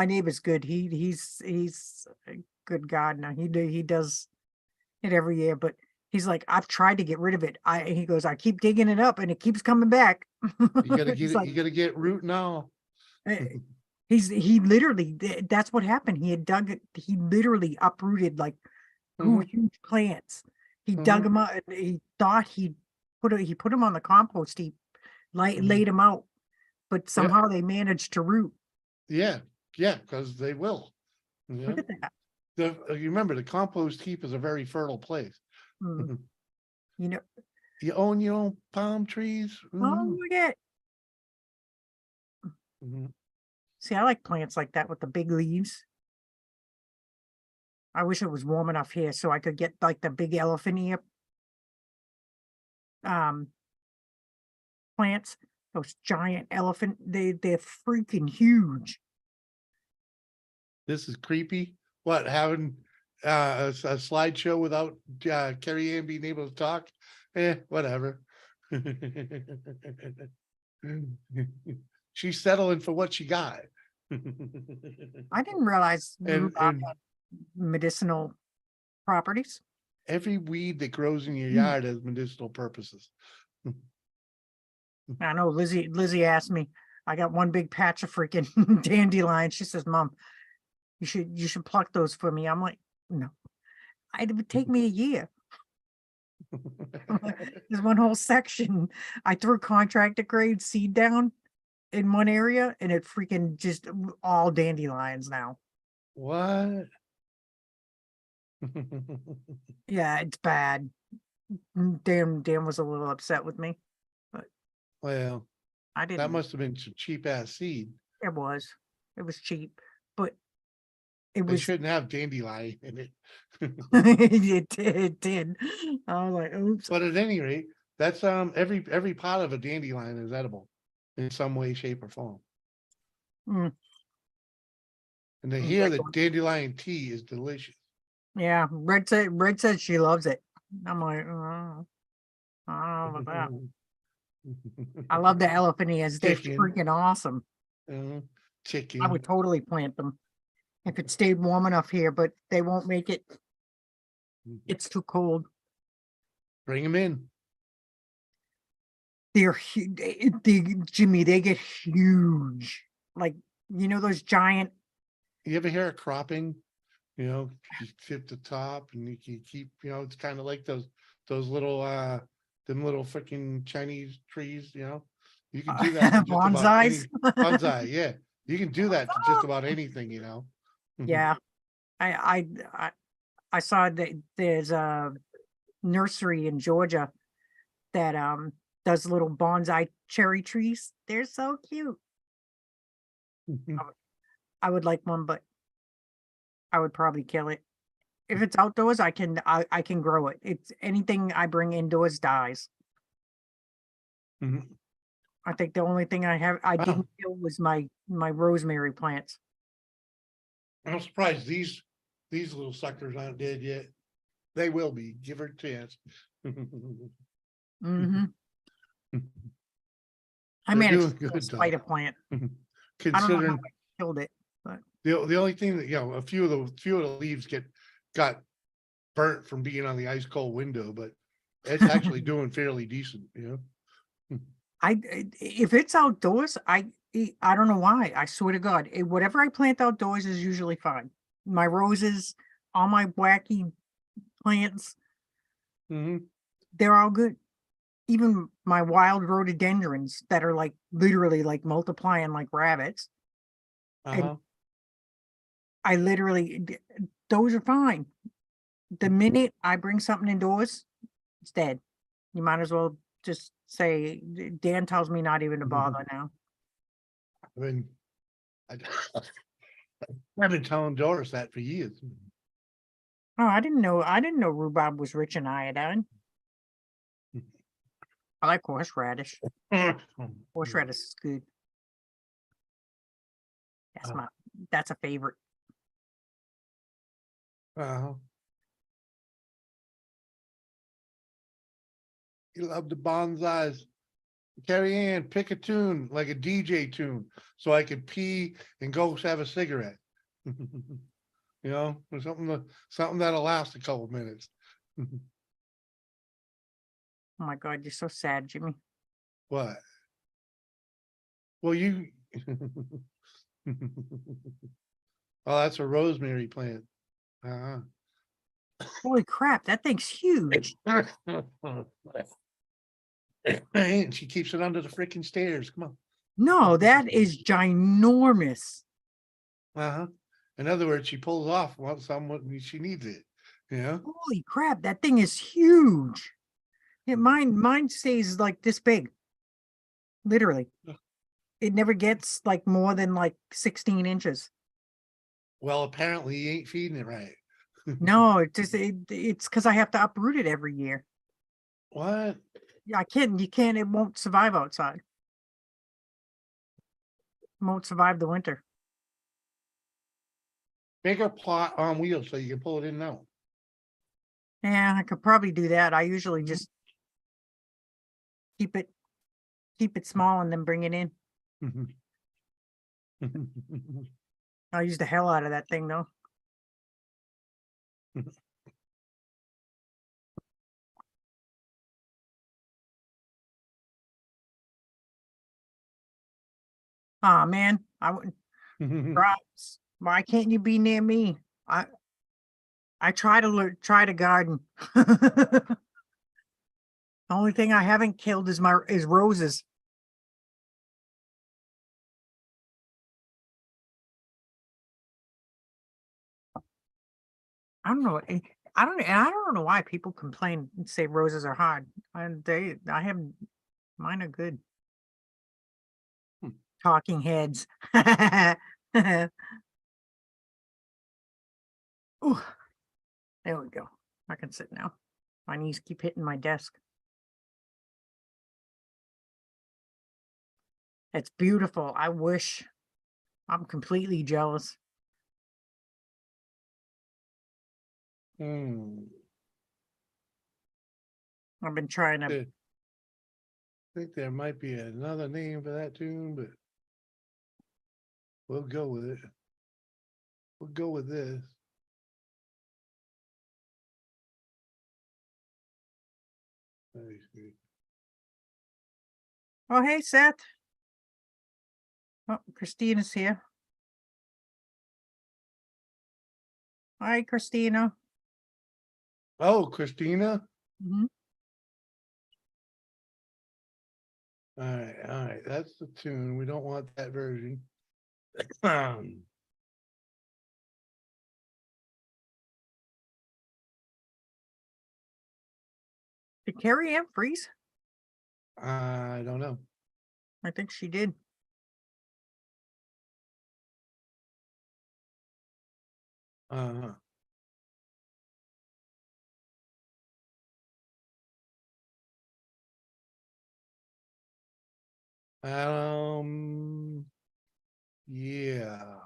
neighbor's good. He's a good gardener. He does it every year, but he's like, I've tried to get rid of it. He goes, I keep digging it up and it keeps coming back. You gotta get He's it. like, You gotta get root now. he literally that's what happened. He had dug it. He literally uprooted like 2 Mhm. huge plants. He dug Mhm. them out. And he thought he put them on the compost heap, Mhm. laid them out, but Yeah, somehow they managed to root. yeah, because they will. You Look know? at that. You remember the compost heap is a very fertile place. Mm. You know, You own your own palm trees. oh Mhm. look at. Mhm. See, I like plants like that with the big leaves. I wish it was warm enough here so I could get like the big elephant ear um plants. Those giant elephant, they're freaking huge. This is creepy. What, having a slideshow without Carrie Ann being able to talk? Whatever. She's settling for what she got. I didn't realize and rhubarb had medicinal properties. every weed that grows in your Mm. yard has medicinal purposes. I know Lizzie asked me, I got one big patch of freaking dandelion. She says, Mom, you should pluck those for me. I'm like, no, it would take me a year. There's one whole section. I threw contractor grade seed down in one area and it freaking just all dandelions now. What? Yeah, it's bad. Dan was a little upset with me, but Well, I that didn't. must have been some cheap ass seed. It was cheap, but it They was shouldn't have dandelion in it. it did. I was like, oops. But at any rate, that's every pot of a dandelion is edible in some way, shape, or form. Mm. And to hear that dandelion tea is delicious. Yeah, Red said she loves it. I'm like, oh, I don't know about that. I love the elephant ears. They're Chicken. freaking awesome. Chicken. I would totally plant them if it stayed warm enough here, but they won't make it. It's too cold. Bring them in. They're Jimmy. They get huge. Like, you know, those giant. You ever hear of cropping? You know, you tip the top and you can keep, it's kind of like those little them little freaking Chinese trees, You can do that to just about any Bonsais. bonsai, yeah. You can do that to just about anything, Yeah, I saw that there's a nursery in Georgia that does little bonsai cherry trees. They're so cute. I would like one, but I would probably kill it. If it's outdoors, I can grow it. It's anything I bring indoors dies. Mhm. I think the only thing I didn't kill was my rosemary plants. I'm surprised these little suckers aren't dead yet. They will be. Give her a chance. Mm-hmm. I They're managed doing to kill a good though. spider plant. I don't know how Considering I killed it, but the only thing that a few of the leaves got burnt from being on the ice cold window, but it's actually doing fairly decent, if it's outdoors, I don't know why. I swear to God, whatever I plant outdoors is usually fine. My roses, all my wacky plants, they're all good. Even my wild rhododendrons that are like literally like multiplying like rabbits. And I literally, those are fine. The minute I bring something indoors, it's dead. You might as well just say, Dan tells me not even to bother now. I mean, I, I've been telling Doris that for years. Oh, I didn't know rhubarb was rich in iodine. I like horseradish. Horseradish is good. That's a favorite. Uh-huh. You love the bonsais. Carrie Ann, pick a tune, like a DJ tune, so I could pee and go have a cigarette. You know, or something that'll last a couple minutes. Oh my God, you're so sad, Jimmy. What? Well, you. Oh, that's a rosemary plant. Uh-huh. Holy crap, that thing's huge. And she keeps it under the freaking stairs. Come on. No, that is ginormous. Uh-huh. In other words, she pulls off once she needs it. Yeah. Holy crap, that thing is huge. Yeah, mine stays like this big. Literally. It never gets like more than like 16 inches. Well, apparently you ain't feeding it right. No, it's because I have to uproot it every year. What? Yeah, you can't, it won't survive outside. It won't survive the winter. Make a plot on wheels so you can pull it in now. Yeah, I could probably do that. I usually just keep it small and then bring it in. I'll use the hell out of that thing though. Oh man, I wouldn't. Props. Why can't you be near me? I try to garden. The only thing I haven't killed is roses. I don't know. I don't know why people complain and say roses are hard. Mine are good. Talking heads. Ooh, there we go. I can sit now. My knees keep hitting my desk. It's beautiful. I wish. I'm completely jealous. Hmm. I've been trying to. I think there might be another name for that tune, but we'll go with it. We'll go with this. Let me see. Oh, hey, Seth. Oh, Christina's here. Hi, Christina. Oh, Christina. Mhm. All right. That's the tune. We don't want that version. Did Carrie Ann freeze? I don't know. I think she did. Uh-huh. Yeah.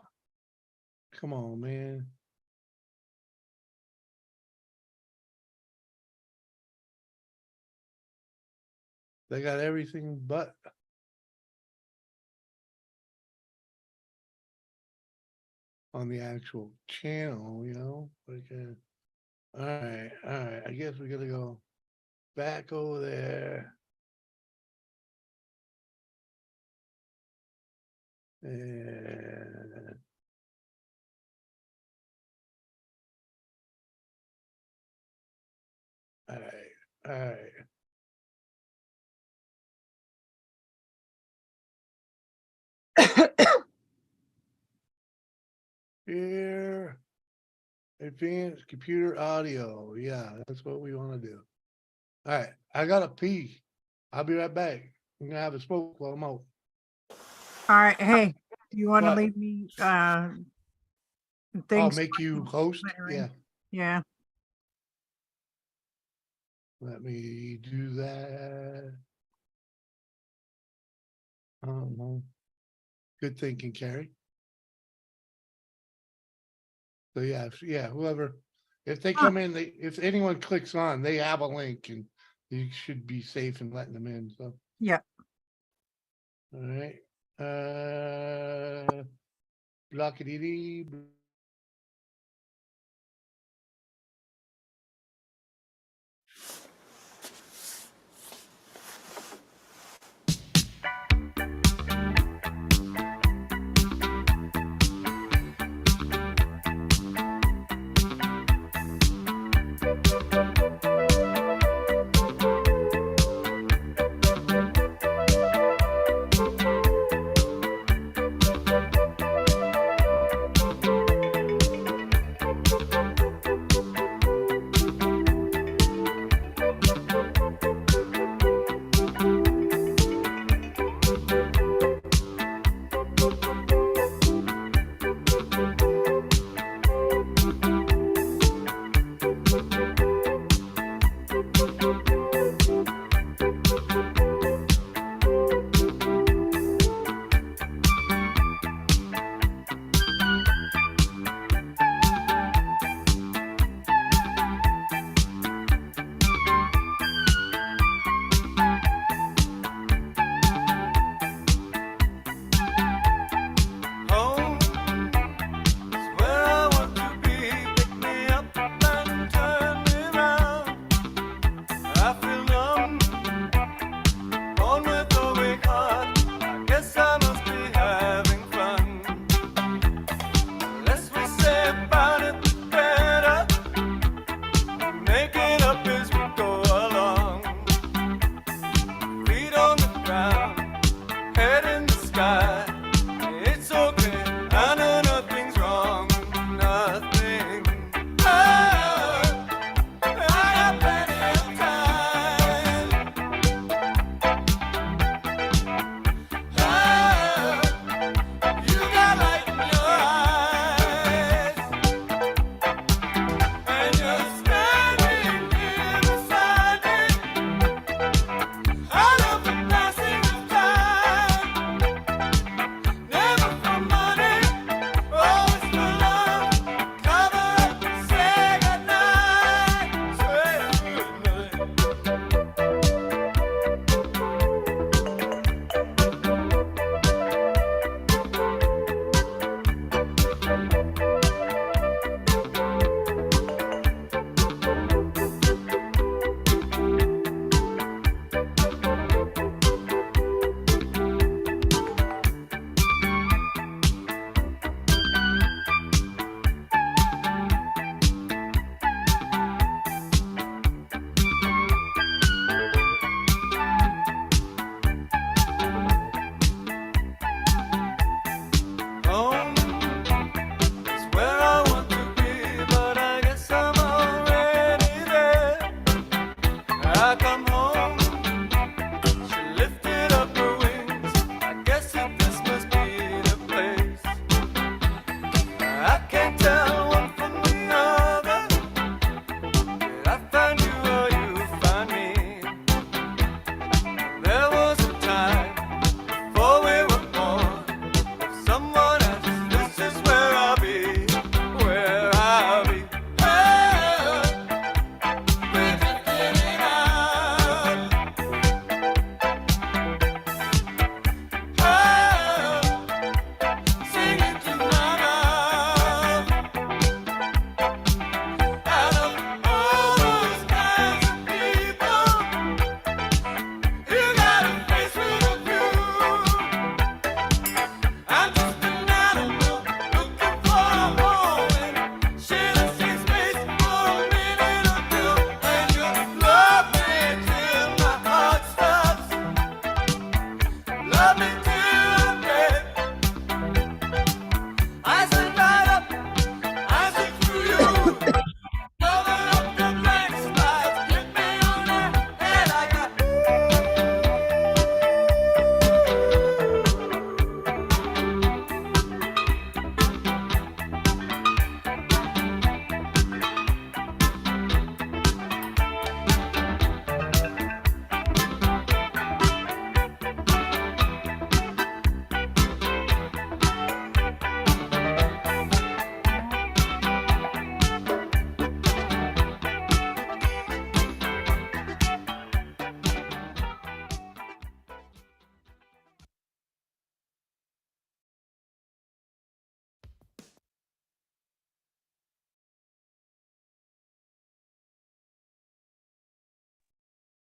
Come on, man. They got everything but on the actual channel, you know. Okay. All right. I guess we gotta go back over there. And all right. Here Advanced computer audio. Yeah, that's what we want to do. All right, I gotta pee. I'll be right back. I'm gonna have a smoke while I'm out. All right, hey, do you want to What? leave me I'll things? make you host. Yeah, Yeah. let me do that. Good thinking, Carrie. So yeah, whoever, if they come in, if anyone clicks on, they have a link and you should be safe in letting them in. So, Yeah. all right. Blockity. Out of the passing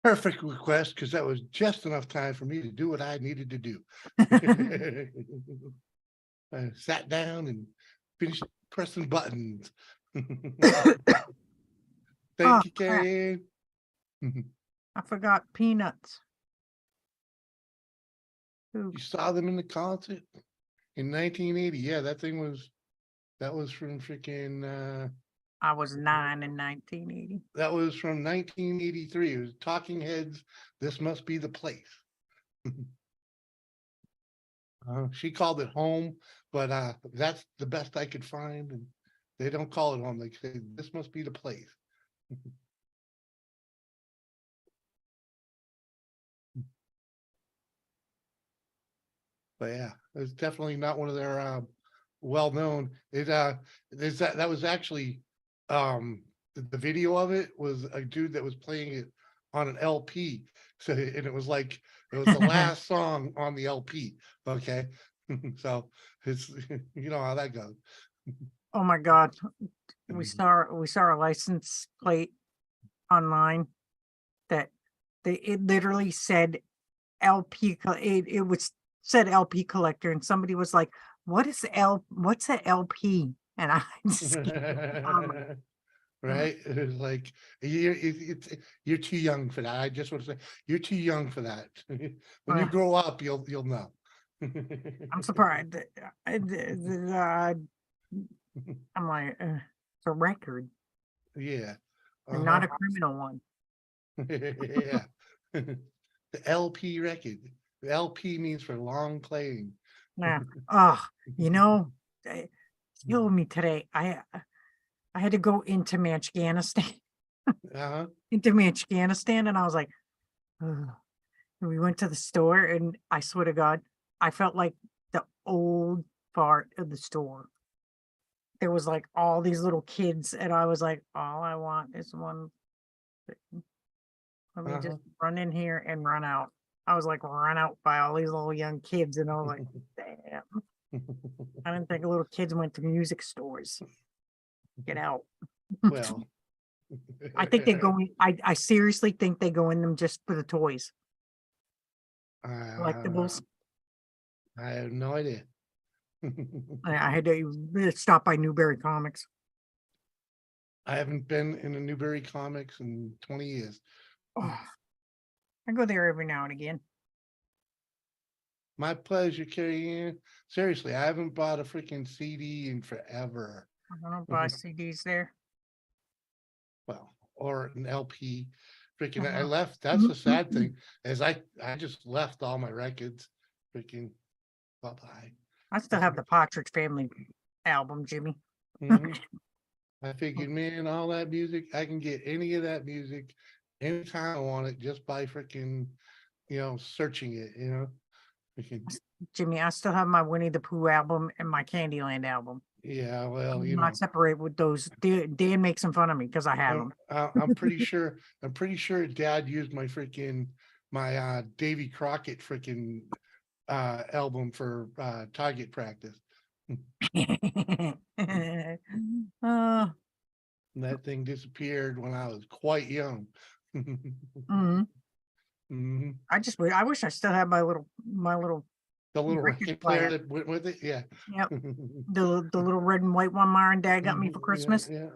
perfect request because that was just enough time for me to do what I needed to do. I sat down and finished pressing buttons. Oh, Thank you, crap. Kane. I forgot peanuts. Ooh, You saw them in the concert in 1980. Yeah, that was from freaking I was 9 in 1980. that was from 1983. It was Talking Heads. This Must Be the Place. She called it home, but that's the best I could find, and they don't call it home. They say this must be the place. But yeah, it's definitely not one of their well known. That was actually the video of it was a dude that was playing it on an LP. So and it was like it was the last song on the LP. Okay. So it's you know how that goes. Oh my God. We saw a license plate online that it literally said LP. It was said LP collector, and somebody was like, what's a LP? And I just Right? It's like you're too young for that. I just want to say you're too young for that. When you grow up, you'll know. I'm surprised. I'm like, it's a record, Yeah. and not a criminal one. Yeah. The LP record. The LP means for long playing. Yeah. Oh, you know, it killed me today. I had to go into Afghanistan, and I was like, ugh. And we went to the store, and I swear to God, I felt like the old part of the store. There was like all these little kids, and I was like, all I want is one thing. Let me just run in here and run out. I was like run out by all these little young kids, and I was like, damn. I didn't think little kids went to music stores. Get out. Well, I think they go in, I seriously think they go in them just for the toys. Collectibles. I have no idea. I had to stop by Newberry Comics. I haven't been in a Newberry Comics in 20 years. Oh, I go there every now and again. My pleasure, Carrie. Seriously, I haven't bought a freaking CD in forever. I don't buy CDs there. Well, or an LP. Freaking, I left. That's the sad thing is I just left all my records. Freaking, bye-bye. I still have the Partridge Family album, Jimmy. I figured, man, all that music, I can get any of that music anytime I want it just by freaking, searching it, Freaking, Jimmy, I still have my Winnie the Pooh album and my Candyland album. yeah, well, I'm not separate with those. Dan makes some fun of me because I have them. I'm pretty sure Dad used my Davy Crockett freaking album for target practice. That thing disappeared when I was quite young. I wish I still had my little the little record record player player that went with it. Yeah. Yep. The little red and white one Mom and Dad got me for Christmas. Yeah.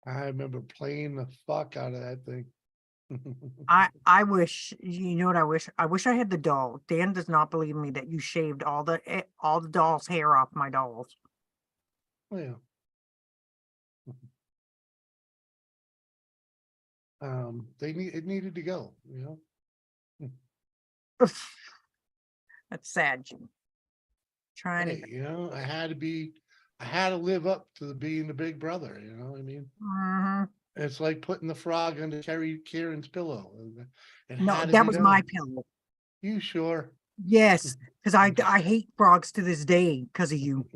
I remember playing the fuck out of that thing. I wish, you know what I wish? I wish I had the doll. Dan does not believe me that you shaved all the doll's hair off my dolls. Well, it needed to go, That's sad, Jim. Trying Hey, to, I had to live up to being the big brother, what I mean? It's like putting the frog under Karen's pillow. No, that was my pillow. You sure? Yes, because I hate frogs to this day because of you.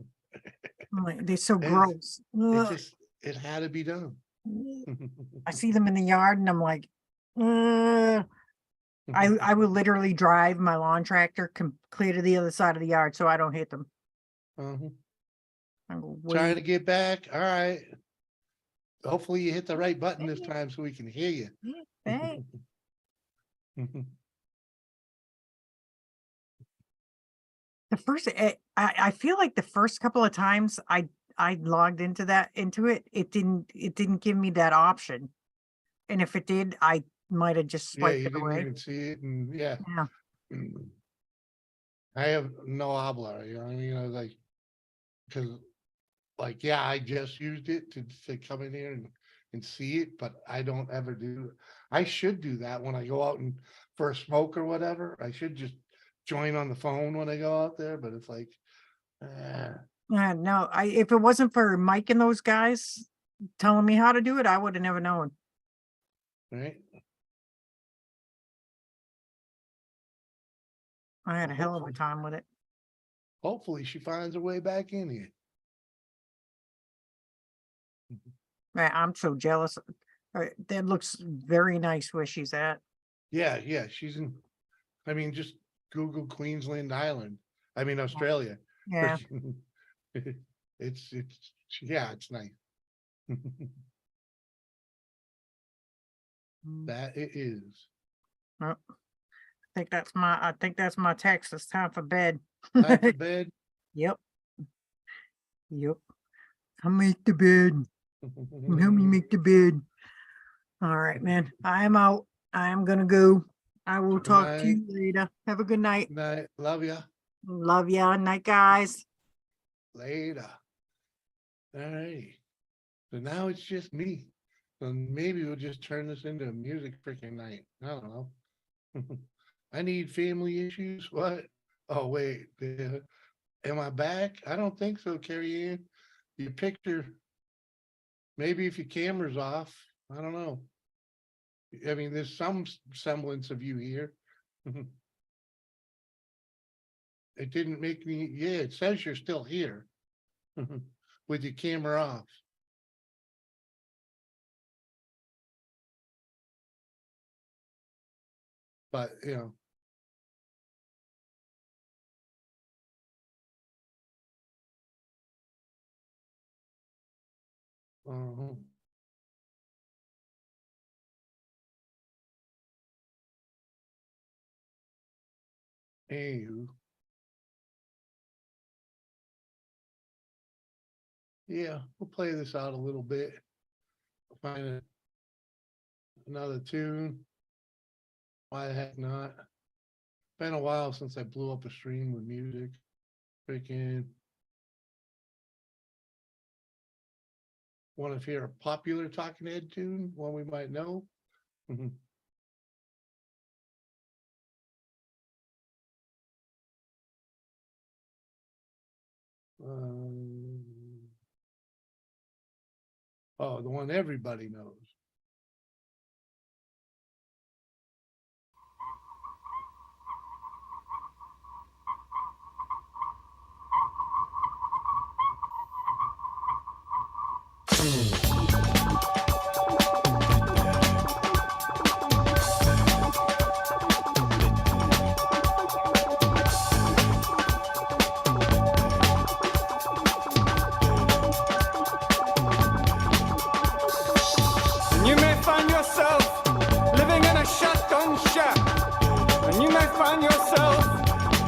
Like, they're so gross. It had to be done. I see them in the yard and I'm like, I would literally drive my lawn tractor clear to the other side of the yard so I don't hit them. Trying to get back. All right. hopefully you hit the right button this time so we can hear you. Yeah, thanks. The first, I feel like the first couple of times I logged into it, it didn't give me that option. And if it did, I might have just Yeah, swiped you it didn't away. even see it, and yeah. Yeah. I have no habla, you know what I mean? I was like, because like, yeah, I just used it to come in here and see it, but I don't ever do. I should do that when I go out and for a smoke or whatever. I should just join on the phone when I go out there, but it's like, No, if it wasn't for Mike and those guys telling me how to do it, I would have never known. right? I had a hell of a Hopefully. time with it. Hopefully she finds a way back in here. Man, I'm so jealous. That looks very nice where she's at. Yeah, she's in, I mean, just Google Queensland Island. I mean, Australia. Yeah. It's yeah, it's nice. That it is. Oh, I think that's my text. It's time for bed. Time for bed. Yep. Come make the bed. Help me make the bed. All right, man. I am out. I am gonna go. I will Good talk to you night. later. Have a good night. Good night. Love ya. Love ya. Night, guys. Later. All right. So now it's just me. So maybe we'll just turn this into a music freaking night. I don't know. I need family issues. What? Oh, wait. Am I back? I don't think so, Carrie Ann. Your picture. Maybe if your camera's off. I don't know. I mean, there's some semblance of you here. It didn't make me, yeah, it says you're still here with your camera off. But, you know. Anywho. Yeah, we'll play this out a little bit. Find another tune. Why the heck not? Been a while since I blew up a stream with music. Freaking want to hear a popular Talking Head tune, one we might know. Oh, the one everybody knows. You may find yourself living in a shotgun shack, and you may find yourself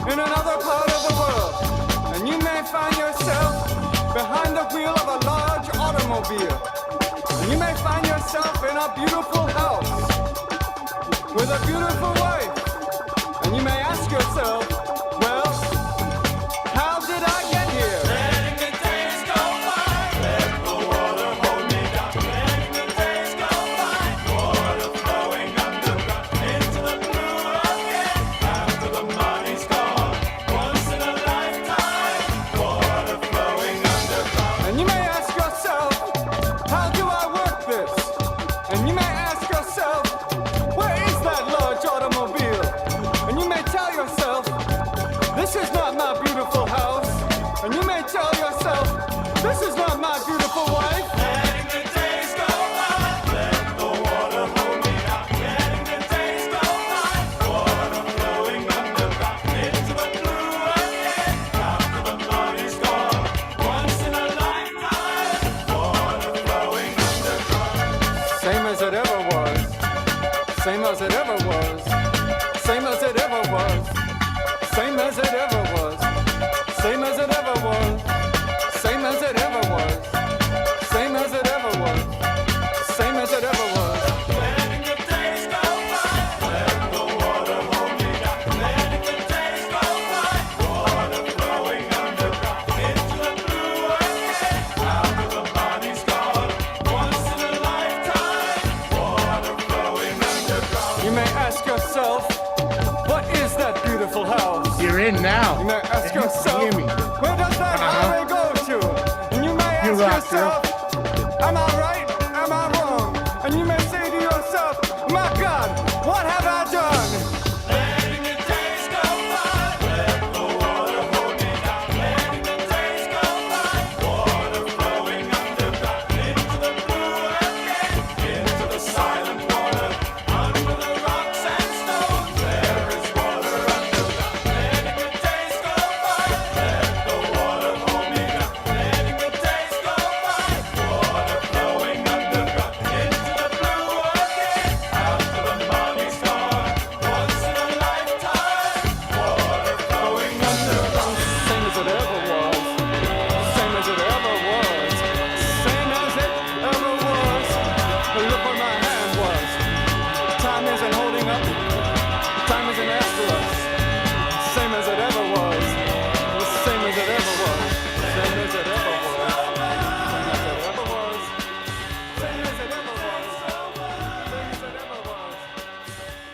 in another part of the world, and you may find yourself behind the wheel of a large automobile, and you may find yourself in a beautiful house with a beautiful wife, and you may ask yourself, well, how did I get here? Letting the days go by, let the water hold me down. Letting the days go by, water flowing underground into the blue again. After the money's gone, once in a lifetime, water flowing underground. And you may ask yourself, how do I work this? And you may ask yourself, where is that large automobile? And you may tell yourself, mental health. You're in now. You may ask You can yourself, hear me. where does that highway go to? And you may ask rock, girl. yourself, am I right? Am I wrong? And you may say to yourself, my God, what have I done? Letting the days go by, let the water hold me down. Letting the days go by, water flowing underground into the blue again, into the silent water, under the rocks and stones. There is water underground. Letting the days go by, let the water hold me down. Letting the days go by, water flowing underground into the blue again, out to the morning star. Once in a lifetime, water flowing underground. Same as it ever was, same as it ever was, same as it ever was. But look where my hand was. Time isn't holding up, time isn't after us. Same as it ever was, the same as it ever was, same as it ever was, same as it ever was, same as it ever was, same as it ever was.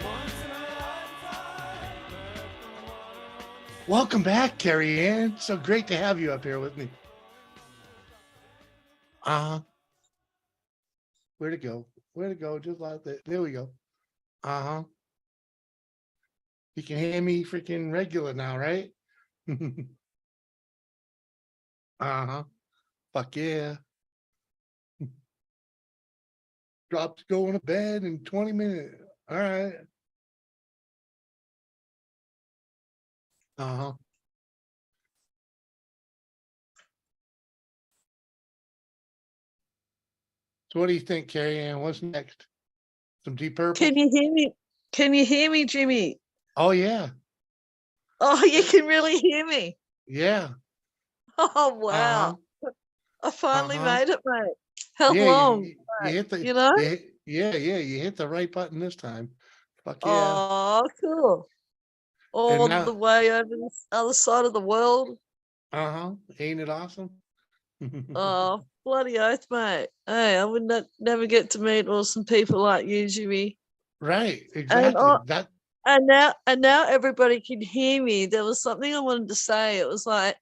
Once in a lifetime. Welcome back, Carrie Ann. So great to have you up here with me. Where'd it go? Where'd it go? Just like that. There we go. You can hear me freaking regular now, right? Fuck yeah. Dropped going to bed in 20 minutes. All right. So what do you think, Carrie Ann? What's next? Some Deep Purple? Can you hear me? Can you hear me, Jimmy? Oh yeah. Oh, you can really hear me. Yeah. Oh, wow. I finally made it, mate. How Yeah, long? you hit the You know? yeah, you hit the right button this time. Fuck yeah. Oh, cool. All now- the way over the other side of the world. Ain't it awesome? Oh, bloody oath, mate. Hey, I would never get to meet awesome people like you, Jimmy. Right, And, exactly. and now everybody can hear me. There was something I wanted to say. It was like,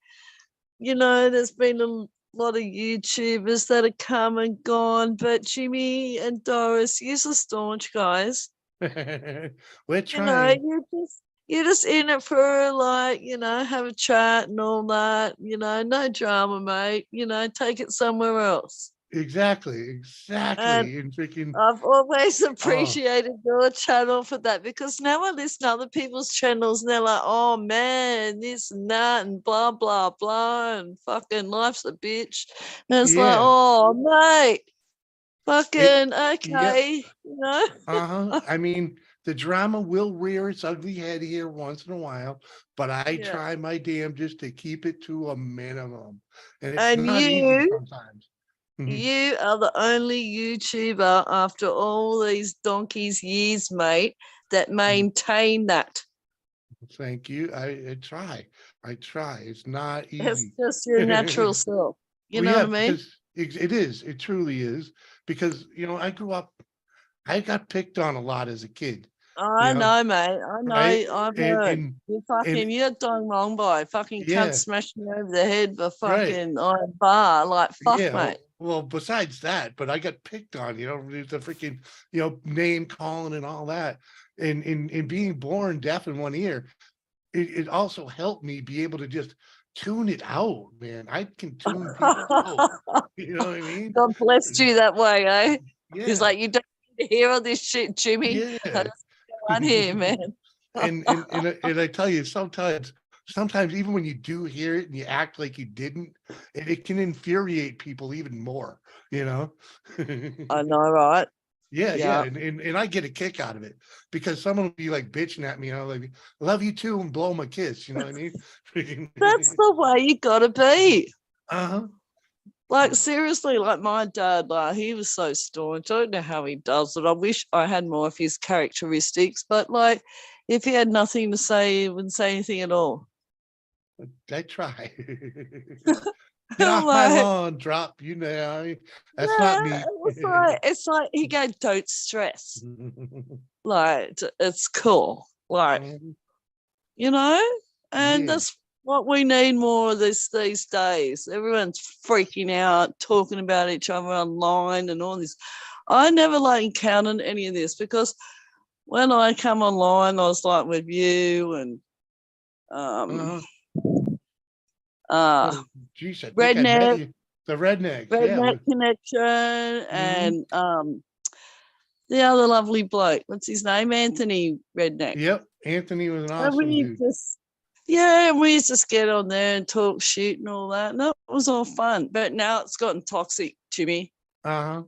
you know, there's been a lot of YouTubers that have come and gone, but Jimmy and Doris, you're so staunch, guys. We're You know, trying. you're just in it for, like, you know, have a chat and all that, you know, no drama, mate. You know, take it somewhere else. Exactly. And And freaking I've always appreciated your channel for that, because now I listen to other people's channels and they're like, oh man, this and that and blah blah blah and fucking life's a bitch. And it's like, yeah. oh mate, fucking Yep. okay, you know? I mean, the drama will rear its ugly head here once in a while, but I Yeah. try my damnedest to keep it to a minimum. And it's And not easy sometimes. you are the only YouTuber after all these donkeys years, mate, that maintain that. Thank you. I try. It's not It's easy. just your natural self. You Well, know yeah, what I mean? because it is. It truly is. Because, you know, I got picked on a lot as a kid. I You know, mate. I know. right? I've heard. You got done wrong by fucking cunt Yeah. smashing you over the head for Right. fucking iron bar. Like, fuck, Yeah, mate. well, besides that, but I got picked on, you know, the freaking, you know, name calling and all that. And in being born deaf in one ear, it also helped me be able to just tune it out, man. I can tune people out. You know what I mean? God blessed you that way, eh? He's Yeah. like, you don't need to hear all this shit, Jimmy. Yeah. Let's go on here, man. and I tell you, sometimes even when you do hear it and you act like you didn't, it can infuriate people even more, you know. I know, right? Yeah. And I get a kick out of it, because someone will be like bitching at me, you know, like, love you too, and blow 'em a kiss, you know what I mean? That's the way you gotta be. Uh-huh. Like, seriously, like my dad, like, he was so staunch. I don't know how he does it. I wish I had more of his characteristics, but like, if he had nothing to say, he wouldn't say anything at all. I try. Get off my Like, lawn, drop, you know. That's yeah, not me. it's like he goes, don't stress. Like, it's cool. Like, you know, and Yeah. that's what we need more of these days. Everyone's freaking out, talking about each other online and all this. I never like encountered any of this because when I come online, I was like with you and Geez, I think I met you. The rednecks, yeah. Redneck Connection, and the other lovely bloke. What's his name? Anthony Redneck. Yep, Anthony was an And awesome dude. we used to get on there and talk shit and all that. No, it was all fun. But now it's gotten toxic, Jimmy. Uh-huh.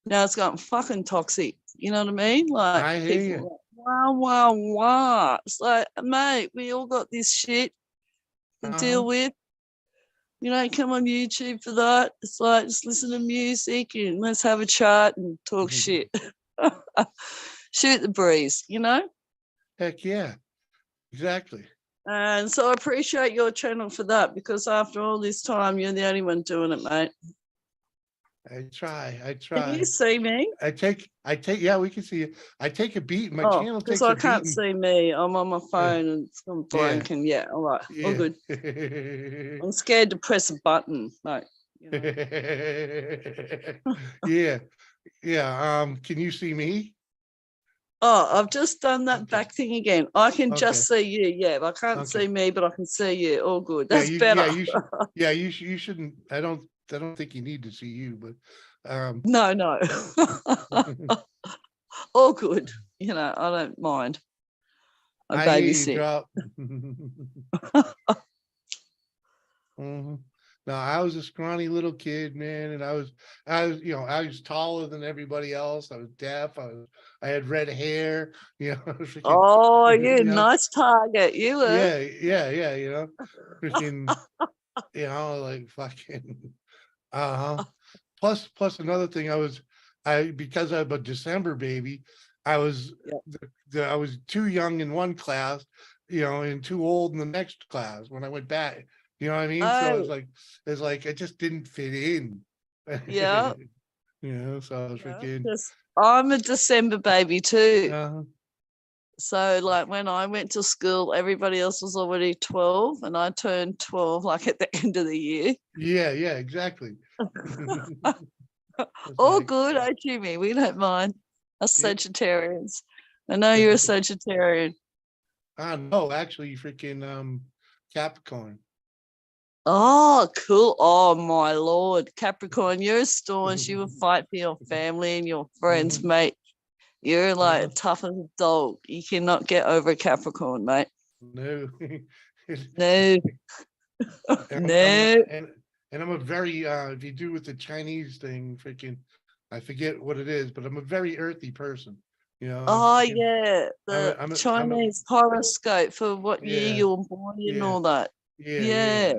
Now it's gotten fucking toxic. You know what I mean? Like I hear you. people like, wow. It's like, mate, we all got this shit to deal with. You don't come on YouTube for that. It's like just listen to music and let's have a chat and talk shit. Shoot the breeze, you know? Heck yeah. Exactly. And so I appreciate your channel for that because after all this time, you're the only one doing it, mate. I try. Can you see me? I take, yeah, we can see you. I take a beat. My channel takes because a I beat. can't see me. I'm on my phone and it's gone blank and all right. All Yeah. good. I'm scared to press a button, mate. Yeah. Yeah. Can you see me? Oh, I've just done that back thing again. I can just see you. Yeah, I can't see me, but I can see you. All good. That's better. Yeah, you should. Yeah, you shouldn't. I don't think you need to see you, but no. All good. You know, I don't mind. I babysit. No, I was a scrawny little kid, man, and I was, I was taller than everybody else. I was deaf. I had red hair. You know. Oh, you nice target. You were. Yeah. You know, freaking. Like fucking. Plus another thing, because I'm a December baby, I was I was too young in one class, and too old in the next class when I went back. You know what I mean? So it's like I just didn't fit in. Yeah. So I was freaking. I'm a December baby too. So like when I went to school, everybody else was already 12 and I turned 12 like at the end of the year. Yeah, exactly. All good, Jimmy. We don't mind. Us Sagittarians. I know you're a Sagittarian. No, actually freaking Capricorn. Oh, cool. Oh my Lord. Capricorn, you're a staunch. You will fight for your family and your friends, mate. You're like tough as a dog. You cannot get over a Capricorn, mate. No. No. No. And I'm a very if you do with the Chinese thing, freaking I forget what it is, but I'm a very earthy person. Oh yeah. The Chinese horoscope for what year you were born and all that. Yeah.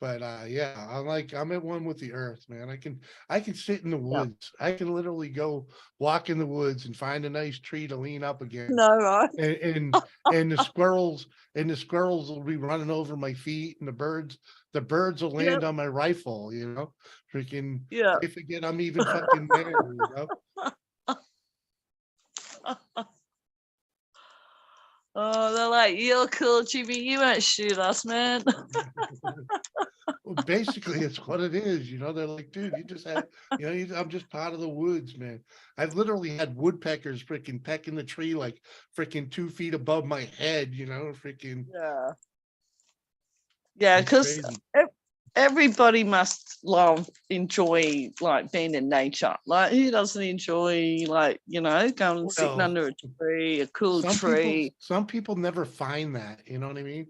But I'm at one with the earth, man. I can sit in the woods. I can literally go walk in the woods and find a nice tree to lean up against. No, right. And the squirrels will be running over my feet, and the birds will land on my rifle, freaking they forget I'm even fucking there, Oh, they're like, you're cool, Jimmy. You won't shoot us, man. Well, basically, it's what it is. They're like, dude, you just have, I'm just part of the woods, man. I've literally had woodpeckers freaking pecking the tree like freaking 2 feet above my head, freaking. Yeah, because everybody must enjoy like being in nature. Like who doesn't enjoy going and sitting under a tree, a cool tree? Some people never find that, you know what I mean?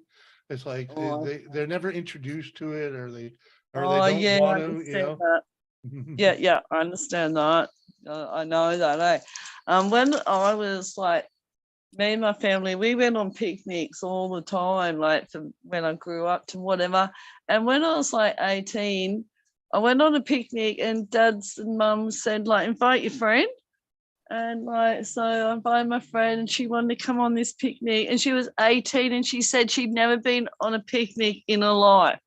It's like they're never introduced to it, or they don't want to, Yeah, I understand that. I know that. When I was like, me and my family, we went on picnics all the time, like from when I grew up to whatever. And when I was like 18, I went on a picnic and dads and mums said, like, invite your friend. And like, so I invited my friend and she wanted to come on this picnic. And she was 18 and she said she'd never been on a picnic in her life.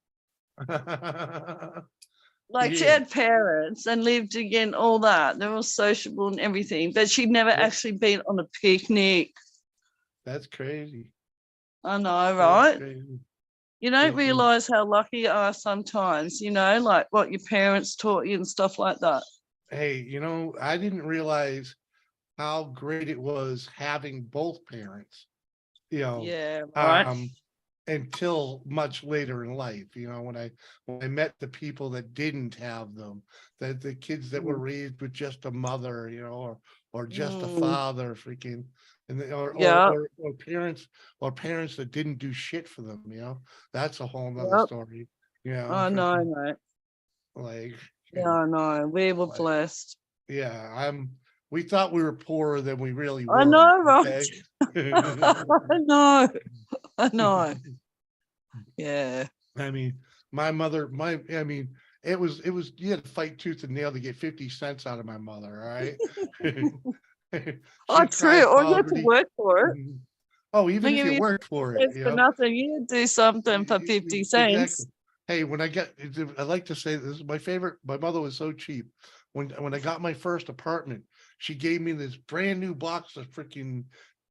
Like she had parents and lived again, all that. They were sociable and everything, but she'd never actually been on a picnic. That's crazy. I know, That's right? crazy. You don't Freaking- realize how lucky you are sometimes, you know, like what your parents taught you and stuff like that. Hey, you know, I didn't realize how great it was having both parents, you know, Yeah, right. until much later in life, you know, when I met the people that didn't have them, the kids that were raised with just a mother, you know, or just a father, freaking, and Yeah. or parents that didn't do shit for them, you know, that's a whole nother Yep. story, you know. I know, freaking, mate. like, Yeah, I know. We were like, blessed. yeah, we thought we were poorer than we really I were. know, right? Okay? I know. I know. Yeah. I mean, my mother, I mean, it was, you had to fight tooth and nail to get 50 cents out of my mother, all right? Oh, She'd cry true. Or you had to poverty. work for it. Oh, even Like if if you you worked for it, it's you for know? nothing, you do something for 50 cents. Exactly. Hey, when I like to say this is my favorite. My mother was so cheap. When I got my first apartment, she gave me this brand new box of freaking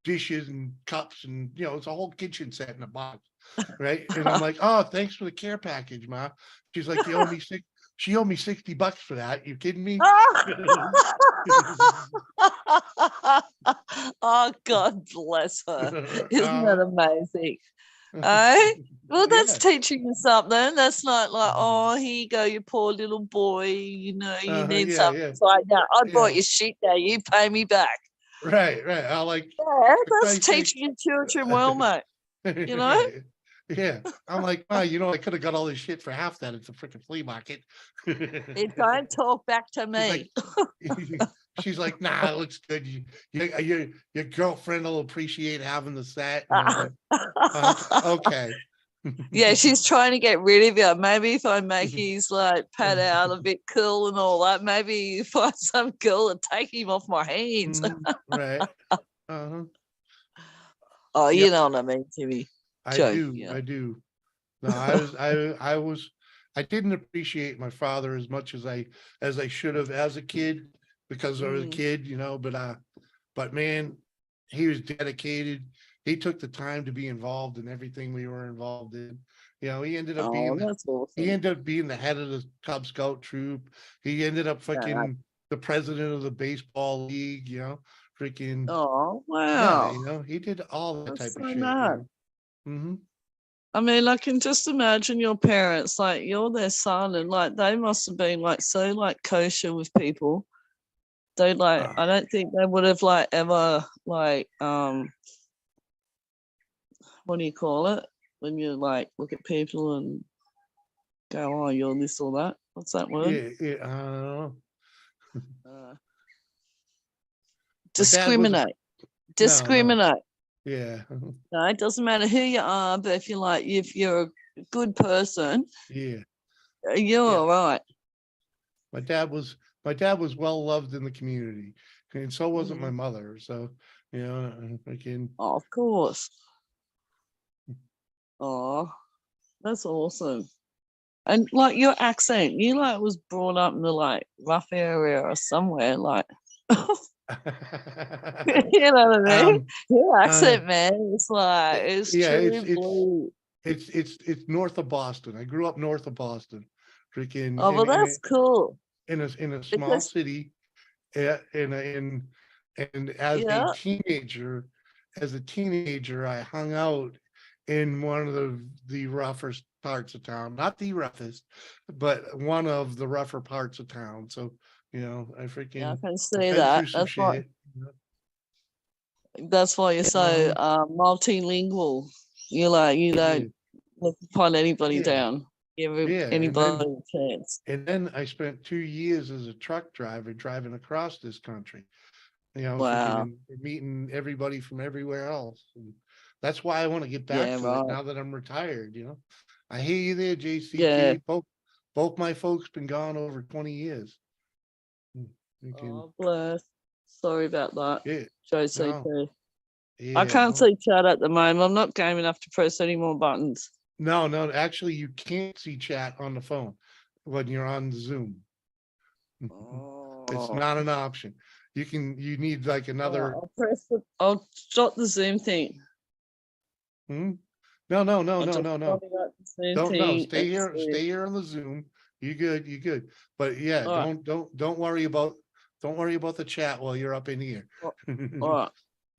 dishes and cups, and you know, it's a whole kitchen set in a box, right? And I'm like, oh, thanks for the care package, Ma. She's like, you owe me she owed me $60 for that. You kidding me? Oh, God bless her. Isn't that amazing? Eh? Well, that's Yeah. teaching you something. That's not like, oh, here you go, you poor little boy. You know, you need Yeah, something. yeah, It's like, no, I yeah. bought you shit now. You pay me back. Right. I like. Yeah, for that's Christ's sake. teaching your children well, mate. You know? Right. Yeah. I'm like, oh, you know, I could have got all this shit for half that. It's a freaking flea market. Don't talk back to me. She's like, nah, it looks good. Your girlfriend will appreciate having the set. And I'm like, okay. Yeah, she's trying to get rid of you. Maybe if I make his like pad out a bit cool and all that, maybe you find some girl and take him off my hands. Right. Uh-huh. Oh, Yep. you know what I mean, Timmy. I Joking, do. yeah. I do. No, I didn't appreciate my father as much as I should have as a kid, because I was a kid, you know, but man, he was dedicated. He took the time to be involved in everything we were involved in. You know, he ended up Oh, being that's awesome. the head of the Cub Scout troop. He ended up fucking the president of the baseball league, you know, freaking Oh, yeah, wow. you know, he did all that That's type of so shit. nice. You know? I mean, I can just imagine your parents, like you're their son, and like they must have been like so like kosher with people. They like, I don't think they would have like ever like what do you call it when you like look at people and go, oh, you're this or that. What's that word? Yeah, I don't know. Discriminate. Discriminate. Yeah. No, it doesn't matter who you are, but if you're a good person, Yeah. you're all right. My dad was well loved in the community, and so wasn't my mother. So, you know, Oh, of course. Oh, that's awesome. And like your accent, you like was brought up in the like rough area or somewhere, like you know what I mean? Your accent, man, it's like it's yeah, true blue. it's north of Boston. I grew up north of Boston, freaking Oh, well, that's cool. in a small Because city, and as yeah, a teenager, I hung out in one of the rougher parts of town, not the roughest, but one of the rougher parts of town. So, you know, I yeah, I can been see through that. some shit. That's why you're so multilingual. You like you don't look upon anybody down. Give anybody a chance. And then I spent 2 years as a truck driver driving across this country, you know, Wow. meeting everybody from everywhere else. And that's why I want to get back Yeah, to right. it now that I'm retired, you know. I hear you there, JCT. Yeah. Both my folks been gone over 20 years. Oh, bless. Sorry about that. Yeah. JCT. No. I Yeah, can't no. see chat at the moment. I'm not game enough to press any more buttons. No, actually you can't see chat on the phone when you're on Zoom. It's not an option. You need like another. I'll jot the Zoom thing. Hmm? No, no, no, I no, just no, no. probably got the same Don't no. thing Stay here. as Stay here on the Zoom. You good? You good? But yeah, All right. don't worry about the chat while you're up in here. All right.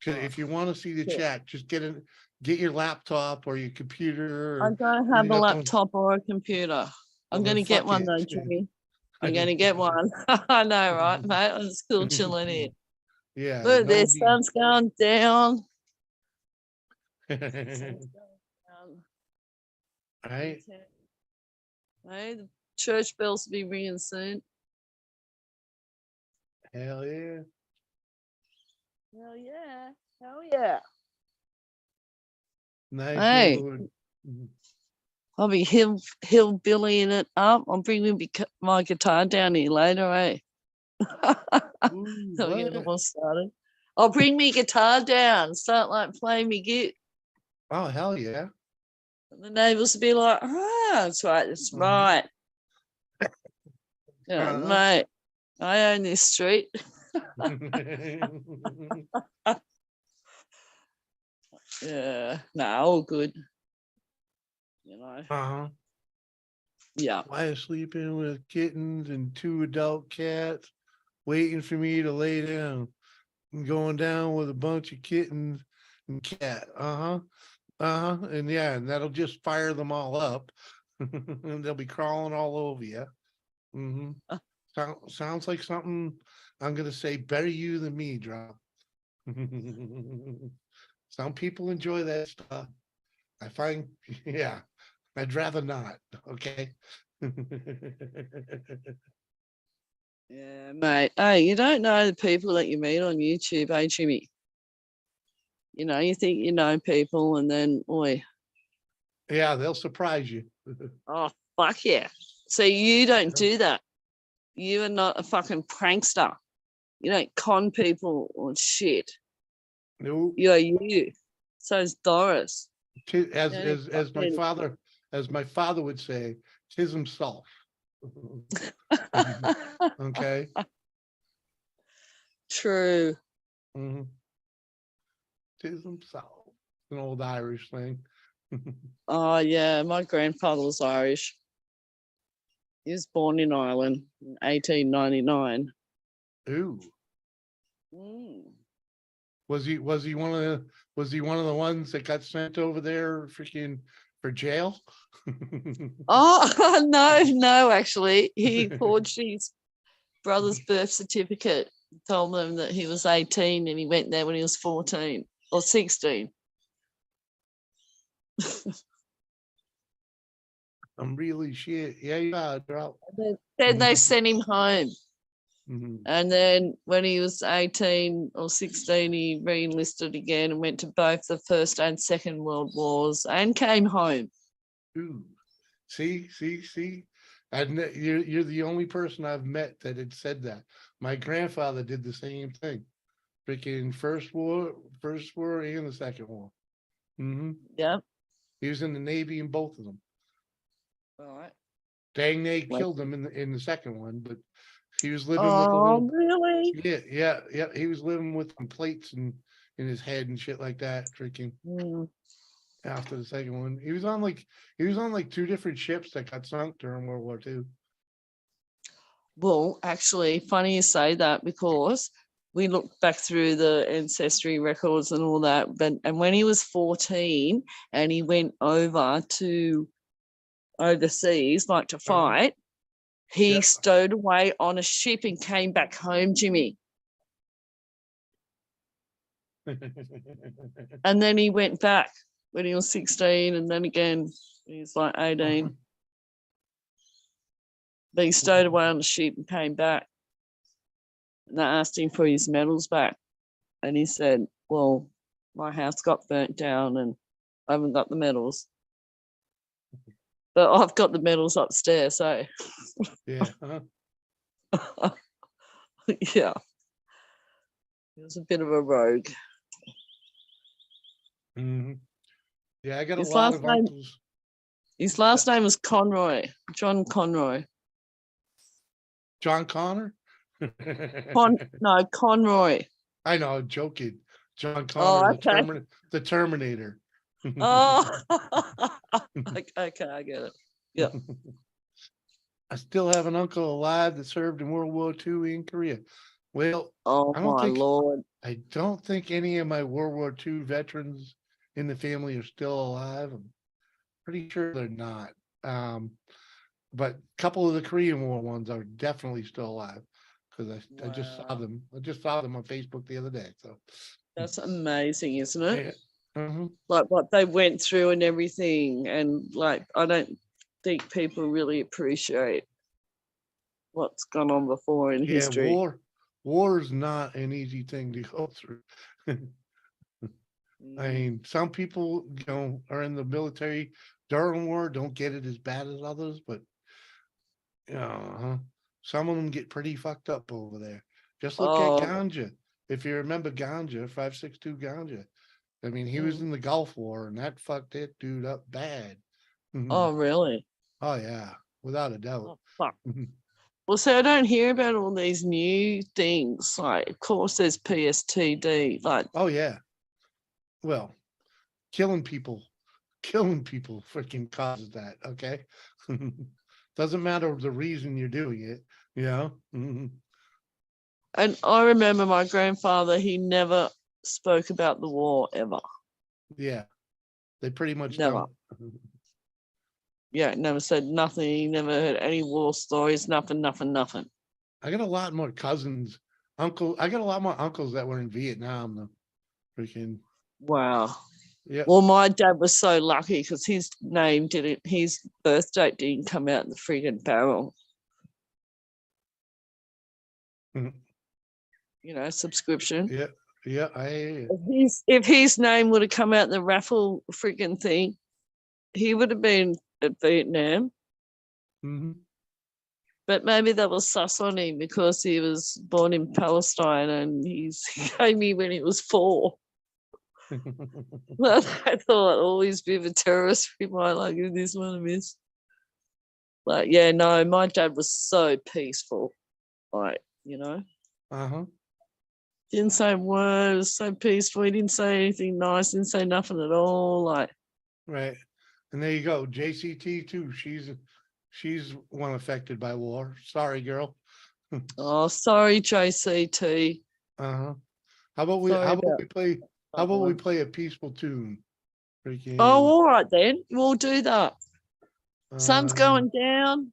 If you want to see the Sure. chat, just get your laptop or your computer. I Or, don't have a don't- laptop or a computer. I'm Well, then going to get fuck one it. though, Jimmy. I'm going to get one. I know, right, mate? I'm still chilling here. Yeah. Look, no the need. sun's going down. Right. Hey, the church bells will be ringing soon. Hell yeah. Hell yeah. Hell yeah. Nice Hey. neighborhood. Mhm. I'll be hillbillying it up. I'm bringing my guitar down here later, eh? Ooh, So get it what? all started. I'll bring me guitar down, start like playing me git. Oh, hell yeah. And the neighbors will be like, that's right, that's right. Yeah, mate, I own this street. Yeah, no, all good. You know. Uh-huh. Yeah. Why sleeping with kittens and 2 adult cats, waiting for me to lay down and going down with a bunch of kittens and cat. Uh-huh. Uh-huh. And yeah, and that'll just fire them all up. And they'll be crawling all over you. Mm-hmm. Sounds like something I'm gonna say better you than me, drop. Some people enjoy that stuff. I find, yeah, I'd rather not. Okay. Yeah, mate. Hey, you don't know the people that you meet on YouTube, eh, Jimmy? You know, you think you know people and then, oi. Yeah, they'll surprise you. Oh, fuck yeah. So you don't do that. You are not a fucking prankster. You don't con people or shit. No. You're you. So is Doris. As my father would say, tis himself. Okay. True. Mm-hmm. Tis himself. An old Irish thing. Oh yeah, my grandfather was Irish. He was born in Ireland in 1899. Ooh. Mm. Was he one of the ones that got sent over there freaking for jail? Oh no, actually. He forged his brother's birth certificate, told them that he was 18 and he went there when he was 14 or 16. I'm really shit. Yeah, drop. Then they sent him home. Mm-hmm. And then when he was 18 or 16, he re-enlisted again and went to both the First and Second World Wars and came home. Ooh. See. You're the only person I've met that had said that. My grandfather did the same thing. Freaking first war and the Second War. Mm-hmm. Yeah. He was in the Navy in both of them. All right. Dang, they killed him in the second one, but he was living with a Oh, little. really? Yeah. He was living with some plates in his head and shit like that. Freaking. After the second one, he was on like 2 different ships that got sunk during World War II. Well, actually, funny you say that because we looked back through the ancestry records and all that. And when he was 14 and he went over to overseas, like to fight, he stowed away on a ship and came back home, Jimmy. And then he went back when he was 16, and then again he's like 18. But he stowed away on the ship and came back. And they asked him for his medals back. And he said, well, my house got burnt down and I haven't got the medals. But I've got the medals upstairs, so. Yeah. Yeah. He was a bit of a rogue. Mm-hmm. Yeah, I got His a lot last of name- uncles. His last name was Conroy, John Conroy. John Connor? Conroy. I know, joking. John Oh, Connor, okay. the Terminator. Oh, okay, I get it. Yeah. I still have an uncle alive that served in World War II in Korea. Well, Oh I don't my think lord. I don't think any of my World War II veterans in the family are still alive. I'm pretty sure they're not. But a couple of the Korean War ones are definitely still alive because I just saw Wow. them. I just saw them on Facebook the other day. So That's amazing, isn't it? yeah. Mhm. Like what they went through and everything. And like, I don't think people really appreciate what's gone on before in Yeah, history. war is not an easy thing to go through. I mean, some people, are in the military during war, don't get it as bad as others, but some of them get pretty fucked up over there. Just look at Oh, Ganja. If you remember Ganja, 562 Ganja. I mean, he was mm. in the Gulf War and that fucked that dude up bad. Oh, really? Oh yeah, without a doubt. Oh, fuck. Well, see, I don't hear about all these new things. Like, of course, there's PSTD. Like, Oh yeah. Well, killing people freaking causes that, okay? Doesn't matter the reason you're doing it, you know? Mhm. and I remember my grandfather, he never spoke about the war ever. Yeah, they pretty much Never. don't. Yeah, never said nothing. He never heard any war stories, nothing. I got a lot more cousins, I got a lot more uncles that were in Vietnam though. Freaking Wow. yeah. Well, my dad was so lucky because his name didn't, his birth date didn't come out in the friggin' barrel. Mhm. You know, subscription. Yeah, I hear you. If his name would have come out in the raffle friggin' thing, he would have been at Vietnam. Mhm. But maybe that was sus on him because he was born in Palestine and he came here when he was 4. Well, I thought, oh, he's a bit of a terrorist. We might like give this one a miss. Like, yeah, no, my dad was so peaceful. Like, you know, Uh-huh. didn't say a word, was so peaceful. He didn't say anything nice, didn't say nothing at all. Like, Right. And there you go. JCT too. She's one affected by war. Sorry, girl. oh, sorry, JCT. Uh-huh. How about Sorry we about play that one. a peaceful tune? Freaking Oh, all right then. We'll do that. Sun's um, going down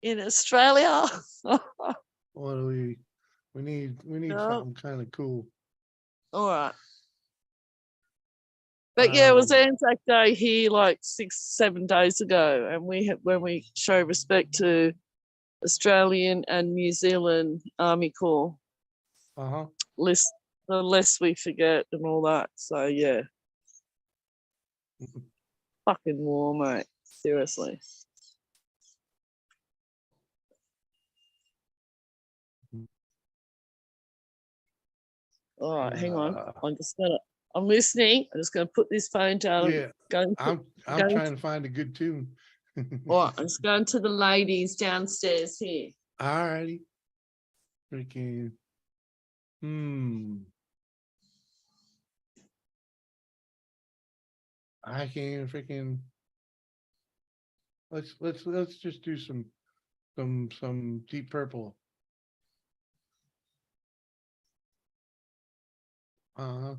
in Australia. what do we need No. something kind of cool. All right. But yeah, it was Um, Anzac Day here like 6-7 days ago, and when we show respect to Australian and New Zealand Army Corps, uh-huh. the less we forget and all that. So yeah, fucking war, mate. Seriously. All right, hang on. I'm listening. I'm just gonna put this phone down. Yeah, I'm trying to find a good tune. All right, I'm just going to the ladies downstairs here. All righty. Freaking I can't freaking let's just do some Deep Purple. Uh-huh.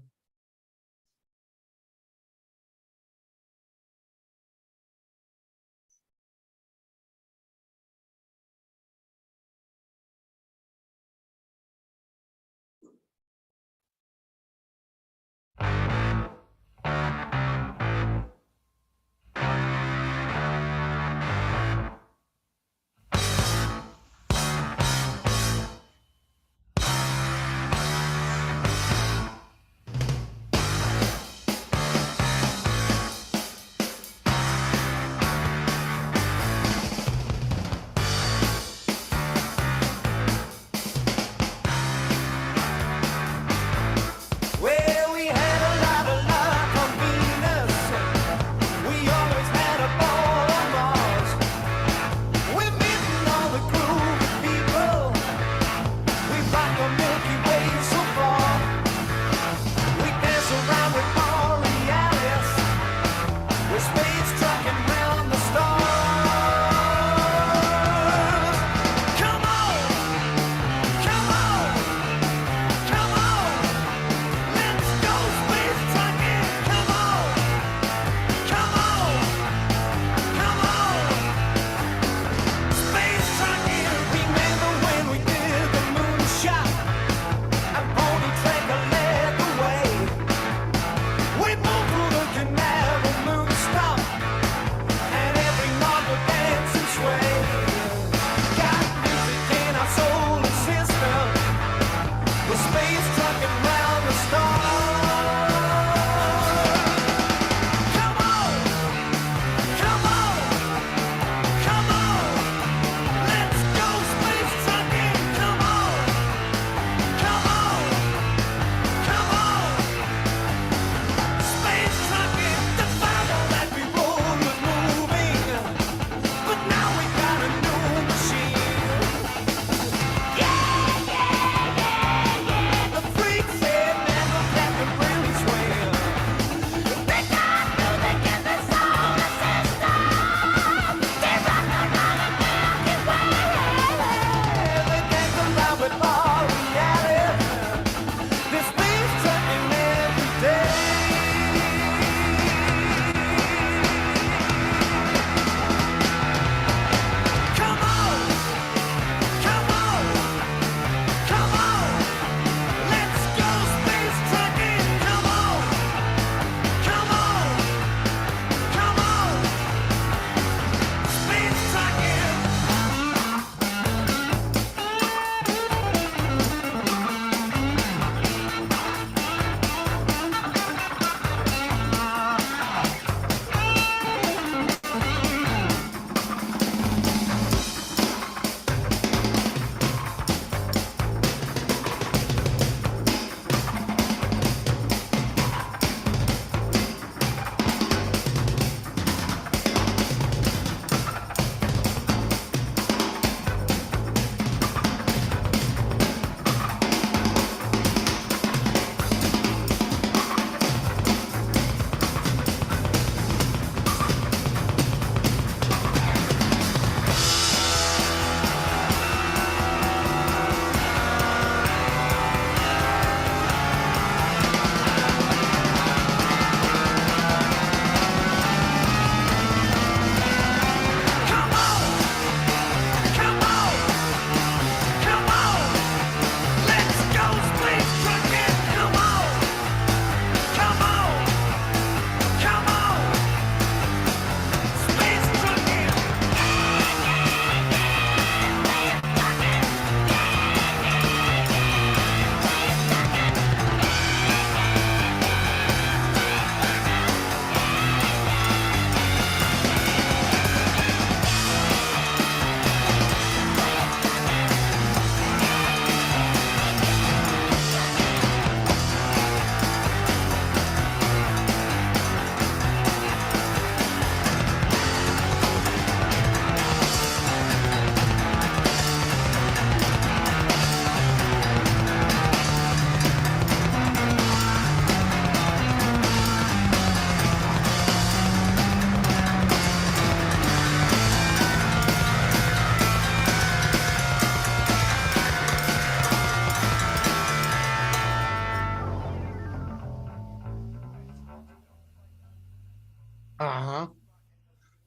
Uh-huh.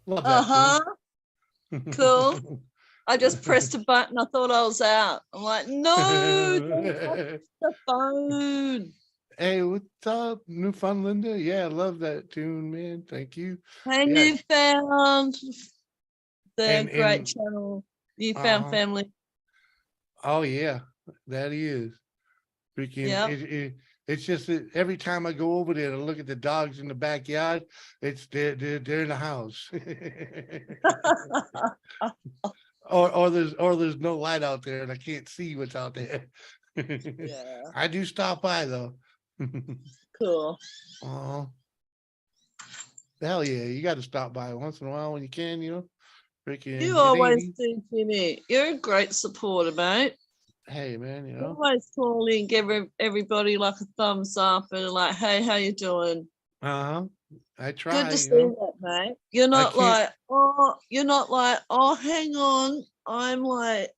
Love that Uh-huh. tune. Cool. I just pressed a button. I thought I was out. I'm like, no, don't touch the phone. Hey, what's up, Newfoundlander? Yeah, I love that tune, man. Thank you. And Yeah. you found the And- great and- channel. You found Uh-huh. family. Oh yeah, that is. Freaking Yep. it's just that every time I go over there to look at the dogs in the backyard, it's they're in the house. or there's no light out there and I can't see what's out there. Yeah. I do stop by though. Cool. Oh, hell yeah, you got to stop by once in a while when you can, you know. Freaking, You it ain't always easy. do, Jimmy. You're a great supporter, mate. Hey man, you You know. always call in, give everybody like a thumbs up and like, hey, how you doing? Uh-huh. I try. Good to you see know? that, mate. You're I not can't- like, oh, hang on. I'm like,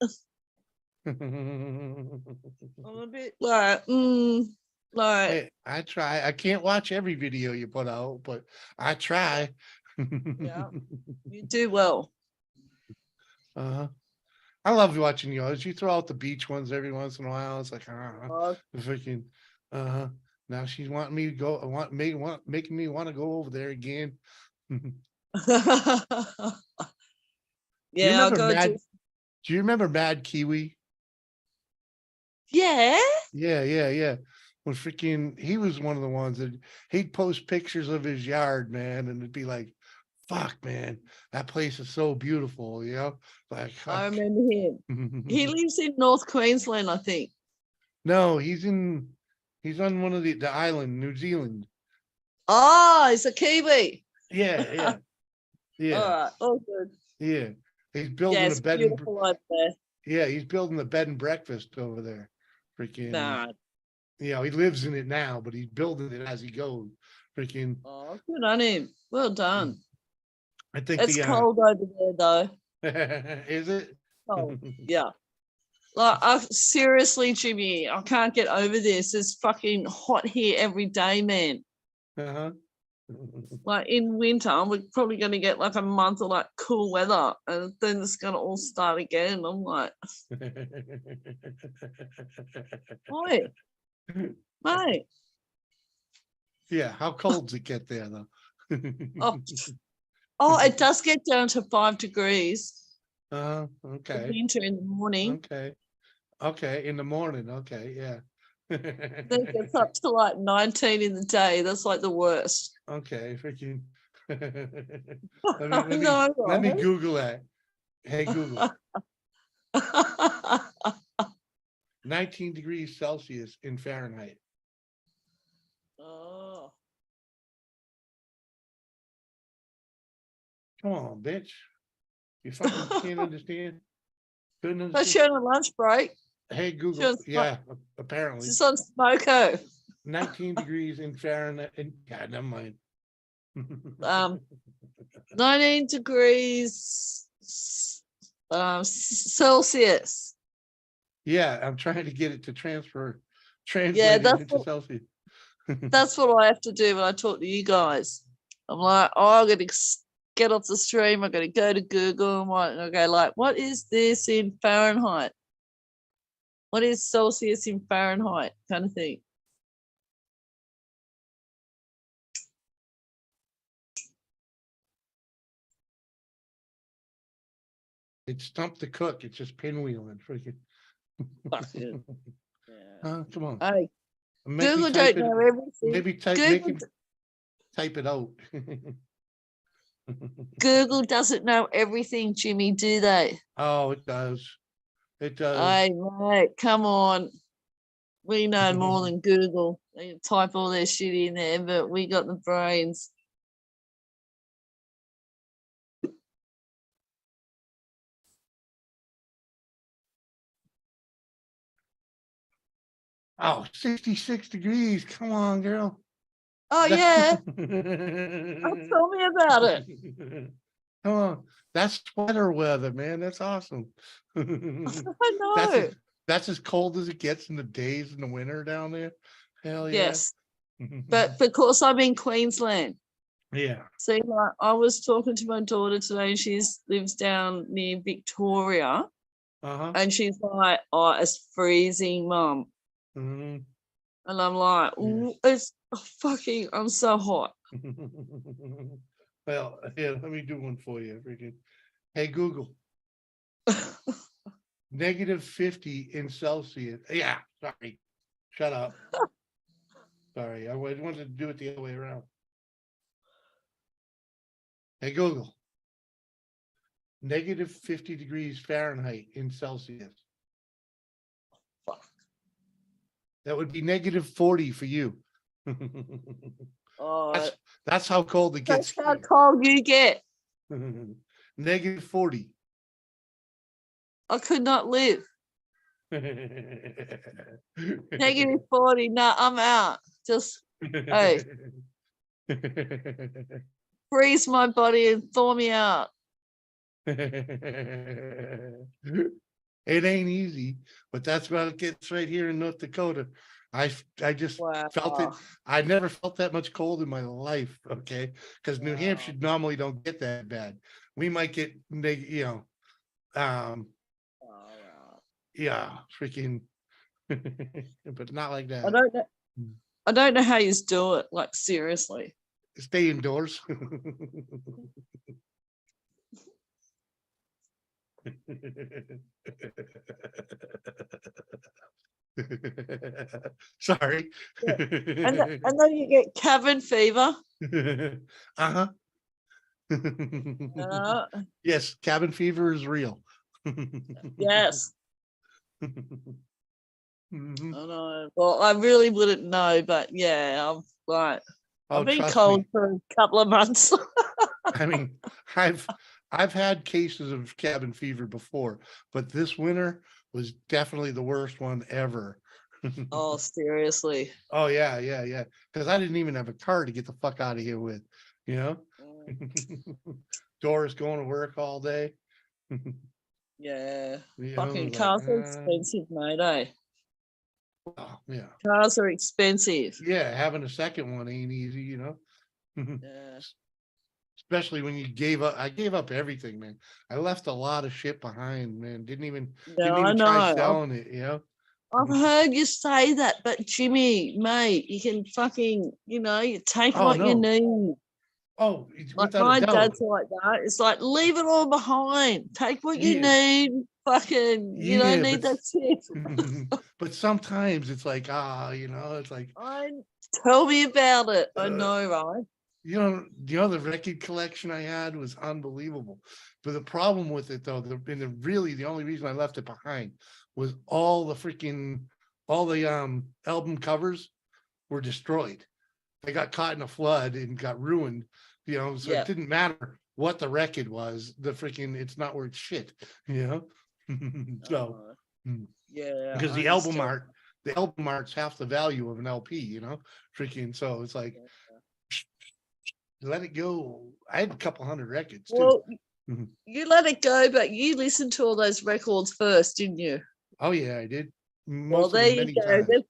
I'm a bit like, like. Hey, I try. I can't watch every video you put out, but I try. Yeah, you do well. Uh-huh. I love watching yours. You throw out the beach ones every once in a while. It's like, freaking, uh-huh. Now she's wanting me to go, making me want to go over there again. Yeah, I'll go Do you remember Mad Kiwi? Yeah. Yeah. When freaking, he was one of the ones that he'd post pictures of his yard, man, and it'd be like, fuck, man, that place is so beautiful, you know? Like, I remember him. He lives in North Queensland, I think. No, he's on one of the island, New Zealand. Oh, he's a Kiwi. Yeah. All right, all good. Yeah. He's building it's a bed beautiful over there. yeah, he's building a bed and breakfast over there. Freaking, Nah. you know, he lives in it now, but he's building it as he goes. Freaking, Oh, good on him. Well done. I think It's cold over there though. is it? Cold. Yeah. Like, seriously, Jimmy, I can't get over this. It's fucking hot here every day, man. Uh-huh. Like in winter, we're probably going to get like a month of like cool weather, and then it's going to all start again. I'm like, boy, mate. Yeah, how cold does it get there though? Oh, it does get down to 5 degrees. Okay. In winter in the morning. Okay, in the morning. Okay, yeah. Then it gets up to like 19 in the day. That's like the worst. Okay, freaking. No, let me right? Google that. Hey Google. 19 degrees Celsius in Fahrenheit. Oh. Come on, bitch. You fucking can't understand. Couldn't But understand. you're on a lunch break. Hey Google. Just Yeah, apparently. It's on Smoko. 19 degrees in Fahrenheit. God, never mind. 19 degrees Celsius. Yeah, I'm trying to get it to translate that's into what- Celsius. That's what I have to do when I talk to you guys. I'm like, oh, I'm going to get off the stream. I'm going to go to Google and what is this in Fahrenheit? What is Celsius in Fahrenheit? Kind of thing. It's Stump the Cook. It's just pinwheeling. Freaking. Fuck it. Come on. Hey, Make Google me type don't it- know everything. Maybe type Google, type it out. Google doesn't know everything, Jimmy, do they? Oh, it does. It does. Hey, mate, come on. We know more than Google. They can type all their shit in there, but we got the brains. Oh, 66 degrees. Come on, girl. Oh, yeah. Tell me about it. Come on. That's sweater weather, man. That's awesome. I know. That's as cold as it gets in the days in the winter down there. Hell yeah. Yes. But because I'm in Queensland. Yeah. See, like I was talking to my daughter today. She lives down near Victoria, Uh-huh. and she's like, "Oh, it's freezing, Mum," Mhm. and I'm like, "Ooh, it's fucking. I'm so hot." Well, here, let me do one for you. Freaking. Hey, Google, -50 in Celsius. Yeah, sorry. Shut up. Sorry, I wanted to do it the other way around. Hey, Google, -50 degrees Fahrenheit in Celsius. That would be -40 for you. Oh, That's how cold it gets that's how here. cold you get. -40. I could not live. -40. No, I'm out. Just hey, freeze my body and thaw me out. It ain't easy, but that's what it gets right here in North Dakota. I just felt it. Wow. I never felt that much cold in my life. Okay, because New Hampshire normally don't get that bad. We might get, yeah, freaking, but not like I that. don't know. I don't know how you do it. Like seriously. Stay indoors. Sorry. And then you get cabin fever. Uh-huh. Uh, Yes, cabin fever is real. yes. Mhm. I know. Well, I really wouldn't know, but yeah, I'm like, Oh, I've been trust cold me. for a couple of months. I mean, I've had cases of cabin fever before, but this winter was definitely the worst one ever. Oh, seriously. Oh yeah, yeah, yeah. Because I didn't even have a car to get the fuck out of here with, you know. Doris going to work all day. Yeah. You know, Fucking it was like, cars are expensive, mate, eh? oh, yeah, Cars are expensive. yeah. Having a second one ain't easy, you know. Yeah. Especially when you gave up. I gave up everything, man. I left a lot of shit behind, man. Didn't even Yeah, I try know. selling it, you know. I've heard you say that, but Jimmy, mate, you can fucking, you take Oh what you no. need. Oh, Like without a my doubt. dad's like that. It's like leave it all behind. Take what you Yeah. need. Fucking, you don't Yeah, need that shit. but sometimes it's like, it's like, Tell me about it. I know, right? the record collection I had was unbelievable. But the problem with it though, the only reason I left it behind was all the album covers were destroyed. They got caught in a flood and got ruined, so Yeah. it didn't matter what the record was, it's not worth shit, you know. So Yeah. because I the album art's half the value of an LP, so it's like let it go. I had a couple hundred records too. Well, you let it go, but you listened to all those records first, didn't you? Oh yeah, I did. Well, Most of there them you many go. times. They've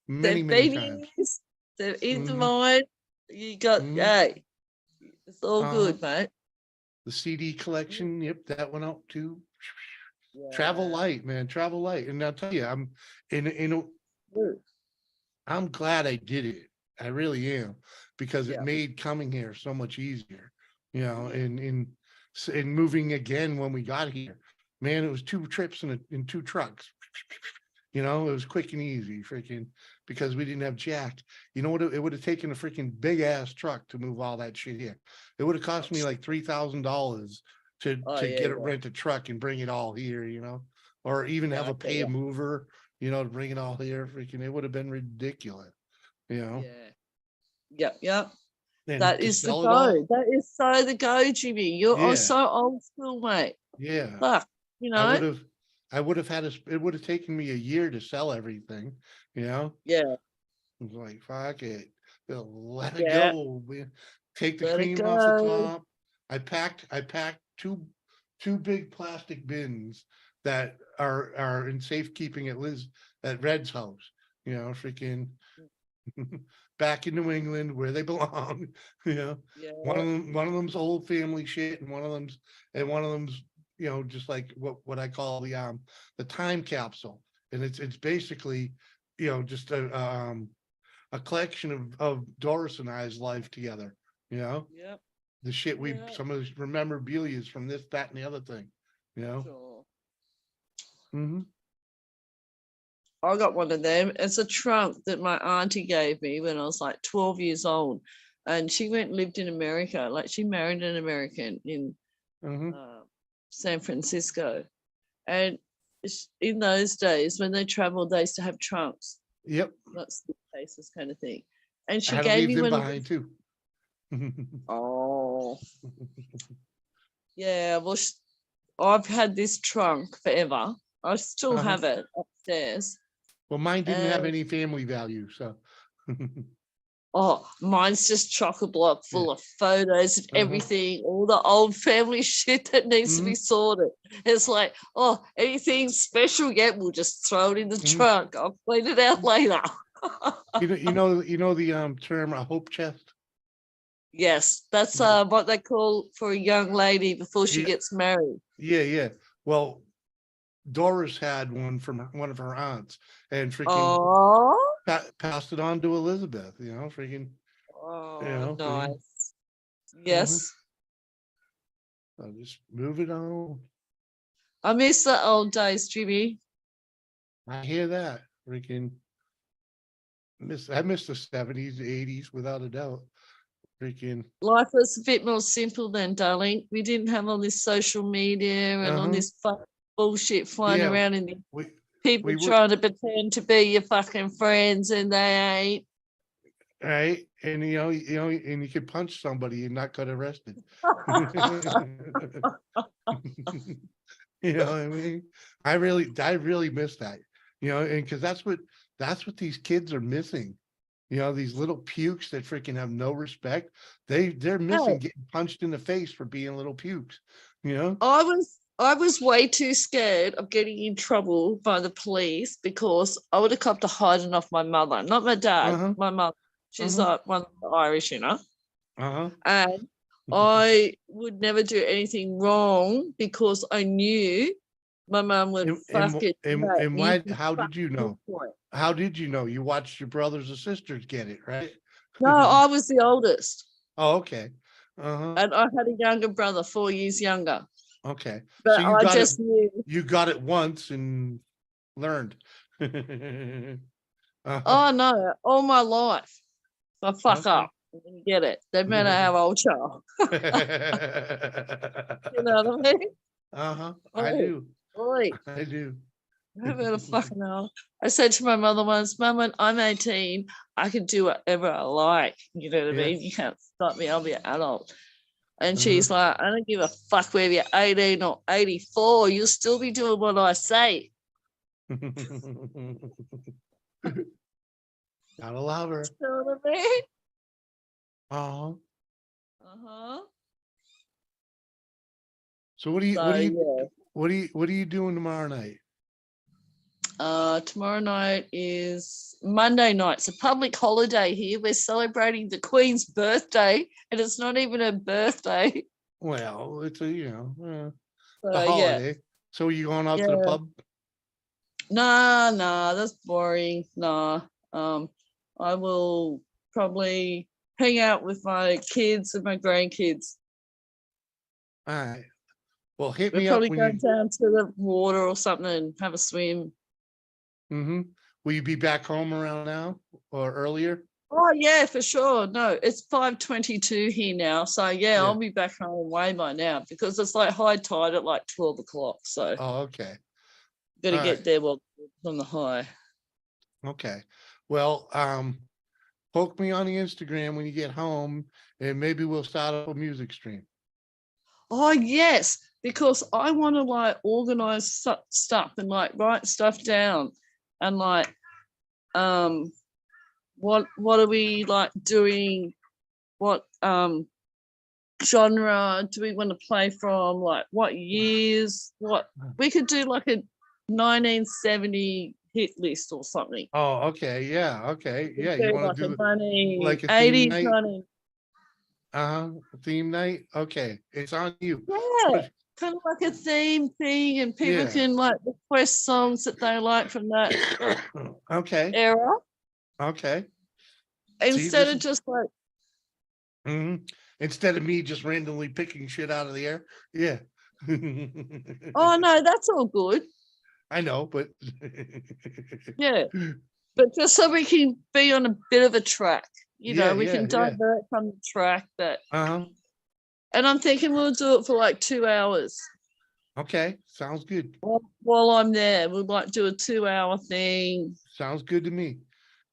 Many been times. yours. They're in the Mhm. mind. You got, hey, it's all Uh-huh. good, mate. The CD collection, yep, that went out too. Yeah. Travel light, man, travel light. And I'll tell you, I'm glad I did it. I really am, because it made coming here so much easier, and moving again when we got here. Man, it was 2 trips in 2 trucks. It was quick and easy, freaking, because we didn't have jack. You know what? It would have taken a freaking big ass truck to move all that shit here. It would have cost me like $3,000 to rent a truck and bring it all here, or even have a pay mover, to bring it all here. Freaking, it would have been ridiculous, Yeah. Yep. And That to is the sell it all, go. That is so the go, Jimmy. You're Yeah. so old school, mate. yeah. Fuck, I would have it would have taken me a year to sell everything, Yeah. It was like, fuck it. Let it Yeah. go. Take the Let it cream off the go. top. I packed two big plastic bins that are in safekeeping at Red's house. Freaking back in New England where they belong. You know, Yeah. one of them's old family shit, and one of them's just like what I call the time capsule, and it's basically just a collection of Doris and I's life together. Yep. The shit Yeah. some of us remember Belia's from this, that, and the other thing. Sure. Mm-hmm. I got one of them. It's a trunk that my auntie gave me when I was like 12 years old. And she went and lived in America. Like she married an American in San Francisco. And in those days, when they traveled, they used to have trunks. Yep. Not suitcases kind of thing. And I she had to gave leave me them one behind too. Oh. Yeah, well, I've had this trunk forever. I still have it upstairs. Well, mine didn't have And any family value, so. mine's just chock-a-block full of photos of everything, all the old family shit that needs to be sorted. It's like, anything special yet, we'll just throw it in the trunk. I'll clean it out later. you know the term a hope chest? Yes, that's what they call for a young lady before she gets married. Yeah. Well, Doris had one from one of her aunts, and freaking passed it on to Elizabeth. Freaking. Nice. Yes. I'll just move it on. I miss the old days, Jimmy. I hear that. Freaking. I miss the 70s, 80s, without a doubt. Freaking. Life was a bit more simple then, darling. We didn't have all this social media and all this bullshit flying around in the people trying to pretend to be your fucking friends and they ain't. Right. And and you could punch somebody and not get arrested. You know what I mean? I really miss that. And because that's what these kids are missing. These little pukes that freaking have no respect. They're missing getting punched in the face for being little pukes. I was way too scared of getting in trouble by the police because I would have copped a hiding off my mother, not my dad, my mother. She's like one of the Irish, and I would never do anything wrong because I knew my mum would fuck it. And why? How did you know? How did you know? You watched your brothers and sisters get it, right? No, I was the oldest. Oh, okay. And I had a younger brother, 4 years younger. Okay. But so I just knew. You got it once and learned. Oh no, all my life. I fuck up. You get it. No matter how old you are. You know what I mean? I do. Oi. I do. No matter fucking hell. I said to my mother once, Mum, when I'm 18, I can do whatever I like. You know what I mean? You can't stop me. I'll be an adult. And she's like, I don't give a fuck whether you're 18 or 84. You'll still be doing what I say. Gotta love her. You know what I mean? So what are you doing tomorrow night? Tomorrow night is Monday night. It's a public holiday here. We're celebrating the Queen's birthday, and it's not even her birthday. Well, it's a So, holiday. So you going out to the pub? Nah, that's boring. Nah. I will probably hang out with my kids and my grandkids. All right. Well, hit We'll me up probably when go you. down to the water or something and have a swim. Will you be back home around now or earlier? Oh yeah, for sure. No, it's 5:22 here now. So I'll be back home way by now because it's like high tide at like 12 o'clock. So okay. Gotta get there while it's on the high. Okay. Well, poke me on the Instagram when you get home and maybe we'll start up a music stream. Oh yes, because I want to like organize stuff and like write stuff down and like what are we like doing, what genre do we want to play from, like what years, what we could do like a 1970 hit list or something. Oh, okay. Yeah. Okay. Yeah. Do You want like to a do running, like a theme 80s night? running. Theme night. Okay. It's on you. Yeah, kind of like a theme thing, and people Yeah. can like request songs that they like from that Okay. era Okay. instead this of is- just like, Instead of me just randomly picking shit out of the air. Yeah. oh no, that's all good. I know, but Yeah, but just so we can be on a bit of a track, you know, we can yeah. divert from the track that. Uh-huh. And I'm thinking we'll do it for like 2 hours. Okay. Sounds good. While I'm there, we'll like do a 2-hour thing. Sounds good to me.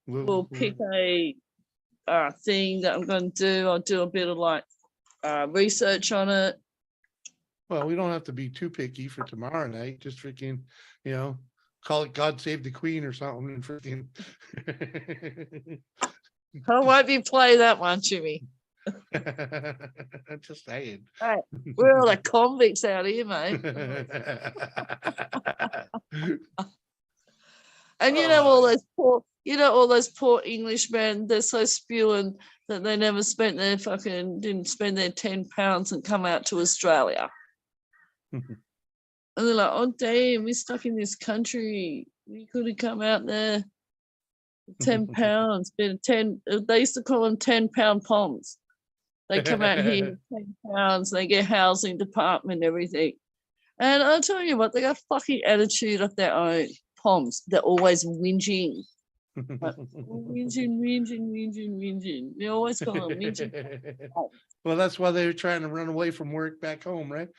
We'll pick a thing that I'm going to do. I'll do a bit of like research on it. Well, we don't have to be too picky for tomorrow night. Just freaking, call it God Save the Queen or something and freaking. I won't be playing that one, Jimmy. Just saying. Hey, we're all the convicts out here, mate. And all those poor Englishmen, they're so spewing that they never didn't spend their £10 and come out to Australia. And they're like, oh damn, we're stuck in this country. We could have come out there. £10, they used to call them £10 poms. They come out here with £10, they get housing department, everything. And I'll tell you what, they got fucking attitude of their own. Poms, they're always whinging. Like, whinging. They always call them whinging. Well, that's why they were trying to run away from work back home, right?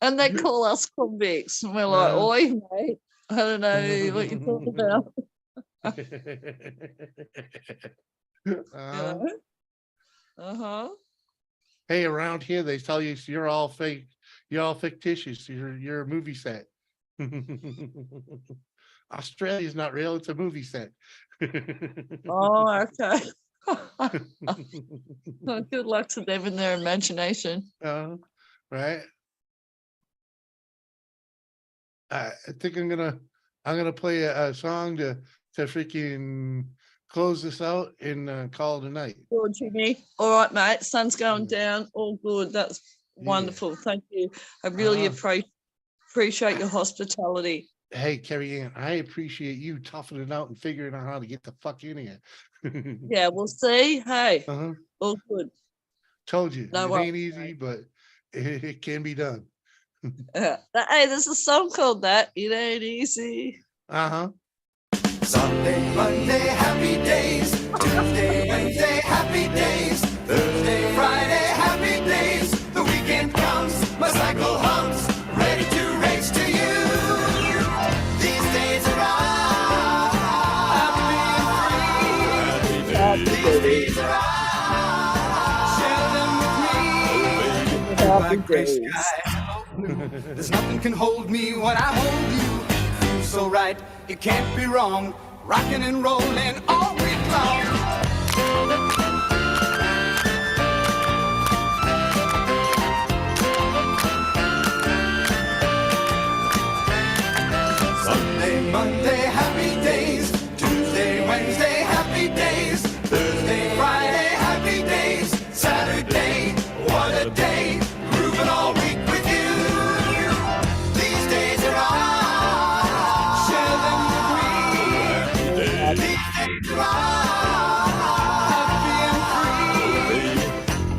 And they call us convicts. And we're like, oi, mate, I don't know what you're talking about. Hey, around here they tell you you're all fake. You're all fictitious. You're a movie set. Australia's not real. It's a movie set. Oh, okay. Well, good luck to them in their imagination. Right. I think I'm gonna play a song to freaking close this out and call it a night. Good, Jimmy. All right, mate. Sun's going down. All good. That's wonderful. Thank you. I really appreciate your hospitality. Hey, Carrie Ann, I appreciate you toughing it out and figuring out how to get the fuck in here. Yeah, we'll see. Hey, all good. Told you, No it worries, ain't easy, but it can be done. Hey, there's a song called that. It ain't easy. Sunday, Monday, happy days. Tuesday, Wednesday, happy days. Thursday, Friday, happy days. The weekend comes, my cycle hums, ready to race to you. These days are happy and free. These days are share them with me. Black gray sky, there's nothing can hold me when I hold you. Feels so right, it can't be wrong. Rocking and rolling all week long. Sunday, Monday, happy days. Tuesday, Wednesday, happy days. Thursday, Friday, happy days. Saturday, what a day. Grooving all week with you. These days are ours. Share them with me. These days are happy and free.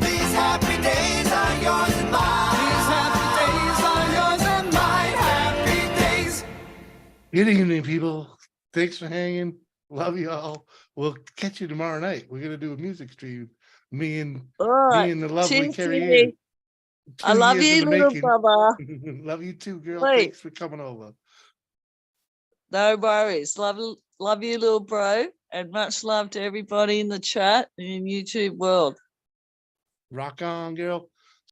These happy days are yours and mine. These happy days are yours and mine. Happy days. Good evening, people. Thanks for hanging. Love you all. We'll catch you tomorrow night. We're gonna do a music stream. Me and the lovely Cheers, Carrie Jimmy. Ann. I 2 love years in you, the little making. brother. Love you too, girl. Wait. Thanks for coming over. No worries. Love you, little bro. And much love to everybody in the chat and in YouTube world. Rock on, girl.